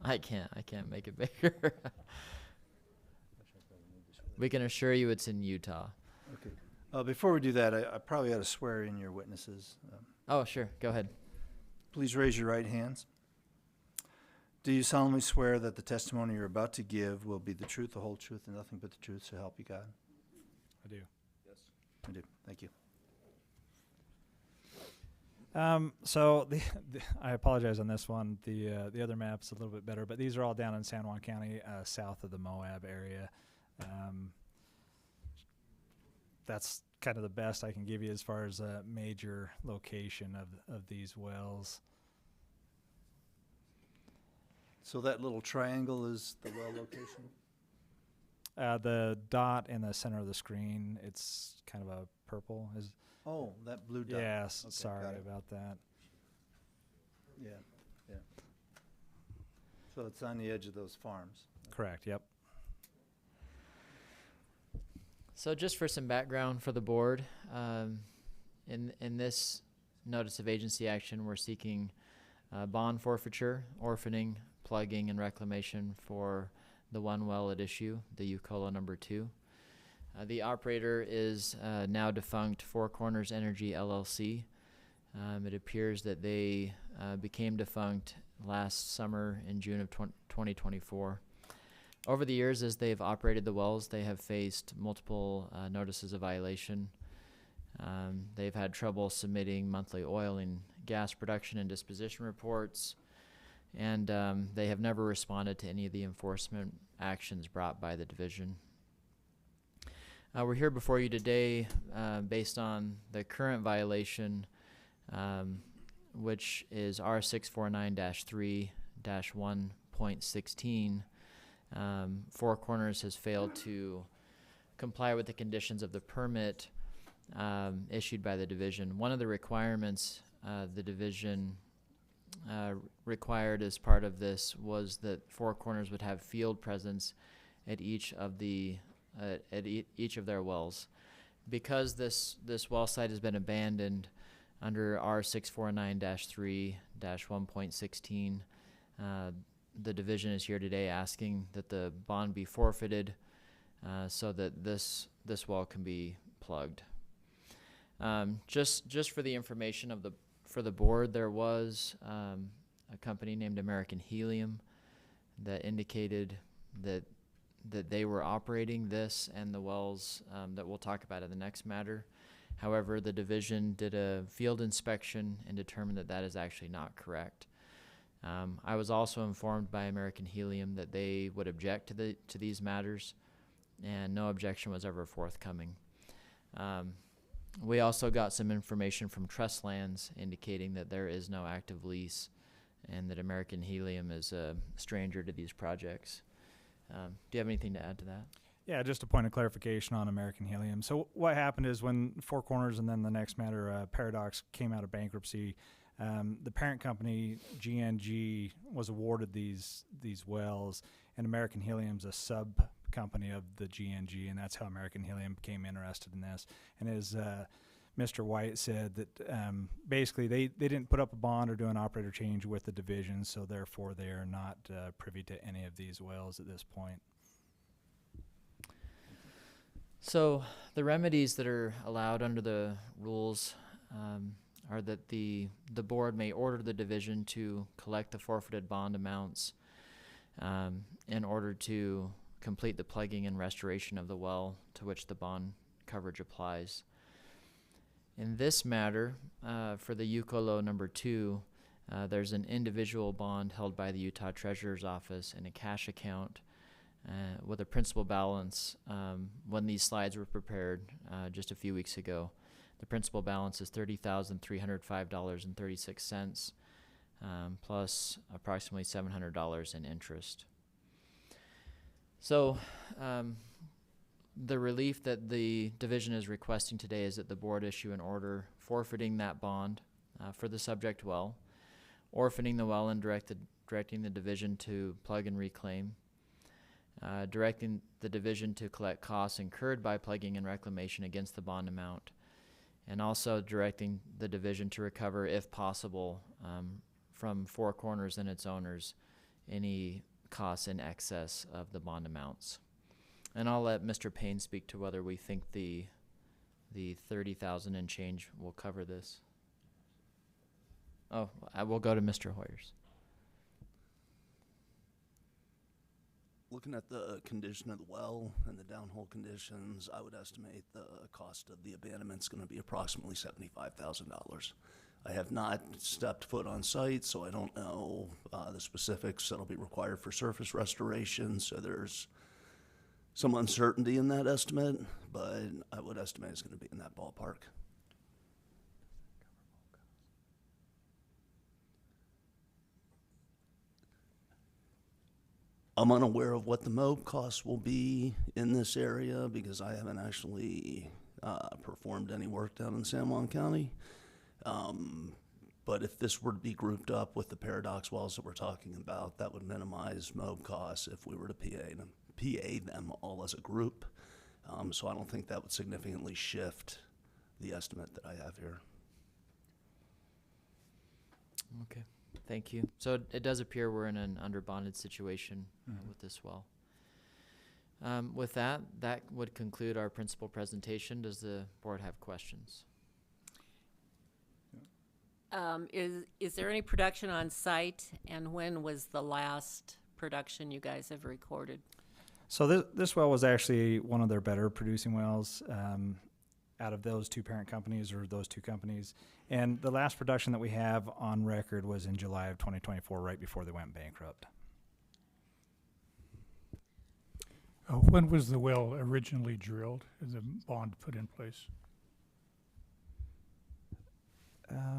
Speaker 4: I can't make it bigger. We can assure you it's in Utah.
Speaker 2: Okay. Before we do that, I probably ought to swear in your witnesses.
Speaker 4: Oh, sure. Go ahead.
Speaker 2: Please raise your right hands. Do you solemnly swear that the testimony you're about to give will be the truth, the whole truth, and nothing but the truth, so help you God?
Speaker 16: I do.
Speaker 2: Yes. I do. Thank you.
Speaker 16: So I apologize on this one. The other map's a little bit better, but these are all down in San Juan County, south of the Moab area. That's kind of the best I can give you as far as a major location of these wells.
Speaker 2: So that little triangle is the well location?
Speaker 16: The dot in the center of the screen, it's kind of a purple.
Speaker 2: Oh, that blue dot.
Speaker 16: Yes,
Speaker 2: Okay,
Speaker 16: sorry
Speaker 2: got it.
Speaker 16: about that.
Speaker 2: Yeah, yeah. So it's on the edge of those farms.
Speaker 16: Correct, yep.
Speaker 4: So just for some background for the board, in this notice of agency action, we're seeking bond forfeiture, orphaning, plugging, and reclamation for the one well at issue, the Uintah number 2. The operator is now defunct Four Corners Energy LLC. It appears that they became defunct last summer in June of 2024. Over the years, as they've operated the wells, they have faced multiple notices of violation. They've had trouble submitting monthly oil and gas production and disposition reports, and they have never responded to any of the enforcement actions brought by the division. We're here before you today based on the current violation, which is R649-3-1.16. Four Corners has failed to comply with the conditions of the permit issued by the division. One of the requirements the division required as part of this was that Four Corners would have field presence at each of each of their wells. Because this well site has been abandoned under R649-3-1.16, the division is here today asking that the bond be forfeited so that this well can be plugged. Just for the information for the board, there was a company named American Helium that indicated that they were operating this and the wells that we'll talk about in the next matter. However, the division did a field inspection and determined that that is actually not correct. I was also informed by American Helium that they would object to these matters, and no objection was ever forthcoming. We also got some information from Trust Lands indicating that there is no active lease and that American Helium is a stranger to these projects. Do you have anything to add to that?
Speaker 16: Yeah, just a point of clarification on American Helium. So what happened is when Four Corners and then the next matter, Paradox, came out of bankruptcy, the parent company, GNG, was awarded these wells, and American Helium's a sub company of the GNG, and that's how American Helium became interested in this. And as Mr. White said, that basically they didn't put up a bond or do an operator change with the division, so therefore they are not privy to any of these wells at this point.
Speaker 4: So the remedies that are allowed under the rules are that the board may order the division to collect the forfeited bond amounts in order to complete the plugging and restoration of the well to which the bond coverage applies. In this matter, for the Uintah number 2, there's an individual bond held by the Utah Treasurer's Office in a cash account with a principal balance. When these slides were prepared just a few weeks ago, the principal balance is $30,305.36 plus approximately $700 in interest. So the relief that the division is requesting today is that the board issue an order forfeiting that bond for the subject well, orphaning the well and directing the division to plug and reclaim, directing the division to collect costs incurred by plugging and reclamation against the bond amount, and also directing the division to recover, if possible, from Four Corners and its owners, any costs in excess of the bond amounts. And I'll let Mr. Payne speak to whether we think the $30,000 and change will cover this. Oh, I will go to Mr. Hoyers.
Speaker 17: Looking at the condition of the well and the downhole conditions, I would estimate the cost of the abandonment is going to be approximately $75,000. I have not stepped foot on site, so I don't know the specifics that'll be required for surface restoration, so there's some uncertainty in that estimate, but I would estimate it's going to be in that ballpark. I'm unaware of what the MOB costs will be in this area because I haven't actually performed any work down in San Juan County. But if this were to be grouped up with the Paradox wells that we're talking about, that would minimize MOB costs if we were to PA them all as a group. So I don't think that would significantly shift the estimate that I have here.
Speaker 4: Okay, thank you. So it does appear we're in an underbonded situation with this well. With that would conclude our principal presentation. Does the board have questions?
Speaker 7: Is there any production on site, and when was the last production you guys have recorded?
Speaker 16: So this well was actually one of their better producing wells out of those two parent companies, or those two companies. And the last production that we have on record was in July of 2024, right before they went bankrupt.
Speaker 11: When was the well originally drilled and the bond put in place?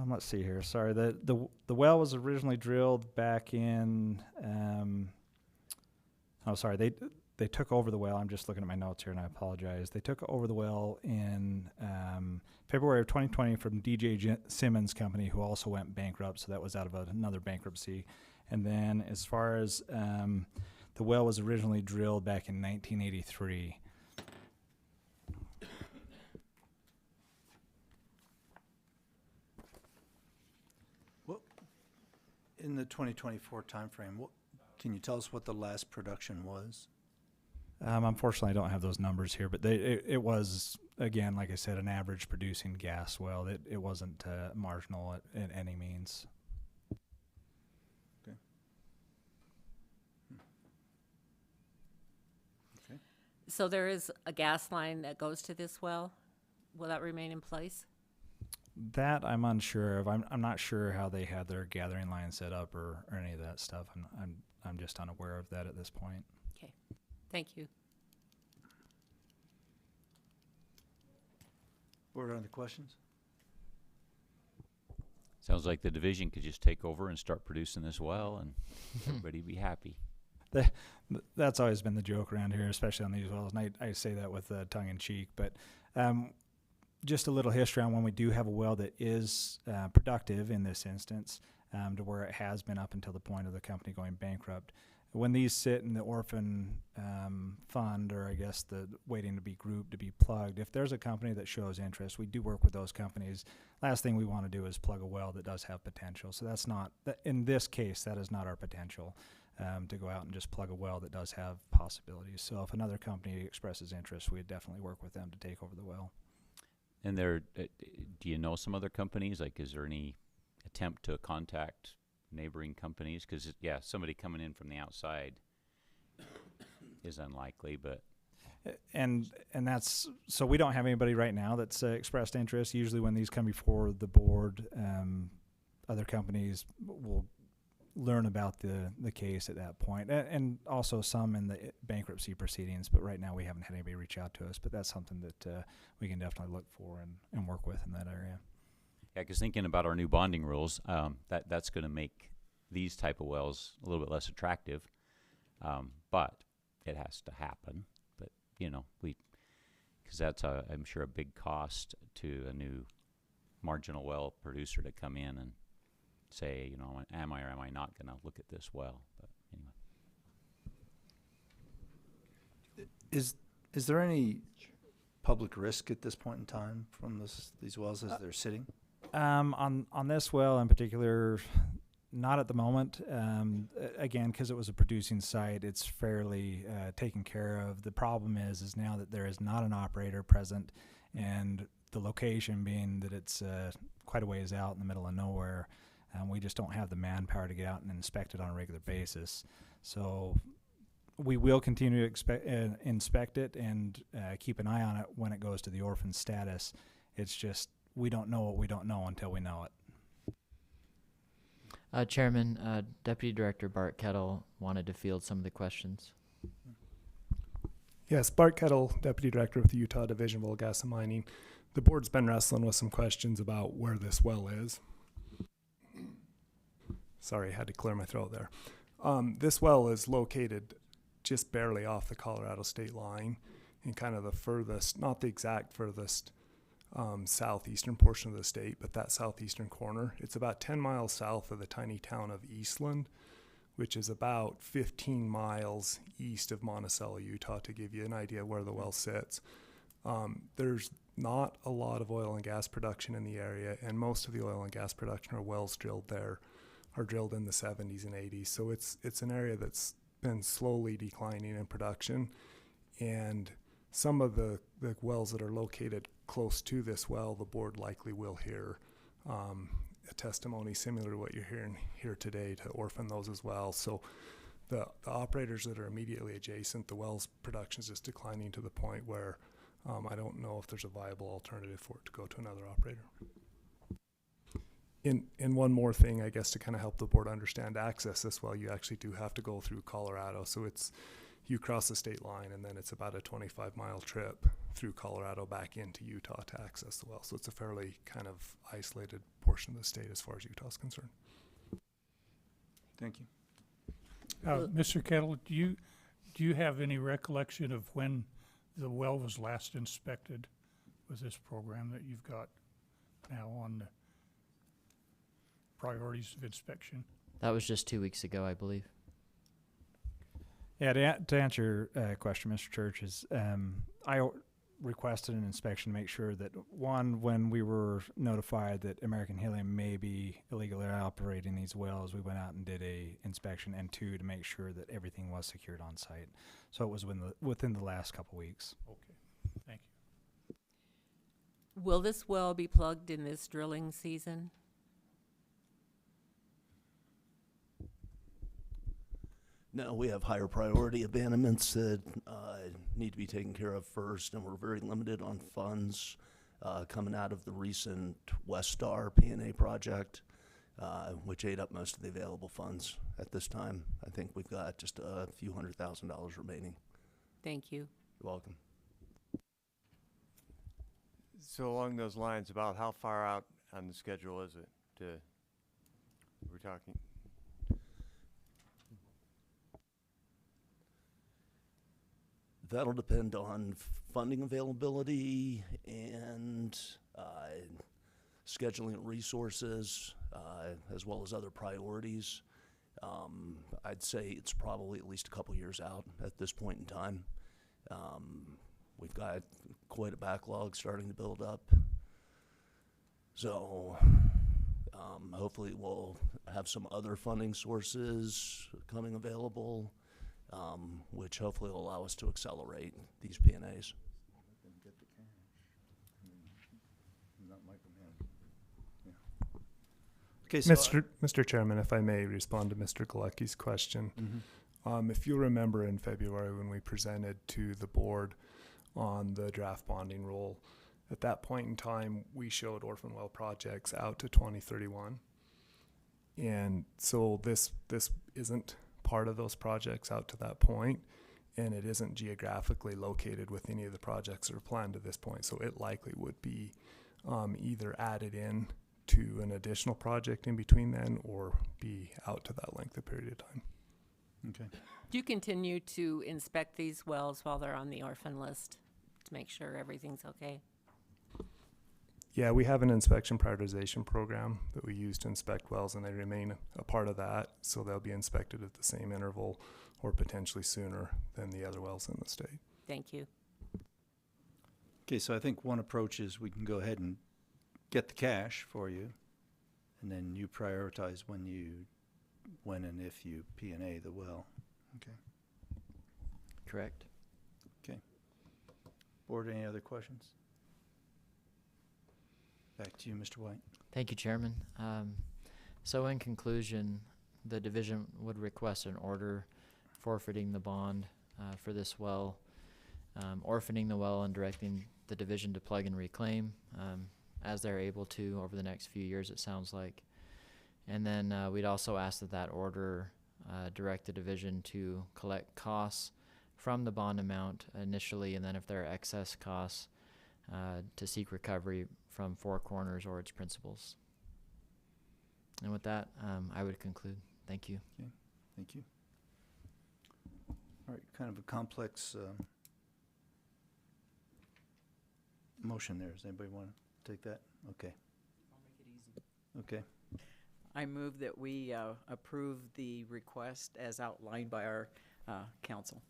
Speaker 16: Let's see here. Sorry, the well was originally drilled back in. They took over the well. I'm just looking at my notes here, and I apologize. They took over the well in February of 2020 from DJ Simmons Company, who also went bankrupt. So that was out of another bankruptcy. And then as far as the well was originally drilled back in 1983.
Speaker 2: In the 2024 timeframe, can you tell us what the last production was?
Speaker 16: Unfortunately, I don't have those numbers here, but it was, again, like I said, an average producing gas well. It wasn't marginal at any means.
Speaker 2: Okay. Okay.
Speaker 7: So there is a gas line that goes to this well? Will that remain in place?
Speaker 16: That I'm unsure of. I'm not sure how they had their gathering line set up or any of that stuff. I'm just unaware of that at this point.
Speaker 7: Okay, thank you.
Speaker 2: Board, other questions?
Speaker 6: Sounds like the division could just take over and start producing this well, and everybody be happy.
Speaker 16: That's always been the joke around here, especially on these wells, and I say that with tongue in cheek. But just a little history on when we do have a well that is productive in this instance, to where it has been up until the point of the company going bankrupt. When these sit in the orphan fund, or I guess the waiting to be grouped, to be plugged, if there's a company that shows interest, we do work with those companies. Last thing we want to do is plug a well that does have potential. So that's not, in this case, that is not our potential, to go out and just plug a well that does have possibilities. So if another company expresses interest, we'd definitely work with them to take over the well.
Speaker 6: And there, do you know some other companies? Like, is there any attempt to contact neighboring companies? Because, yeah, somebody coming in from the outside is unlikely, but.
Speaker 16: And that's, so we don't have anybody right now that's expressed interest. Usually when these come before the board, other companies will learn about the case at that point, and also some in the bankruptcy proceedings, but right now we haven't had anybody reach out to us, but that's something that we can definitely look for and work with in that area.
Speaker 6: Yeah, because thinking about our new bonding rules, that's going to make these type of wells a little bit less attractive, but it has to happen. But, you know, because that's, I'm sure, a big cost to a new marginal well producer to come in and say, you know, am I or am I not going to look at this well? But anyway.
Speaker 2: Is there any public risk at this point in time from these wells as they're sitting?
Speaker 16: On this well in particular, not at the moment. Again, because it was a producing site, it's fairly taken care of. The problem is now that there is not an operator present, and the location being that it's quite a ways out in the middle of nowhere, we just don't have the manpower to get out and inspect it on a regular basis. So we will continue to inspect it and keep an eye on it when it goes to the orphan status. It's just we don't know what we don't know until we know it.
Speaker 4: Chairman, Deputy Director Bart Kettle wanted to field some of the questions.
Speaker 18: Yes, Bart Kettle, Deputy Director with the Utah Division of Oil, Gas and Mining. The board's been wrestling with some questions about where this well is. Sorry, I had to clear my throat there. This well is located just barely off the Colorado state line in kind of the furthest, not the exact furthest, southeastern portion of the state, but that southeastern corner. It's about 10 miles south of the tiny town of Eastland, which is about 15 miles east of Monticello, Utah, to give you an idea where the well sits. There's not a lot of oil and gas production in the area, and most of the oil and gas production or wells drilled there are drilled in the 70s and 80s. So it's an area that's been slowly declining in production, and some of the wells that are located close to this well, the board likely will hear a testimony similar to what you're hearing here today to orphan those as well. So the operators that are immediately adjacent, the well's production is just declining to the point where I don't know if there's a viable alternative for it to go to another operator. In one more thing, I guess, to kind of help the board understand access this well, you actually do have to go through Colorado. So you cross the state line, and then it's about a 25-mile trip through Colorado back into Utah to access the well. So it's a fairly kind of isolated portion of the state as far as Utah is concerned.
Speaker 2: Thank you.
Speaker 11: Mr. Kettle, do you have any recollection of when the well was last inspected with this program that you've got now on the priorities of inspection?
Speaker 4: That was just 2 weeks ago, I believe.
Speaker 16: Yeah, to answer your question, Mr. Church, is I requested an inspection to make sure that, one, when we were notified that American Helium may be illegally operating these wells, we went out and did a inspection, and two, to make sure that everything was secured on site. So it was within the last couple weeks.
Speaker 11: Okay, thank you.
Speaker 7: Will this well be plugged in this drilling season?
Speaker 17: No, we have higher priority abandonments that need to be taken care of first, and we're very limited on funds coming out of the recent West Star P&A project, which ate up most of the available funds at this time. I think we've got just a few $100,000 remaining.
Speaker 7: Thank you.
Speaker 17: You're welcome.
Speaker 19: So along those lines, about how far out on the schedule is it? We're talking.
Speaker 17: That'll depend on funding availability and scheduling resources, as well as other priorities. I'd say it's probably at least a couple years out at this point in time. We've got quite a backlog starting to build up. So hopefully we'll have some other funding sources coming available, which hopefully will allow us to accelerate these P&As.
Speaker 2: Okay, so
Speaker 18: Mr. Chairman, if I may respond to Mr. Galecki's question.
Speaker 2: Mm-hmm.
Speaker 18: If you remember in February when we presented to the board on the draft bonding rule, at that point in time, we showed orphan well projects out to 2031. And so this isn't part of those projects out to that point, and it isn't geographically located with any of the projects that are planned to this point. So it likely would be either added in to an additional project in between then, or be out to that length of period of time.
Speaker 2: Okay.
Speaker 7: Do you continue to inspect these wells while they're on the orphan list to make sure everything's okay?
Speaker 18: Yeah, we have an inspection prioritization program that we use to inspect wells, and they remain a part of that. So they'll be inspected at the same interval or potentially sooner than the other wells in the state.
Speaker 7: Thank you.
Speaker 2: Okay, so I think one approach is we can go ahead and get the cash for you, and then you prioritize when and if you P&A the well. Okay.
Speaker 4: Correct.
Speaker 2: Okay. Board, any other questions? Back to you, Mr. White.
Speaker 4: Thank you, Chairman. So in conclusion, the division would request an order forfeiting the bond for this well, orphaning the well and directing the division to plug and reclaim as they're able to over the next few years, it sounds like. And then we'd also ask that order direct the division to collect costs from the bond amount initially, and then if there are excess costs, to seek recovery from Four Corners or its principals. And with that, I would conclude. Thank you.
Speaker 2: Okay, thank you. All right, kind of a complex motion there. Does anybody want to take that? Okay.
Speaker 20: I'll make it easy.
Speaker 2: Okay.
Speaker 20: I move that we approve the request as outlined by our council.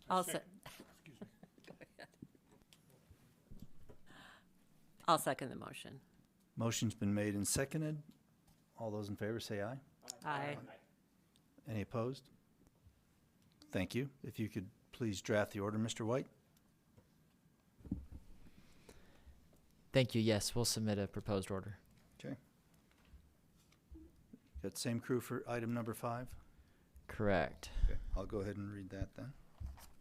Speaker 7: I'll say.
Speaker 11: Excuse me.
Speaker 20: Go ahead.
Speaker 7: I'll second the motion.
Speaker 2: Motion's been made and seconded. All those in favor say aye.
Speaker 7: Aye.
Speaker 2: Any opposed? Thank you. If you could please draft the order, Mr. White.
Speaker 4: Thank you. Yes, we'll submit a proposed order.
Speaker 2: Okay. Got the same crew for item number 5?
Speaker 4: Correct.
Speaker 2: Okay, I'll go ahead and read that then.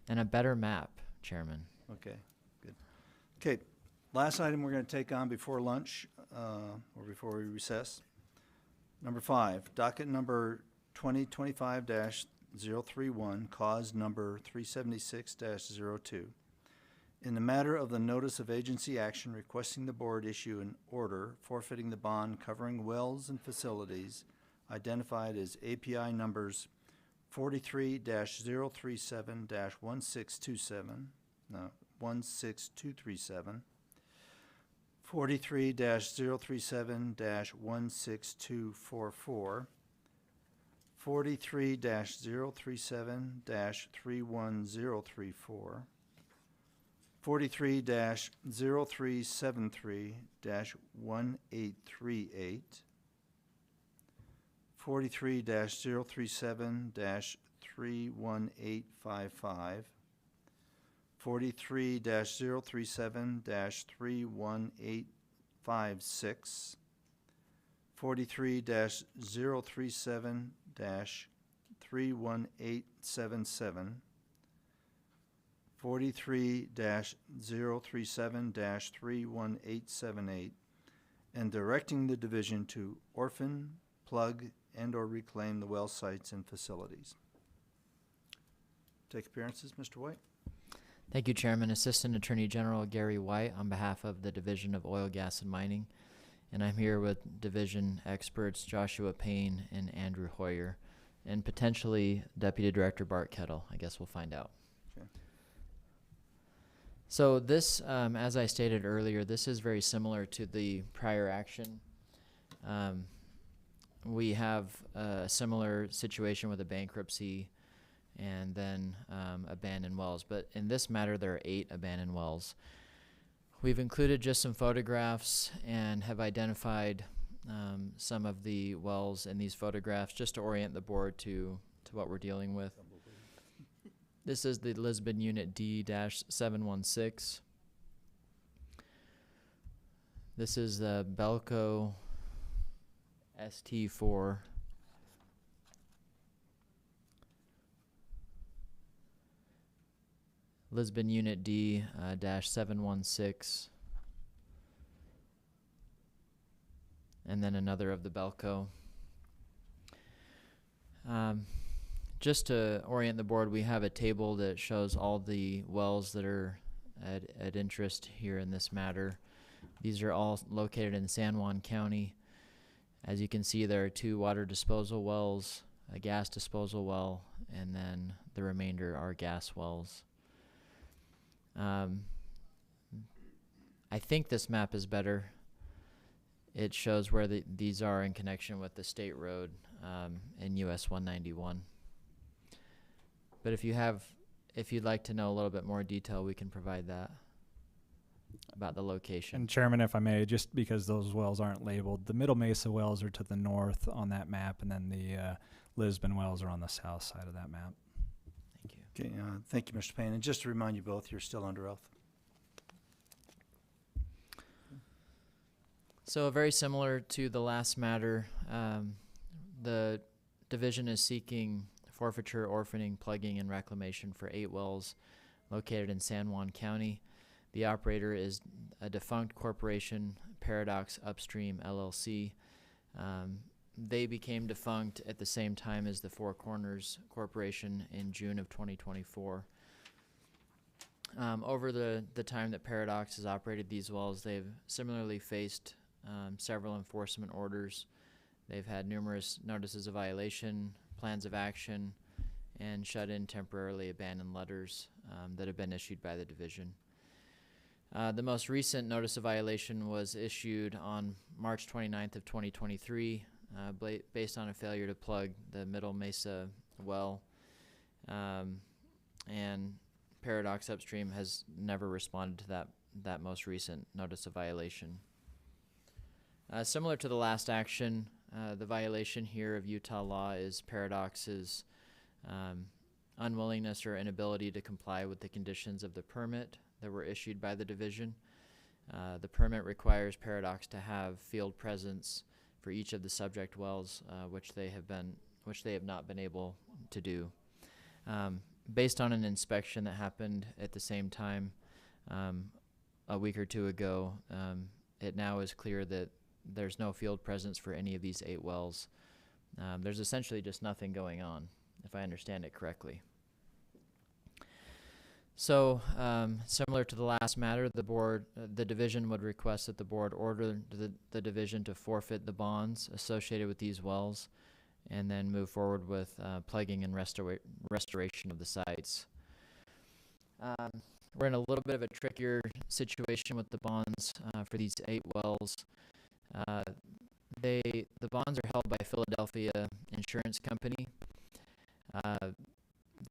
Speaker 4: And a better map, Chairman.
Speaker 2: Okay, good. Okay, last item we're going to take on before lunch, or before we recess. Number 5, docket number 2025-031, cause number 376-02. In the matter of the notice of agency action requesting the board issue an order forfeiting the bond covering wells and facilities identified as API numbers 43-037-1627, no, 16237, 43-037-16244, 43-037-31034, 43-0373-1838, 43-037-31855, 43-037-31856, 43-037-31877, 43-037-31878, and directing the division to orphan, plug, and/or reclaim the well sites and facilities. Take appearances, Mr. White.
Speaker 4: Thank you, Chairman. Assistant Attorney General Gary White on behalf of the Division of Oil, Gas, and Mining. And I'm here with division experts Joshua Payne and Andrew Hoyer, and potentially Deputy Director Bart Kettle. I guess we'll find out.
Speaker 2: Okay.
Speaker 4: So this, as I stated earlier, this is very similar to the prior action. We have a similar situation with a bankruptcy and then abandoned wells. But in this matter, there are 8 abandoned wells. We've included just some photographs and have identified some of the wells in these photographs just to orient the board to what we're dealing with. This is the Lisbon Unit D-716. This is the Belco ST4. Lisbon Unit D-716. And then another of the Belco. Just to orient the board, we have a table that shows all the wells that are at interest here in this matter. These are all located in San Juan County. As you can see, there are 2 water disposal wells, a gas disposal well, and then the remainder are gas wells. I think this map is better. It shows where these are in connection with the state road in US 191. But if you'd like to know a little bit more detail, we can provide that about the location.
Speaker 16: And Chairman, if I may, just because those wells aren't labeled, the Middle Mesa wells are to the north on that map, and then the Lisbon wells are on the south side of that map.
Speaker 4: Thank you.
Speaker 2: Okay, thank you, Mr. Payne. And just to remind you both, you're still under oath.
Speaker 4: So very similar to the last matter, the division is seeking forfeiture, orphaning, plugging, and reclamation for 8 wells located in San Juan County. The operator is a defunct corporation, Paradox Upstream LLC. They became defunct at the same time as the Four Corners Corporation in June of 2024. Over the time that Paradox has operated these wells, they've similarly faced several enforcement orders. They've had numerous notices of violation, plans of action, and shut-in temporarily abandoned letters that have been issued by the division. The most recent notice of violation was issued on March 29th of 2023 based on a failure to plug the Middle Mesa well, and Paradox Upstream has never responded to that most recent notice of violation. Similar to the last action, the violation here of Utah law is Paradox's unwillingness or inability to comply with the conditions of the permit that were issued by the division. The permit requires Paradox to have field presence for each of the subject wells, which they have not been able to do. Based on an inspection that happened at the same time a week or two ago, it now is clear that there's no field presence for any of these 8 wells. There's essentially just nothing going on, if I understand it correctly. So, similar to the last matter, the division would request that the board order the division to forfeit the bonds associated with these wells, and then move forward with plugging and restoration of the sites. We're in a little bit of a trickier situation with the bonds for these 8 wells. The bonds are held by Philadelphia Insurance Company.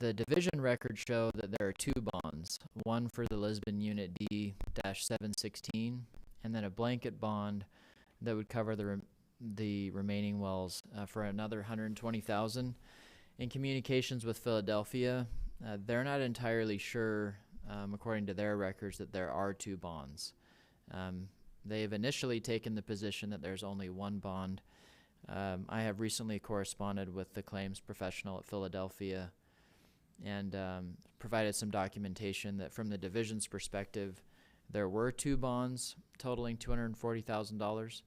Speaker 4: The division records show that there are 2 bonds, one for the Lisbon Unit D-716, and then a blanket bond that would cover the remaining wells for another $120,000. In communications with Philadelphia, they're not entirely sure, according to their records, that there are 2 bonds. They've initially taken the position that there's only 1 bond. I have recently corresponded with the claims professional at Philadelphia and provided some documentation that from the division's perspective, there were 2 bonds totaling $240,000.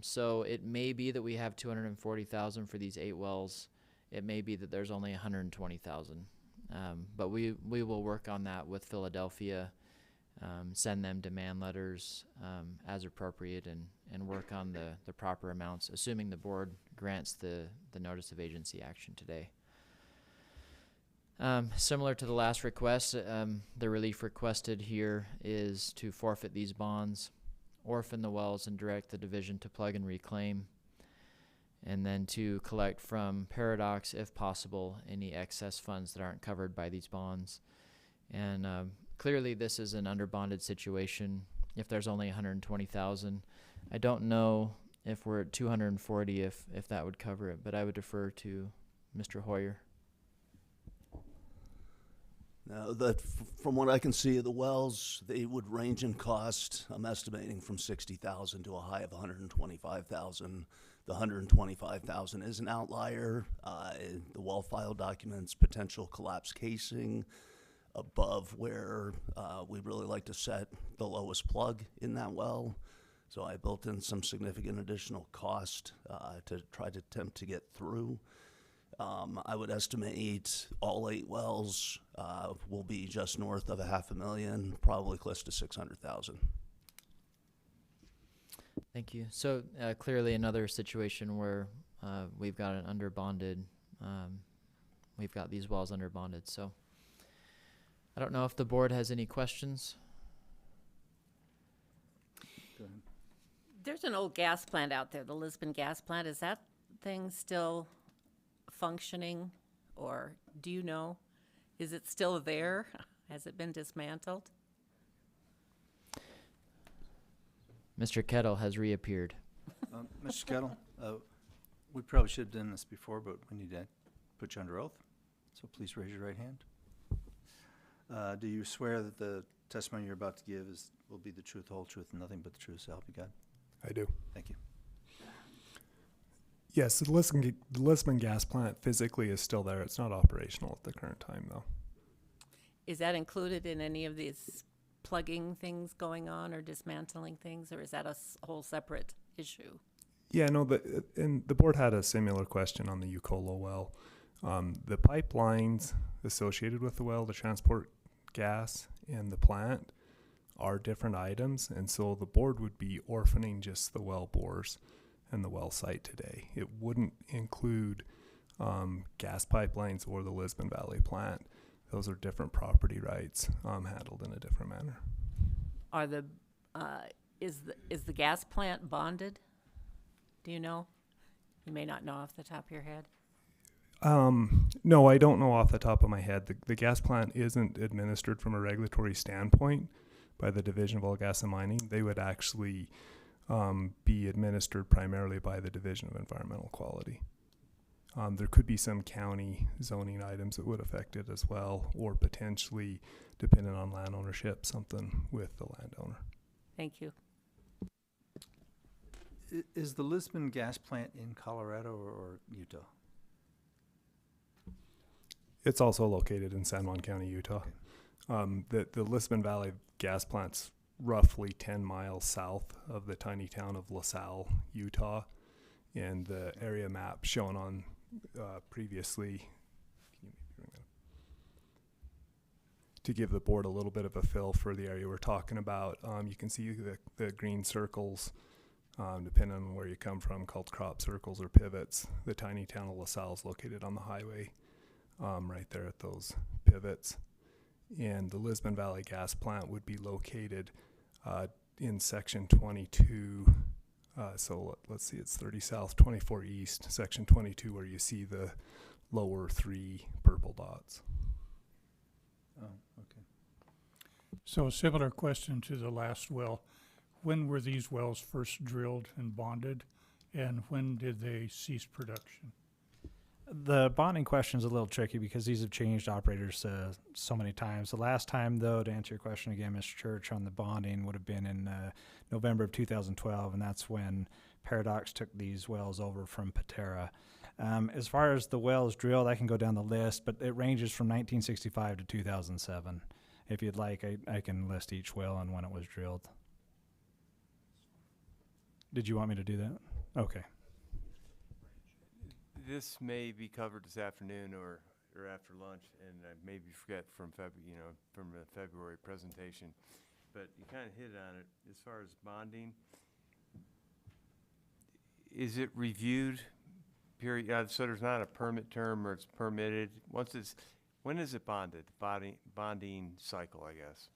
Speaker 4: So it may be that we have $240,000 for these 8 wells. It may be that there's only $120,000. But we will work on that with Philadelphia, send them demand letters as appropriate, and work on the proper amounts, assuming the board grants the notice of agency action today. Similar to the last request, the relief requested here is to forfeit these bonds, orphan the wells, and direct the division to plug and reclaim, and then to collect from Paradox, if possible, any excess funds that aren't covered by these bonds. And clearly this is an underbonded situation. If there's only $120,000, I don't know if we're at $240,000 if that would cover it, but I would defer to Mr. Hoyer.
Speaker 17: Now, from what I can see of the wells, they would range in cost, I'm estimating from $60,000 to a high of $125,000. The $125,000 is an outlier. The well file documents potential collapse casing above where we'd really like to set the lowest plug in that well. So I built in some significant additional cost to try to attempt to get through. I would estimate all 8 wells will be just north of $500,000, probably close to $600,000.
Speaker 4: Thank you. So clearly another situation where we've got an underbonded, we've got these wells underbonded. So I don't know if the board has any questions.
Speaker 2: Go ahead.
Speaker 7: There's an old gas plant out there, the Lisbon gas plant. Is that thing still functioning, or do you know? Is it still there? Has it been dismantled?
Speaker 4: Mr. Kettle has reappeared.
Speaker 2: Mr. Kettle, we probably should have done this before, but we need to put you under oath. So please raise your right hand. Do you swear that the testimony you're about to give will be the truth, the whole truth, and nothing but the truth, so help you God?
Speaker 18: I do.
Speaker 2: Thank you.
Speaker 18: Yes, the Lisbon gas plant physically is still there. It's not operational at the current time, though.
Speaker 7: Is that included in any of these plugging things going on or dismantling things, or is that a whole separate issue?
Speaker 18: Yeah, no, and the board had a similar question on the Ucola well. The pipelines associated with the well, the transport gas and the plant, are different items, and so the board would be orphaning just the well bores and the well site today. It wouldn't include gas pipelines or the Lisbon Valley plant. Those are different property rights handled in a different manner.
Speaker 7: Are the is the gas plant bonded? Do you know? You may not know off the top of your head.
Speaker 18: No, I don't know off the top of my head. The gas plant isn't administered from a regulatory standpoint, by the Division of Oil, Gas, and Mining. They would actually be administered primarily by the Division of Environmental Quality. There could be some county zoning items that would affect it as well, or potentially, depending on land ownership, something with the landowner.
Speaker 7: Thank you.
Speaker 2: Is the Lisbon gas plant in Colorado or Utah?
Speaker 18: It's also located in San Juan County, Utah.
Speaker 2: Okay.
Speaker 18: The Lisbon Valley gas plant's roughly 10 miles south of the tiny town of LaSalle, Utah, and the area map shown on previously, to give the board a little bit of a feel for the area we're talking about. You can see the green circles, depending on where you come from, called crop circles or pivots. The tiny town of LaSalle is located on the highway, right there at those pivots. And the Lisbon Valley gas plant would be located in section 22. So let's see, it's 30 south, 24 east, section 22, where you see the lower 3 purple dots.
Speaker 2: Oh, okay.
Speaker 11: So a similar question to the last well. When were these wells first drilled and bonded, and when did they cease production?
Speaker 16: The bonding question is a little tricky because these have changed operators so many times. The last time, though, to answer your question again, Mr. Church, on the bonding would have been in November of 2012, and that's when Paradox took these wells over from Patera. As far as the wells drilled, I can go down the list, but it ranges from 1965 to 2007. If you'd like, I can list each well and when it was drilled. Did you want me to do that? Okay.
Speaker 19: This may be covered this afternoon or after lunch, and I maybe forget from from the February presentation, but you kind of hit on it as far as bonding. Is it reviewed? Period. So there's not a permit term, or it's permitted. When is it bonded? Bonding cycle, I guess.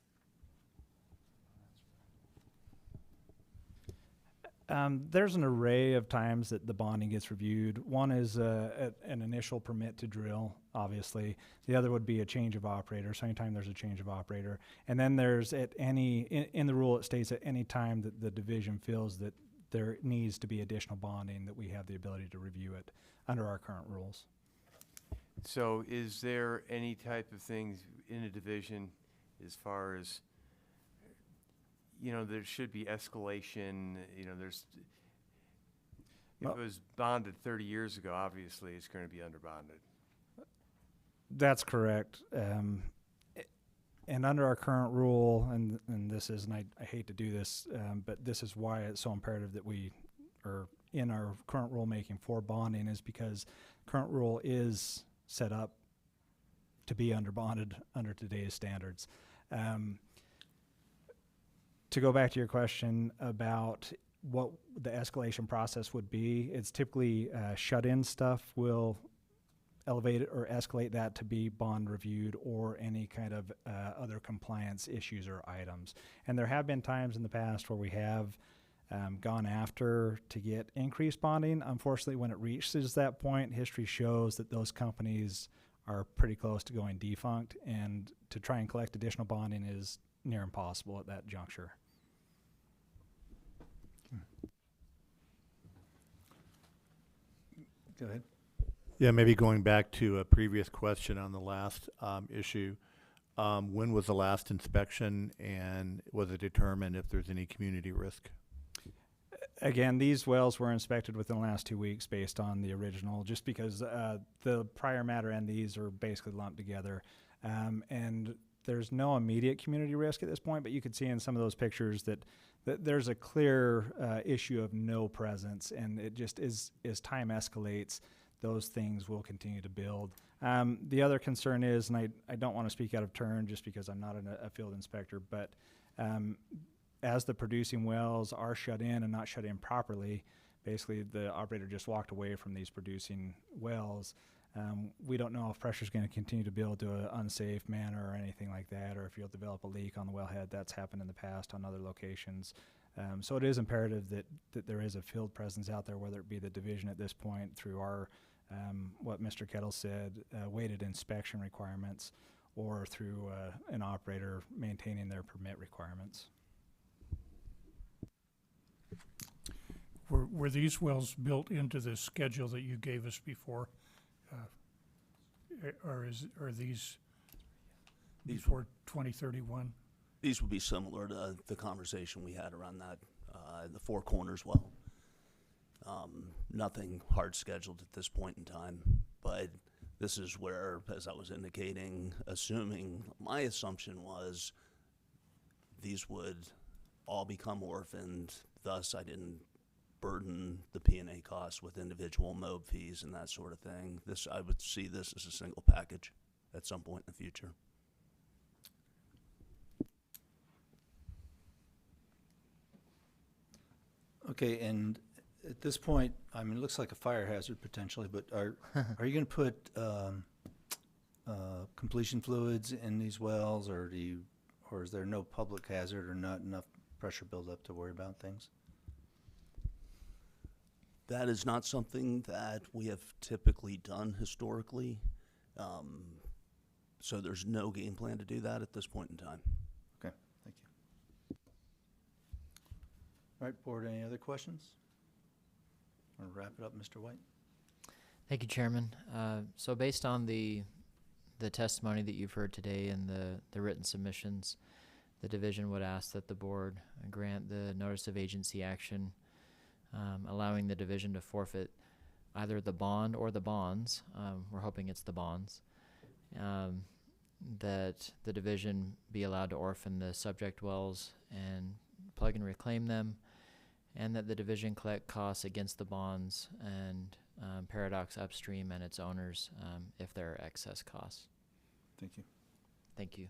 Speaker 16: There's an array of times that the bonding gets reviewed. One is an initial permit to drill, obviously. The other would be a change of operator, so anytime there's a change of operator. And then there's in the rule it states at any time that the division feels that there needs to be additional bonding, that we have the ability to review it under our current rules.
Speaker 19: So is there any type of things in a division as far as, there should be escalation, if it was bonded 30 years ago, obviously it's going to be underbonded.
Speaker 16: That's correct. And under our current rule, and this is, and I hate to do this, but this is why it's so imperative that we are in our current rulemaking for bonding, is because current rule is set up to be underbonded under today's standards. To go back to your question about what the escalation process would be, it's typically shut-in stuff will elevate it or escalate that to be bond reviewed, or any kind of other compliance issues or items. And there have been times in the past where we have gone after to get increased bonding. Unfortunately, when it reaches that point, history shows that those companies are pretty close to going defunct, and to try and collect additional bonding is near impossible at that juncture.
Speaker 2: Go ahead.
Speaker 21: Yeah, maybe going back to a previous question on the last issue. When was the last inspection, and was it determined if there's any community risk?
Speaker 16: Again, these wells were inspected within the last 2 weeks based on the original, just because the prior matter and these are basically lumped together. And there's no immediate community risk at this point, but you could see in some of those pictures that there's a clear issue of no presence, and it just as time escalates, those things will continue to build. The other concern is, and I don't want to speak out of turn just because I'm not a field inspector, but as the producing wells are shut in and not shut in properly, basically the operator just walked away from these producing wells. We don't know if pressure is going to continue to build to an unsafe manner or anything like that, or if you'll develop a leak on the wellhead. That's happened in the past on other locations. So it is imperative that there is a field presence out there, whether it be the division at this point through our, what Mr. Kettle said, weighted inspection requirements, or through an operator maintaining their permit requirements.
Speaker 11: Were these wells built into the schedule that you gave us before? Or are these before 2031?
Speaker 17: These would be similar to the conversation we had around that, the Four Corners well. Nothing hard scheduled at this point in time, but this is where, as I was indicating, my assumption was these would all become orphaned, thus I didn't burden the P&A costs with individual mob fees and that sort of thing. I would see this as a single package at some point in the future.
Speaker 2: Okay, and at this point, I mean, it looks like a fire hazard potentially, but are you going to put completion fluids in these wells, or is there no public hazard or not enough pressure buildup to worry about things?
Speaker 17: That is not something that we have typically done historically, so there's no game plan to do that at this point in time.
Speaker 2: Okay, thank you. All right, board, any other questions? Want to wrap it up, Mr. White?
Speaker 4: Thank you, Chairman. So based on the testimony that you've heard today and the written submissions, the division would ask that the board grant the notice of agency action, allowing the division to forfeit either the bond or the bonds. We're hoping it's the bonds. That the division be allowed to orphan the subject wells and plug and reclaim them, and that the division collect costs against the bonds and Paradox Upstream and its owners if there are excess costs.
Speaker 2: Thank you.
Speaker 4: Thank you.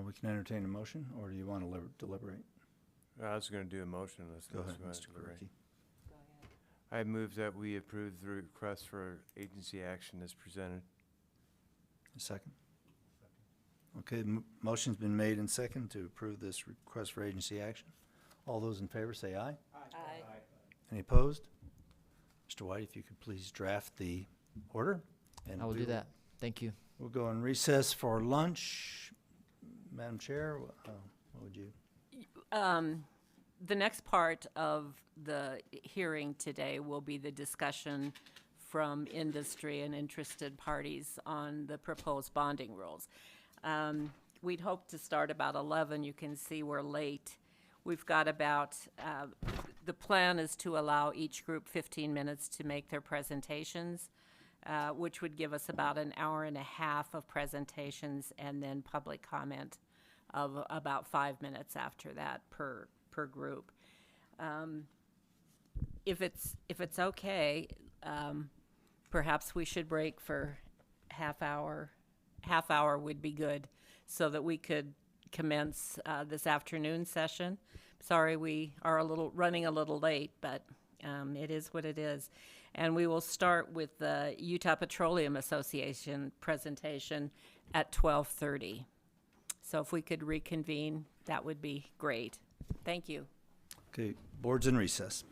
Speaker 2: We can entertain a motion, or do you want to deliberate?
Speaker 19: I was going to do a motion.
Speaker 2: Go ahead, Mr. Kuricki.
Speaker 19: I move that we approve the request for agency action as presented.
Speaker 2: A second? Okay, motion's been made and second to approve this request for agency action. All those in favor say aye.
Speaker 7: Aye.
Speaker 2: Any opposed? Mr. White, if you could please draft the order. And
Speaker 4: I will do that. Thank you.
Speaker 2: We'll go in recess for lunch. Madam Chair, what would you?
Speaker 7: The next part of the hearing today will be the discussion from industry and interested parties on the proposed bonding rules. We'd hoped to start about 11. You can see we're late. We've got about, the plan is to allow each group 15 minutes to make their presentations, which would give us about an hour and a half of presentations, and then public comment of about 5 minutes after that per group. If it's okay, perhaps we should break for half hour. Half hour would be good, so that we could commence this afternoon session. Sorry, we are running a little late, but it is what it is. And we will start with the Utah Petroleum Association presentation at 12:30. So if we could reconvene, that would be great. Thank you.
Speaker 2: Okay, board's in recess.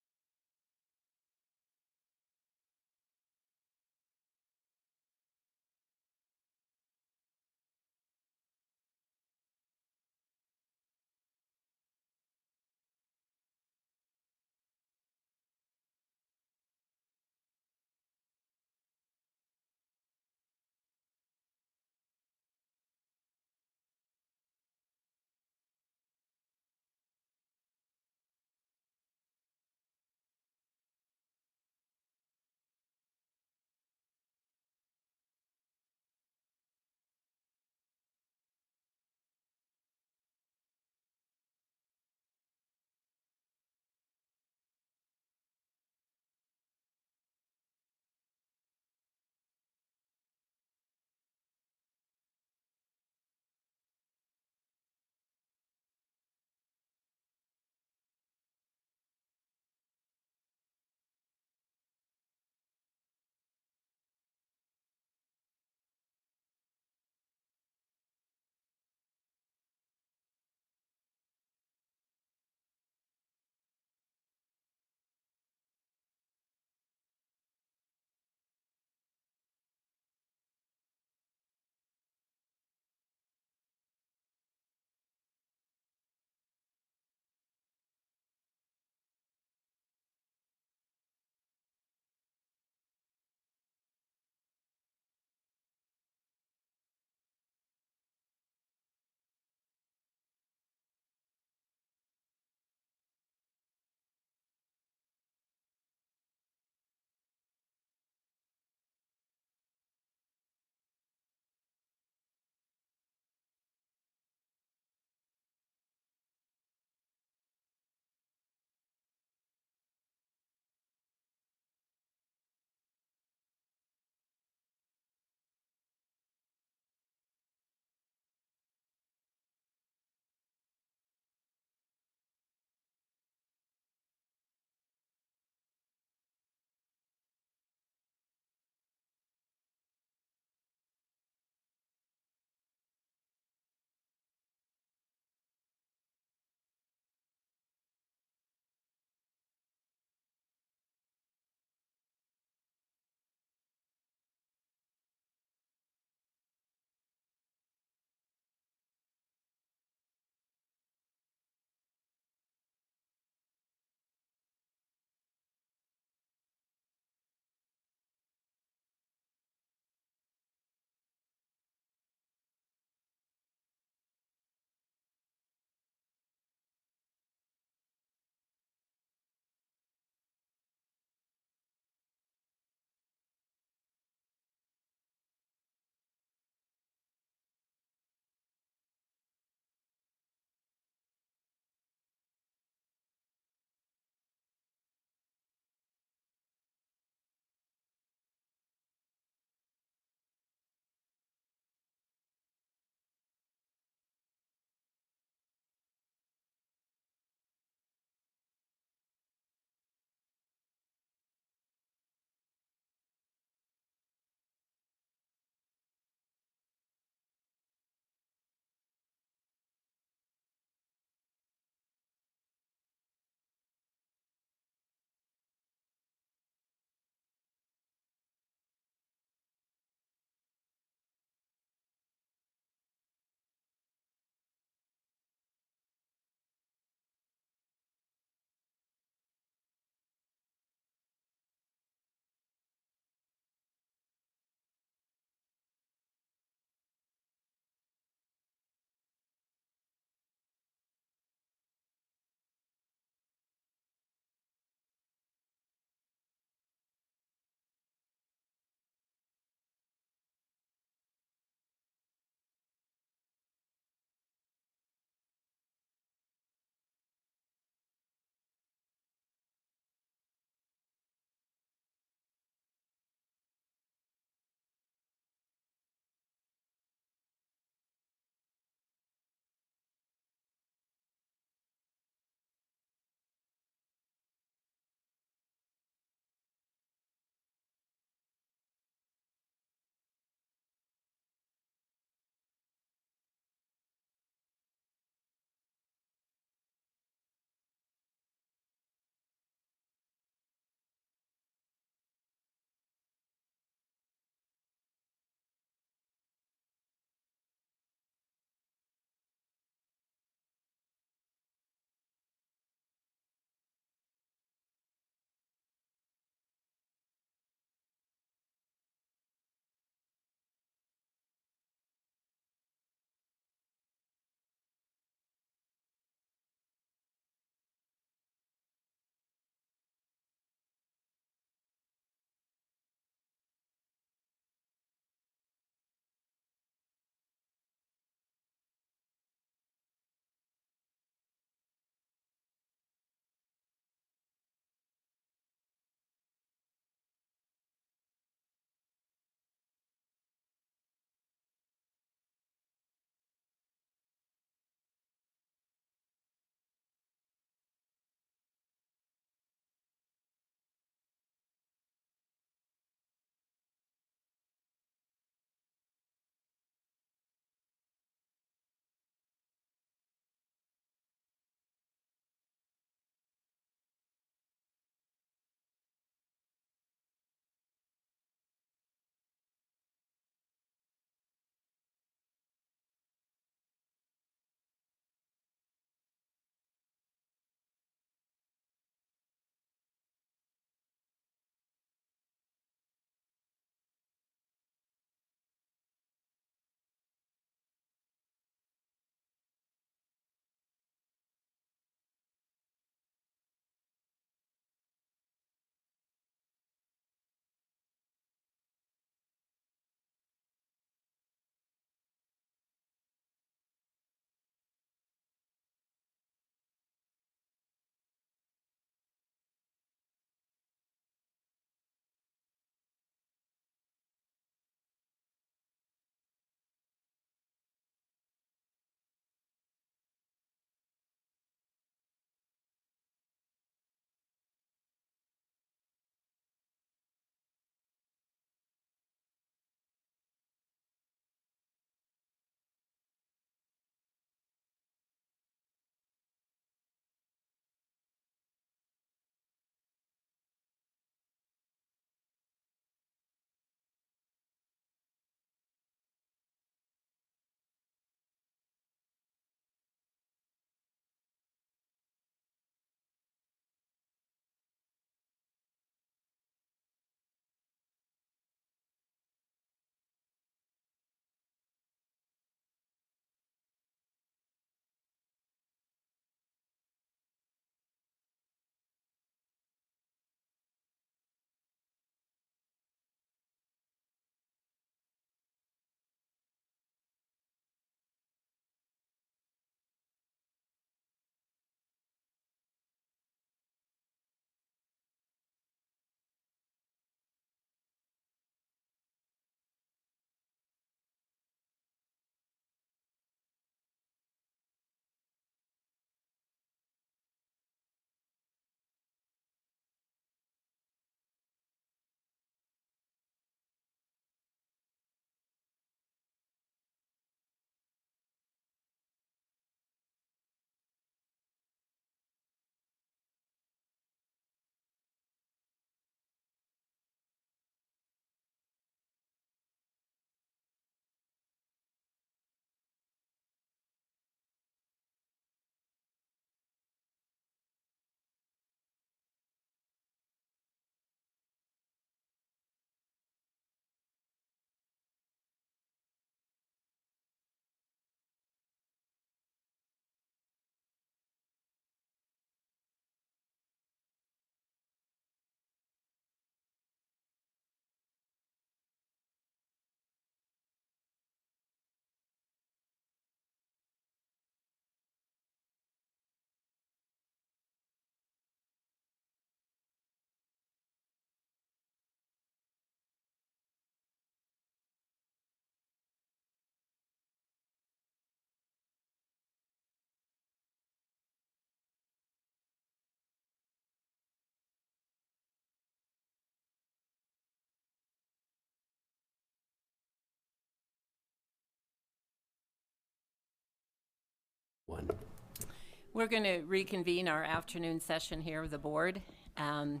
Speaker 7: We're going to reconvene our afternoon session here of the board. And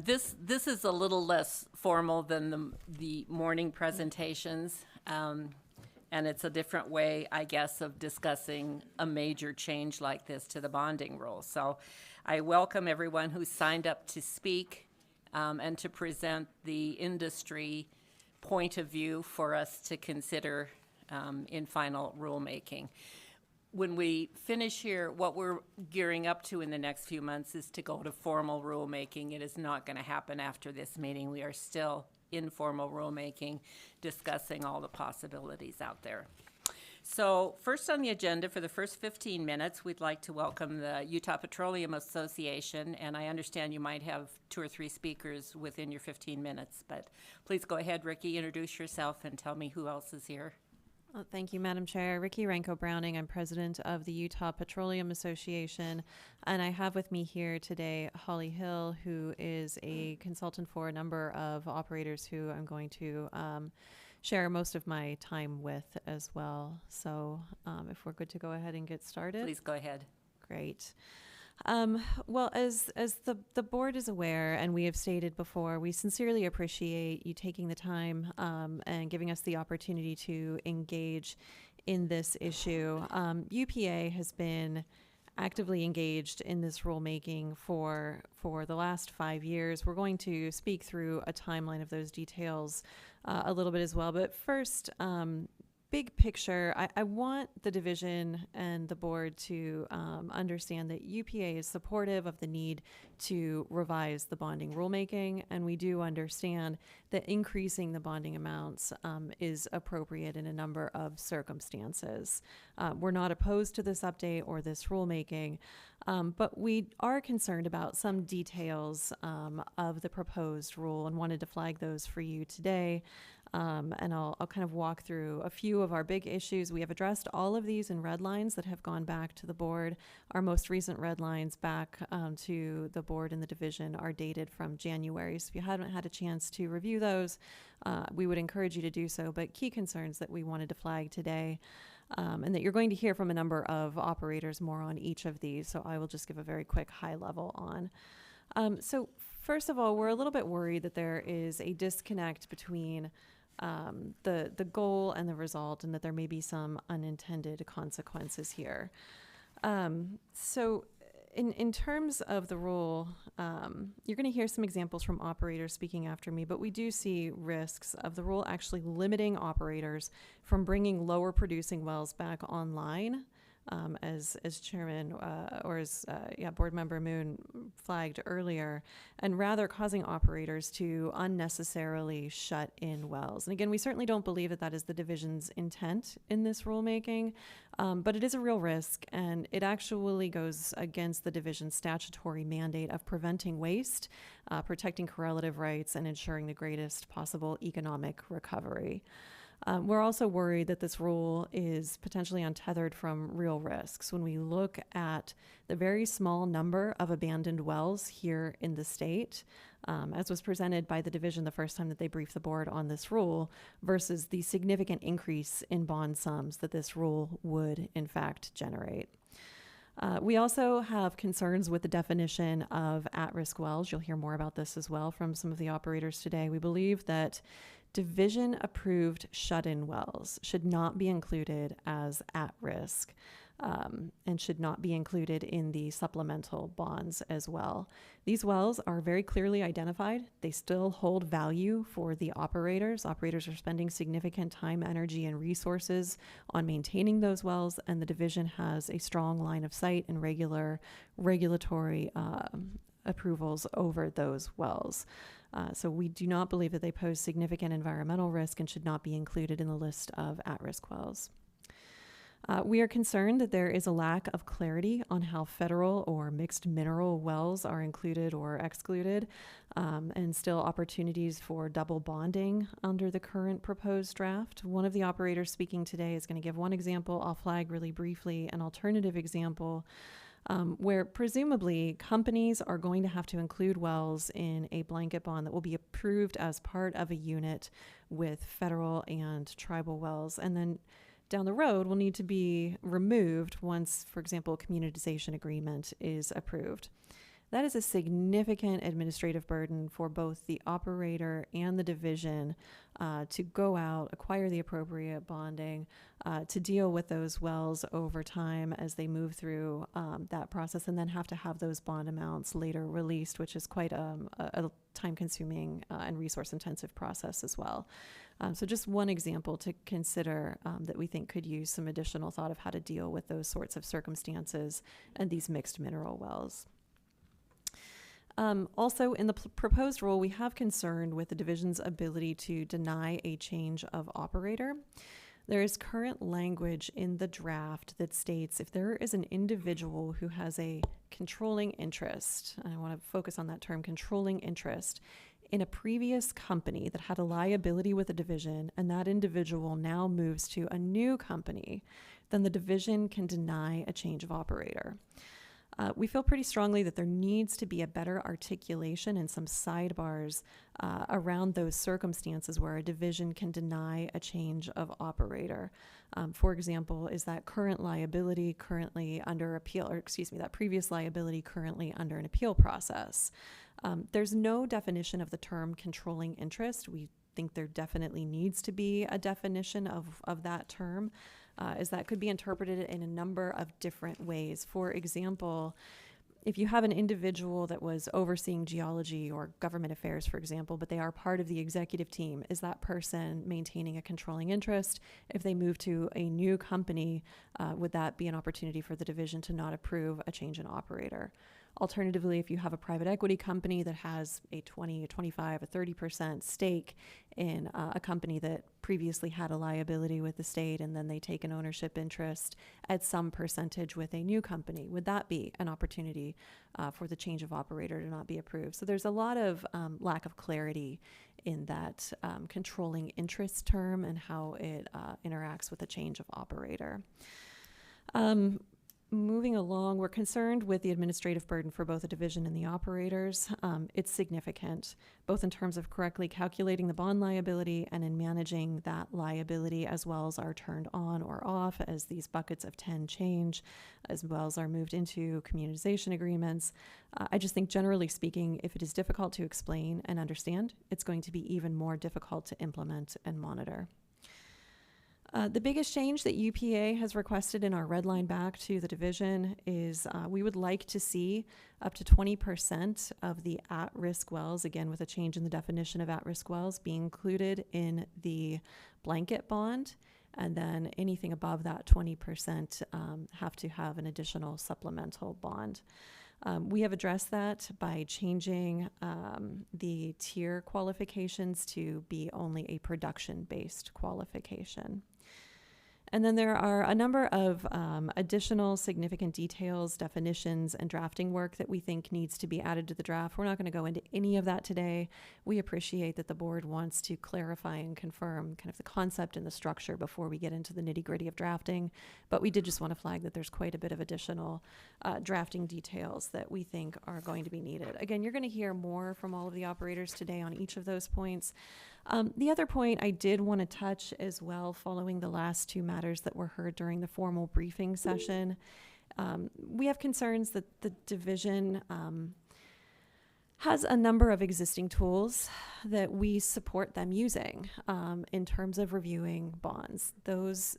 Speaker 7: this is a little less formal than the morning presentations. And it's a different way, I guess, of discussing a major change like this to the bonding rules. So I welcome everyone who signed up to speak and to present the industry point of view for us to consider in final rulemaking. When we finish here, what we're gearing up to in the next few months is to go to formal rulemaking. It is not going to happen after this meeting. We are still in formal rulemaking, discussing all the possibilities out there. So first on the agenda for the first 15 minutes, we'd like to welcome the Utah Petroleum Association, and I understand you might have 2 or 3 speakers within your 15 minutes, but please go ahead, Ricky, introduce yourself and tell me who else is here.
Speaker 5: Well, thank you, Madam Chair. Ricky Ranko-Browning. I'm president of the Utah Petroleum Association, and I have with me here today Holly Hill, who is a consultant for a number of operators who I'm going to share most of my time with as well. So if we're good to go ahead and get started.
Speaker 7: Please go ahead.
Speaker 5: Great. Well, as the board is aware, and we have stated before, we sincerely appreciate you taking the time and giving us the opportunity to engage in this issue. UPA has been actively engaged in this rulemaking for the last 5 years. We're going to speak through a timeline of those details a little bit as well. But first, big picture, I want the division and the board to understand that UPA is supportive of the need to revise the bonding rulemaking, and we do understand that increasing the bonding amounts is appropriate in a number of circumstances. We're not opposed to this update or this rulemaking, but we are concerned about some details of the proposed rule and wanted to flag those for you today. And I'll kind of walk through a few of our big issues. We have addressed all of these in red lines that have gone back to the board. Our most recent red lines back to the board and the division are dated from January. So if you haven't had a chance to review those, we would encourage you to do so. But key concerns that we wanted to flag today, and that you're going to hear from a number of operators more on each of these. So I will just give a very quick high level on. So first of all, we're a little bit worried that there is a disconnect between the goal and the result, and that there may be some unintended consequences here. So in terms of the rule, you're going to hear some examples from operators speaking after me, but we do see risks of the rule actually limiting operators from bringing lower producing wells back online. As Chairman Board Member Moon flagged earlier, and rather causing operators to unnecessarily shut in wells. And again, we certainly don't believe that that is the division's intent in this rulemaking, but it is a real risk, and it actually goes against the division's statutory mandate of preventing waste, protecting correlative rights, and ensuring the greatest possible economic recovery. We're also worried that this rule is potentially untethered from real risks. When we look at the very small number of abandoned wells here in the state, as was presented by the division the first time that they briefed the board on this rule, versus the significant increase in bond sums that this rule would in fact generate. We also have concerns with the definition of at-risk wells. You'll hear more about this as well from some of the operators today. We believe that division-approved shut-in wells should not be included as at-risk and should not be included in the supplemental bonds as well. These wells are very clearly identified. They still hold value for the operators. Operators are spending significant time, energy, and resources on maintaining those wells, and the division has a strong line of sight and regular regulatory approvals over those wells. So we do not believe that they pose significant environmental risk and should not be included in the list of at-risk wells. We are concerned that there is a lack of clarity on how federal or mixed mineral wells are included or excluded, and still opportunities for double bonding under the current proposed draft. One of the operators speaking today is going to give one example. I'll flag really briefly an alternative example where presumably companies are going to have to include wells in a blanket bond that will be approved as part of a unit with federal and tribal wells, and then down the road will need to be removed once, for example, a communitization agreement is approved. That is a significant administrative burden for both the operator and the division to go out, acquire the appropriate bonding, to deal with those wells over time as they move through that process, and then have to have those bond amounts later released, which is quite a time-consuming and resource-intensive process as well. So just one example to consider that we think could use some additional thought of how to deal with those sorts of circumstances and these mixed mineral wells. Also, in the proposed rule, we have concern with the division's ability to deny a change of operator. There is current language in the draft that states if there is an individual who has a controlling interest, and I want to focus on that term, controlling interest, in a previous company that had a liability with a division, and that individual now moves to a new company, then the division can deny a change of operator. We feel pretty strongly that there needs to be a better articulation and some sidebars around those circumstances where a division can deny a change of operator. For example, is that current liability currently under appeal, or excuse me, that previous liability currently under an appeal process? There's no definition of the term controlling interest. We think there definitely needs to be a definition of that term. As that could be interpreted in a number of different ways. For example, if you have an individual that was overseeing geology or government affairs, for example, but they are part of the executive team, is that person maintaining a controlling interest? If they move to a new company, would that be an opportunity for the division to not approve a change in operator? Alternatively, if you have a private equity company that has a 20, a 25, a 30% stake in a company that previously had a liability with the state, and then they take an ownership interest at some percentage with a new company, would that be an opportunity for the change of operator to not be approved? So there's a lot of lack of clarity in that controlling interest term and how it interacts with a change of operator. Moving along, we're concerned with the administrative burden for both the division and the operators. It's significant, both in terms of correctly calculating the bond liability and in managing that liability, as well as are turned on or off as these buckets of 10 change, as well as are moved into communitization agreements. I just think, generally speaking, if it is difficult to explain and understand, it's going to be even more difficult to implement and monitor. The biggest change that UPA has requested in our red line back to the division is we would like to see up to 20% of the at-risk wells, again with a change in the definition of at-risk wells, be included in the blanket bond, and then anything above that 20% have to have an additional supplemental bond. We have addressed that by changing the tier qualifications to be only a production-based qualification. And then there are a number of additional significant details, definitions, and drafting work that we think needs to be added to the draft. We're not going to go into any of that today. We appreciate that the board wants to clarify and confirm kind of the concept and the structure before we get into the nitty-gritty of drafting. But we did just want to flag that there's quite a bit of additional drafting details that we think are going to be needed. Again, you're going to hear more from all of the operators today on each of those points. The other point I did want to touch as well, following the last two matters that were heard during the formal briefing session, we have concerns that the division has a number of existing tools that we support them using in terms of reviewing bonds. Those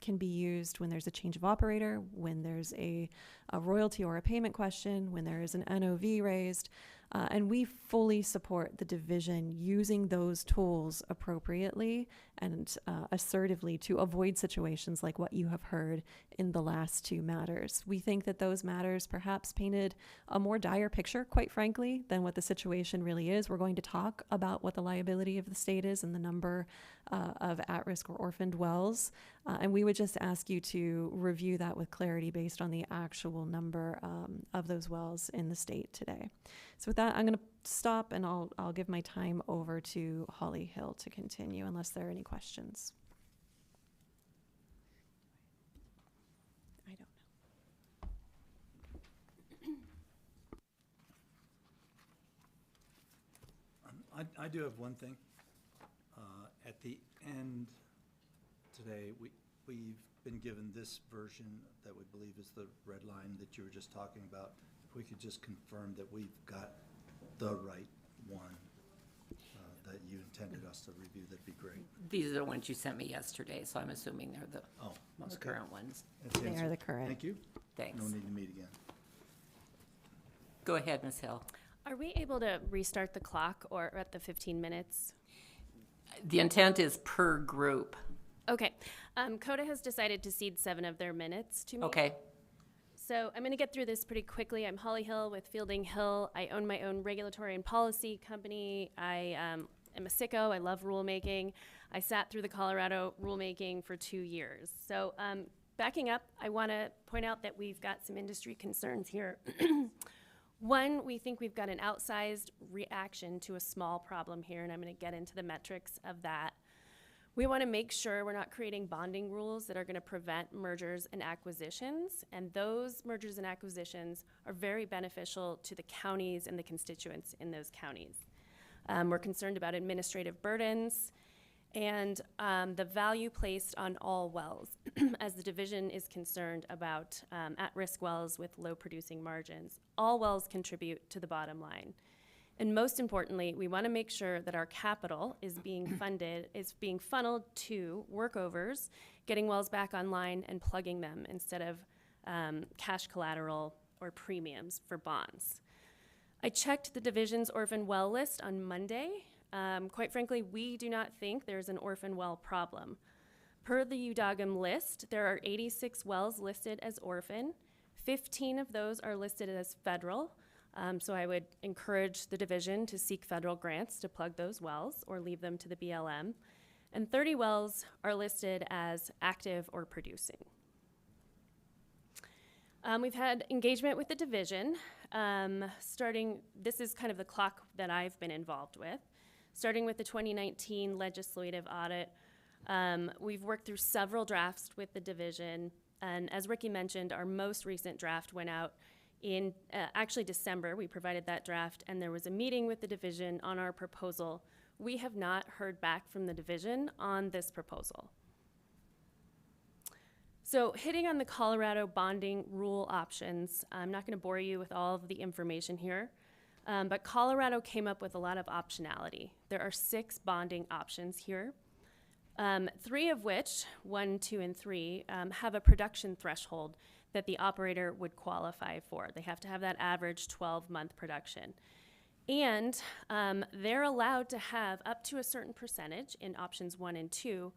Speaker 5: can be used when there's a change of operator, when there's a royalty or a payment question, when there is an NOV raised. And we fully support the division using those tools appropriately and assertively to avoid situations like what you have heard in the last two matters. We think that those matters perhaps painted a more dire picture, quite frankly, than what the situation really is. We're going to talk about what the liability of the state is and the number of at-risk or orphaned wells. And we would just ask you to review that with clarity based on the actual number of those wells in the state today. So with that, I'm going to stop and I'll give my time over to Holly Hill to continue unless there are any questions. I don't know.
Speaker 2: I do have one thing. At the end today, we've been given this version that we believe is the red line that you were just talking about. If we could just confirm that we've got the right one that you intended us to review, that'd be great.
Speaker 7: These are the ones you sent me yesterday, so I'm assuming they're the most
Speaker 2: okay.
Speaker 7: current ones.
Speaker 2: That's
Speaker 5: They are
Speaker 2: answered.
Speaker 5: the current.
Speaker 2: Thank you.
Speaker 7: Thanks.
Speaker 2: No need to meet again.
Speaker 7: Go ahead, Ms. Hill.
Speaker 1: Are we able to restart the clock or at the 15 minutes?
Speaker 7: The intent is per group.
Speaker 1: Okay. CODA has decided to cede 7 of their minutes to me.
Speaker 7: Okay.
Speaker 1: So I'm going to get through this pretty quickly. I'm Holly Hill with Fielding Hill. I own my own regulatory and policy company. I am a sicko. I love rulemaking. I sat through the Colorado rulemaking for 2 years. So backing up, I want to point out that we've got some industry concerns here. One, we think we've got an outsized reaction to a small problem here, and I'm going to get into the metrics of that. We want to make sure we're not creating bonding rules that are going to prevent mergers and acquisitions, and those mergers and acquisitions are very beneficial to the counties and the constituents in those counties. We're concerned about administrative burdens and the value placed on all wells, as the division is concerned about at-risk wells with low producing margins. All wells contribute to the bottom line. And most importantly, we want to make sure that our capital is being funneled to workovers, getting wells back online and plugging them instead of cash collateral or premiums for bonds. I checked the division's orphan well list on Monday. Quite frankly, we do not think there's an orphan well problem. Per the UDOGM list, there are 86 wells listed as orphan. 15 of those are listed as federal. So I would encourage the division to seek federal grants to plug those wells or leave them to the BLM. And 30 wells are listed as active or producing. We've had engagement with the division, this is kind of the clock that I've been involved with. Starting with the 2019 legislative audit, we've worked through several drafts with the division, and as Ricky mentioned, our most recent draft went out in actually December. We provided that draft, and there was a meeting with the division on our proposal. We have not heard back from the division on this proposal. So hitting on the Colorado bonding rule options, I'm not going to bore you with all of the information here, but Colorado came up with a lot of optionality. There are 6 bonding options here, 3 of which, 1, 2, and 3, have a production threshold that the operator would qualify for. They have to have that average 12-month production. And they're allowed to have up to a certain percentage in options 1 and 2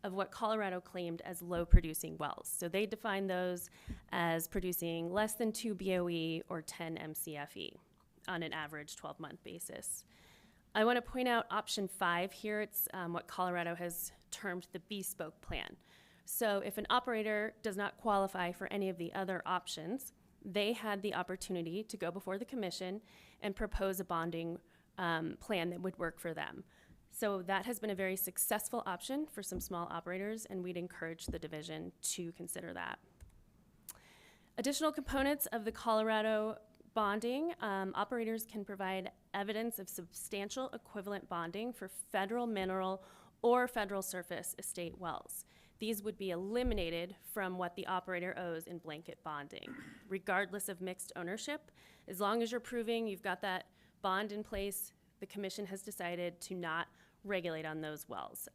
Speaker 1: of what Colorado claimed as low producing wells. So they define those as producing less than 2 BOE or 10 MCFE on an average 12-month basis. I want to point out option 5 here. It's what Colorado has termed the bespoke plan. So if an operator does not qualify for any of the other options, they had the opportunity to go before the commission and propose a bonding plan that would work for them. So that has been a very successful option for some small operators, and we'd encourage the division to consider that. Additional components of the Colorado bonding, operators can provide evidence of substantial equivalent bonding for federal mineral or federal surface estate wells. These would be eliminated from what the operator owes in blanket bonding, regardless of mixed ownership. As long as you're proving you've got that bond in place, the commission has decided to not regulate on those wells.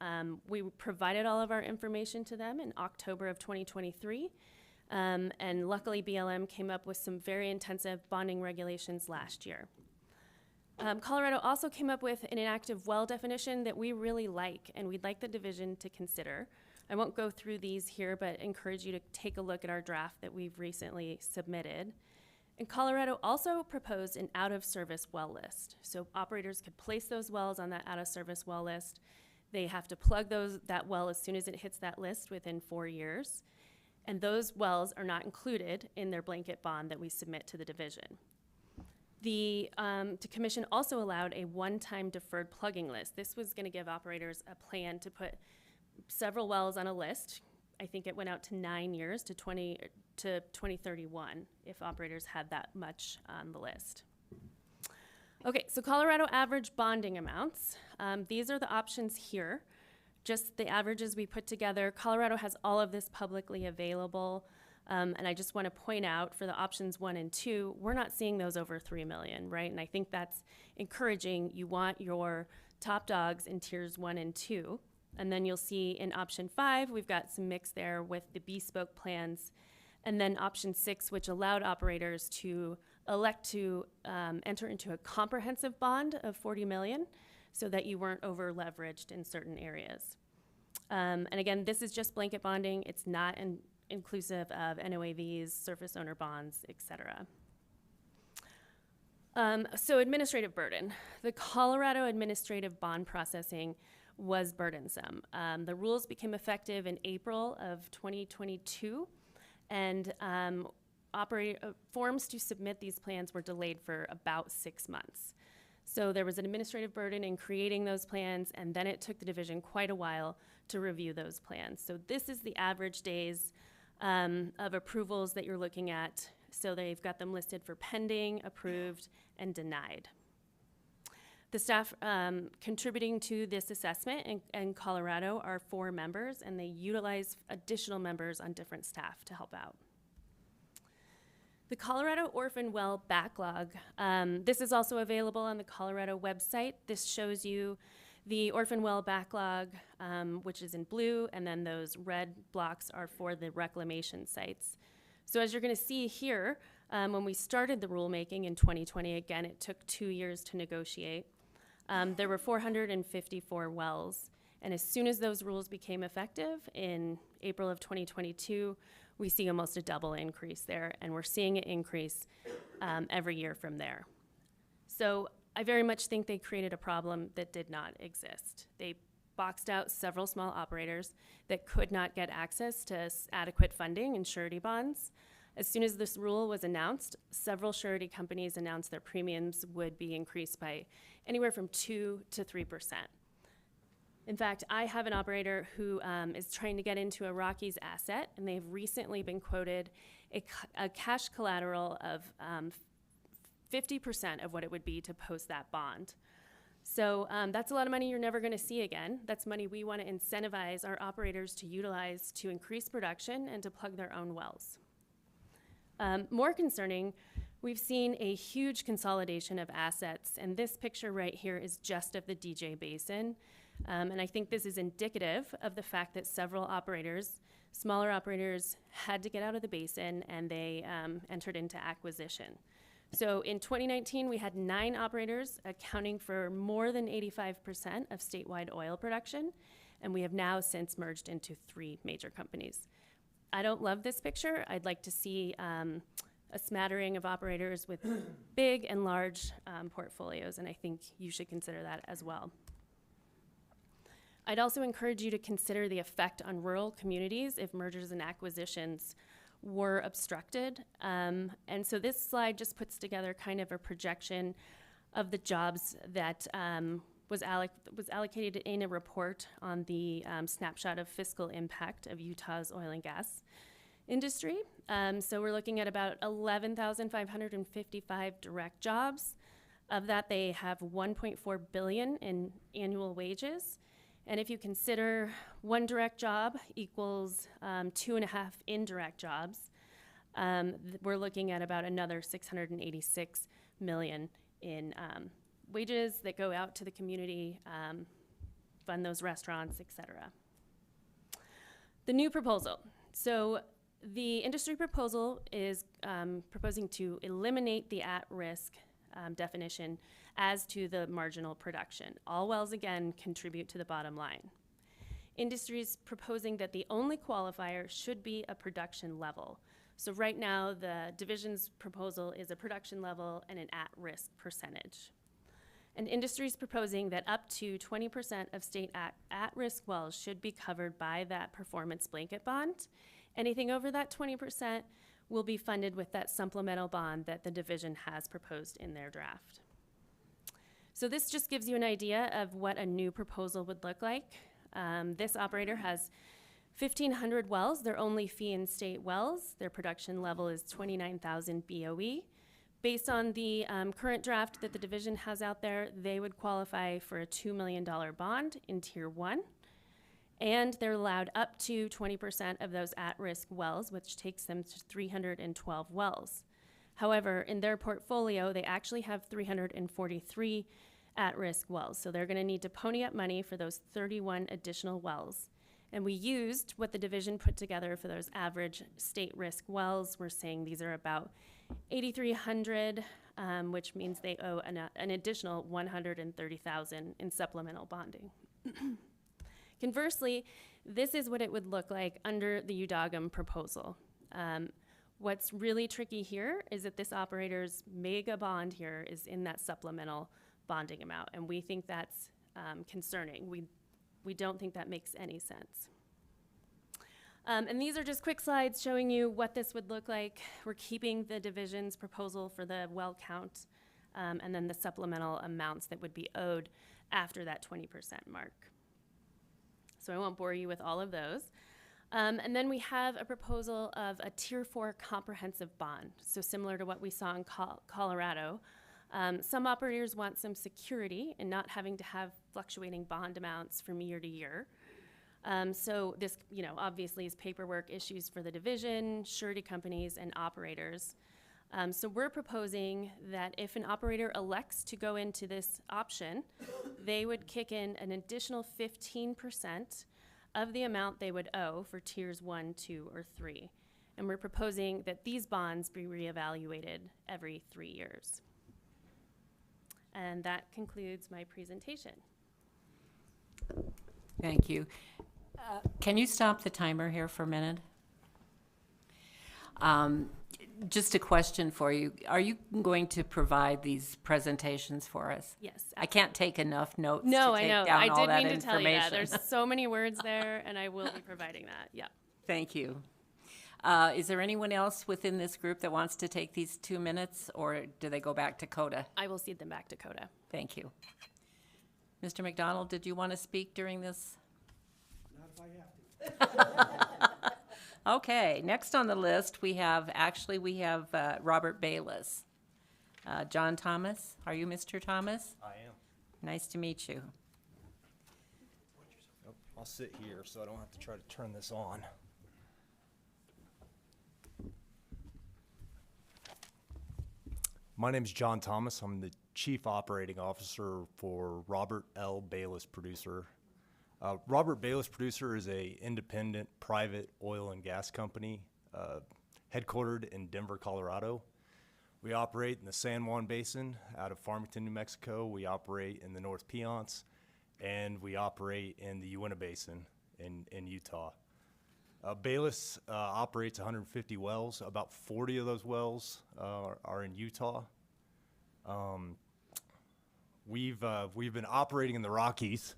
Speaker 1: We provided all of our information to them in October of 2023, and luckily BLM came up with some very intensive bonding regulations last year. Colorado also came up with an inactive well definition that we really like, and we'd like the division to consider. I won't go through these here, but encourage you to take a look at our draft that we've recently submitted. And Colorado also proposed an out-of-service well list. So operators could place those wells on that out-of-service well list. They have to plug that well as soon as it hits that list within 4 years. And those wells are not included in their blanket bond that we submit to the division. The commission also allowed a one-time deferred plugging list. This was going to give operators a plan to put several wells on a list. I think it went out to 9 years to 2031 if operators had that much on the list. Okay, so Colorado average bonding amounts. These are the options here. just the averages we put together. Colorado has all of this publicly available. And I just want to point out for the options 1 and 2, we're not seeing those over 3 million, right? And I think that's encouraging. You want your top dogs in tiers 1 and 2. And then you'll see in option 5, we've got some mix there with the bespoke plans. And then option 6, which allowed operators to elect to enter into a comprehensive bond of 40 million so that you weren't over leveraged in certain areas. And again, this is just blanket bonding. It's not inclusive of NOAVs, surface owner bonds, et cetera. So administrative burden. The Colorado administrative bond processing was burdensome. The rules became effective in April of 2022, and forms to submit these plans were delayed for about 6 months. So there was an administrative burden in creating those plans, and then it took the division quite a while to review those plans. So this is the average days of approvals that you're looking at. So they've got them listed for pending, approved, and denied. The staff contributing to this assessment in Colorado are 4 members, and they utilize additional members on different staff to help out. The Colorado Orphan Well Backlog. This is also available on the Colorado website. This shows you the Orphan Well Backlog, which is in blue, and then those red blocks are for the reclamation sites. So as you're going to see here, when we started the rulemaking in 2020, again, it took 2 years to negotiate. There were 454 wells, and as soon as those rules became effective in April of 2022, we see almost a double increase there, and we're seeing it increase every year from there. So I very much think they created a problem that did not exist. They boxed out several small operators that could not get access to adequate funding and surety bonds. As soon as this rule was announced, several surety companies announced their premiums would be increased by anywhere from 2 to 3%. In fact, I have an operator who is trying to get into a Rockies asset, and they've recently been quoted a cash collateral of 50% of what it would be to post that bond. So that's a lot of money you're never going to see again. That's money we want to incentivize our operators to utilize to increase production and to plug their own wells. More concerning, we've seen a huge consolidation of assets, and this picture right here is just of the DJ Basin. And I think this is indicative of the fact that several operators, smaller operators, had to get out of the basin, and they entered into acquisition. So in 2019, we had 9 operators accounting for more than 85% of statewide oil production, and we have now since merged into 3 major companies. I don't love this picture. I'd like to see a smattering of operators with big and large portfolios, and I think you should consider that as well. I'd also encourage you to consider the effect on rural communities if mergers and acquisitions were obstructed. And so this slide just puts together kind of a projection of the jobs that was allocated in a report on the snapshot of fiscal impact of Utah's oil and gas industry. So we're looking at about 11,555 direct jobs. Of that, they have $1.4 billion in annual wages. And if you consider 1 direct job equals 2.5 indirect jobs, we're looking at about another $686 million in wages that go out to the community, fund those restaurants, et cetera. The new proposal. So the industry proposal is proposing to eliminate the at-risk definition as to the marginal production. All wells, again, contribute to the bottom line. Industry is proposing that the only qualifier should be a production level. So right now, the division's proposal is a production level and an at-risk percentage. And industry is proposing that up to 20% of state at-risk wells should be covered by that performance blanket bond. Anything over that 20% will be funded with that supplemental bond that the division has proposed in their draft. So this just gives you an idea of what a new proposal would look like. This operator has 1,500 wells. They're only fee-in-state wells. Their production level is 29,000 BOE. Based on the current draft that the division has out there, they would qualify for a $2 million bond in Tier 1.
Speaker 8: And they're allowed up to 20% of those at-risk wells, which takes them to 312 wells. However, in their portfolio, they actually have 343 at-risk wells. So they're going to need to pony up money for those 31 additional wells. And we used what the division put together for those average state risk wells. We're saying these are about 8,300, which means they owe an additional 130,000 in supplemental bonding. Conversely, this is what it would look like under the UDOGM proposal. What's really tricky here is that this operator's mega bond here is in that supplemental bonding amount, and we think that's concerning. We don't think that makes any sense. And these are just quick slides showing you what this would look like. We're keeping the division's proposal for the well count, and then the supplemental amounts that would be owed after that 20% mark. So I won't bore you with all of those. And then we have a proposal of a Tier 4 comprehensive bond, so similar to what we saw in Colorado. Some operators want some security in not having to have fluctuating bond amounts from year to year. So this, obviously is paperwork issues for the division, surety companies, and operators. So we're proposing that if an operator elects to go into this option, they would kick in an additional 15% of the amount they would owe for tiers 1, 2, or 3. And we're proposing that these bonds be reevaluated every 3 years. And that concludes my presentation.
Speaker 7: Thank you. Can you stop the timer here for a minute? Just a question for you. Are you going to provide these presentations for us?
Speaker 8: Yes.
Speaker 7: I can't take enough notes
Speaker 8: No,
Speaker 7: to take
Speaker 8: I know.
Speaker 7: down
Speaker 8: I
Speaker 7: all
Speaker 8: did
Speaker 7: that
Speaker 8: mean to tell you that.
Speaker 7: information.
Speaker 8: There's so many words there, and I will be providing that. Yeah.
Speaker 7: Thank you. Is there anyone else within this group that wants to take these 2 minutes, or do they go back to CODA?
Speaker 8: I will cede them back to CODA.
Speaker 7: Thank you. Mr. McDonald, did you want to speak during this?
Speaker 3: Not if I have to.
Speaker 7: Okay, next on the list, we have Robert Bayless. John Thomas, are you Mr. Thomas?
Speaker 22: I am.
Speaker 7: Nice to meet you.
Speaker 22: Oh, I'll sit here so I don't have to try to turn this on. My name's John Thomas. I'm the Chief Operating Officer for Robert L. Bayless Producer. Robert Bayless Producer is an independent private oil and gas company headquartered in Denver, Colorado. We operate in the San Juan Basin out of Farmington, New Mexico. We operate in the North Piceance, and we operate in the Uintah Basin in Utah. Bayless operates 150 wells. About 40 of those wells are in Utah. We've been operating in the Rockies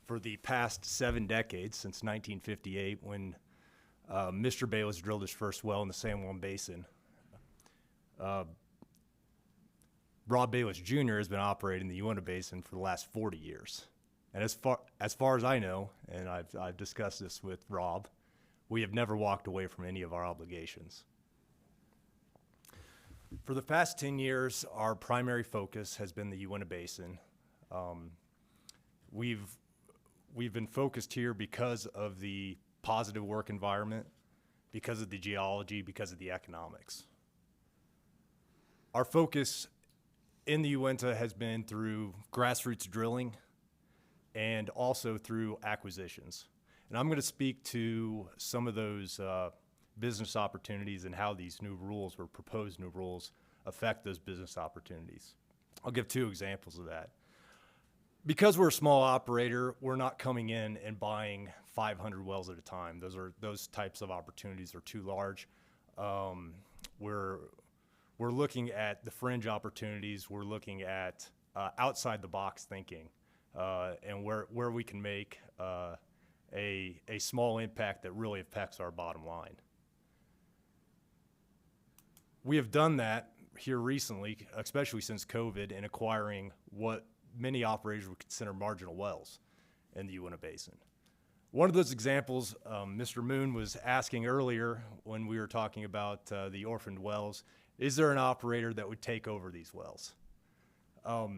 Speaker 22: for the past 7 decades, since 1958, when Mr. Bayless drilled his first well in the San Juan Basin. Rob Bayless Jr. has been operating the Uintah Basin for the last 40 years. And as far as I know, and I've discussed this with Rob, we have never walked away from any of our obligations. For the past 10 years, our primary focus has been the Uintah Basin. We've been focused here because of the positive work environment, because of the geology, because of the economics. Our focus in the Uintah has been through grassroots drilling and also through acquisitions. And I'm going to speak to some of those business opportunities and how these new rules or proposed new rules affect those business opportunities. I'll give 2 examples of that. Because we're a small operator, we're not coming in and buying 500 wells at a time. Those types of opportunities are too large. We're looking at the fringe opportunities. We're looking at outside the box thinking, and where we can make a small impact that really affects our bottom line. We have done that here recently, especially since COVID, in acquiring what many operators would consider marginal wells in the Uintah Basin. One of those examples, Mr. Moon was asking earlier when we were talking about the orphaned wells, is there an operator that would take over these wells? I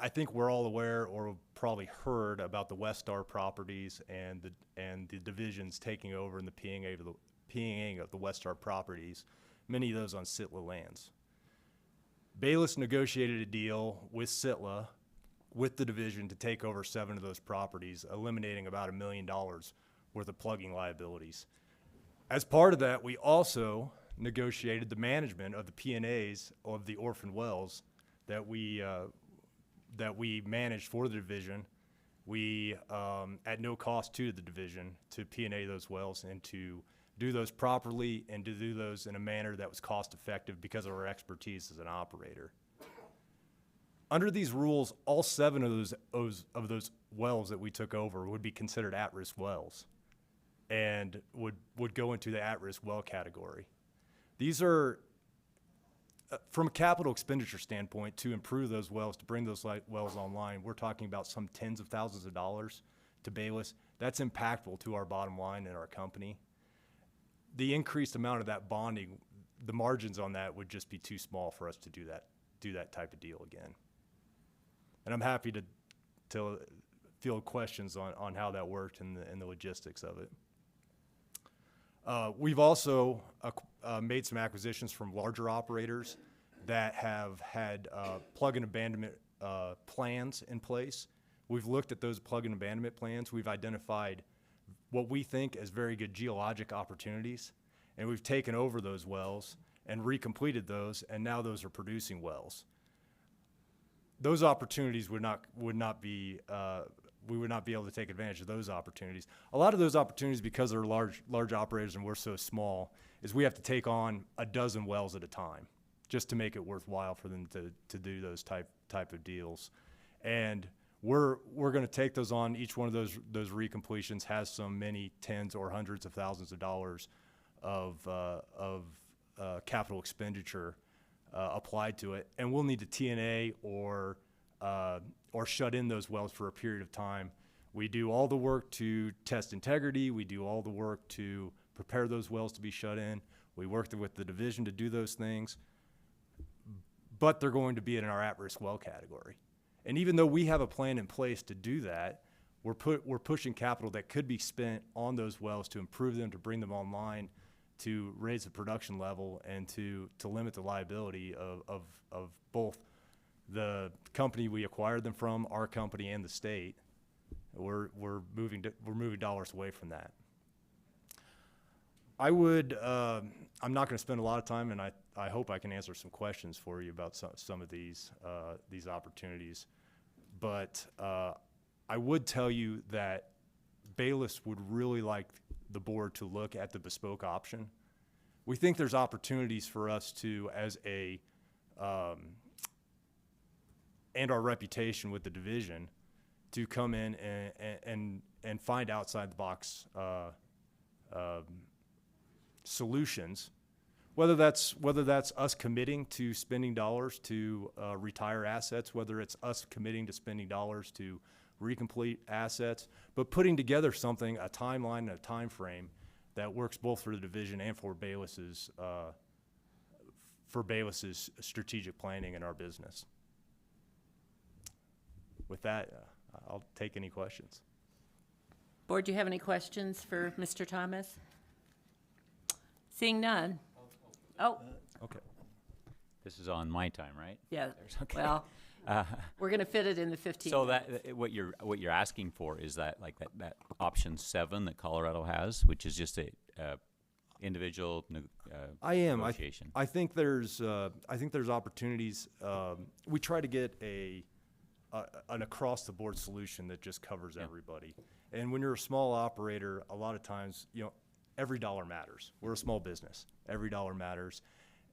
Speaker 22: think we're all aware, or probably heard about the West Star properties and the divisions taking over and the PNAing of the West Star properties, many of those on Sitla lands. Bayless negotiated a deal with Sitla, with the division, to take over 7 of those properties, eliminating about $1 million worth of plugging liabilities. As part of that, we also negotiated the management of the PNAs of the orphan wells that we managed for the division. We, at no cost to the division, to PNA those wells and to do those properly and to do those in a manner that was cost effective because of our expertise as an operator. Under these rules, all 7 of those wells that we took over would be considered at-risk wells and would go into the at-risk well category. These are, from a capital expenditure standpoint, to improve those wells, to bring those wells online, we're talking about some tens of thousands of dollars to Bayless. That's impactful to our bottom line and our company. The increased amount of that bonding, the margins on that would just be too small for us to do that type of deal again. And I'm happy to field questions on how that worked and the logistics of it. We've also made some acquisitions from larger operators that have had plug and abandonment plans in place. We've looked at those plug and abandonment plans. We've identified what we think as very good geologic opportunities, and we've taken over those wells and recompleted those, and now those are producing wells. Those opportunities would not be we would not be able to take advantage of those opportunities. A lot of those opportunities, because they're large operators and we're so small, is we have to take on a dozen wells at a time just to make it worthwhile for them to do those type of deals. And we're going to take those on. Each one of those recompletions has many tens or hundreds of thousands of dollars of capital expenditure applied to it, and we'll need to TNA or shut in those wells for a period of time. We do all the work to test integrity. We do all the work to prepare those wells to be shut in. We work with the division to do those things, but they're going to be in our at-risk well category. And even though we have a plan in place to do that, we're pushing capital that could be spent on those wells to improve them, to bring them online, to raise the production level, and to limit the liability of both the company we acquired them from, our company, and the state. We're moving dollars away from that. I'm not going to spend a lot of time, and I hope I can answer some questions for you about some of these opportunities. But I would tell you that Bayless would really like the board to look at the bespoke option. We think there's opportunities for us to, as and our reputation with the division, to come in and find outside the box solutions, whether that's us committing to spending dollars to retire assets, whether it's us committing to spending dollars to recomplete assets, but putting together something, a timeline and a time frame that works both for the division and for Bayless's strategic planning in our business. With that, I'll take any questions.
Speaker 7: Board, do you have any questions for Mr. Thomas? Seeing none. Oh.
Speaker 22: Okay.
Speaker 6: This is on my time, right?
Speaker 7: Yeah.
Speaker 6: Okay.
Speaker 7: Well, we're going to fit it in the 15
Speaker 6: So
Speaker 7: minutes.
Speaker 6: that what you're asking for is that that option 7 that Colorado has, which is just a individual negotiation.
Speaker 22: I think there's opportunities. We try to get an across-the-board solution that just covers everybody. And when you're a small operator, a lot of times, every dollar matters. We're a small business. Every dollar matters.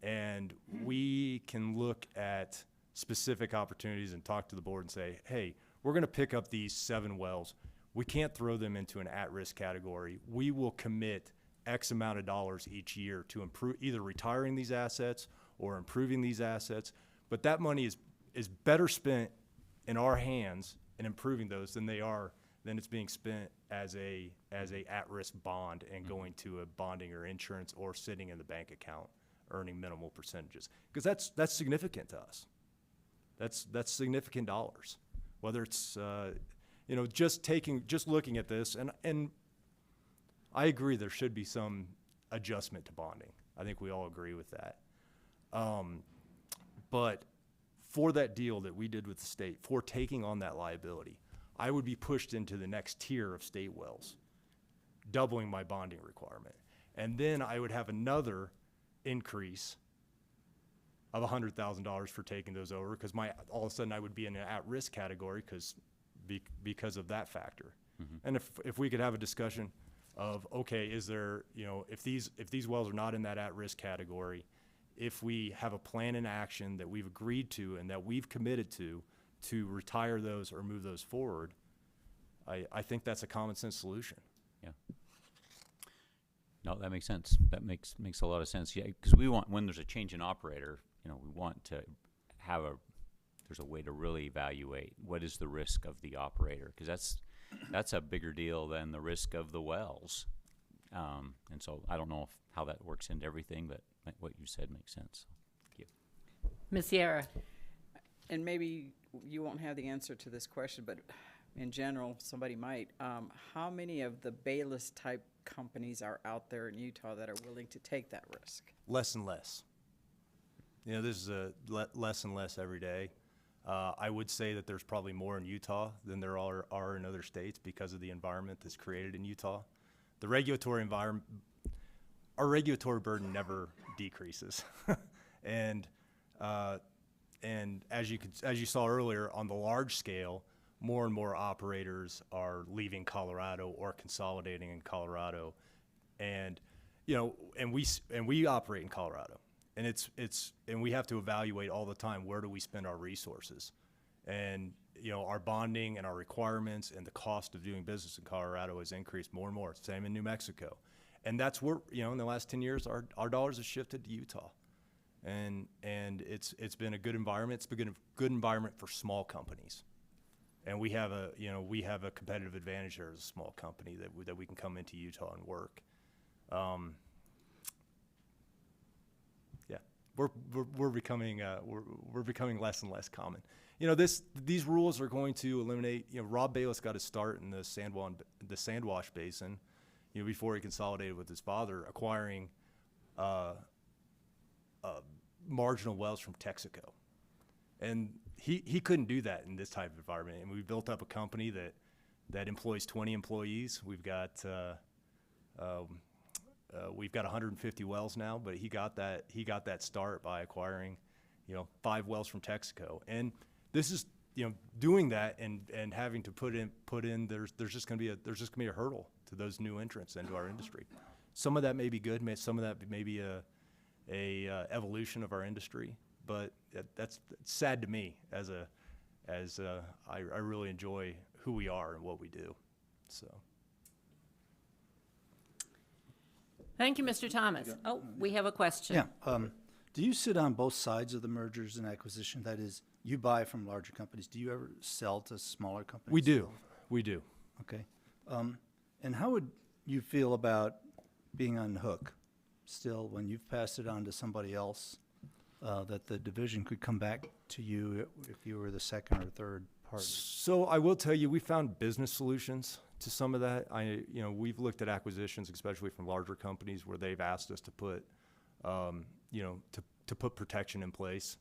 Speaker 22: And we can look at specific opportunities and talk to the board and say, hey, we're going to pick up these 7 wells. We can't throw them into an at-risk category. We will commit X amount of dollars each year to improve, either retiring these assets or improving these assets. But that money is better spent in our hands in improving those than it's being spent as a at-risk bond and going to a bonding or insurance or sitting in the bank account earning minimal percentages, because that's significant to us. That's significant dollars. Whether it's you know, just looking at this, and I agree there should be some adjustment to bonding. I think we all agree with that. But for that deal that we did with the state, for taking on that liability, I would be pushed into the next tier of state wells, doubling my bonding requirement. And then I would have another increase of $100,000 for taking those over, because all of a sudden I would be in an at-risk category because of that factor. And if we could have a discussion of, okay, is there, you know, if these wells are not in that at-risk category, if we have a plan in action that we've agreed to and that we've committed to retire those or move those forward, I think that's a common sense solution.
Speaker 6: Yeah. No, that makes sense. That makes a lot of sense. Yeah, because we want, when there's a change in operator, you know, we want to have there's a way to really evaluate what is the risk of the operator, because that's a bigger deal than the risk of the wells. And so I don't know how that works into everything, but what you said makes sense. Thank you.
Speaker 20: Ms. Sierra. And maybe you won't have the answer to this question, but in general, somebody might. How many of the Bayless type companies are out there in Utah that are willing to take that risk?
Speaker 22: Less and less. You know, this is less and less every day. I would say that there's probably more in Utah than there are in other states because of the environment that's created in Utah. The regulatory environment, our regulatory burden never decreases. And as you saw earlier, on the large scale, more and more operators are leaving Colorado or consolidating in Colorado. And, you know, and we operate in Colorado. And and we have to evaluate all the time, where do we spend our resources? And, you know, our bonding and our requirements and the cost of doing business in Colorado has increased more and more. Same in New Mexico. And that's where, you know, in the last 10 years, our dollars have shifted to Utah. And it's been a good environment. It's been a good environment for small companies. And we have a competitive advantage there as a small company that we can come into Utah and work. We're becoming less and less common. You know, these rules are going to eliminate. You know, Rob Bayless got his start in the Sandwash Basin, you know, before he consolidated with his father, acquiring marginal wells from Texaco, and he couldn't do that in this type of environment. And we built up a company that employs 20 employees. We've got 150 wells now, but he got that start by acquiring, you know, 5 wells from Texaco. And this is, you know, doing that and having to put in there's just gonna be a hurdle to those new entrants into our industry. Some of that may be good, some of that may be a evolution of our industry, but that's sad to me I really enjoy who we are and what we do. So.
Speaker 7: Thank you, Mr. Thomas. Oh, we have a question.
Speaker 2: Yeah. Do you sit on both sides of the mergers and acquisition? That is, you buy from larger companies. Do you ever sell to smaller companies?
Speaker 22: We do. We do.
Speaker 2: Okay. And how would you feel about being on the hook still when you've passed it on to somebody else, that the division could come back to you if you were the second or third party?
Speaker 22: So I will tell you, we found business solutions to some of that. You know, we've looked at acquisitions, especially from larger companies, where they've asked us to put, you know, to put protection in place,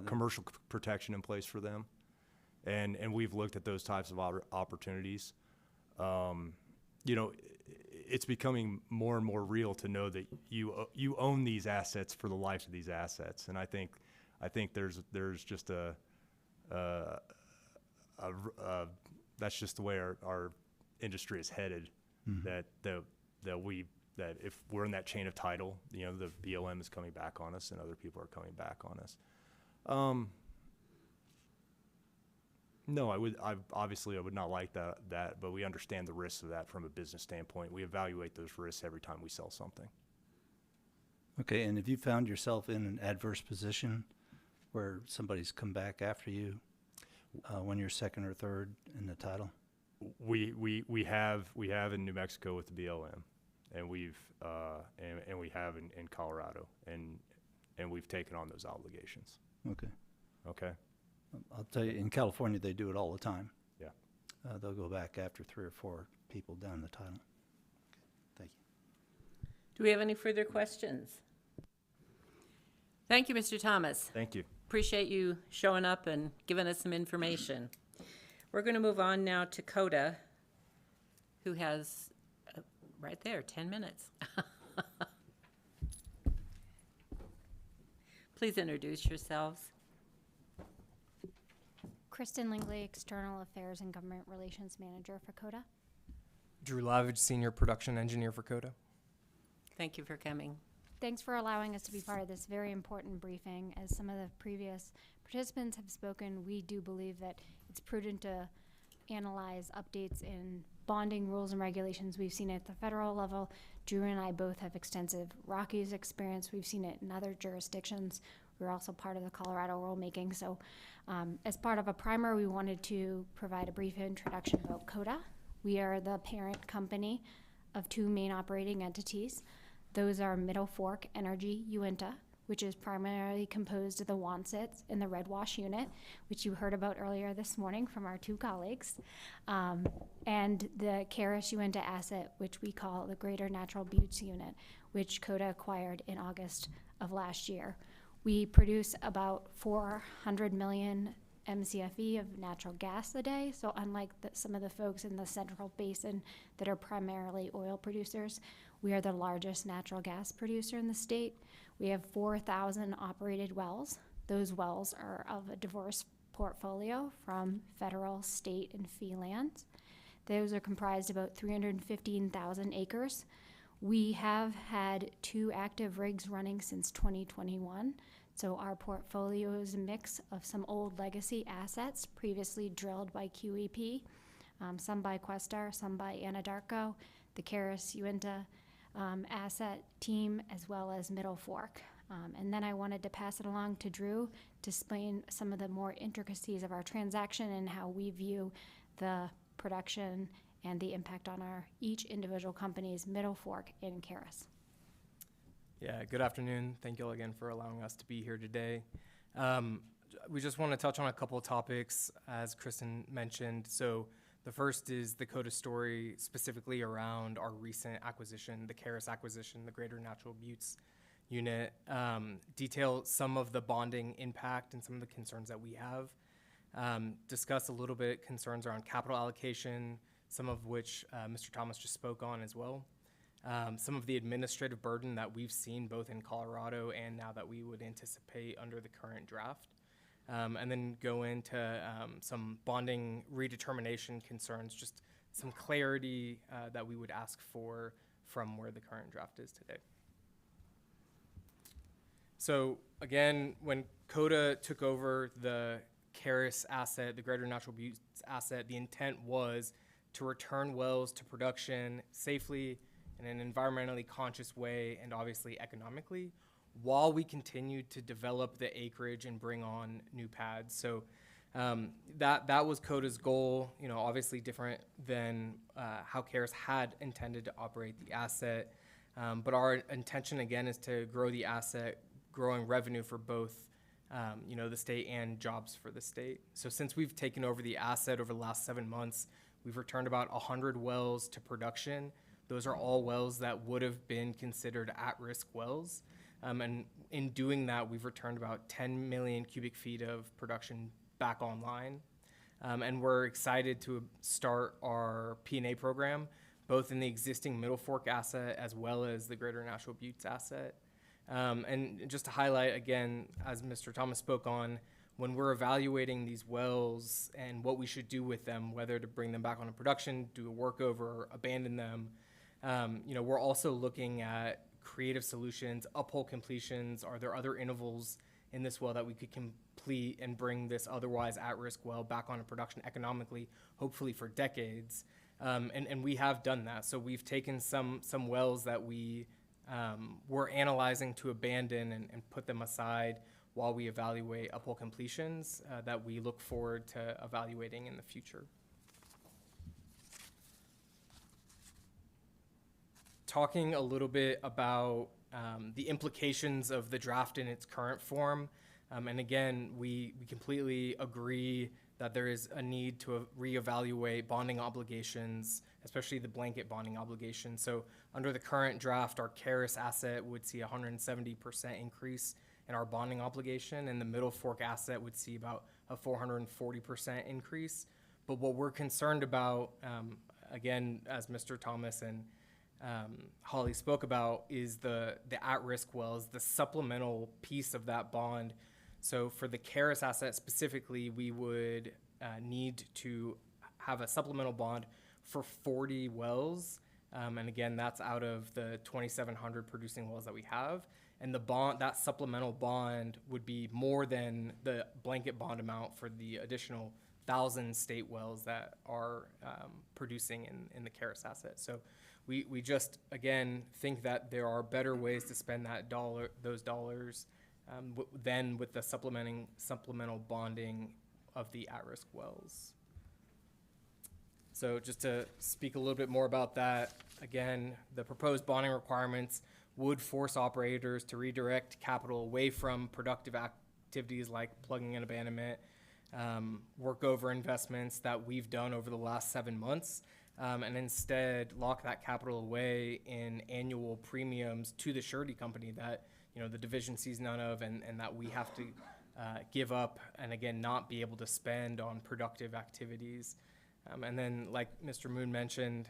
Speaker 22: commercial protection in place for them, and we've looked at those types of opportunities. You know, it's becoming more and more real to know that you own these assets for the life of these assets, and I think there's just that's just the way our industry is headed. Mm-hmm. That if we're in that chain of title, you know, the BLM is coming back on us and other people are coming back on us. No, I would not like that, but we understand the risks of that from a business standpoint. We evaluate those risks every time we sell something.
Speaker 2: Okay, and have you found yourself in an adverse position where somebody's come back after you when you're second or third in the title?
Speaker 22: We have in New Mexico with the BLM, and we have in Colorado, and we've taken on those obligations.
Speaker 2: Okay.
Speaker 22: Okay.
Speaker 2: I'll tell you, in California they do it all the time.
Speaker 22: Yeah.
Speaker 2: they'll go back after 3 or 4 people done the title. Thank you.
Speaker 7: Do we have any further questions? Thank you, Mr. Thomas.
Speaker 22: Thank you.
Speaker 7: Appreciate you showing up and giving us some information. We're going to move on now to Coda, who has, right there, 10 minutes. Please introduce yourselves.
Speaker 12: Kristen Lingley, External Affairs and Government Relations Manager for CODA.
Speaker 13: Drew Lavage, Senior Production Engineer for CODA.
Speaker 7: Thank you for coming.
Speaker 12: Thanks for allowing us to be part of this very important briefing. As some of the previous participants have spoken, we do believe that it's prudent to analyze updates in bonding rules and regulations. We've seen it at the federal level. Drew and I both have extensive Rockies experience. We've seen it in other jurisdictions. We're also part of the Colorado rulemaking. So as part of a primer, we wanted to provide a brief introduction about CODA. We are the parent company of 2 main operating entities. Those are Middle Fork Energy Uintah, which is primarily composed of the Wansets and the Red Wash unit, which you heard about earlier this morning from our 2 colleagues, and the Karis Uintah asset, which we call the Greater Natural Buttes unit, which CODA acquired in August of last year. We produce about 400 million MCFE of natural gas a day, so unlike some of the folks in the Central Basin that are primarily oil producers, we are the largest natural gas producer in the state. We have 4,000 operated wells. Those wells are of a diverse portfolio from federal, state, and fee lands. Those are comprised of about 315,000 acres. We have had 2 active rigs running since 2021. So our portfolio is a mix of some old legacy assets previously drilled by QEP, some by Questar, some by Anadarko, the Karis Uintah asset team, as well as Middle Fork. And then I wanted to pass it along to Drew to explain some of the more intricacies of our transaction and how we view the production and the impact on our each individual company's Middle Fork and Karis.
Speaker 13: Yeah, good afternoon. Thank you all again for allowing us to be here today. We just want to touch on a couple of topics, as Kristen mentioned. So the first is the CODA story, specifically around our recent acquisition, the Karis acquisition, the Greater Natural Buttes unit, detail some of the bonding impact and some of the concerns that we have, discuss a little bit concerns around capital allocation, some of which Mr. Thomas just spoke on as well. Some of the administrative burden that we've seen both in Colorado and now that we would anticipate under the current draft. And then go into some bonding redetermination concerns, just some clarity that we would ask for from where the current draft is today. So again, when CODA took over the Karis asset, the Greater Natural Buttes asset, the intent was to return wells to production safely in an environmentally conscious way and obviously economically, while we continued to develop the acreage and bring on new pads. So that was CODA's goal, you know, obviously different than how Karis had intended to operate the asset. But our intention, again, is to grow the asset, growing revenue for both, you know, the state and jobs for the state. So since we've taken over the asset over the last 7 months, we've returned about 100 wells to production. Those are all wells that would have been considered at-risk wells. And in doing that, we've returned about 10 million cubic feet of production back online. And we're excited to start our P&A program, both in the existing Middle Fork asset as well as the Greater Natural Buttes asset. And just to highlight again, as Mr. Thomas spoke on, when we're evaluating these wells and what we should do with them, whether to bring them back onto production, do a workover, or abandon them, you know, we're also looking at creative solutions, uphole completions. Are there other intervals in this well that we could complete and bring this otherwise at-risk well back onto production economically, hopefully for decades? And we have done that. So we've taken some wells that we were analyzing to abandon and put them aside while we evaluate uphole completions that we look forward to evaluating in the future. Talking a little bit about the implications of the draft in its current form, And again, we completely agree that there is a need to reevaluate bonding obligations, especially the blanket bonding obligation. So under the current draft, our Karis asset would see 170% increase in our bonding obligation, and the Middle Fork asset would see about a 440% increase. But what we're concerned about, again, as Mr. Thomas and Holly spoke about, is the at-risk wells, the supplemental piece of that bond. So for the Karis asset specifically, we would need to have a supplemental bond for 40 wells. And again, that's out of the 2,700 producing wells that we have. And the bond, that supplemental bond would be more than the blanket bond amount for the additional 1,000 state wells that are producing in the Karis asset. So we just, again, think that there are better ways to spend those dollars than with the supplemental bonding of the at-risk wells. So just to speak a little bit more about that, again, the proposed bonding requirements would force operators to redirect capital away from productive activities like plugging and abandonment, workover investments that we've done over the last 7 months, and instead lock that capital away in annual premiums to the surety company that the division sees none of, and that we have to give up and again not be able to spend on productive activities. And then, like Mr. Moon mentioned,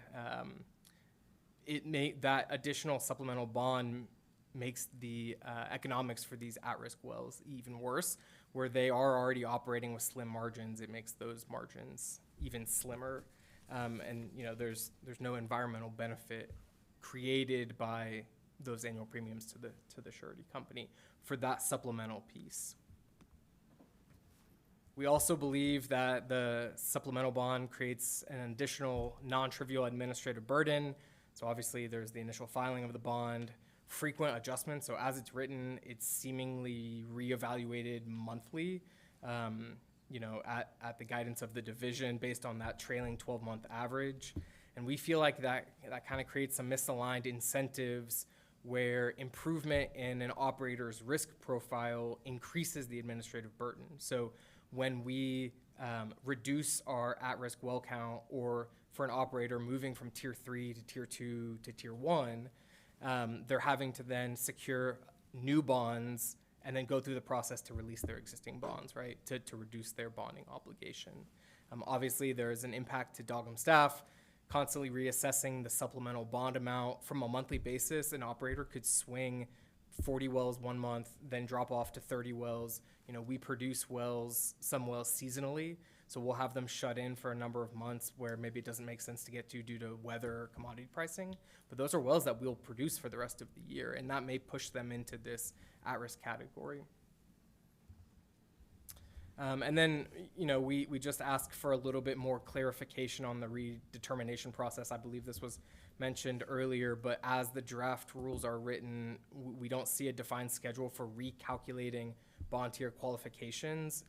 Speaker 13: that additional supplemental bond makes the economics for these at-risk wells even worse, where they are already operating with slim margins. It makes those margins even slimmer, and there's no environmental benefit created by those annual premiums to the surety company for that supplemental piece. We also believe that the supplemental bond creates an additional non-trivial administrative burden. So obviously there's the initial filing of the bond, frequent adjustments. So as it's written, it's seemingly reevaluated monthly, at the guidance of the division based on that trailing 12-month average. And we feel like that kind of creates some misaligned incentives where improvement in an operator's risk profile increases the administrative burden. So when we reduce our at-risk well count, or for an operator moving from tier 3 to tier 2 to tier 1, they're having to then secure new bonds and then go through the process to release their existing bonds, right, to reduce their bonding obligation. Obviously, there is an impact to DOGM staff. Constantly reassessing the supplemental bond amount from a monthly basis, an operator could swing 40 wells 1 month, then drop off to 30 wells. We produce some wells seasonally, so we'll have them shut in for a number of months where maybe it doesn't make sense to get to due to weather or commodity pricing. But those are wells that we'll produce for the rest of the year, and that may push them into this at-risk category. And then, we just ask for a little bit more clarification on the redetermination process. I believe this was mentioned earlier, but as the draft rules are written, we don't see a defined schedule for recalculating bond tier qualifications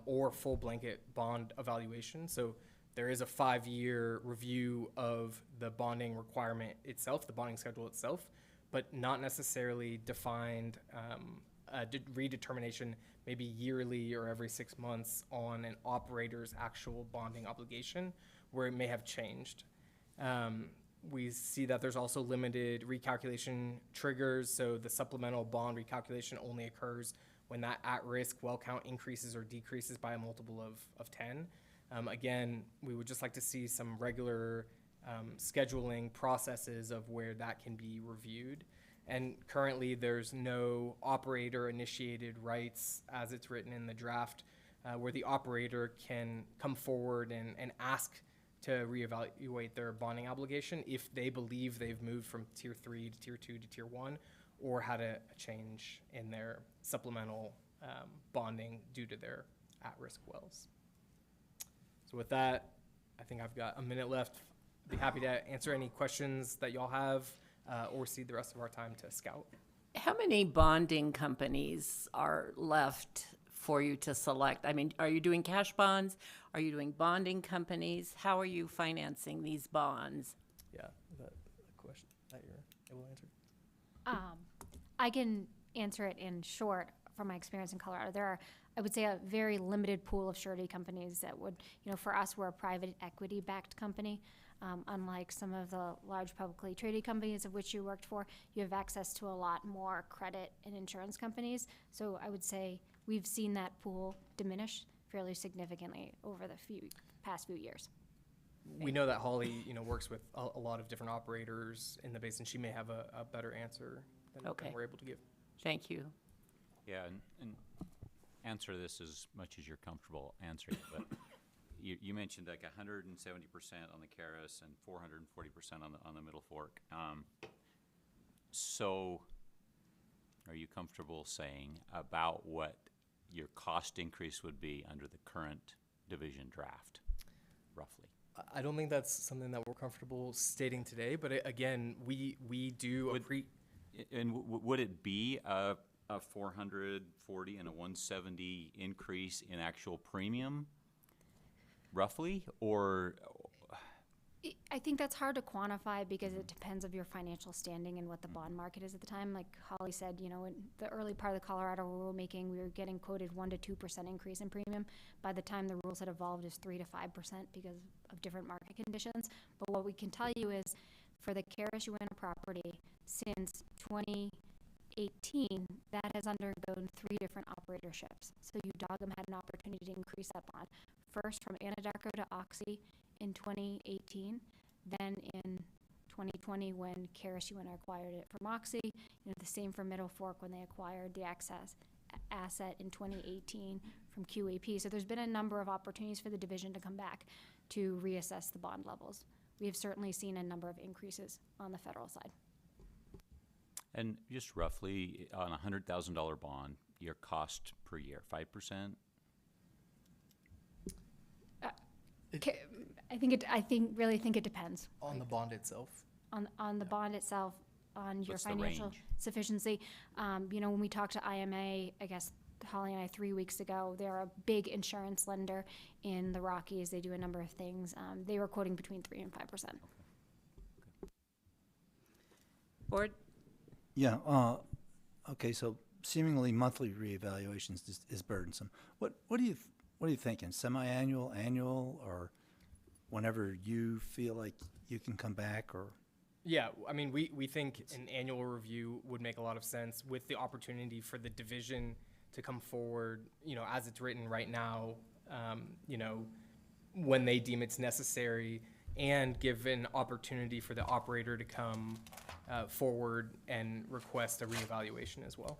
Speaker 13: or full blanket bond evaluation. So there is a 5-year review of the bonding requirement itself, the bonding schedule itself, but not necessarily defined redetermination maybe yearly or every 6 months on an operator's actual bonding obligation, where it may have changed. We see that there's also limited recalculation triggers, so the supplemental bond recalculation only occurs when that at-risk well count increases or decreases by a multiple of 10. Again, we would just like to see some regular scheduling processes of where that can be reviewed. And currently, there's no operator-initiated rights, as it's written in the draft, where the operator can come forward and ask to reevaluate their bonding obligation if they believe they've moved from tier 3 to tier 2 to tier 1, or had a change in their supplemental bonding due to their at-risk wells. So with that, I think I've got a minute left. Be happy to answer any questions that y'all have, or cede the rest of our time to Scout.
Speaker 7: How many bonding companies are left for you to select? I mean, are you doing cash bonds? Are you doing bonding companies? How are you financing these bonds?
Speaker 13: Yeah, is that a question that you're able to answer?
Speaker 12: I can answer it in short. from my experience in Colorado, there are, I would say, a very limited pool of surety companies that would, for us, we're a private equity-backed company. Unlike some of the large publicly traded companies of which you worked for, you have access to a lot more credit and insurance companies. So I would say we've seen that pool diminish fairly significantly over the past few years.
Speaker 13: We know that Holly, works with a lot of different operators in the basin. She may have a better answer than we're able to give.
Speaker 7: Thank you.
Speaker 6: Yeah, and answer this as much as you're comfortable answering it, but you mentioned like 170% on the Karis and 440% on the Middle Fork. So are you comfortable saying about what your cost increase would be under the current division draft, roughly?
Speaker 13: I don't think that's something that we're comfortable stating today, but again, we do
Speaker 6: would it be a 440 and a 170 increase in actual premium, roughly, or?
Speaker 12: I think that's hard to quantify because it depends of your financial standing and what the bond market is at the time. Like Holly said, in the early part of the Colorado rulemaking, we were getting quoted 1 to 2% increase in premium. By the time the rules had evolved, it was 3 to 5% because of different market conditions. But what we can tell you is for the Karis Uintah property, since 2018, that has undergone 3 different operatorships. So UDOGM had an opportunity to increase that bond. First from Anadarko to Oxy in 2018, then in 2020 when Karis Uintah acquired it from Oxy, the same for Middle Fork when they acquired the access asset in 2018 from QAP. So there's been a number of opportunities for the division to come back to reassess the bond levels. We have certainly seen a number of increases on the federal side.
Speaker 6: And just roughly on a $100,000 bond, your cost per year, 5%?
Speaker 12: I really think it depends.
Speaker 13: On the bond itself?
Speaker 12: On the bond itself, on your
Speaker 6: What's the
Speaker 12: financial
Speaker 6: range?
Speaker 12: sufficiency. When we talked to IMA, I guess Holly and I 3 weeks ago, they're a big insurance lender in the Rockies. They do a number of things. They were quoting between 3 and 5%.
Speaker 7: Board?
Speaker 2: Yeah, okay, so seemingly monthly reevaluations is burdensome. What are you thinking? Semi-annual, annual, or whenever you feel like you can come back, or?
Speaker 13: Yeah, I mean, we think an annual review would make a lot of sense with the opportunity for the division to come forward, as it's written right now, when they deem it's necessary, and give an opportunity for the operator to come forward and request a reevaluation as well.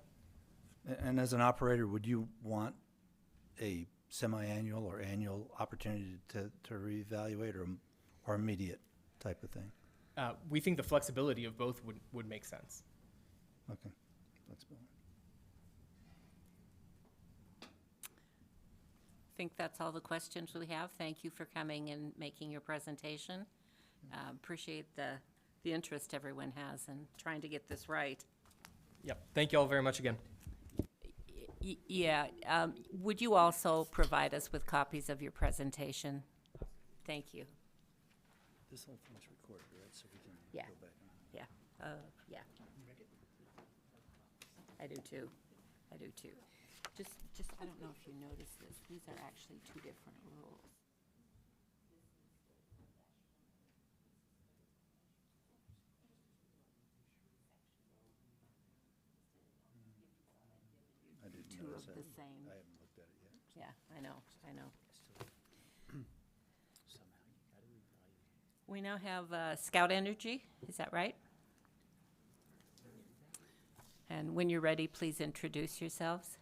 Speaker 2: And as an operator, would you want a semi-annual or annual opportunity to reevaluate, or immediate type of thing?
Speaker 13: We think the flexibility of both would make sense.
Speaker 2: Okay, flexibility.
Speaker 7: I think that's all the questions we have. Thank you for coming and making your presentation. Appreciate the interest everyone has in trying to get this right.
Speaker 13: Yep. Thank you all very much again.
Speaker 7: Yeah. Would you also provide us with copies of your presentation? Thank you.
Speaker 2: This whole thing's recorded, right? So we can
Speaker 7: Yeah.
Speaker 2: go back.
Speaker 7: Yeah. Yeah. I do too. Just, I don't know if you noticed this. These are actually 2 different rules.
Speaker 2: I didn't
Speaker 7: 2
Speaker 2: notice
Speaker 7: of
Speaker 2: that.
Speaker 7: the same.
Speaker 2: I haven't looked at it yet.
Speaker 7: Yeah, I know. We now have Scout Energy, is that right? And when you're ready, please introduce yourselves.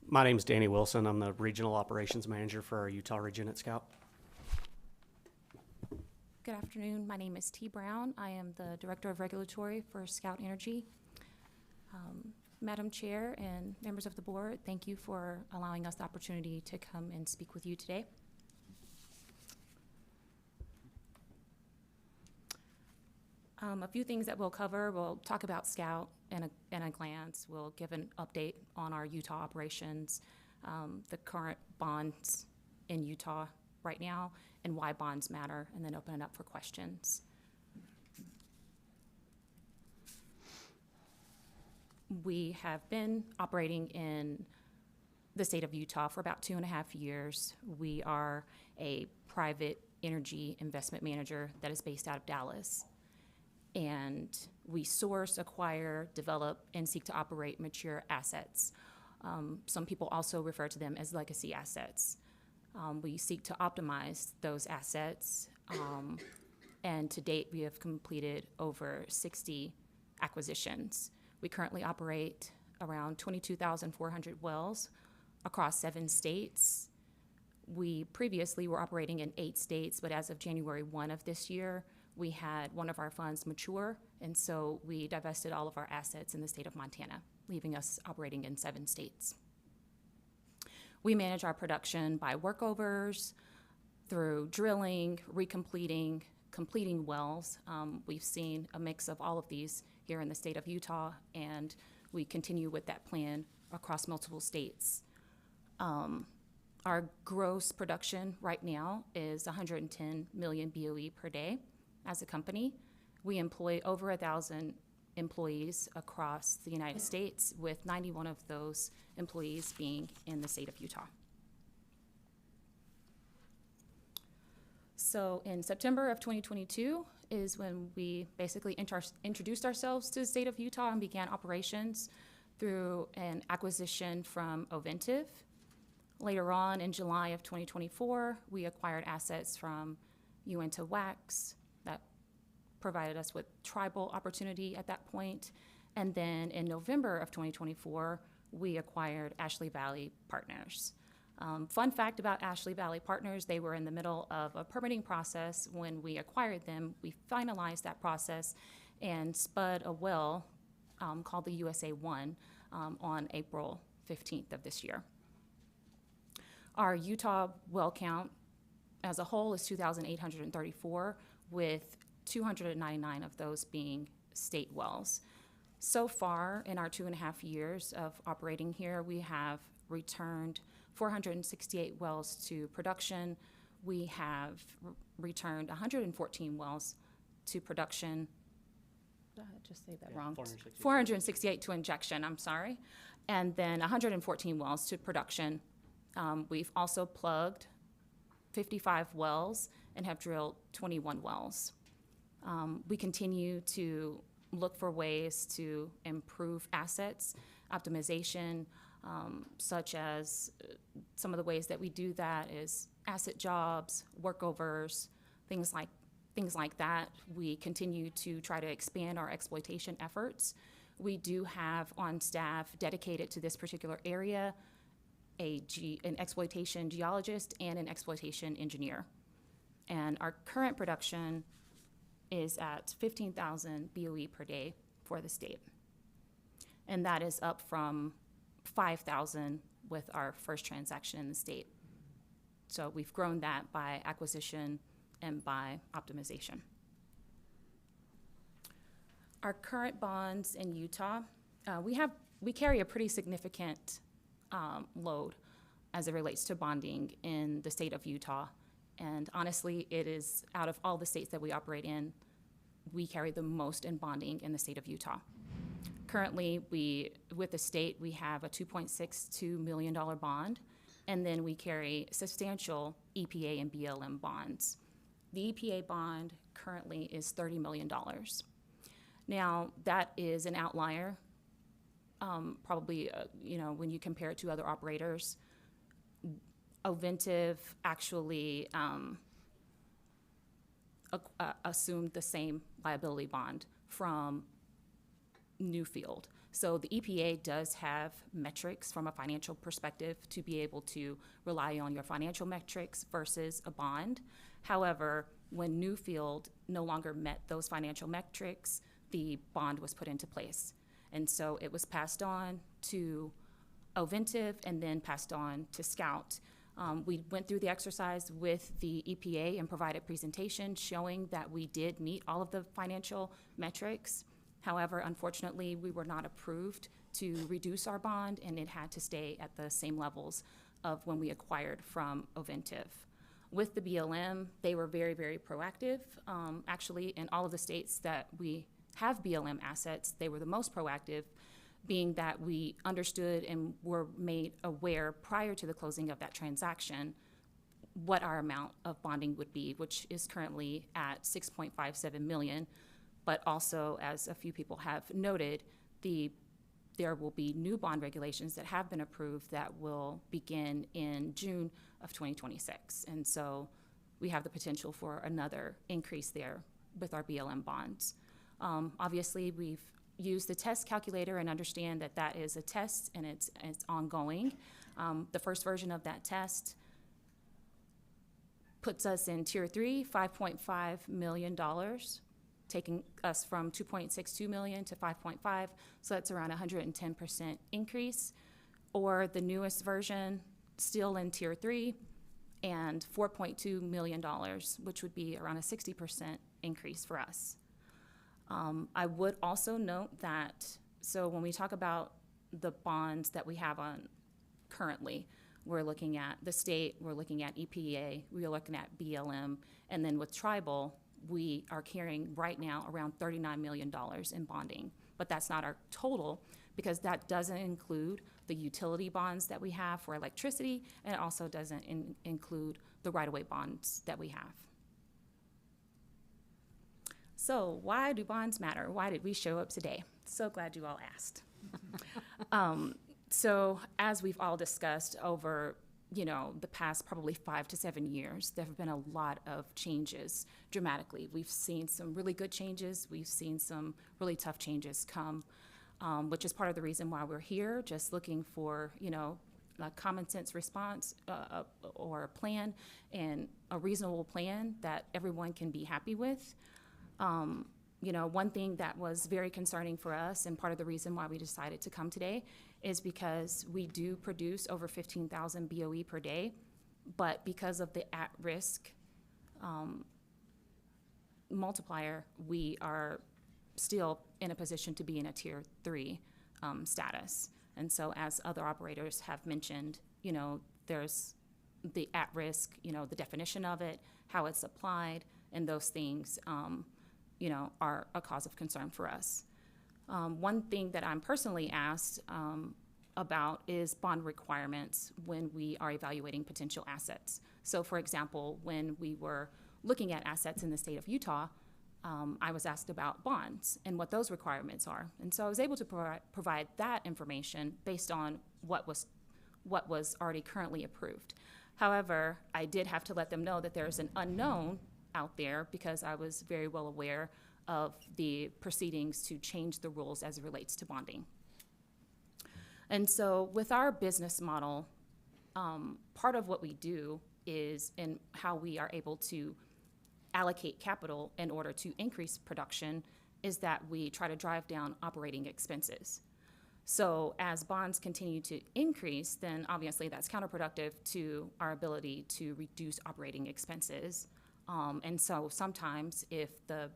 Speaker 10: My name is Danny Wilson. I'm the Regional Operations Manager for our Utah region at Scout.
Speaker 15: Good afternoon. My name is T. Brown. I am the Director of Regulatory for Scout Energy. Madam Chair and members of the board, thank you for allowing us the opportunity to come and speak with you today. A few things that we'll cover. We'll talk about Scout in a glance. We'll give an update on our Utah operations, the current bonds in Utah right now, and why bonds matter, and then open it up for questions. We have been operating in the state of Utah for about 2.5 years. We are a private energy investment manager that is based out of Dallas. And we source, acquire, develop, and seek to operate mature assets. Some people also refer to them as legacy assets. We seek to optimize those assets. And to date, we have completed over 60 acquisitions. We currently operate around 22,400 wells across 7 states. We previously were operating in 8 states, but as of January 1 of this year, we had one of our funds mature, and so we divested all of our assets in the state of Montana, leaving us operating in 7 states. We manage our production by workovers, through drilling, recompleting, completing wells. We've seen a mix of all of these here in the state of Utah, and we continue with that plan across multiple states. Our gross production right now is 110 million BOE per day as a company. We employ over 1,000 employees across the United States, with 91 of those employees being in the state of Utah. So in September of 2022 is when we basically introduced ourselves to the state of Utah and began operations through an acquisition from Uintah. Later on in July of 2024, we acquired assets from Uintah Wax that provided us with tribal opportunity at that point. And then in November of 2024, we acquired Ashley Valley Partners. Fun fact about Ashley Valley Partners, they were in the middle of a permitting process when we acquired them. We finalized that process and spud a well called the USA 1 on April 15th of this year. Our Utah well count as a whole is 2,834, with 299 of those being state wells. So far, in our 2.5 years of operating here, we have returned 468 wells to production. We have returned 114 wells to production. Did I just say that wrong? 468 to injection, I'm sorry. And then 114 wells to production. We've also plugged 55 wells and have drilled 21 wells. We continue to look for ways to improve assets, optimization, such as some of the ways that we do that is asset jobs, workovers, things like that. We continue to try to expand our exploitation efforts. We do have on staff dedicated to this particular area an exploitation geologist and an exploitation engineer. And our current production is at 15,000 BOE per day for the state. And that is up from 5,000 with our first transaction in the state. So we've grown that by acquisition and by optimization. Our current bonds in Utah, we carry a pretty significant load as it relates to bonding in the state of Utah. And honestly, it is, out of all the states that we operate in, we carry the most in bonding in the state of Utah. Currently, with the state, we have a $2.62 million bond, and then we carry substantial EPA and BLM bonds. The EPA bond currently is $30 million. Now, that is an outlier, probably, when you compare it to other operators. Uintah actually assumed the same liability bond from Newfield. So the EPA does have metrics from a financial perspective to be able to rely on your financial metrics versus a bond. However, when Newfield no longer met those financial metrics, the bond was put into place. And so it was passed on to Uintah and then passed on to Scout. We went through the exercise with the EPA and provided presentation showing that we did meet all of the financial metrics. However, unfortunately, we were not approved to reduce our bond, and it had to stay at the same levels of when we acquired from Uintah. With the BLM, they were very, very proactive. Actually, in all of the states that we have BLM assets, they were the most proactive being that we understood and were made aware prior to the closing of that transaction what our amount of bonding would be, which is currently at $6.57 million. But also, as a few people have noted, there will be new bond regulations that have been approved that will begin in June of 2026. And so we have the potential for another increase there with our BLM bonds. Obviously, we've used the test calculator and understand that that is a test and it's ongoing. The first version of that test puts us in Tier 3, $5.5 million, taking us from 2.62 million to 5.5, so that's around 110% increase. Or the newest version, still in Tier 3, and $4.2 million, which would be around a 60% increase for us. I would also note that, so when we talk about the bonds that we have on currently, we're looking at the state, we're looking at EPA, we're looking at BLM, and then with tribal, we are carrying right now around $39 million in bonding. But that's not our total, because that doesn't include the utility bonds that we have for electricity, and it also doesn't include the right-of-way bonds that we have. So why do bonds matter? Why did we show up today? So glad you all asked. So as we've all discussed over, the past probably 5 to 7 years, there have been a lot of changes dramatically. We've seen some really good changes. We've seen some really tough changes come, which is part of the reason why we're here, just looking for, a common sense response or a plan, and a reasonable plan that everyone can be happy with. One thing that was very concerning for us, and part of the reason why we decided to come today, is because we do produce over 15,000 BOE per day, but because of the at-risk multiplier, we are still in a position to be in a Tier 3 status. And so, as other operators have mentioned, there's the at-risk, the definition of it, how it's applied, and those things are a cause of concern for us. One thing that I'm personally asked about is bond requirements when we are evaluating potential assets. So for example, when we were looking at assets in the state of Utah, I was asked about bonds and what those requirements are. And so I was able to provide that information based on what was already currently approved. However, I did have to let them know that there's an unknown out there, because I was very well aware of the proceedings to change the rules as it relates to bonding. And so with our business model, part of what we do is in how we are able to allocate capital in order to increase production is that we try to drive down operating expenses. So as bonds continue to increase, then obviously that's counterproductive to our ability to reduce operating expenses. And so sometimes if the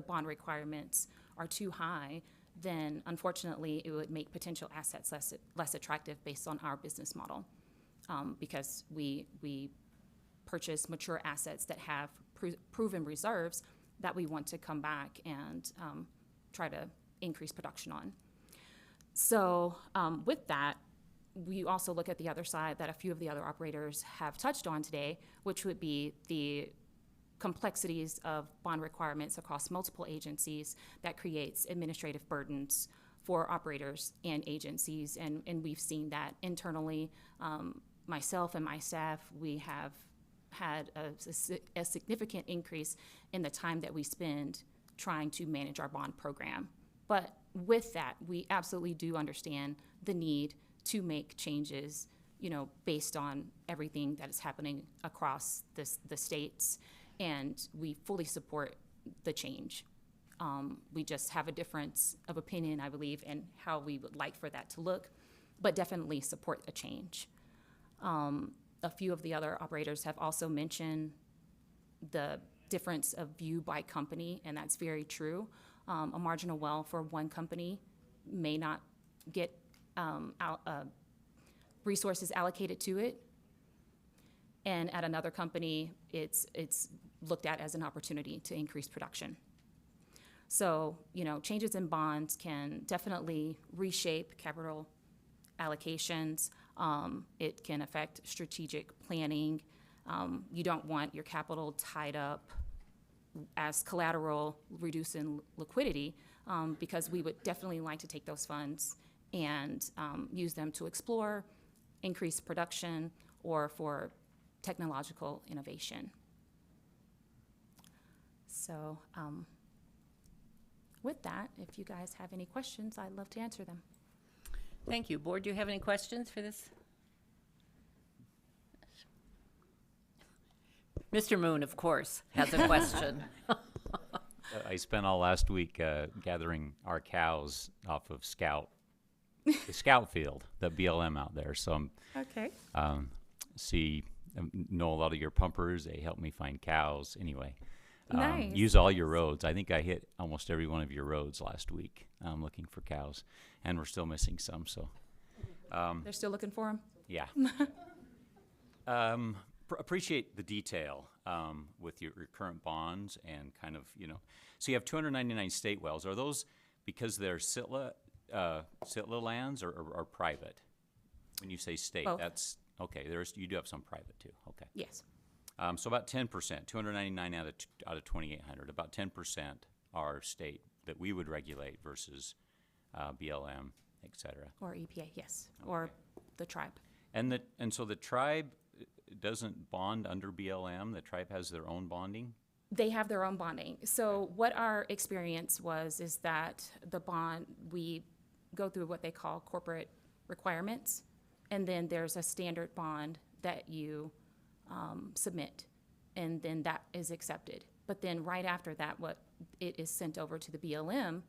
Speaker 15: bond requirements are too high, then unfortunately it would make potential assets less attractive based on our business model, because we purchase mature assets that have proven reserves that we want to come back and try to increase production on. So with that, we also look at the other side that a few of the other operators have touched on today, which would be the complexities of bond requirements across multiple agencies that creates administrative burdens for operators and agencies. And we've seen that internally. Myself and my staff, we have had a significant increase in the time that we spend trying to manage our bond program. But with that, we absolutely do understand the need to make changes, based on everything that is happening across the states. And we fully support the change. We just have a difference of opinion, I believe, in how we would like for that to look, but definitely support a change. A few of the other operators have also mentioned the difference of view by company, and that's very true. A marginal well for one company may not get resources allocated to it, and at another company, it's looked at as an opportunity to increase production. So, you know, changes in bonds can definitely reshape capital allocations. It can affect strategic planning. You don't want your capital tied up as collateral, reducing liquidity, because we would definitely like to take those funds and use them to explore, increase production, or for technological innovation. So with that, if you guys have any questions, I'd love to answer them.
Speaker 7: Thank you. Board, do you have any questions for this? Mr. Moon, of course, has a question.
Speaker 6: I spent all last week gathering our cows off of the Scout field, the BLM out there. So I'm
Speaker 15: Okay.
Speaker 6: know a lot of your pumpers. They help me find cows. Anyway,
Speaker 15: Nice.
Speaker 6: use all your roads. I think I hit almost every one of your roads last week looking for cows, and we're still missing some. So
Speaker 15: They're still looking for them?
Speaker 6: yeah. Appreciate the detail with your current bonds and kind of, you know, so you have 299 state wells. Are those because they're SITLA lands or private? When you say state,
Speaker 15: Both.
Speaker 6: that's, okay, you do have some private too, okay.
Speaker 15: Yes.
Speaker 6: So about 10%, 299 out of 2,800, about 10% are state that we would regulate versus BLM, et cetera.
Speaker 15: Or EPA, yes, or the tribe.
Speaker 6: And so the tribe doesn't bond under BLM. The tribe has their own bonding.
Speaker 15: They have their own bonding. So what our experience was is that the bond, we go through what they call corporate requirements, and then there's a standard bond that you submit, and then that is accepted. But then right after that, it is sent over to the BLM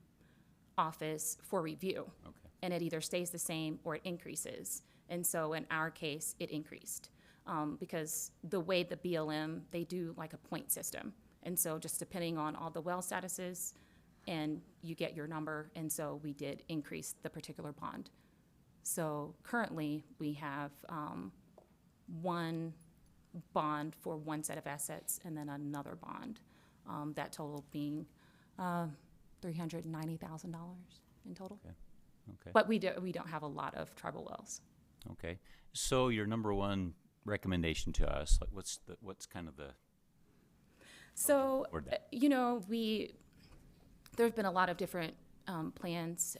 Speaker 15: office for review.
Speaker 6: Okay.
Speaker 15: And it either stays the same or it increases. And so in our case, it increased. Because the way the BLM, they do like a point system. And so just depending on all the well statuses, and you get your number, and so we did increase the particular bond. So currently, we have one bond for one set of assets and then another bond, that total being $390,000 in total.
Speaker 6: Okay. Okay.
Speaker 15: But we don't have a lot of tribal wells.
Speaker 6: Okay. So your number one recommendation to us, like what's kind of the
Speaker 15: So, you know, there's been a lot of different plans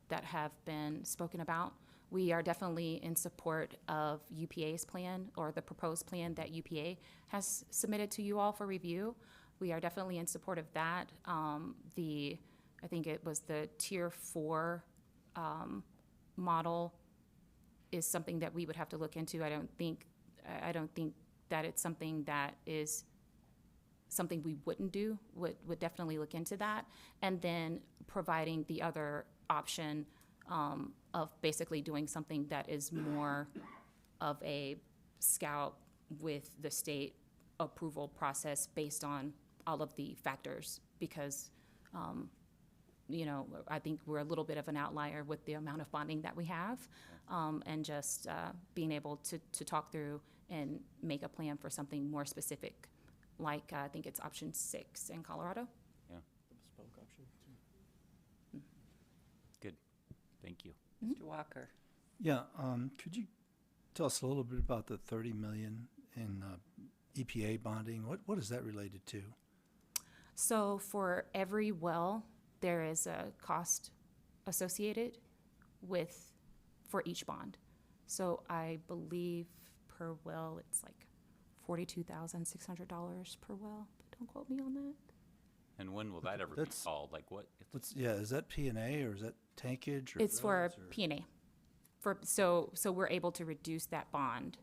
Speaker 15: that have been spoken about. We are definitely in support of UPA's plan, or the proposed plan that UPA has submitted to you all for review. We are definitely in support of that. I think it was the Tier 4 model is something that we would have to look into. I don't think that it's something that is something we wouldn't do. Would definitely look into that. And then providing the other option of basically doing something that is more of a scout with the state approval process based on all of the factors, because you know, I think we're a little bit of an outlier with the amount of bonding that we have, and just being able to talk through and make a plan for something more specific, like I think it's option 6 in Colorado.
Speaker 6: Yeah.
Speaker 10: Bespoke option.
Speaker 6: Good. Thank you.
Speaker 7: Mr. Walker.
Speaker 2: Yeah, could you tell us a little bit about the $30 million in EPA bonding? What is that related to?
Speaker 15: So for every well, there is a cost associated for each bond. So I believe per well, it's like $42,600 per well, but don't quote me on that.
Speaker 6: And when will that ever be called? Like what?
Speaker 2: Yeah, is that P&A or is that tankage? Or
Speaker 15: It's for
Speaker 2: roads, or-
Speaker 15: P&A. So we're able to reduce that bond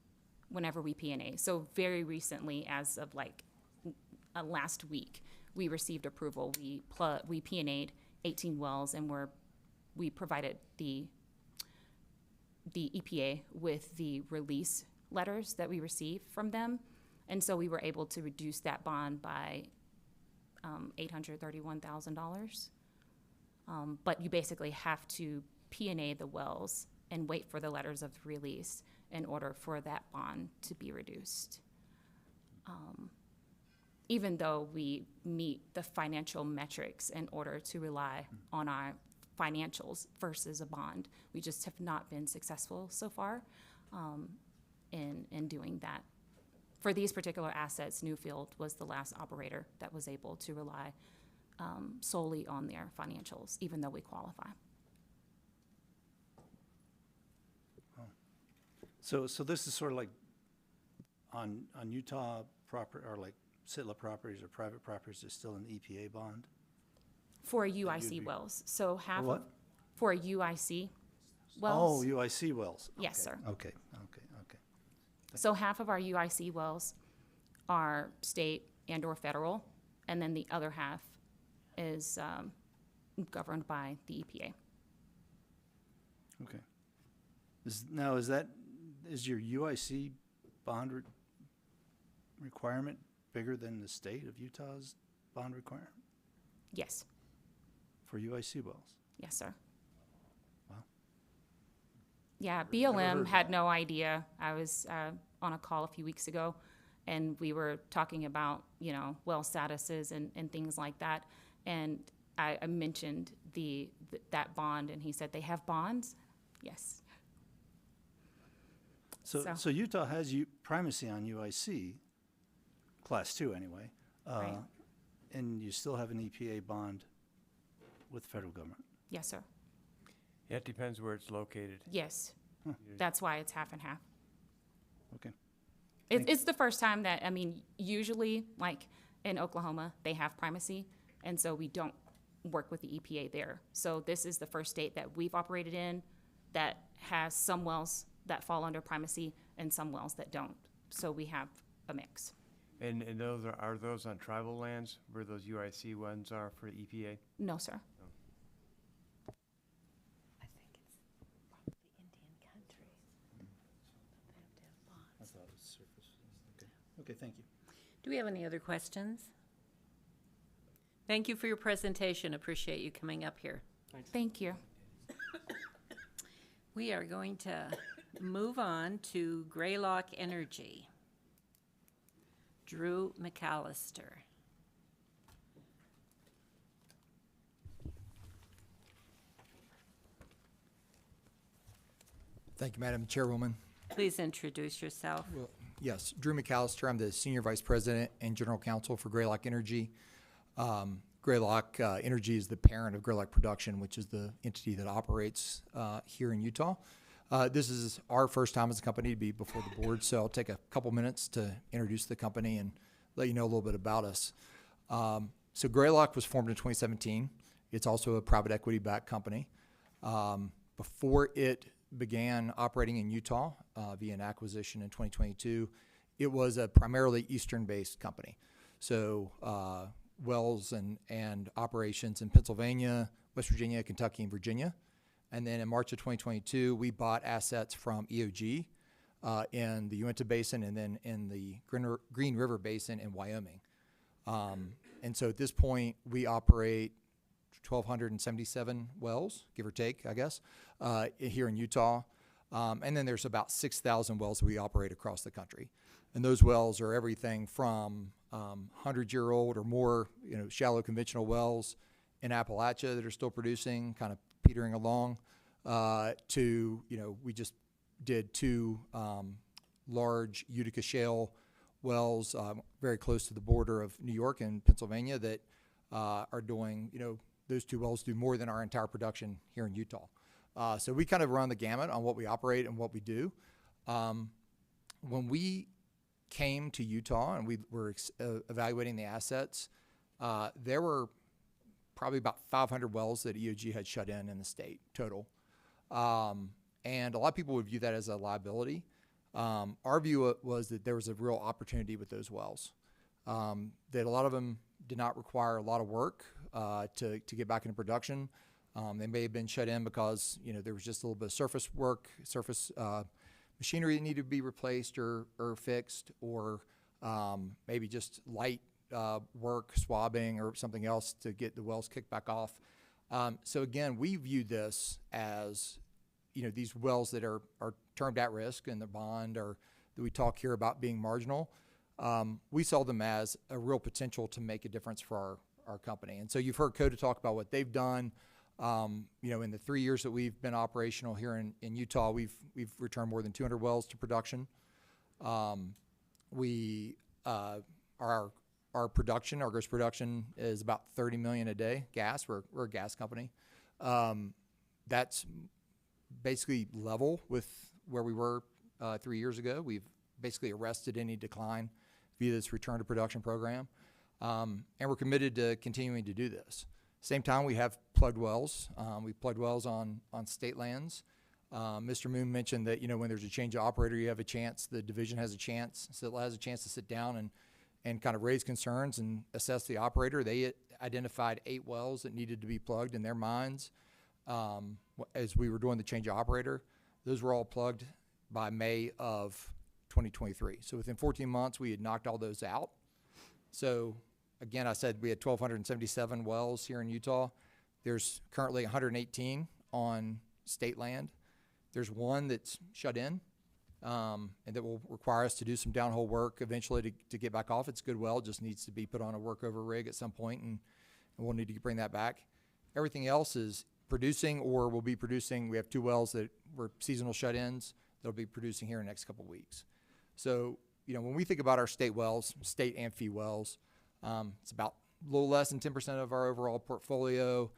Speaker 15: whenever we P&A. So very recently, as of like last week, we received approval. We P&A'd 18 wells, and we provided the EPA with the release letters that we received from them. And so we were able to reduce that bond by $831,000. But you basically have to P&A the wells and wait for the letters of release in order for that bond to be reduced. even though we meet the financial metrics in order to rely on our financials versus a bond. We just have not been successful so far in doing that. For these particular assets, Newfield was the last operator that was able to rely solely on their financials, even though we qualify.
Speaker 2: So this is sort of like on Utah proper, or like SITLA properties or private properties, there's still an EPA bond?
Speaker 15: For UIC wells. So half
Speaker 2: what?
Speaker 15: of, for UIC wells.
Speaker 2: Oh, UIC wells.
Speaker 15: Yes,
Speaker 2: Okay,
Speaker 15: sir.
Speaker 2: Okay.
Speaker 15: So half of our UIC wells are state and or federal, and then the other half is governed by the EPA.
Speaker 2: Okay. Is your UIC bond requirement bigger than the state of Utah's bond requirement
Speaker 15: Yes.
Speaker 2: for UIC wells?
Speaker 15: Yes, sir.
Speaker 2: Wow.
Speaker 15: Yeah,
Speaker 2: Never heard
Speaker 15: BLM
Speaker 2: of
Speaker 15: had no idea. I was on a call a few weeks ago, and we were talking about, well statuses and things like that. And I mentioned that bond, and he said, they have bonds? Yes.
Speaker 2: So Utah has primacy on UIC, class 2 anyway,
Speaker 15: Right.
Speaker 2: and you still have an EPA bond with the federal government.
Speaker 15: Yes, sir.
Speaker 19: Yeah, it depends where it's located.
Speaker 15: Yes. That's why it's half and half.
Speaker 2: Okay.
Speaker 15: It's the first time that, usually, like in Oklahoma, they have primacy, and so we don't work with the EPA there. So this is the first state that we've operated in that has some wells that fall under primacy and some wells that don't. So we have a mix.
Speaker 19: And those are those on tribal lands where those UIC ones are for EPA?
Speaker 15: No, sir.
Speaker 7: I think it's probably Indian country. They have to have bonds.
Speaker 2: I thought it was surface. Okay, thank you.
Speaker 7: Do we have any other questions? Thank you for your presentation. Appreciate you coming up here.
Speaker 15: Thank you.
Speaker 7: We are going to move on to Greylock Energy. Drew McAllister.
Speaker 9: Thank you, Madam Chairwoman.
Speaker 7: Please introduce yourself.
Speaker 9: Yes, Drew McAllister. I'm the Senior Vice President and General Counsel for Greylock Energy. Greylock Energy is the parent of Greylock Production, which is the entity that operates here in Utah. This is our first time as a company to be before the board, so I'll take a couple minutes to introduce the company and let you know a little bit about us. So Greylock was formed in 2017. It's also a private equity-backed company. Before it began operating in Utah via an acquisition in 2022, it was a primarily Eastern-based company. So wells and operations in Pennsylvania, West Virginia, Kentucky, and Virginia. And then in March of 2022, we bought assets from EOG in the Uintah Basin and then in the Green River Basin in Wyoming. And so at this point, we operate 1,277 wells, give or take, I guess, here in Utah. And then there's about 6,000 wells that we operate across the country. And those wells are everything from 100-year-old or more, shallow conventional wells in Appalachia that are still producing, kind of petering along, to, we just did 2 large Utica shale wells very close to the border of New York and Pennsylvania that are doing, those 2 wells do more than our entire production here in Utah. So we kind of run the gamut on what we operate and what we do. When we came to Utah and we were evaluating the assets, there were probably about 500 wells that EOG had shut in the state total. And a lot of people would view that as a liability. Our view was that there was a real opportunity with those wells, that a lot of them did not require a lot of work to get back into production. They may have been shut in because there was just a little bit of surface work, machinery that needed to be replaced or fixed, or maybe just light work, swabbing, or something else to get the wells kicked back off. So again, we view this as these wells that are termed at risk in the bond, or that we talk here about being marginal. we saw them as a real potential to make a difference for our company. And so you've heard KJ2 talk about what they've done. In the 3 years that we've been operational here in Utah, we've returned more than 200 wells to production. Our production, our gross production is about 30 million a day gas. We're a gas company. That's basically level with where we were 3 years ago. We've basically arrested any decline via this return to production program. And we're committed to continuing to do this. Same time, we have plugged wells. We've plugged wells on state lands. Mr. Moon mentioned that, when there's a change of operator, you have a chance, the division has a chance, so it has a chance to sit down and kind of raise concerns and assess the operator. They identified 8 wells that needed to be plugged in their minds as we were doing the change of operator. Those were all plugged by May of 2023. So within 14 months, we had knocked all those out. So again, I said we had 1,277 wells here in Utah. There's currently 118 on state land. There's one that's shut in, and that will require us to do some downhole work eventually to get back off. It's a good well, just needs to be put on a workover rig at some point, and we'll need to bring that back. Everything else is producing or will be producing. We have 2 wells that were seasonal shut-ins that'll be producing here in the next couple of weeks. So, when we think about our state wells, state and fee wells, it's about a little less than 10% of our overall portfolio,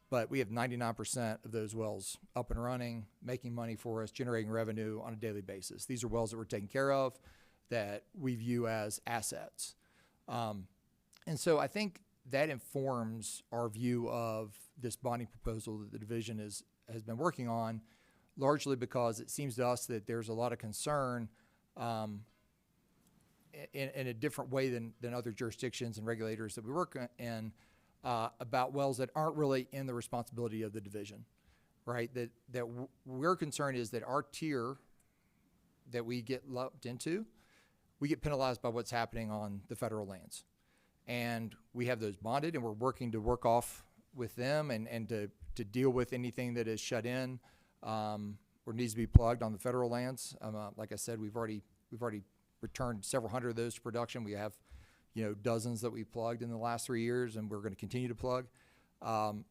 Speaker 9: but we have 99% of those wells up and running, making money for us, generating revenue on a daily basis. These are wells that we're taking care of, that we view as assets. And so I think that informs our view of this bonding proposal that the division has been working on, largely because it seems to us that there's a lot of concern in a different way than other jurisdictions and regulators that we work in about wells that aren't really in the responsibility of the division, right? That we're concerned is that our tier that we get lumped into, we get penalized by what's happening on the federal lands. And we have those bonded, and we're working to work off with them and to deal with anything that is shut in or needs to be plugged on the federal lands. Like I said, we've already returned several hundred of those to production. We have, dozens that we plugged in the last 3 years, and we're going to continue to plug.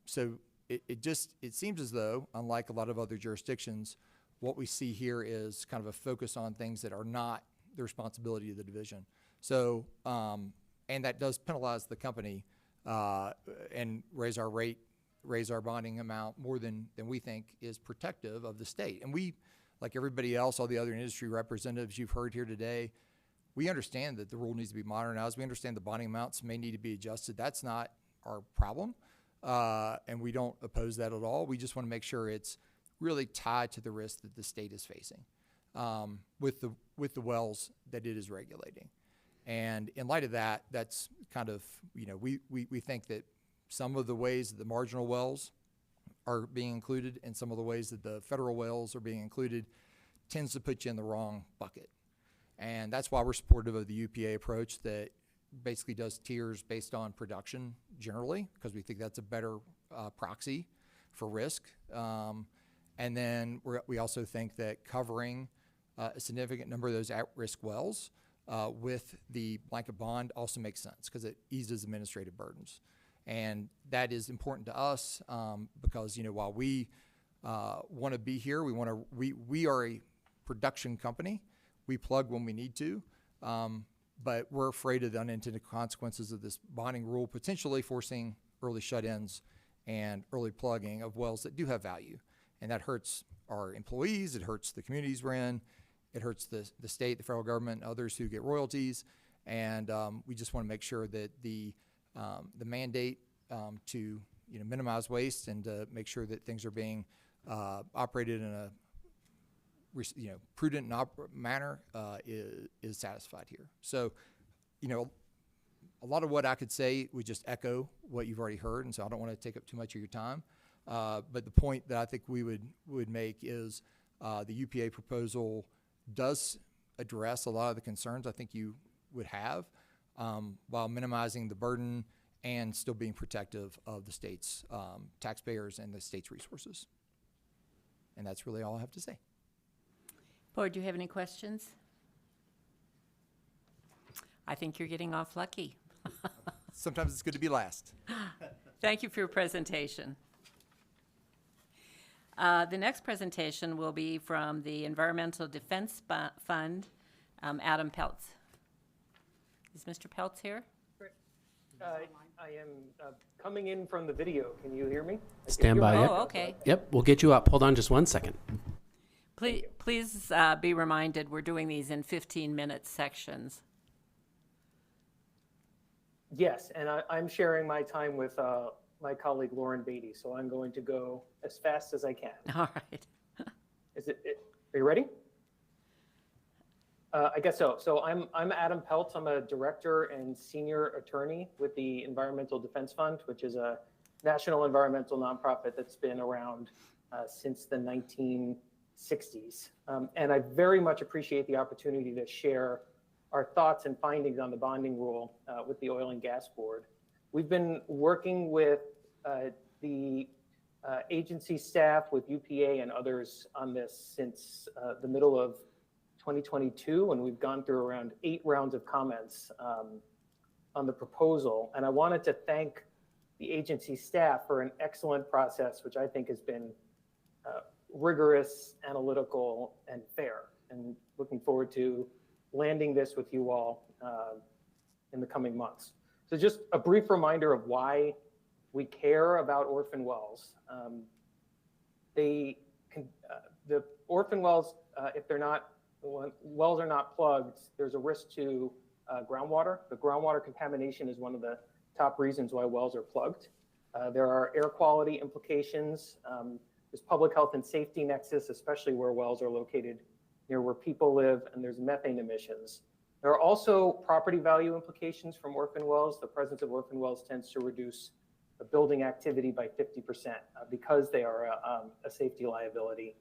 Speaker 9: So it seems as though, unlike a lot of other jurisdictions, what we see here is kind of a focus on things that are not the responsibility of the division. So, and that does penalize the company and raise our rate, raise our bonding amount more than we think is protective of the state. And we, like everybody else, all the other industry representatives you've heard here today, we understand that the rule needs to be modernized. We understand the bonding amounts may need to be adjusted. That's not our problem, and we don't oppose that at all. We just want to make sure it's really tied to the risk that the state is facing with the wells that it is regulating. And in light of that, that's kind of, we think that some of the ways that the marginal wells are being included and some of the ways that the federal wells are being included tends to put you in the wrong bucket. And that's why we're supportive of the UPA approach that basically does tiers based on production generally, because we think that's a better proxy for risk. And then we also think that covering a significant number of those at-risk wells with the blanket bond also makes sense because it eases administrative burdens. And that is important to us because, while we want to be here, we are a production company. We plug when we need to, but we're afraid of the unintended consequences of this bonding rule, potentially forcing early shut-ins and early plugging of wells that do have value. And that hurts our employees, it hurts the communities we're in, it hurts the state, the federal government, and others who get royalties. And we just want to make sure that the mandate to minimize waste and to make sure that things are being operated in a prudent manner is satisfied here. So, a lot of what I could say would just echo what you've already heard, and so I don't want to take up too much of your time. But the point that I think we would make is the UPA proposal does address a lot of the concerns I think you would have while minimizing the burden and still being protective of the state's taxpayers and the state's resources. And that's really all I have to say.
Speaker 7: Board, do you have any questions? I think you're getting off lucky.
Speaker 9: Sometimes it's good to be last.
Speaker 7: Thank you for your presentation. The next presentation will be from the Environmental Defense Fund, Adam Peltz. Is Mr. Peltz here?
Speaker 14: I am coming in from the video. Can you hear me?
Speaker 18: Stand by. Yep.
Speaker 7: Oh, okay.
Speaker 18: Yep, we'll get you up. Hold on just 1 second.
Speaker 7: Please be reminded, we're doing these in 15-minute sections.
Speaker 14: Yes, and I'm sharing my time with my colleague Lauren Beatty, so I'm going to go as fast as I can.
Speaker 7: All right.
Speaker 14: Are you ready? I guess so. So I'm Adam Peltz. I'm a director and senior attorney with the Environmental Defense Fund, which is a national environmental nonprofit that's been around since the 1960s. And I very much appreciate the opportunity to share our thoughts and findings on the bonding rule with the Oil and Gas Board. We've been working with the agency staff, with UPA and others on this since the middle of 2022, and we've gone through around 8 rounds of comments on the proposal. And I wanted to thank the agency staff for an excellent process, which I think has been rigorous, analytical, and fair. And looking forward to landing this with you all in the coming months. So just a brief reminder of why we care about orphan wells. The orphan wells, if they're not, when wells are not plugged, there's a risk to groundwater. The groundwater contamination is one of the top reasons why wells are plugged. There are air quality implications. There's public health and safety nexus, especially where wells are located near where people live, and there's methane emissions. There are also property value implications from orphan wells. The presence of orphan wells tends to reduce the building activity by 50% because they are a safety liability.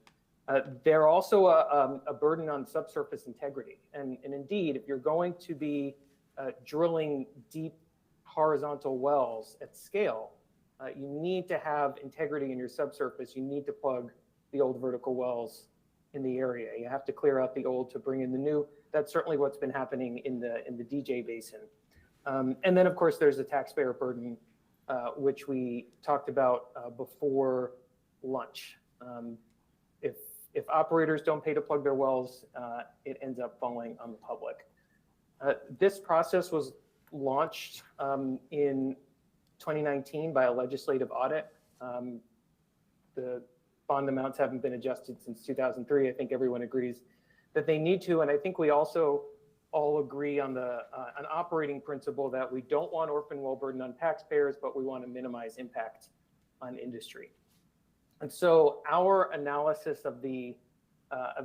Speaker 14: They're also a burden on subsurface integrity. And indeed, if you're going to be drilling deep horizontal wells at scale, you need to have integrity in your subsurface. You need to plug the old vertical wells in the area. You have to clear out the old to bring in the new. That's certainly what's been happening in the DJ Basin. And then, of course, there's the taxpayer burden, which we talked about before lunch. If operators don't pay to plug their wells, it ends up falling on the public. This process was launched in 2019 by a legislative audit. The bond amounts haven't been adjusted since 2003. I think everyone agrees that they need to, and I think we also all agree on an operating principle that we don't want orphan well burden on taxpayers, but we want to minimize impact on industry. And so our analysis of the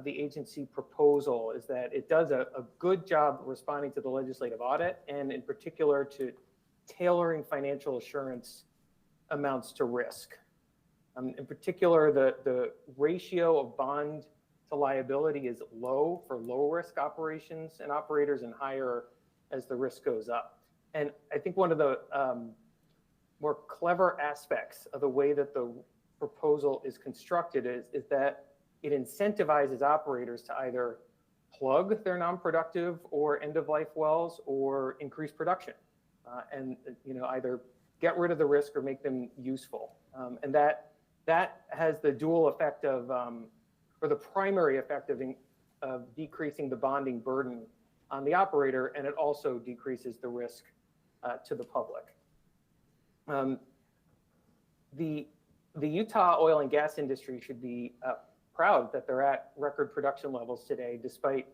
Speaker 14: agency proposal is that it does a good job responding to the legislative audit, and in particular to tailoring financial assurance amounts to risk. In particular, the ratio of bond to liability is low for low risk operations and operators and higher as the risk goes up. And I think one of the more clever aspects of the way that the proposal is constructed is that it incentivizes operators to either plug their non-productive or end-of-life wells or increase production, and either get rid of the risk or make them useful. And that has the dual effect of, or the primary effect of decreasing the bonding burden on the operator, and it also decreases the risk to the public. The Utah oil and gas industry should be proud that they're at record production levels today, despite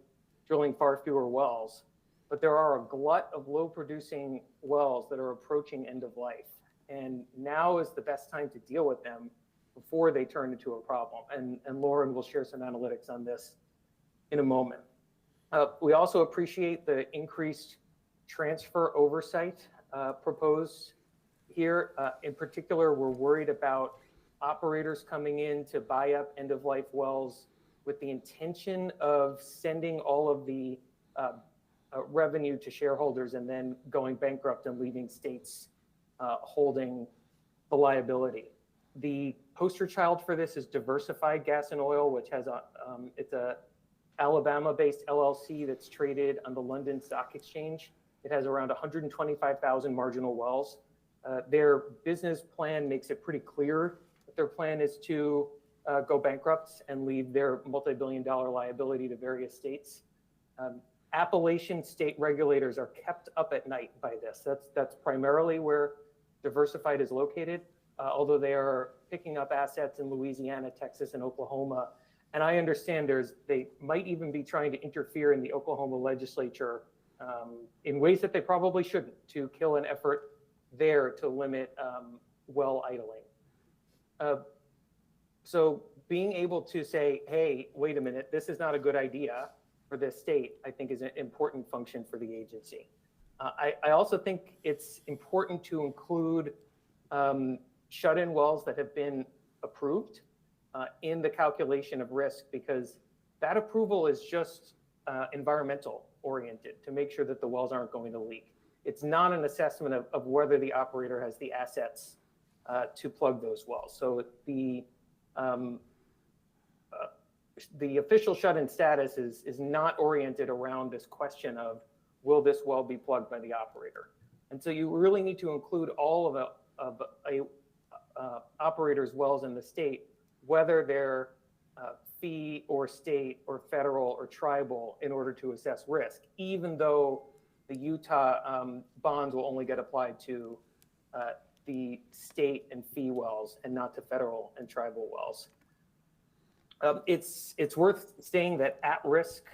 Speaker 14: drilling far fewer wells. But there are a glut of low producing wells that are approaching end of life. And now is the best time to deal with them before they turn into a problem. And Lauren will share some analytics on this in a moment. We also appreciate the increased transfer oversight proposed here. In particular, we're worried about operators coming in to buy up end-of-life wells with the intention of sending all of the revenue to shareholders and then going bankrupt and leaving states holding the liability. The poster child for this is Diversified Gas and Oil, which has it's a Alabama-based LLC that's traded on the London Stock Exchange. It has around 125,000 marginal wells. Their business plan makes it pretty clear that their plan is to go bankrupt and leave their multi-billion-dollar liability to various states. Appalachian state regulators are kept up at night by this. That's primarily where Diversified is located, although they are picking up assets in Louisiana, Texas, and Oklahoma. And I understand they might even be trying to interfere in the Oklahoma legislature in ways that they probably shouldn't, to kill an effort there to limit well idling. So being able to say, hey, wait a minute, this is not a good idea for this state, I think is an important function for the agency. I also think it's important to include shut-in wells that have been approved in the calculation of risk, because that approval is just environmental oriented to make sure that the wells aren't going to leak. It's not an assessment of whether the operator has the assets to plug those wells. So the official shut-in status is not oriented around this question of, will this well be plugged by the operator? And so you really need to include all of a operator's wells in the state, whether they're fee or state or federal or tribal, in order to assess risk, even though the Utah bonds will only get applied to the state and fee wells and not to federal and tribal wells. It's worth saying that at-risk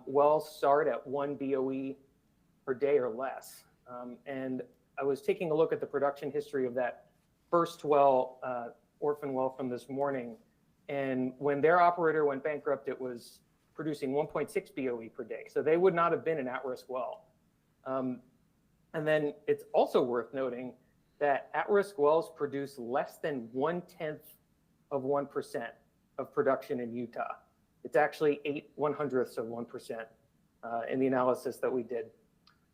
Speaker 14: wells start at 1 BOE per day or less. And I was taking a look at the production history of that first well, orphan well from this morning. And when their operator went bankrupt, it was producing 1.6 BOE per day. So they would not have been an at-risk well. And then it's also worth noting that at-risk wells produce less than 0.1% of production in Utah. It's actually 0.08% in the analysis that we did.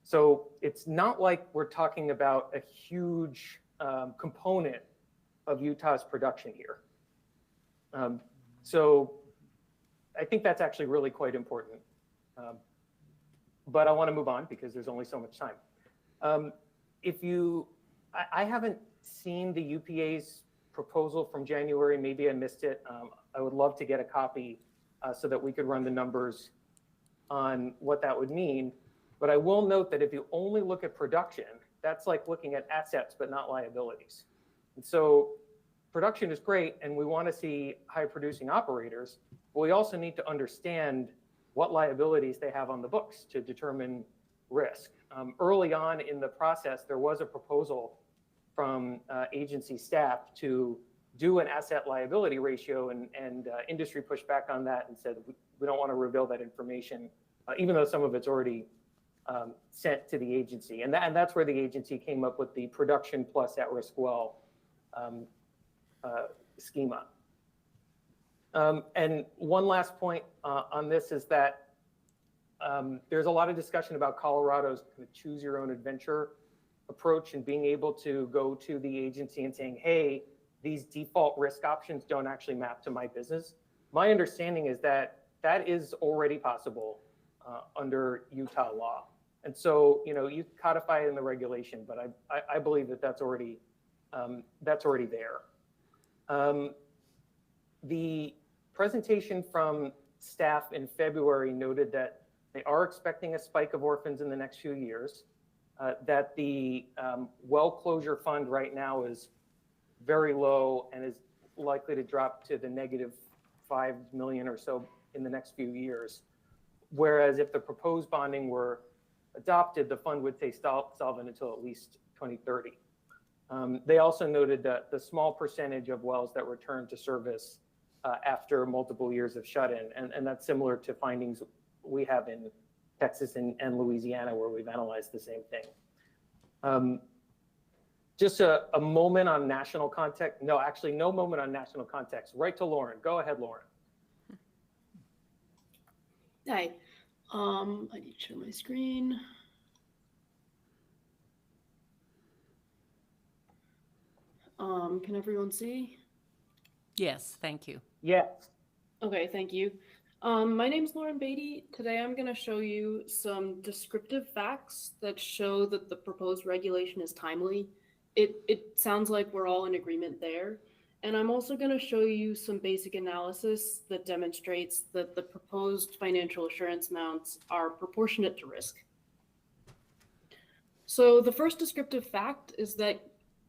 Speaker 14: So it's not like we're talking about a huge component of Utah's production here. So I think that's actually really quite important. But I want to move on because there's only so much time. I haven't seen the UPA's proposal from January. Maybe I missed it. I would love to get a copy so that we could run the numbers on what that would mean. But I will note that if you only look at production, that's like looking at assets but not liabilities. And so production is great, and we want to see high producing operators, but we also need to understand what liabilities they have on the books to determine risk. Early on in the process, there was a proposal from agency staff to do an asset liability ratio, and industry pushed back on that and said, we don't want to reveal that information, even though some of it's already sent to the agency. And that's where the agency came up with the production plus at-risk well schema. And one last point on this is that there's a lot of discussion about Colorado's kind of choose your own adventure approach and being able to go to the agency and saying, hey, these default risk options don't actually map to my business. My understanding is that that is already possible under Utah law. And so, you codify it in the regulation, but I believe that that's already there. The presentation from staff in February noted that they are expecting a spike of orphans in the next few years, that the well closure fund right now is very low and is likely to drop to the -5 million or so in the next few years. Whereas if the proposed bonding were adopted, the fund would stay solvent until at least 2030. They also noted that the small percentage of wells that return to service after multiple years of shut-in, and that's similar to findings we have in Texas and Louisiana, where we've analyzed the same thing. Just a moment on national context. No, actually no moment on national context. Right to Lauren. Go ahead, Lauren.
Speaker 16: Hi. I need to share my screen. Can everyone see?
Speaker 7: Yes, thank you.
Speaker 14: Yes.
Speaker 16: Okay, thank you. My name's Lauren Beatty. Today I'm going to show you some descriptive facts that show that the proposed regulation is timely. It sounds like we're all in agreement there. And I'm also going to show you some basic analysis that demonstrates that the proposed financial assurance amounts are proportionate to risk. So the first descriptive fact is that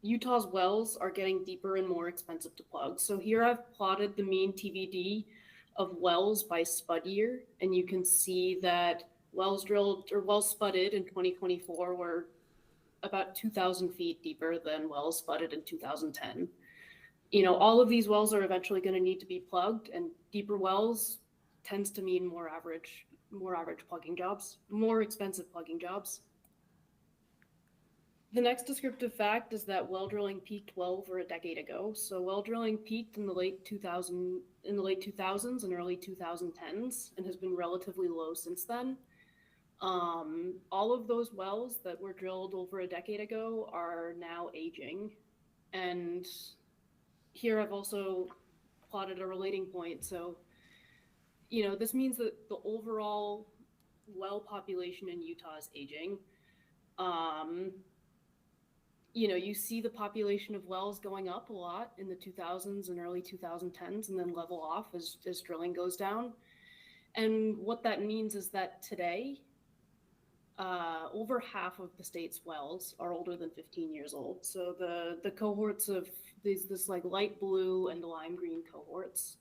Speaker 16: Utah's wells are getting deeper and more expensive to plug. So here I've plotted the mean TVD of wells by spud year, and you can see that wells drilled or wells spudded in 2024 were about 2,000 feet deeper than wells spudded in 2010. You know, all of these wells are eventually going to need to be plugged, and deeper wells tends to mean more average plugging jobs, more expensive plugging jobs. The next descriptive fact is that well drilling peaked well over a decade ago. So well drilling peaked in the late 2000s and early 2010s and has been relatively low since then. All of those wells that were drilled over a decade ago are now aging. And here I've also plotted a relating point. So, you know, this means that the overall well population in Utah is aging. You know, you see the population of wells going up a lot in the 2000s and early 2010s and then level off as drilling goes down. And what that means is that today, over half of the state's wells are older than 15 years old. So the cohorts of this like light blue and lime green cohorts,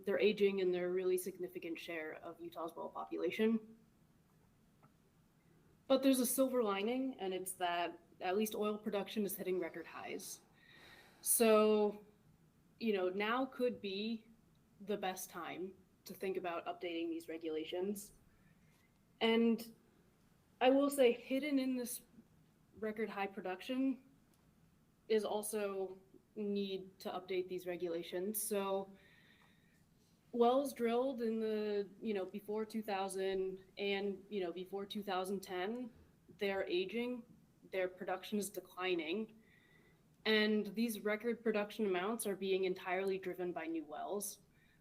Speaker 16: they're aging and they're a really significant share of Utah's well population. But there's a silver lining, and it's that at least oil production is hitting record highs. So, you know, now could be the best time to think about updating these regulations. And I will say, hidden in this record high production is also need to update these regulations. So wells drilled in the, you know, before 2000 and, you know, before 2010, they're aging, their production is declining, and these record production amounts are being entirely driven by new wells.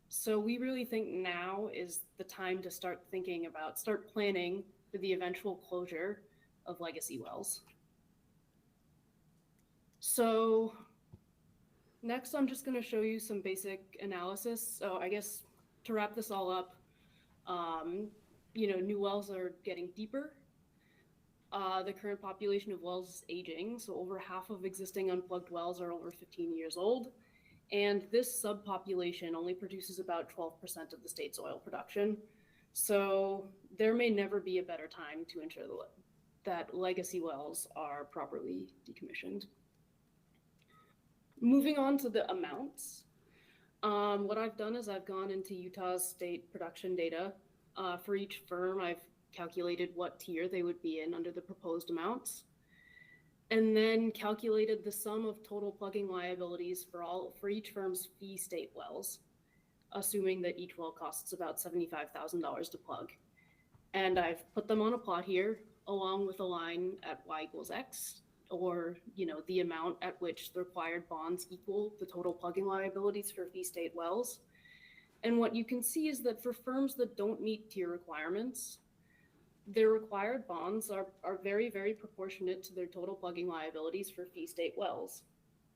Speaker 16: So we really think now is the time to start planning for the eventual closure of legacy wells. So next, I'm just going to show you some basic analysis. So I guess to wrap this all up, you know, new wells are getting deeper. The current population of wells is aging, so over half of existing unplugged wells are over 15 years old. And this subpopulation only produces about 12% of the state's oil production. So there may never be a better time to ensure that legacy wells are properly decommissioned. Moving on to the amounts, what I've done is I've gone into Utah's state production data. For each firm, I've calculated what tier they would be in under the proposed amounts, and then calculated the sum of total plugging liabilities for each firm's fee state wells, assuming that each well costs about $75,000 to plug. And I've put them on a plot here, along with a line at y equals x, or, you know, the amount at which the required bonds equal the total plugging liabilities for fee state wells. And what you can see is that for firms that don't meet tier requirements, their required bonds are very, very proportionate to their total plugging liabilities for fee state wells.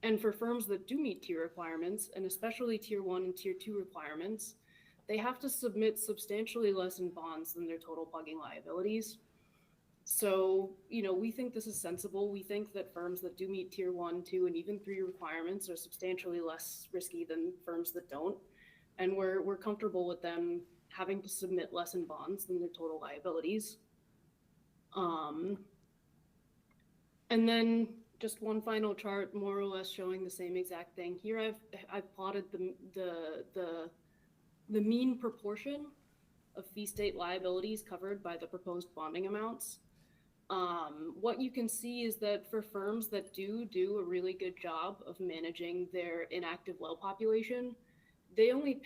Speaker 16: And for firms that do meet tier requirements, and especially tier 1 and tier 2 requirements, they have to submit substantially less in bonds than their total plugging liabilities. So, you know, we think this is sensible. We think that firms that do meet tier 1, 2, and even 3 requirements are substantially less risky than firms that don't. And we're comfortable with them having to submit less in bonds than their total liabilities. And then just one final chart, more or less showing the same exact thing. Here I've plotted the mean proportion of fee state liabilities covered by the proposed bonding amounts. What you can see is that for firms that do a really good job of managing their inactive well population, they only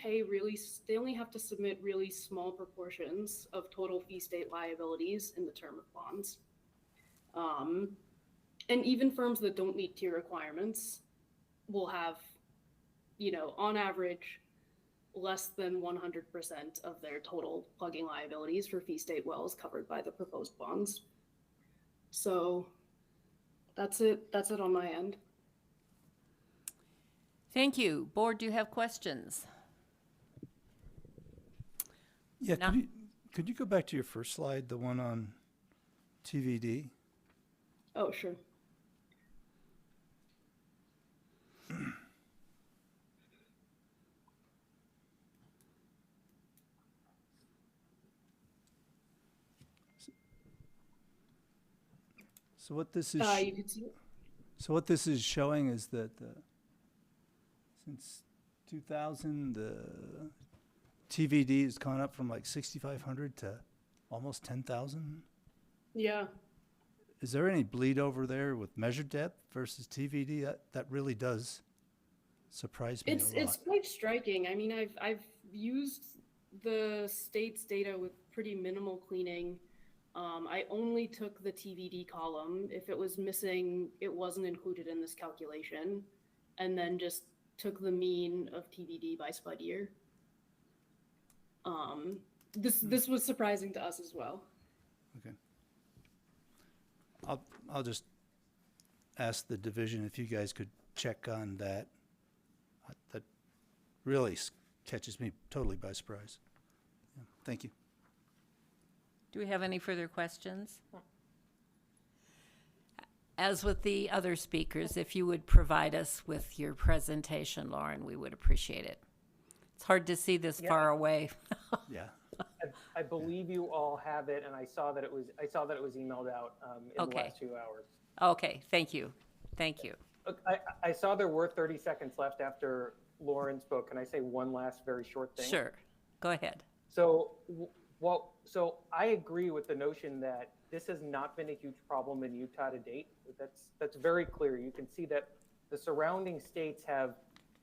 Speaker 16: have to submit really small proportions of total fee state liabilities in the term of bonds. And even firms that don't meet tier requirements will have, you know, on average, less than 100% of their total plugging liabilities for fee state wells covered by the proposed bonds. So that's it. That's it on my end.
Speaker 7: Thank you. Board, do you have questions?
Speaker 2: Yeah,
Speaker 7: No.
Speaker 2: could you go back to your first slide, the one on TVD?
Speaker 16: Oh, sure.
Speaker 2: So what this is,
Speaker 16: You can see it.
Speaker 2: so what this is showing is that since 2000, the TVD has gone up from like 6,500 to almost 10,000.
Speaker 16: Yeah.
Speaker 2: Is there any bleed over there with measured depth versus TVD? That really does surprise me a lot.
Speaker 16: It's quite striking. I mean, I've used the state's data with pretty minimal cleaning. I only took the TVD column. If it was missing, it wasn't included in this calculation, and then just took the mean of TVD by spud year. This was surprising to us as well.
Speaker 2: Okay. I'll just ask the division if you guys could check on that. That really catches me totally by surprise. Yeah, thank you.
Speaker 7: Do we have any further questions? As with the other speakers, if you would provide us with your presentation, Lauren, we would appreciate it. It's hard to see this far away.
Speaker 2: Yeah.
Speaker 14: I believe you all have it, and I saw that it was emailed out in the last 2 hours.
Speaker 7: Okay, thank you. Thank you.
Speaker 14: Look, I saw there were 30 seconds left after Lauren spoke. Can I say one last very short thing?
Speaker 7: Sure. Go ahead.
Speaker 14: So, so I agree with the notion that this has not been a huge problem in Utah to date. That's very clear. You can see that the surrounding states have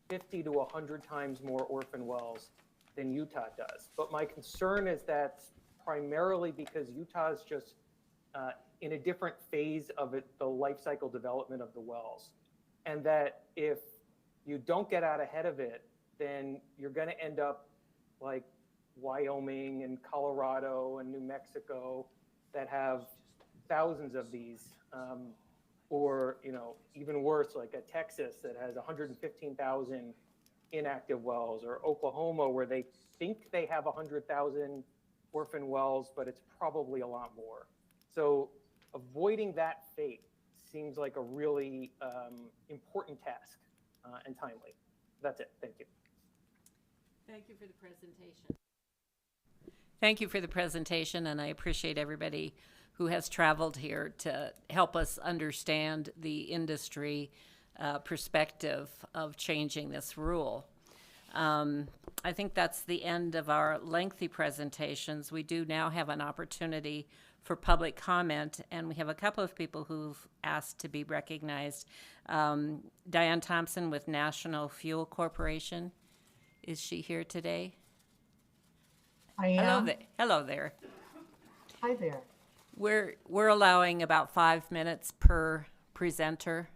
Speaker 14: 50 to 100 times more orphan wells than Utah does. But my concern is that primarily because Utah is just in a different phase of the life cycle development of the wells. And that if you don't get out ahead of it, then you're going to end up like Wyoming and Colorado and New Mexico that have thousands of these, or even worse, like a Texas that has 115,000 inactive wells, or Oklahoma where they think they have 100,000 orphan wells, but it's probably a lot more. So avoiding that fate seems like a really important task and timely. That's it. Thank you.
Speaker 7: Thank you for the presentation. Thank you for the presentation, and I appreciate everybody who has traveled here to help us understand the industry perspective of changing this rule. I think that's the end of our lengthy presentations. We do now have an opportunity for public comment, and we have a couple of people who've asked to be recognized. Diane Thompson with National Fuel Corporation. Is she here today?
Speaker 11: I am.
Speaker 7: Hello there.
Speaker 11: Hi there.
Speaker 7: We're allowing about 5 minutes per presenter.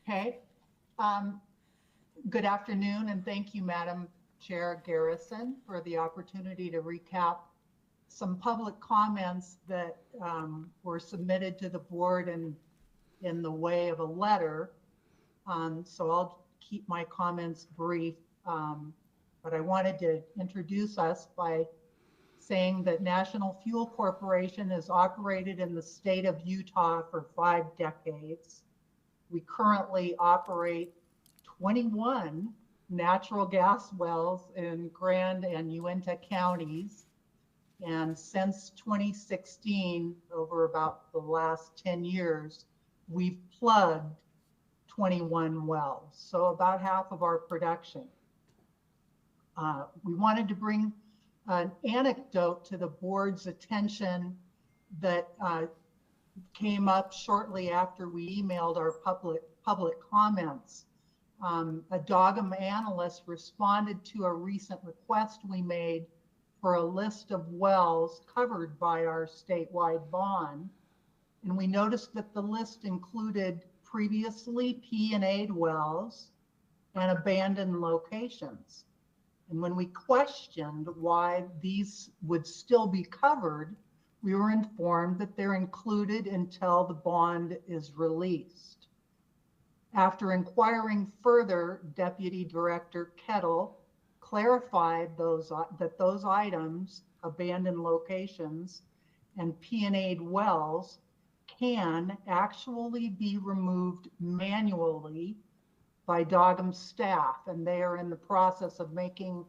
Speaker 11: Okay. Good afternoon, and thank you, Madam Chair Garrison, for the opportunity to recap some public comments that were submitted to the board in the way of a letter. So I'll keep my comments brief, but I wanted to introduce us by saying that National Fuel Corporation has operated in the state of Utah for 5 decades. We currently operate 21 natural gas wells in Grand and Uintah counties. And since 2016, over about the last 10 years, we've plugged 21 wells, so about half of our production. We wanted to bring an anecdote to the board's attention that came up shortly after we emailed our public comments. A DOGM analyst responded to a recent request we made for a list of wells covered by our statewide bond. And we noticed that the list included previously P&A'd wells, and abandoned locations. And when we questioned why these would still be covered, we were informed that they're included until the bond is released. After inquiring further, Deputy Director Kettle clarified that those items, abandoned locations, and P&A'd wells can actually be removed manually by DOGM staff, and they are in the process of making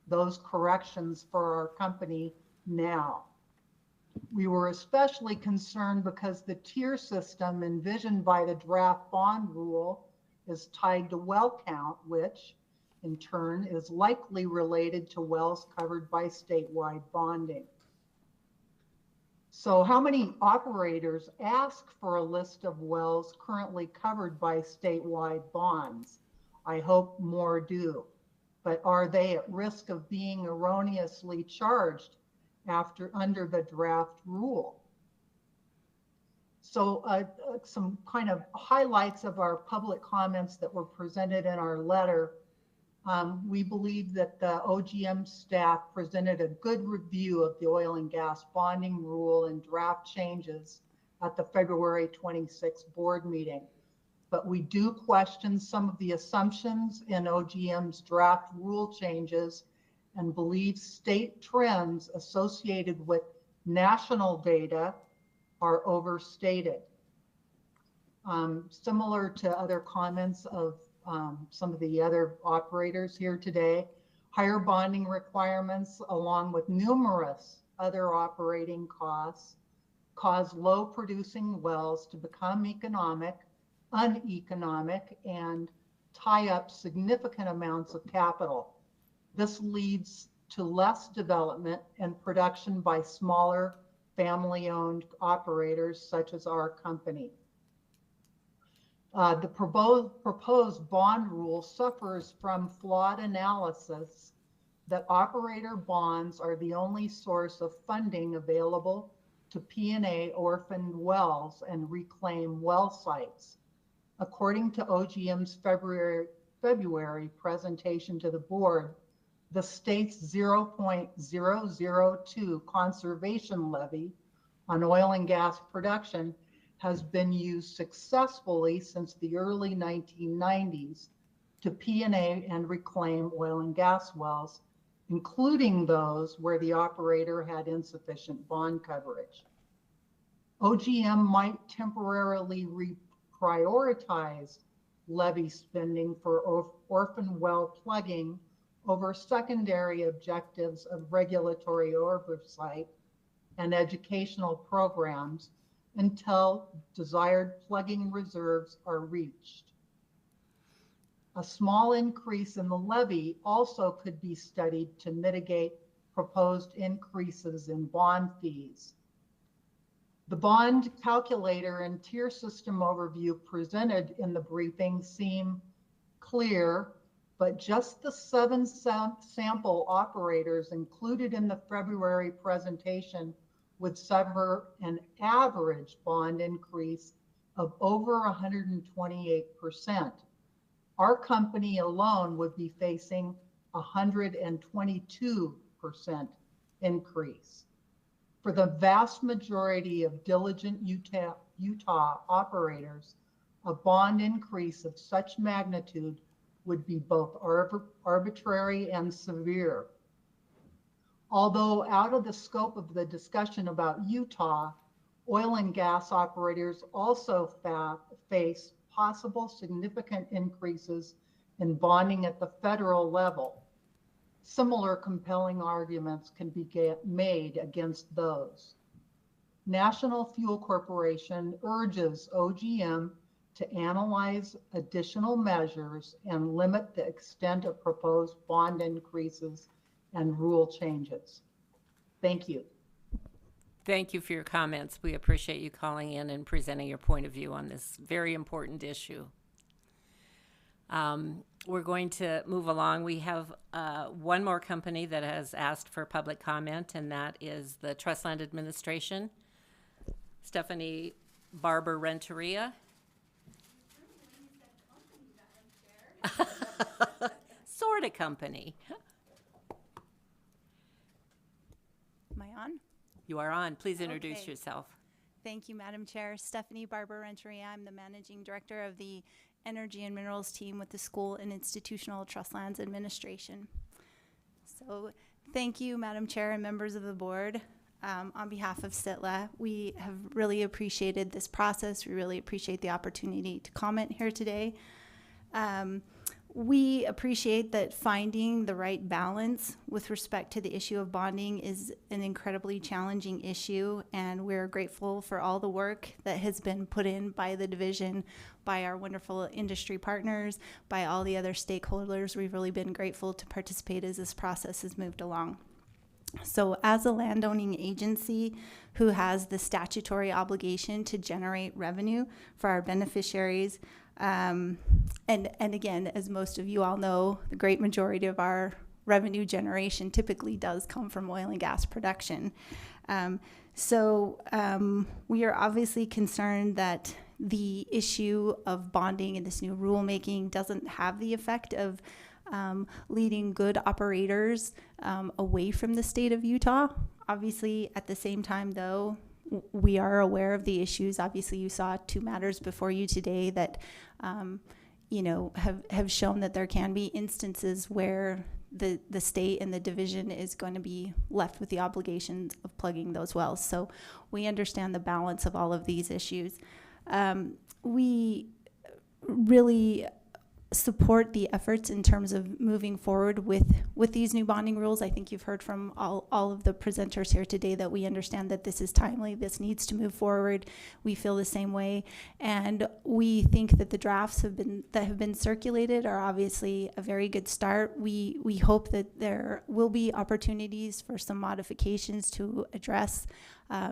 Speaker 11: those corrections for our company now. We were especially concerned because the tier system envisioned by the draft bond rule is tied to well count, which in turn is likely related to wells covered by statewide bonding. So how many operators ask for a list of wells currently covered by statewide bonds? I hope more do, but are they at risk of being erroneously charged under the draft rule? So some kind of highlights of our public comments that were presented in our letter. We believe that the OGM staff presented a good review of the oil and gas bonding rule and draft changes at the February 26th board meeting. But we do question some of the assumptions in OGM's draft rule changes and believe state trends associated with national data are overstated. Similar to other comments of some of the other operators here today, higher bonding requirements along with numerous other operating costs cause low producing wells to become uneconomic, and tie up significant amounts of capital. This leads to less development and production by smaller family-owned operators such as our company. The proposed bond rule suffers from flawed analysis that operator bonds are the only source of funding available to P&A orphaned wells and reclaim well sites. According to OGM's February presentation to the board, the state's 0.002 conservation levy on oil and gas production has been used successfully since the early 1990s to P&A and reclaim oil and gas wells, including those where the operator had insufficient bond coverage. OGM might temporarily reprioritize levy spending for orphan well plugging over secondary objectives of regulatory oversight and educational programs until desired plugging reserves are reached. A small increase in the levy also could be studied to mitigate proposed increases in bond fees. The bond calculator and tier system overview presented in the briefing seem clear, but just the 7 sample operators included in the February presentation would suffer an average bond increase of over 128%. Our company alone would be facing 122% increase. For the vast majority of diligent Utah operators, a bond increase of such magnitude would be both arbitrary and severe. Although out of the scope of the discussion about Utah, oil and gas operators also face possible significant increases in bonding at the federal level. Similar compelling arguments can be made against those. National Fuel Corporation urges OGM to analyze additional measures and limit the extent of proposed bond increases and rule changes. Thank you.
Speaker 7: Thank you for your comments. We appreciate you calling in and presenting your point of view on this very important issue. We're going to move along. We have one more company that has asked for public comment, and that is the Trust Land Administration. Stephanie Barber Renteria. soda company.
Speaker 17: Am I on?
Speaker 7: You are on. Please introduce
Speaker 17: Okay.
Speaker 7: yourself.
Speaker 17: Thank you, Madam Chair. Stephanie Barber-Renteria. I'm the Managing Director of the Energy and Minerals team with the School and Institutional Trust Lands Administration. So thank you, Madam Chair and members of the board. On behalf of SITLA, we have really appreciated this process. We really appreciate the opportunity to comment here today. We appreciate that finding the right balance with respect to the issue of bonding is an incredibly challenging issue, and we're grateful for all the work that has been put in by the division, by our wonderful industry partners, by all the other stakeholders. We've really been grateful to participate as this process has moved along. So as a landowning agency who has the statutory obligation to generate revenue for our beneficiaries, and again, as most of you all know, the great majority of our revenue generation typically does come from oil and gas production. We are obviously concerned that the issue of bonding and this new rulemaking doesn't have the effect of leading good operators away from the state of Utah. Obviously, at the same time, though, we are aware of the issues. Obviously, you saw two matters before you today that, have shown that there can be instances where the state and the division is going to be left with the obligations of plugging those wells. So we understand the balance of all of these issues. We really support the efforts in terms of moving forward with these new bonding rules. I think you've heard from all of the presenters here today that we understand that this is timely, this needs to move forward. We feel the same way, and we think that the drafts that have been circulated are obviously a very good start. We hope that there will be opportunities for some modifications to address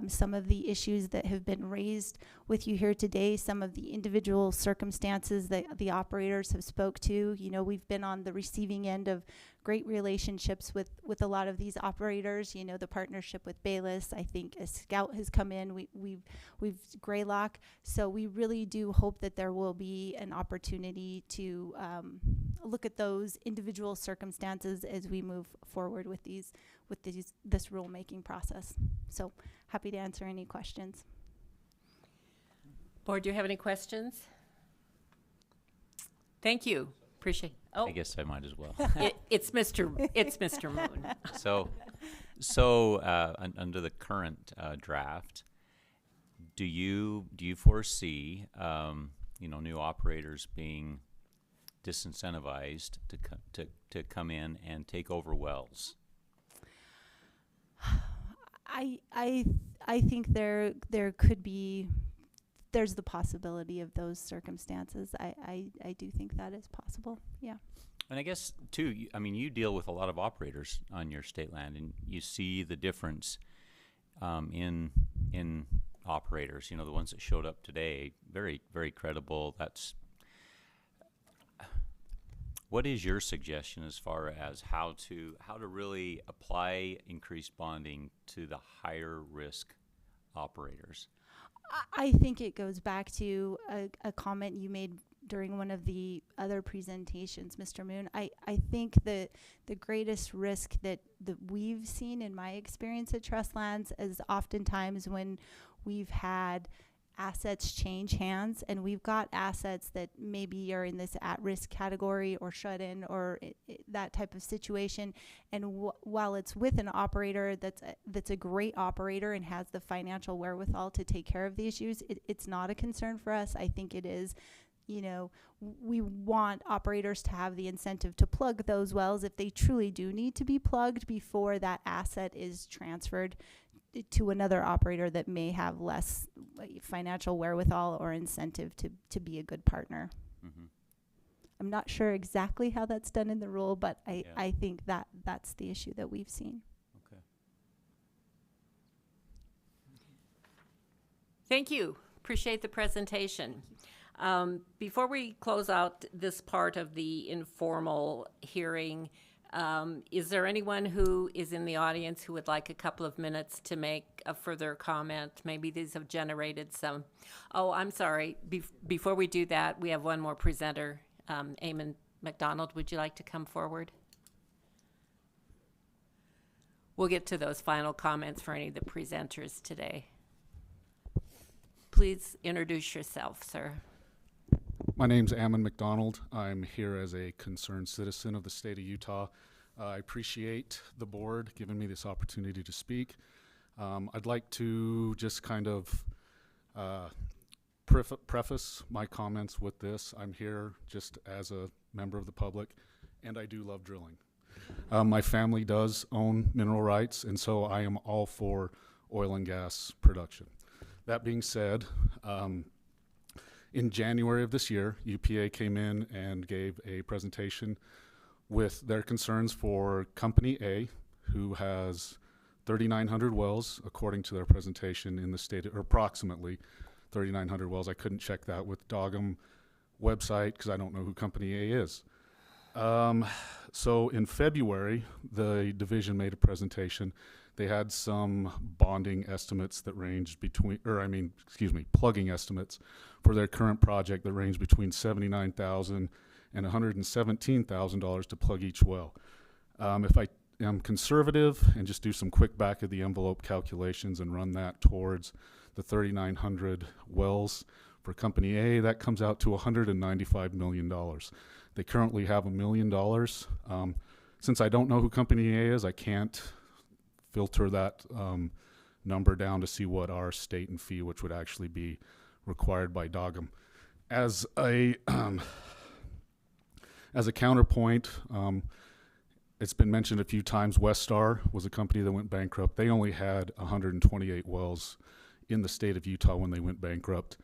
Speaker 17: some of the issues that have been raised with you here today, some of the individual circumstances that the operators have spoke to. You know, we've been on the receiving end of great relationships with a lot of these operators. You know, the partnership with Bayless, I think a Scout has come in, we've Greylock. So we really do hope that there will be an opportunity to look at those individual circumstances as we move forward with this rulemaking process. So happy to answer any questions.
Speaker 7: Board, do you have any questions? Thank you. Appreciate. Oh,
Speaker 6: I guess I might as well.
Speaker 7: It's Mr. Moon.
Speaker 6: Under the current draft, do you foresee new operators being disincentivized to come in and take over wells?
Speaker 17: I think there could be, there's the possibility of those circumstances. I do think that is possible. Yeah.
Speaker 6: And I guess too, you deal with a lot of operators on your state land, and you see the difference in operators. You know, the ones that showed up today, very, very credible. What is your suggestion as far as how to really apply increased bonding to the higher risk operators?
Speaker 17: I think it goes back to a comment you made during one of the other presentations, Mr. Moon. I think the greatest risk that we've seen in my experience at Trust Lands is oftentimes when we've had assets change hands, and we've got assets that maybe are in this at-risk category or shut-in or that type of situation. And while it's with an operator that's a great operator and has the financial wherewithal to take care of the issues, it's not a concern for us. I think it is, we want operators to have the incentive to plug those wells if they truly do need to be plugged before that asset is transferred to another operator that may have less financial wherewithal or incentive to be a good partner.
Speaker 6: Mm-hmm.
Speaker 17: I'm not sure exactly how that's done in the rule, but I think that's the issue that we've seen.
Speaker 6: Okay.
Speaker 7: Thank you. Appreciate the presentation. Before we close out this part of the informal hearing, is there anyone who is in the audience who would like a couple of minutes to make a further comment? Maybe these have generated some. Oh, I'm sorry. Before we do that, we have one more presenter. Eamon McDonald, would you like to come forward? We'll get to those final comments for any of the presenters today. Please introduce yourself, sir.
Speaker 4: My name's Ammon McDonald. I'm here as a concerned citizen of the state of Utah. I appreciate the board giving me this opportunity to speak. I'd like to just kind of preface my comments with this. I'm here just as a member of the public, and I do love drilling. My family does own mineral rights, and so I am all for oil and gas production. That being said, in January of this year, UPA came in and gave a presentation with their concerns for Company A, who has 3,900 wells, according to their presentation in the state, or approximately 3,900 wells. I couldn't check that with Dogum website because I don't know who Company A is. So in February, the division made a presentation. They had some bonding estimates that ranged between, plugging estimates for their current project that ranged between $79,000 and $117,000 to plug each well. If I am conservative and just do some quick back of the envelope calculations and run that towards the 3,900 wells for Company A, that comes out to $195 million. They currently have $1 million. Since I don't know who Company A is, I can't filter that number down to see what our state and fee, which would actually be required by Dogum. As a counterpoint, it's been mentioned a few times, Westar was a company that went bankrupt. They only had 128 wells in the state of Utah when they went bankrupt.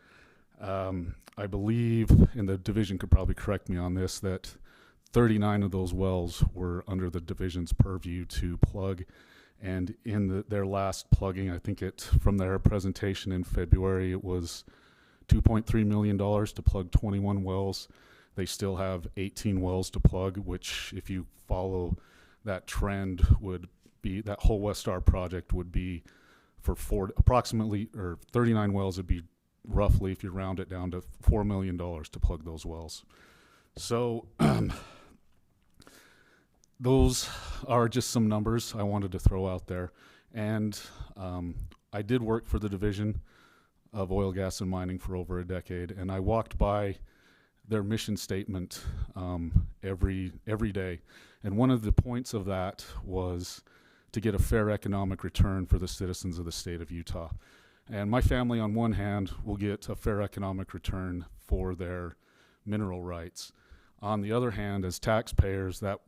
Speaker 4: I believe, and the division could probably correct me on this, that 39 of those wells were under the division's purview to plug. And in their last plugging, I think from their presentation in February, it was $2.3 million to plug 21 wells. They still have 18 wells to plug, which if you follow that trend would be, that whole Westar project would be for 39 wells would be roughly, if you round it down to $4 million to plug those wells. So those are just some numbers I wanted to throw out there. And I did work for the Division of Oil, Gas, and Mining for over a decade, and I walked by their mission statement every day. And one of the points of that was to get a fair economic return for the citizens of the state of Utah. And my family, on one hand, will get a fair economic return for their mineral rights. On the other hand, as taxpayers, that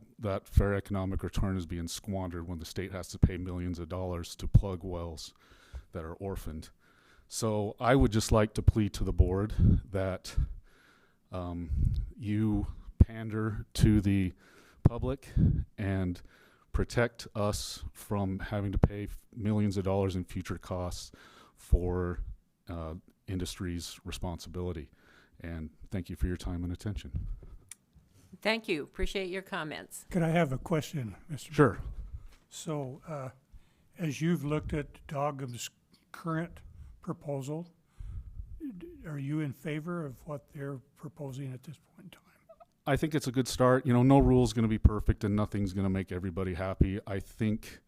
Speaker 4: fair economic return is being squandered when the state has to pay millions of dollars to plug wells that are orphaned. So I would just like to plead to the board that you pander to the public and protect us from having to pay millions of dollars in future costs for industry's responsibility. And thank you for your time and attention.
Speaker 7: Thank you. Appreciate your comments.
Speaker 21: Could I have a question, Mr.
Speaker 4: Sure.
Speaker 21: So, as you've looked at Dogum's current proposal, are you in favor of what they're proposing at this point in time?
Speaker 4: I think it's a good start. You know, no rule is going to be perfect and nothing's going to make everybody happy. I think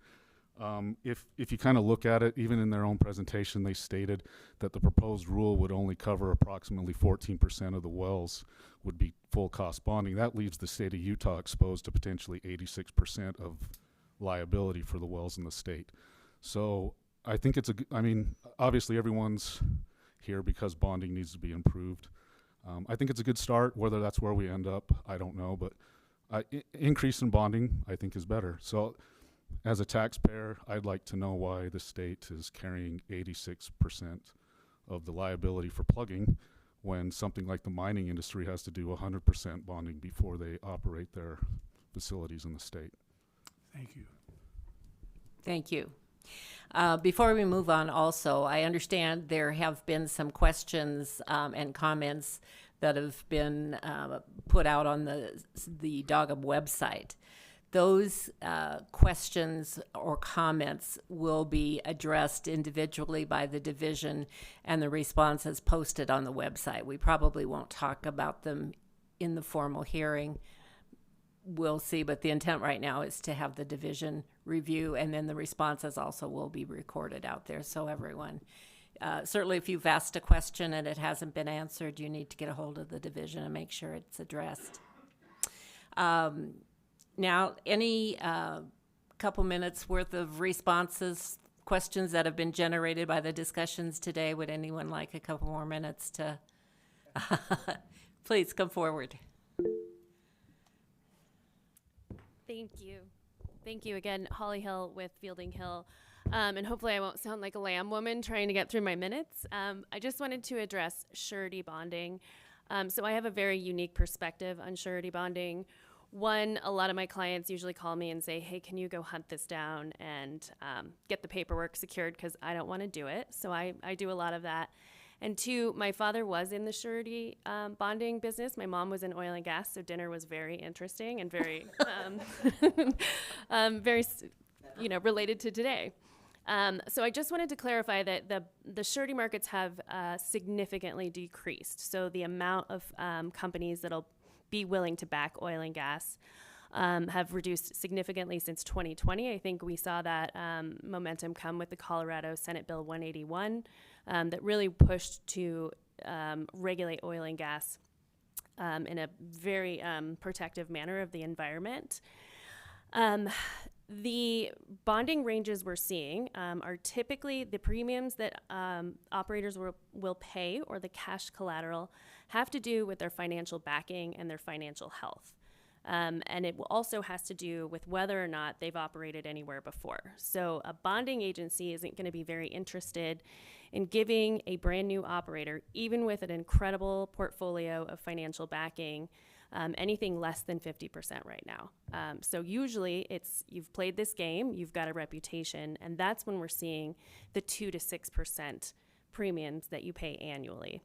Speaker 4: if you kind of look at it, even in their own presentation, they stated that the proposed rule would only cover approximately 14% of the wells would be full cost bonding. That leaves the state of Utah exposed to potentially 86% of liability for the wells in the state. So I think it's obviously everyone's here because bonding needs to be improved. I think it's a good start. Whether that's where we end up, I don't know, but increase in bonding I think is better. So as a taxpayer, I'd like to know why the state is carrying 86% of the liability for plugging when something like the mining industry has to do 100% bonding before they operate their facilities in the state.
Speaker 21: Thank you.
Speaker 7: Thank you. Before we move on also, I understand there have been some questions and comments that have been put out on the Dogum website. Those questions or comments will be addressed individually by the division and the responses posted on the website. We probably won't talk about them in the formal hearing. we'll see, but the intent right now is to have the division review, and then the responses also will be recorded out there, so everyone. Certainly if you've asked a question and it hasn't been answered, you need to get a hold of the division and make sure it's addressed. Now, any couple minutes worth of responses, questions that have been generated by the discussions today? Would anyone like a couple more minutes to? Please come forward.
Speaker 8: Thank you. Thank you again, Holly Hill with Fielding Hill. And hopefully I won't sound like a lamb woman trying to get through my minutes. I just wanted to address surety bonding. So I have a very unique perspective on surety bonding. One, a lot of my clients usually call me and say, hey, can you go hunt this down and get the paperwork secured, because I don't want to do it. So I do a lot of that. And two, my father was in the surety bonding business. My mom was in oil and gas, so dinner was very interesting and very, very, related to today. So I just wanted to clarify that the surety markets have significantly decreased. So the amount of companies that'll be willing to back oil and gas have reduced significantly since 2020. I think we saw that momentum come with the Colorado Senate Bill 181 that really pushed to regulate oil and gas in a very protective manner of the environment. The bonding ranges we're seeing are typically the premiums that operators will pay, or the cash collateral, have to do with their financial backing and their financial health. And it also has to do with whether or not they've operated anywhere before. So a bonding agency isn't going to be very interested in giving a brand new operator, even with an incredible portfolio of financial backing, anything less than 50% right now. So usually it's, you've played this game, you've got a reputation, and that's when we're seeing the 2 to 6% premiums that you pay annually.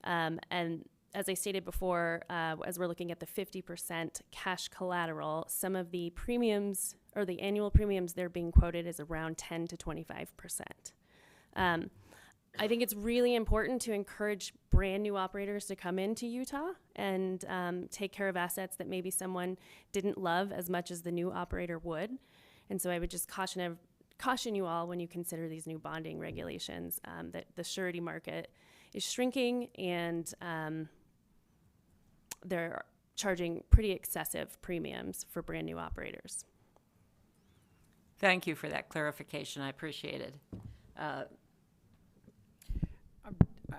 Speaker 8: And as I stated before, as we're looking at the 50% cash collateral, some of the premiums, or the annual premiums they're being quoted, is around 10 to 25%. I think it's really important to encourage brand new operators to come into Utah and take care of assets that maybe someone didn't love as much as the new operator would. And so I would just caution you all when you consider these new bonding regulations that the surety market is shrinking, and they're charging pretty excessive premiums for brand new operators.
Speaker 7: Thank you for that clarification. I appreciate it.
Speaker 20: I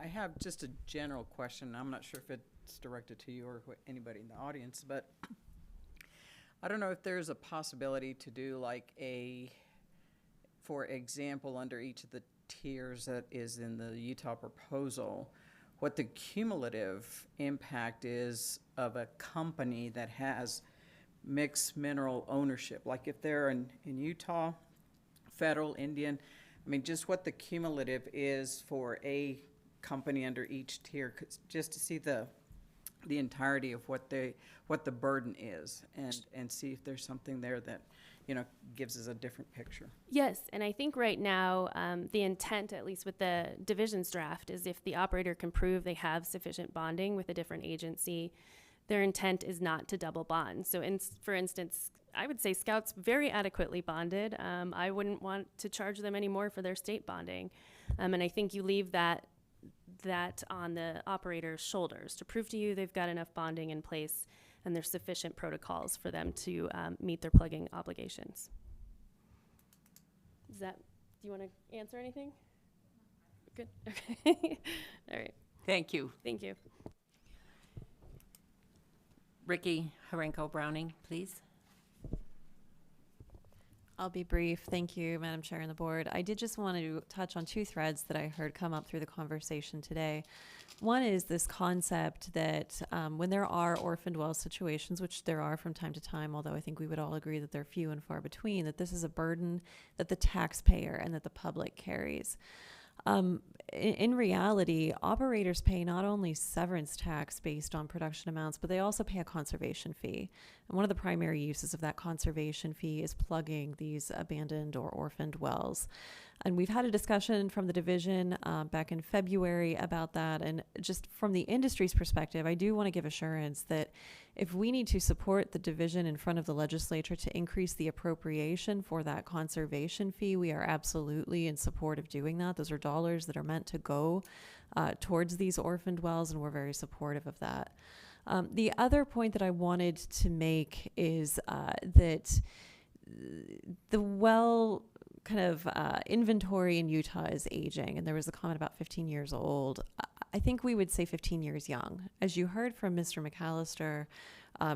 Speaker 20: have just a general question. I'm not sure if it's directed to you or anybody in the audience, but I don't know if there's a possibility to do like for example, under each of the tiers that is in the Utah proposal, what the cumulative impact is of a company that has mixed mineral ownership. Like if they're in Utah, federal, Indian, I mean, just what the cumulative is for a company under each tier, just to see the entirety of what the burden is, and see if there's something there that gives us a different picture.
Speaker 8: Yes, and I think right now the intent, at least with the divisions draft, is if the operator can prove they have sufficient bonding with a different agency, their intent is not to double bond. So for instance, I would say Scout's very adequately bonded. I wouldn't want to charge them any more for their state bonding. And I think you leave that on the operator's shoulders to prove to you they've got enough bonding in place and there's sufficient protocols for them to meet their plugging obligations. Do you want to answer anything? Good. Okay. All right.
Speaker 7: Thank you.
Speaker 8: Thank you.
Speaker 7: Ricky Harenko Browning, please.
Speaker 1: I'll be brief. Thank you, Madam Chair and the board. I did just want to touch on two threads that I heard come up through the conversation today. One is this concept that when there are orphaned well situations, which there are from time to time, although I think we would all agree that they're few and far between, that this is a burden that the taxpayer and that the public carries. In reality, operators pay not only severance tax based on production amounts, but they also pay a conservation fee. And one of the primary uses of that conservation fee is plugging these abandoned or orphaned wells. And we've had a discussion from the division back in February about that. And just from the industry's perspective, I do want to give assurance that if we need to support the division in front of the legislature to increase the appropriation for that conservation fee, we are absolutely in support of doing that. Those are dollars that are meant to go towards these orphaned wells, and we're very supportive of that. The other point that I wanted to make is that the well kind of inventory in Utah is aging, and there was a comment about 15 years old. I think we would say 15 years young. As you heard from Mr. McAllister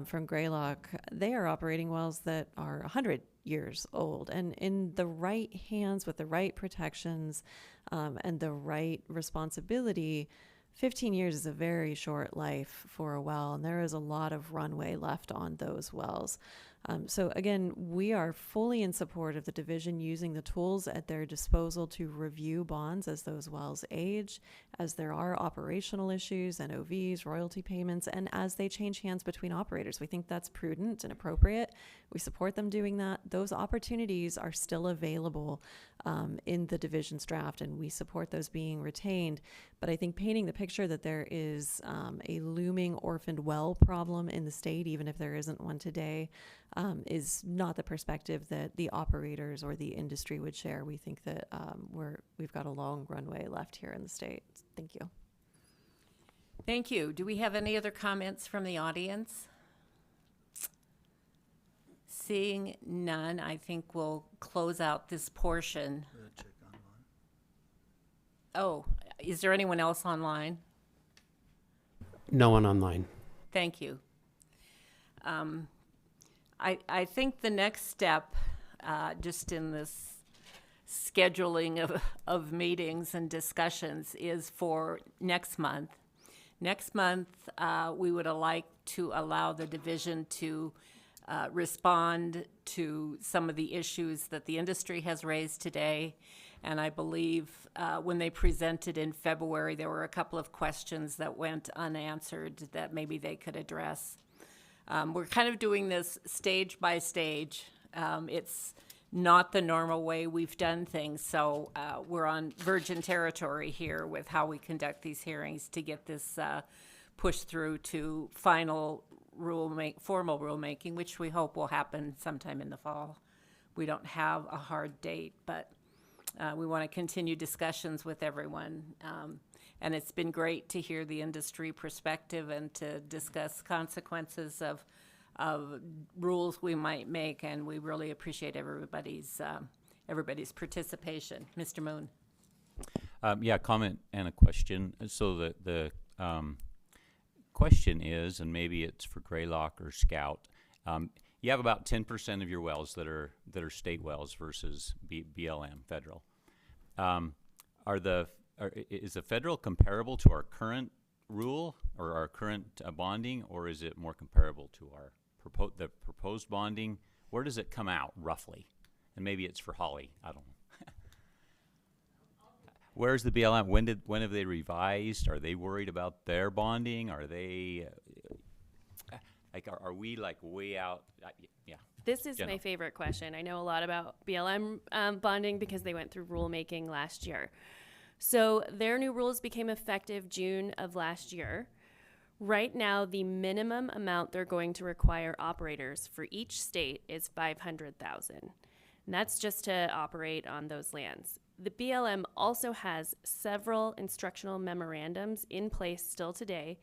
Speaker 1: from Greylock, they are operating wells that are 100 years old, and in the right hands with the right protections and the right responsibility, 15 years is a very short life for a well, and there is a lot of runway left on those wells. So again, we are fully in support of the division using the tools at their disposal to review bonds as those wells age, as there are operational issues, NOVs, royalty payments, and as they change hands between operators. We think that's prudent and appropriate. We support them doing that. Those opportunities are still available in the division's draft, and we support those being retained. But I think painting the picture that there is a looming orphaned well problem in the state, even if there isn't one today, is not the perspective that the operators or the industry would share. We think that we've got a long runway left here in the state. Thank you.
Speaker 7: Thank you. Do we have any other comments from the audience? Seeing none, I think we'll close out this portion. Oh, is there anyone else online?
Speaker 18: No one online.
Speaker 7: Thank you. I think the next step, just in this scheduling of meetings and discussions, is for next month. Next month, we would like to allow the division to respond to some of the issues that the industry has raised today. And I believe when they presented in February, there were a couple of questions that went unanswered that maybe they could address. We're kind of doing this stage by stage. It's not the normal way we've done things, so we're on virgin territory here with how we conduct these hearings to get this pushed through to final formal rulemaking, which we hope will happen sometime in the fall. We don't have a hard date, but we want to continue discussions with everyone. And it's been great to hear the industry perspective and to discuss consequences of rules we might make, and we really appreciate everybody's participation. Mr. Moon.
Speaker 6: Yeah, comment and a question. So the question is, and maybe it's for Greylock or Scout, you have about 10% of your wells that are state wells versus BLM, federal. Is the federal comparable to our current rule or our current bonding, or is it more comparable to our proposed bonding? Where does it come out roughly? And maybe it's for Holly. I don't know. Where's the BLM? When have they revised? Are they worried about their bonding? Are they are we like way out? Yeah.
Speaker 8: This is my favorite question. I know a lot about BLM bonding because they went through rulemaking last year. So their new rules became effective June of last year. Right now, the minimum amount they're going to require operators for each state is $500,000. And that's just to operate on those lands. The BLM also has several instructional memorandums in place still today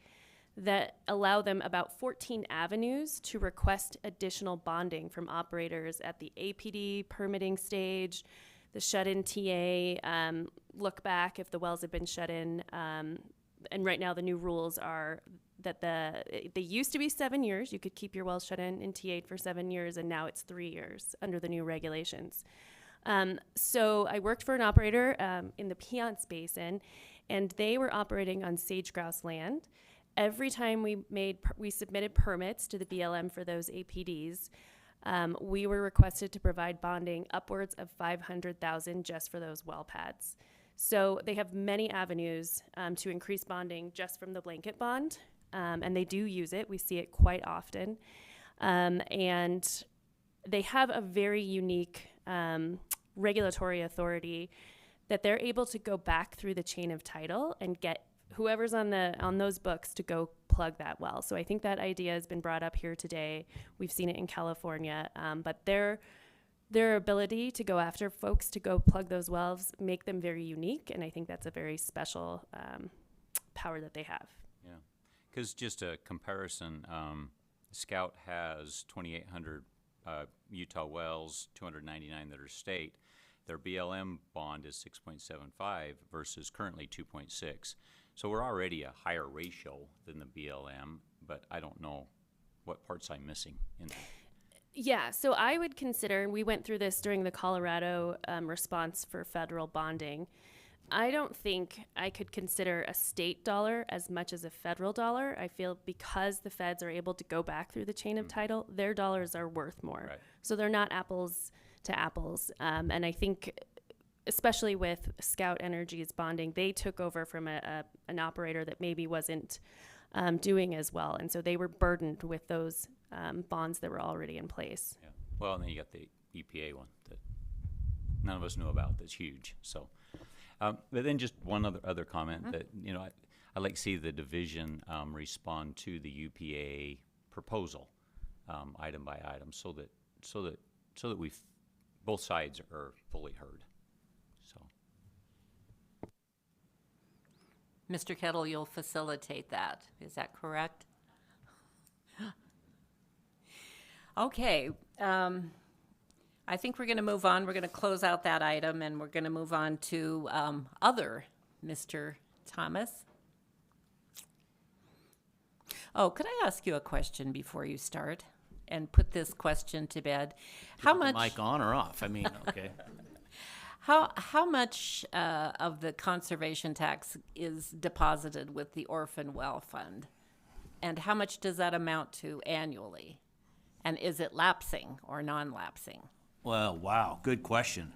Speaker 8: that allow them about 14 avenues to request additional bonding from operators at the APD permitting stage, the shut-in TA, look back if the wells have been shut in. And right now the new rules are that they used to be 7 years. You could keep your wells shut in TA'd for 7 years, and now it's 3 years under the new regulations. So I worked for an operator in the Piceance Basin, and they were operating on sage-grouse land. Every time we submitted permits to the BLM for those APDs, we were requested to provide bonding upwards of $500,000 just for those well pads. So they have many avenues to increase bonding just from the blanket bond, and they do use it. We see it quite often. And they have a very unique regulatory authority, that they're able to go back through the chain of title and get whoever's on those books to go plug that well. So I think that idea has been brought up here today. We've seen it in California, but their ability to go after folks to go plug those wells make them very unique, and I think that's a very special power that they have.
Speaker 6: Yeah, because just a comparison, Scout has 2,800 Utah wells, 299 that are state. Their BLM bond is 6.75 versus currently 2.6. So we're already a higher ratio than the BLM, but I don't know what parts I'm missing in that.
Speaker 8: Yeah, so I would consider, and we went through this during the Colorado response for federal bonding, I don't think I could consider a state dollar as much as a federal dollar. I feel because the feds are able to go back through the chain of title, their dollars are worth more.
Speaker 6: Right.
Speaker 8: So they're not apples to apples. And I think, especially with Scout Energy's bonding, they took over from an operator that maybe wasn't doing as well. And so they were burdened with those bonds that were already in place.
Speaker 6: Yeah. Well, and then you got the EPA one that none of us knew about that's huge. So, but then just one other comment that, you know, I'd like to see the division respond to the UPA proposal item by item so that we both sides are fully heard. So,
Speaker 7: Mr. Kettle, you'll facilitate that. Is that correct? Okay. I think we're going to move on. We're going to close out that item, and we're going to move on to other, Mr. Thomas. Oh, could I ask you a question before you start and put this question to bed? How much
Speaker 3: mic on or off? I mean, okay.
Speaker 7: How much of the conservation tax is deposited with the Orphan Well Fund? And how much does that amount to annually? And is it lapsing or non-lapsing?
Speaker 3: Well, wow, good question.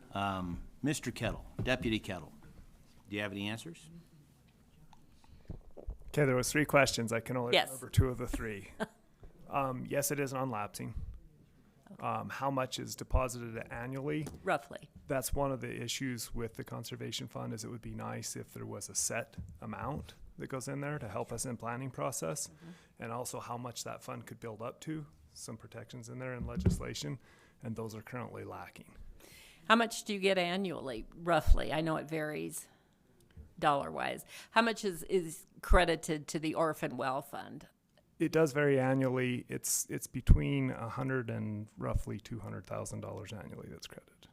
Speaker 3: Mr. Kettle, Deputy Kettle, do you have any answers?
Speaker 5: Okay, there was 3 questions. I can only
Speaker 7: Yes.
Speaker 5: remember 2 of the 3. Yes, it is non-lapsing. How much is deposited annually?
Speaker 7: Roughly.
Speaker 5: That's one of the issues with the conservation fund. Is it would be nice if there was a set amount that goes in there to help us in planning process, and also how much that fund could build up to. Some protections in there in legislation, and those are currently lacking.
Speaker 7: How much do you get annually, roughly? I know it varies dollar-wise. How much is credited to the Orphan Well Fund?
Speaker 5: It does vary annually. It's between $100,000 and roughly $200,000 annually that's credited.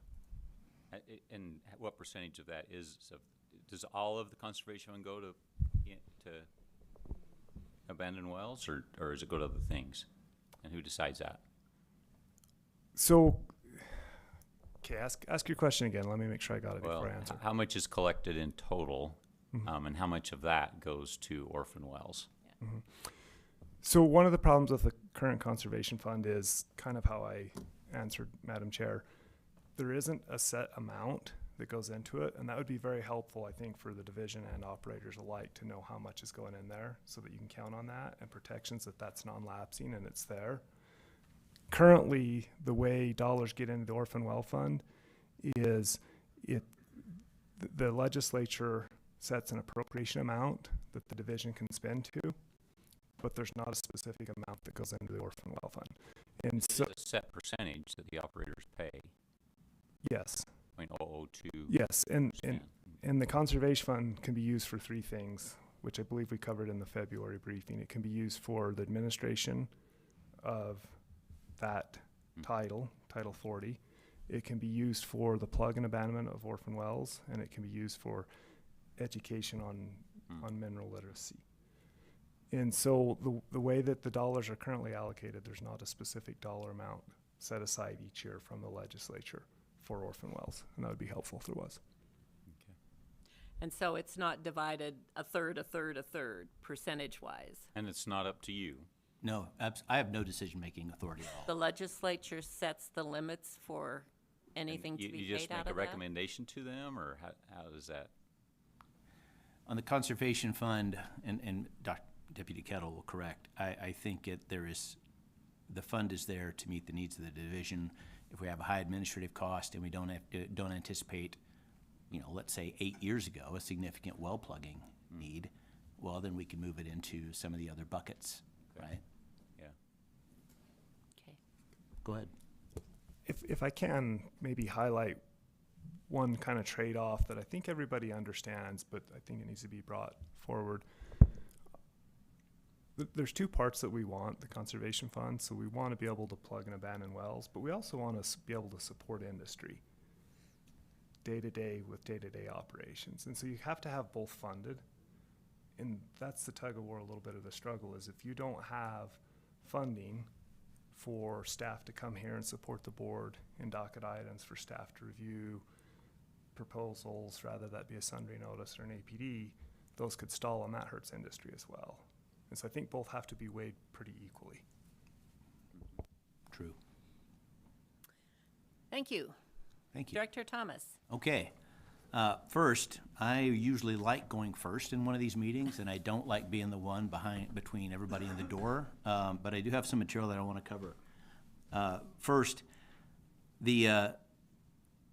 Speaker 6: And what percentage of that does all of the conservation fund go to abandoned wells, or does it go to other things? And who decides that?
Speaker 5: So, okay, ask your question again. Let me make sure I got it
Speaker 6: Well,
Speaker 5: before I answer.
Speaker 6: how much is collected in total, and how much of that goes to orphan wells?
Speaker 5: So one of the problems with the current conservation fund is kind of how I answered Madam Chair. There isn't a set amount that goes into it, and that would be very helpful, I think, for the division and operators alike to know how much is going in there so that you can count on that and protections that that's non-lapsing and it's there. Currently, the way dollars get into the Orphan Well Fund is the legislature sets an appropriation amount that the division can spend to, but there's not a specific amount that goes into the Orphan Well Fund. And so,
Speaker 6: There's a set percentage that the operators pay.
Speaker 5: yes.
Speaker 6: 0.002.
Speaker 5: Yes, and the conservation fund can be used for 3 things, which I believe we covered in the February briefing. It can be used for the administration of that Title 40. It can be used for the plug and abandonment of orphan wells, and it can be used for education on mineral literacy. And so the way that the dollars are currently allocated, there's not a specific dollar amount set aside each year from the legislature for orphan wells, and that would be helpful if there was.
Speaker 6: Okay.
Speaker 7: And so it's not divided a third, percentage-wise.
Speaker 6: And it's not up to you.
Speaker 3: No, I have no decision-making authority at all.
Speaker 7: The legislature sets the limits for anything to be
Speaker 6: You just
Speaker 7: paid out
Speaker 6: make a
Speaker 7: of that?
Speaker 6: recommendation to them, or how does that?
Speaker 3: On the conservation fund, and Deputy Kettle will correct, I think the fund is there to meet the needs of the division if we have a high administrative cost and we don't anticipate, let's say 8 years ago, a significant well plugging need, well, then we can move it into some of the other buckets, right?
Speaker 6: Yeah.
Speaker 7: Okay.
Speaker 3: Go ahead.
Speaker 5: If I can maybe highlight one kind of trade-off that I think everybody understands, but I think it needs to be brought forward. There's two parts that we want, the conservation fund. So we want to be able to plug and abandon wells, but we also want to be able to support industry day-to-day with day-to-day operations. And so you have to have both funded. And that's the tug of war, a little bit of the struggle, is if you don't have funding for staff to come here and support the board in docket items, for staff to review proposals, rather that be a sundry notice or an APD, those could stall, and that hurts industry as well. And so I think both have to be weighed pretty equally.
Speaker 3: True.
Speaker 7: Thank you.
Speaker 3: Thank you.
Speaker 7: Director Thomas.
Speaker 3: Okay. First, I usually like going first in one of these meetings, and I don't like being the one between everybody in the door, but I do have some material that I want to cover. First, the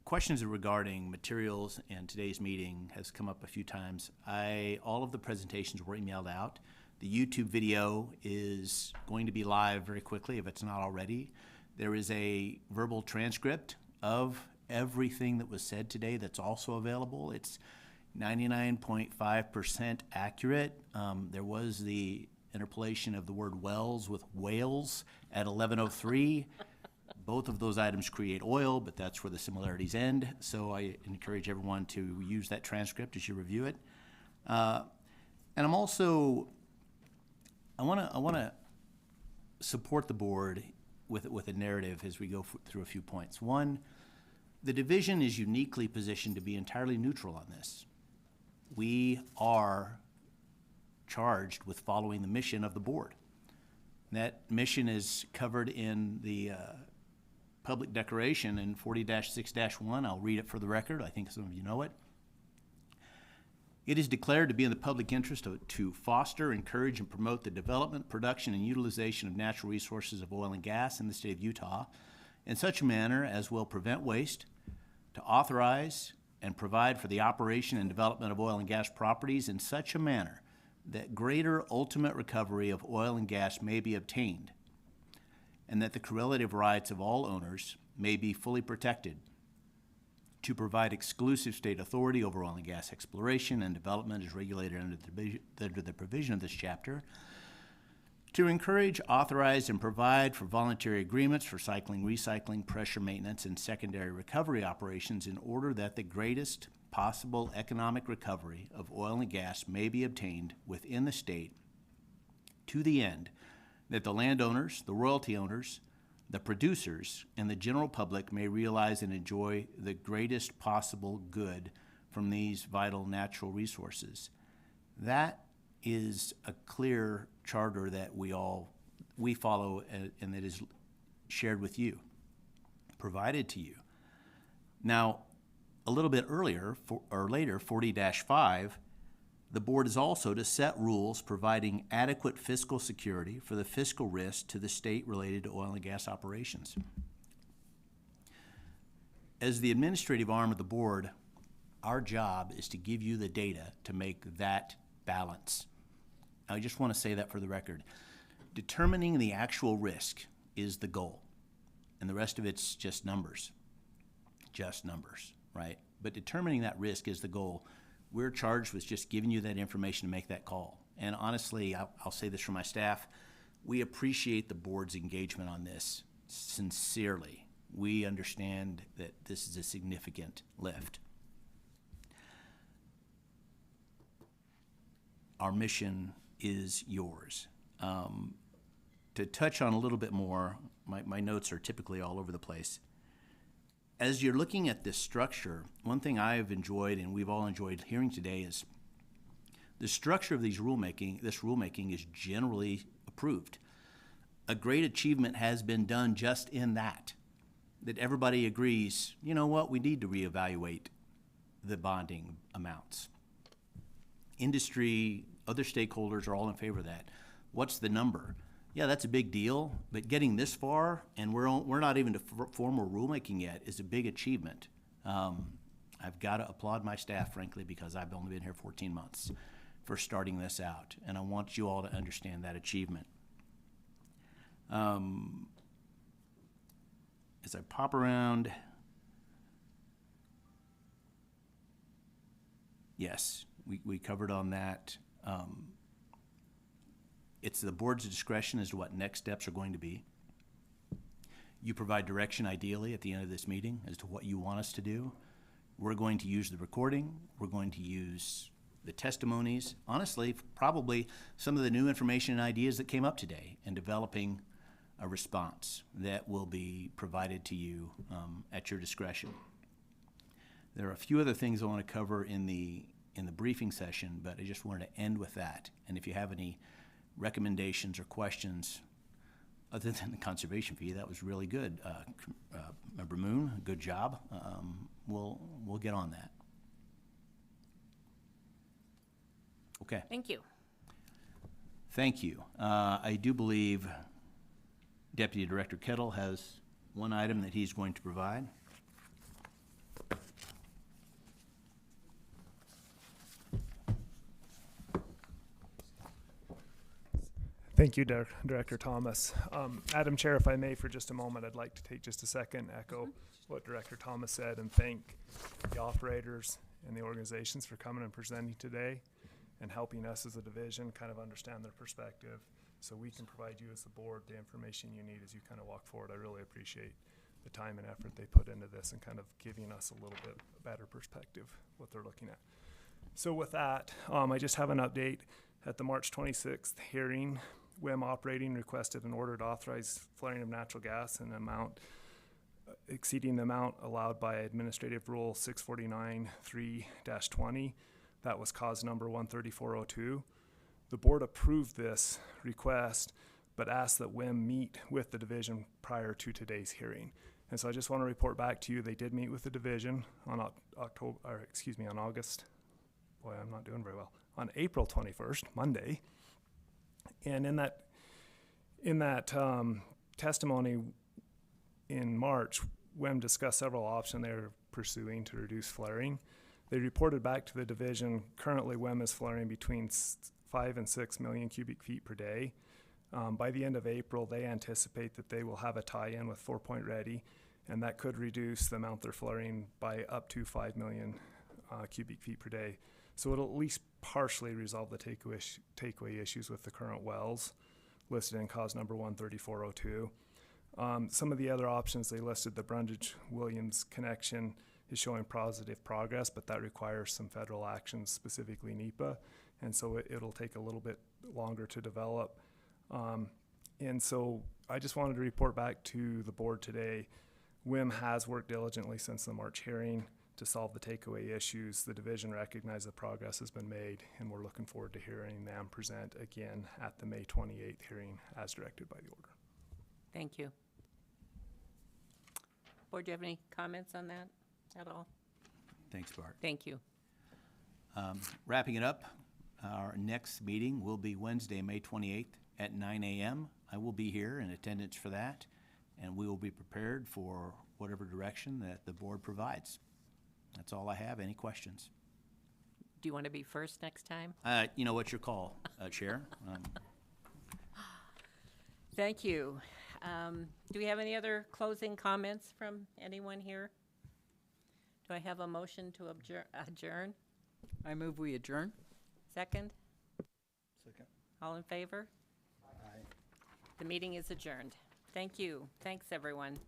Speaker 3: questions regarding materials in today's meeting has come up a few times. All of the presentations were emailed out. The YouTube video is going to be live very quickly if it's not already. There is a verbal transcript of everything that was said today that's also available. It's 99.5% accurate. There was the interpolation of the word wells with whales at 11:03. Both of those items create oil, but that's where the similarities end. So I encourage everyone to use that transcript as you review it. And I'm also, I want to support the board with a narrative as we go through a few points. One, the division is uniquely positioned to be entirely neutral on this. We are charged with following the mission of the board. And that mission is covered in the public declaration in 40-6-1. I'll read it for the record. I think some of you know it. It is declared to be in the public interest to foster, encourage, and promote the development, production, and utilization of natural resources of oil and gas in the state of Utah in such a manner as will prevent waste, to authorize and provide for the operation and development of oil and gas properties in such a manner that greater ultimate recovery of oil and gas may be obtained, and that the correlative rights of all owners may be fully protected, to provide exclusive state authority over oil and gas exploration and development as regulated under the provision of this chapter, to encourage, authorize, and provide for voluntary agreements for cycling, recycling, pressure maintenance, and secondary recovery operations in order that the greatest possible economic recovery of oil and gas may be obtained within the state, to the end that the landowners, the royalty owners, the producers, and the general public may realize and enjoy the greatest possible good from these vital natural resources. That is a clear charter that we follow and that is shared with you, provided to you. Now, a little bit earlier, or later, 40-5, the board is also to set rules providing adequate fiscal security for the fiscal risk to the state related to oil and gas operations. As the administrative arm of the board, our job is to give you the data to make that balance. I just want to say that for the record. Determining the actual risk is the goal, and the rest of it's just numbers, right? But determining that risk is the goal. We're charged with just giving you that information to make that call. And honestly, I'll say this for my staff, we appreciate the board's engagement on this sincerely. We understand that this is a significant lift. Our mission is yours. To touch on a little bit more, my notes are typically all over the place. As you're looking at this structure, one thing I've enjoyed and we've all enjoyed hearing today is the structure of this rulemaking is generally approved. A great achievement has been done just in that everybody agrees, you know what, we need to reevaluate the bonding amounts. Industry, other stakeholders are all in favor of that. What's the number? Yeah, that's a big deal, but getting this far, and we're not even to formal rulemaking yet, is a big achievement. I've got to applaud my staff, frankly, because I've only been here 14 months for starting this out, and I want you all to understand that achievement. As I pop around, yes, we covered on that. It's the board's discretion as to what next steps are going to be. You provide direction, ideally, at the end of this meeting as to what you want us to do. We're going to use the recording. We're going to use the testimonies. Honestly, probably some of the new information and ideas that came up today, and developing a response that will be provided to you at your discretion. There are a few other things I want to cover in the briefing session, but I just wanted to end with that. And if you have any recommendations or questions other than the conservation fee, that was really good. Member Moon, good job. We'll get on that. Okay.
Speaker 7: Thank you.
Speaker 3: Thank you. I do believe Deputy Director Kettle has one item that he's going to provide.
Speaker 5: Thank you, Director Thomas. Madam Chair, if I may, for just a moment, I'd like to take just a second, echo what Director Thomas said, and thank the operators and the organizations for coming and presenting today and helping us as a division kind of understand their perspective so we can provide you as the board the information you need as you kind of walk forward. I really appreciate the time and effort they put into this and kind of giving us a little bit better perspective what they're looking at. So with that, I just have an update. At the March 26th hearing, WIM Operating requested an order to authorize flaring of natural gas in an amount exceeding the amount allowed by Administrative Rule 649-3-20. That was cause number 13402. The board approved this request, but asked that WIM meet with the division prior to today's hearing. And so I just want to report back to you, they did meet with the division on August. Boy, I'm not doing very well. On April 21st, Monday. And in that testimony in March, WIM discussed several options they were pursuing to reduce flaring. They reported back to the division, currently WIM is flaring between 5 and 6 million cubic feet per day. By the end of April, they anticipate that they will have a tie-in with 4 Point Ready, and that could reduce the amount they're flaring by up to 5 million cubic feet per day. So it'll at least partially resolve the takeaway issues with the current wells listed in cause number 13402. Some of the other options they listed, the Brundage-Williams connection is showing positive progress, but that requires some federal action, specifically NEPA, and so it'll take a little bit longer to develop. And so I just wanted to report back to the board today. WIM has worked diligently since the March hearing to solve the takeaway issues. The division recognized that progress has been made, and we're looking forward to hearing them present again at the May 28th hearing as directed by the order.
Speaker 7: Thank you. Board, do you have any comments on that at all?
Speaker 3: Thanks, Bart.
Speaker 7: Thank you.
Speaker 3: Wrapping it up, our next meeting will be Wednesday, May 28th at 9 a.m. I will be here in attendance for that, and we will be prepared for whatever direction that the board provides. That's all I have. Any questions?
Speaker 7: Do you want to be first next time?
Speaker 3: You know, what's your call, Chair?
Speaker 7: Thank you. Do we have any other closing comments from anyone here? Do I have a motion to adjourn?
Speaker 20: I move we adjourn.
Speaker 7: Second?
Speaker 2: Second.
Speaker 7: All in favor?
Speaker 2: Aye.
Speaker 7: The meeting is adjourned. Thank you. Thanks, everyone.